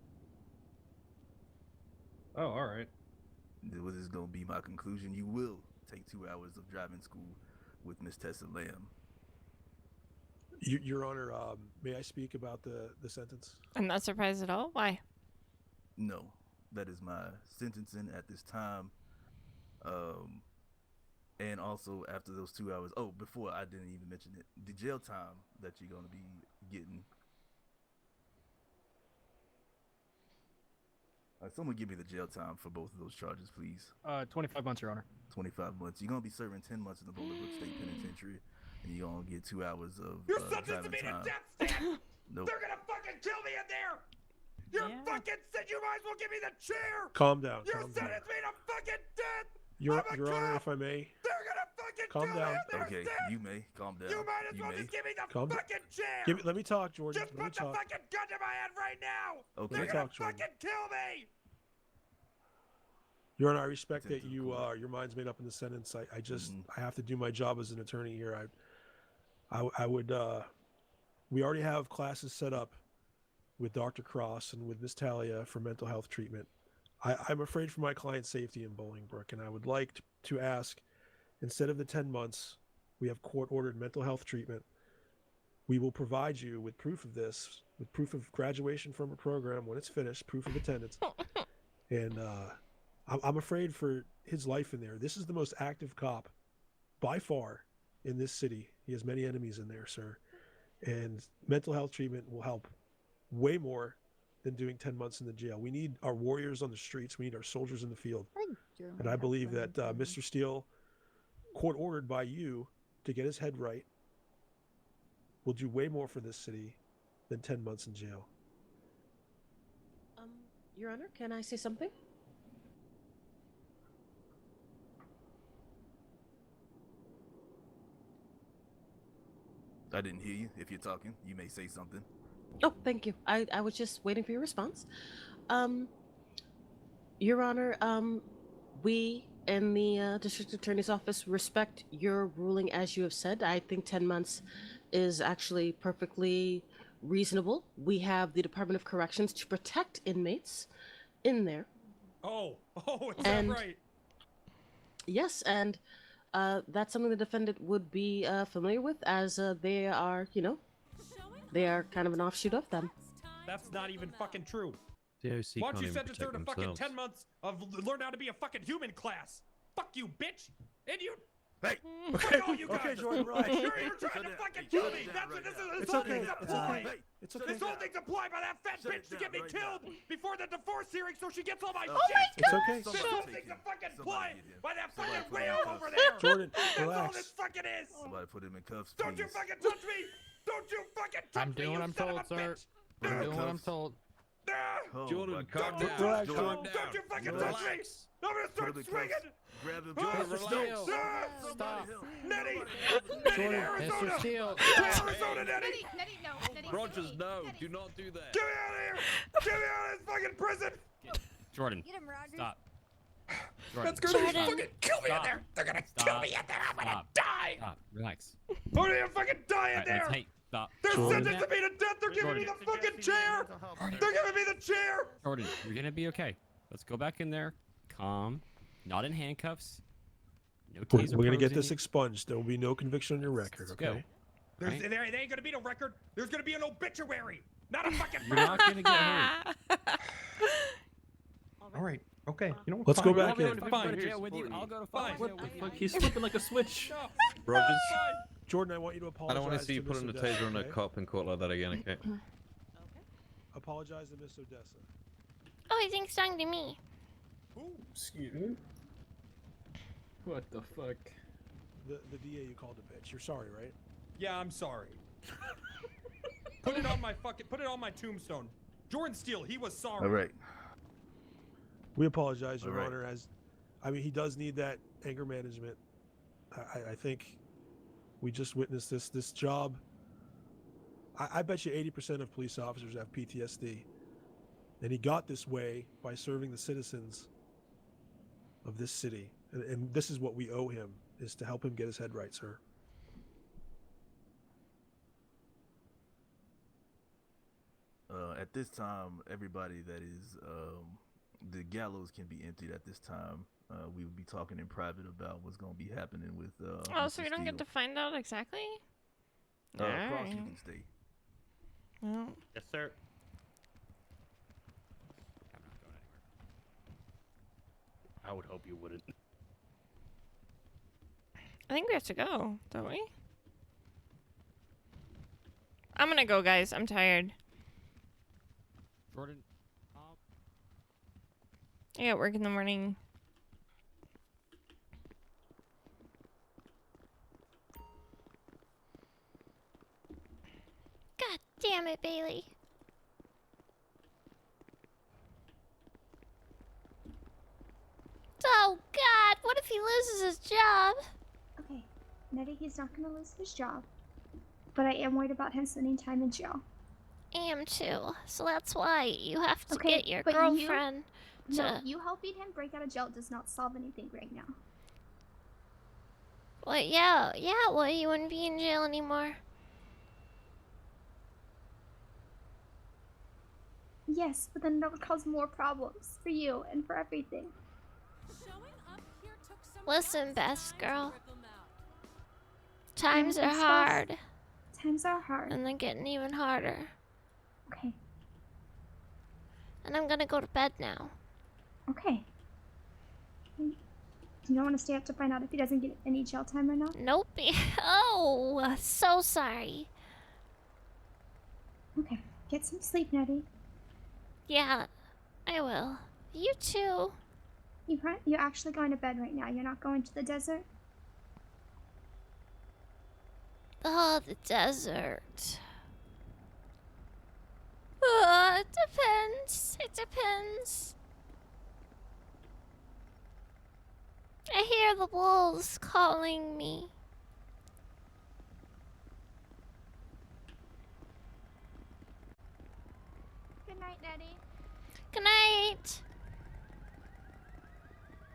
S19: Oh, alright.
S8: This is going to be my conclusion. You will take 2 hours of driving school with Miss Tessa Lamb.
S3: Your Honor, may I speak about the sentence?
S13: I'm not surprised at all. Why?
S8: No, that is my sentencing at this time. And also after those 2 hours. Oh, before I didn't even mention it, the jail time that you're gonna be getting. Someone give me the jail time for both of those charges, please.
S11: 25 months, Your Honor.
S8: 25 months. You're gonna be serving 10 months in the Bolingbrook State Penitentiary, and you're gonna get 2 hours of
S17: You're sentenced to
S8: driving
S17: be
S8: time.
S17: to death stand.
S8: Nope.
S17: They're gonna fucking kill me in there. You're fucking said you might as well give me the chair.
S3: Calm down.
S17: You
S3: Calm down.
S17: sentenced me to fucking death.
S3: Your
S17: I'm a
S3: Honor,
S17: cop.
S3: if I may.
S17: They're gonna fucking
S3: Calm
S17: kill
S3: down.
S17: me in there,
S8: Okay,
S17: Stan.
S8: you may calm down.
S17: You might as well
S8: may.
S17: just give me the
S3: Calm down.
S17: fucking chair.
S3: Let me talk, Jordan.
S17: Just
S3: Let me
S17: put the
S3: talk.
S17: fucking gun to my head right now.
S8: Okay.
S17: They're
S3: Let me
S17: gonna
S3: talk, Jordan.
S17: fucking kill me.
S3: Your Honor, I respect that your mind's made up in the sentence. I just I have to do my job as an attorney here. I would we already have classes set up with Dr. Cross and with Miss Talia for mental health treatment. I'm afraid for my client's safety in Bolingbrook, and I would like to ask, instead of the 10 months, we have court-ordered mental health treatment. We will provide you with proof of this, with proof of graduation from a program when it's finished, proof of attendance. And I'm afraid for his life in there. This is the most active cop by far in this city. He has many enemies in there, sir. And mental health treatment will help way more than doing 10 months in the jail. We need our warriors on the streets. We need our soldiers in the field. And I believe that Mr. Steele, court ordered by you to get his head right, will do way more for this city than 10 months in jail.
S1: Your Honor, can I say something?
S8: I didn't hear you. If you're talking, you may say something.
S1: Oh, thank you. I was just waiting for your response. Your Honor, we in the District Attorney's Office respect your ruling as you have said. I think 10 months is actually perfectly reasonable. We have the Department of Corrections to protect inmates in there.
S17: Oh, is
S1: And-
S17: that right?
S1: Yes, and that's something the defendant would be familiar with, as they are, they are kind of an offshoot of them.
S17: That's not even fucking true.
S5: The OC
S17: Why
S5: can't
S17: don't you
S5: even
S17: sentence her
S5: protect
S17: to fucking
S5: themselves.
S17: 10 months of learn how to be a fucking human class? Fuck you, bitch! And you.
S8: Hey.
S17: Fuck all you guys!
S3: Okay, Jordan, relax.
S17: You're trying to fucking kill me! That's what this is! This
S3: It's
S17: whole
S3: okay,
S17: thing's
S3: it's
S17: applied!
S3: okay. It's okay.
S17: This whole thing's applied by that fat bitch to get me killed before the divorce hearing so she gets all my shit!
S3: It's okay.
S17: This whole thing's a fucking play by that
S8: Somebody
S17: fucking
S8: put him in
S17: whale
S8: cuffs.
S17: over there!
S3: Jordan,
S17: That's all
S3: relax.
S17: this fucking is!
S8: Somebody put him in cuffs,
S17: Don't you
S8: please.
S17: fucking touch me! Don't you fucking touch
S12: I'm
S17: me,
S12: doing
S17: you
S12: what I'm
S17: son of
S12: told,
S17: a
S12: sir.
S17: bitch!
S12: I'm doing what I'm told.
S8: Oh,
S17: Jordan,
S8: my
S17: calm
S8: God.
S17: down.
S3: Relax,
S17: Don't
S3: Jordan.
S17: you fucking touch me! I'm gonna
S8: Put him
S17: start
S8: in
S17: swinging!
S8: cuffs. Grab him.
S17: Jordan,
S8: Mr.
S17: relax.
S8: Steele.
S12: Stop.
S17: Nettie!
S12: Jordan,
S17: Arizona!
S12: Mr. Steele.
S17: Arizona, Nettie!
S4: Nettie, no. Nettie,
S5: Rogers,
S4: Nettie,
S5: no,
S4: Nettie.
S5: do not do that.
S17: Get me out of here! Get me out of this fucking prison!
S5: Jordan,
S4: Get him, Rogers.
S5: stop. Jordan,
S17: That's gonna
S13: Jordan.
S17: fucking kill me in there! They're gonna kill me in there! I'm gonna die!
S5: Stop. Relax.
S17: I'm gonna fucking die in
S5: Alright,
S17: there!
S5: hey, stop.
S17: They're
S3: Jordan.
S17: sentenced to me to death! They're giving me the fucking chair! They're giving me the chair!
S5: Jordan, you're gonna be okay. Let's go back in there. Calm. Not in handcuffs. No
S3: We're
S5: taser
S3: going to
S5: probes
S3: get
S5: in
S3: this
S5: you.
S3: expunged. There will be no conviction on your record,
S5: Let's go.
S3: okay?
S17: There's,
S5: Right?
S17: there ain't gonna be no record. There's gonna be an obituary, not a fucking
S5: You're not gonna get hurt.
S19: All right. Okay. You know what?
S3: Let's go
S19: Fine.
S3: back
S5: You
S3: in.
S5: want me to go to jail with you? I'll go to fucking jail with you.
S18: He's flipping like a switch.
S3: Rogers. Jordan, I want you to
S18: I
S3: apologize.
S18: don't want to see you
S3: Miss
S18: putting a
S3: Odessa,
S18: taser on a
S3: okay?
S18: cop in court like that again, okay?
S3: Apologize to Miss Odessa.
S2: Oh, I think it's talking to me.
S19: Excuse me. What the fuck?
S3: The DA you called a bitch. You're sorry, right?
S17: Yeah, I'm sorry. Put it on my tombstone. Jordan Steele, he was sorry.
S8: All right.
S3: We apologize, Your
S8: All right.
S3: Honor. He does need that anger management. I think we just witnessed this job. I bet you 80% of police officers have PTSD. And he got this way by serving the citizens of this city. And this is what we owe him, is to help him get his head right, sir.
S8: At this time, everybody that is the gallows can be emptied at this time. We will be talking in private about what's going to be happening with.
S13: Oh, so
S8: Mr.
S13: we don't get to
S8: Steele.
S13: find out exactly?
S8: Cross, you
S13: Alright.
S8: can stay.
S13: Well,
S5: Yes, sir.
S18: I would hope you wouldn't.
S13: I think we have to go, don't we? I'm gonna go, guys. I'm tired.
S5: Jordan.
S13: I got work in the morning.
S2: God damn it, Bailey. Oh God! What if he loses his job?
S4: Okay, Nettie, he's not gonna lose his job. But I am worried about him spending time in jail.
S2: I am too. So that's why you have to
S4: Okay,
S2: get your
S4: but
S2: girlfriend to.
S4: No, you helping him break out of jail does not solve anything right now.
S2: Well, yeah, well, he wouldn't be in jail anymore.
S4: Yes, but then that would cause more problems for you and for everything.
S2: Listen, best girl. Times are
S4: Yes, Bess.
S2: hard.
S4: Times are hard.
S2: And they're getting even harder.
S4: Okay.
S2: And I'm gonna go to bed now.
S4: Okay. You don't want to stay up to find out if he doesn't get any jail time or not?
S2: Nope. Oh, so sorry.
S4: Okay. Get some sleep, Nettie.
S2: Yeah, I will. You too.
S4: You're actually going to bed right now. You're not going to the desert?
S2: Oh, the desert. It depends. It depends. I hear the wolves calling me.
S4: Good night, Nettie.
S2: Good night.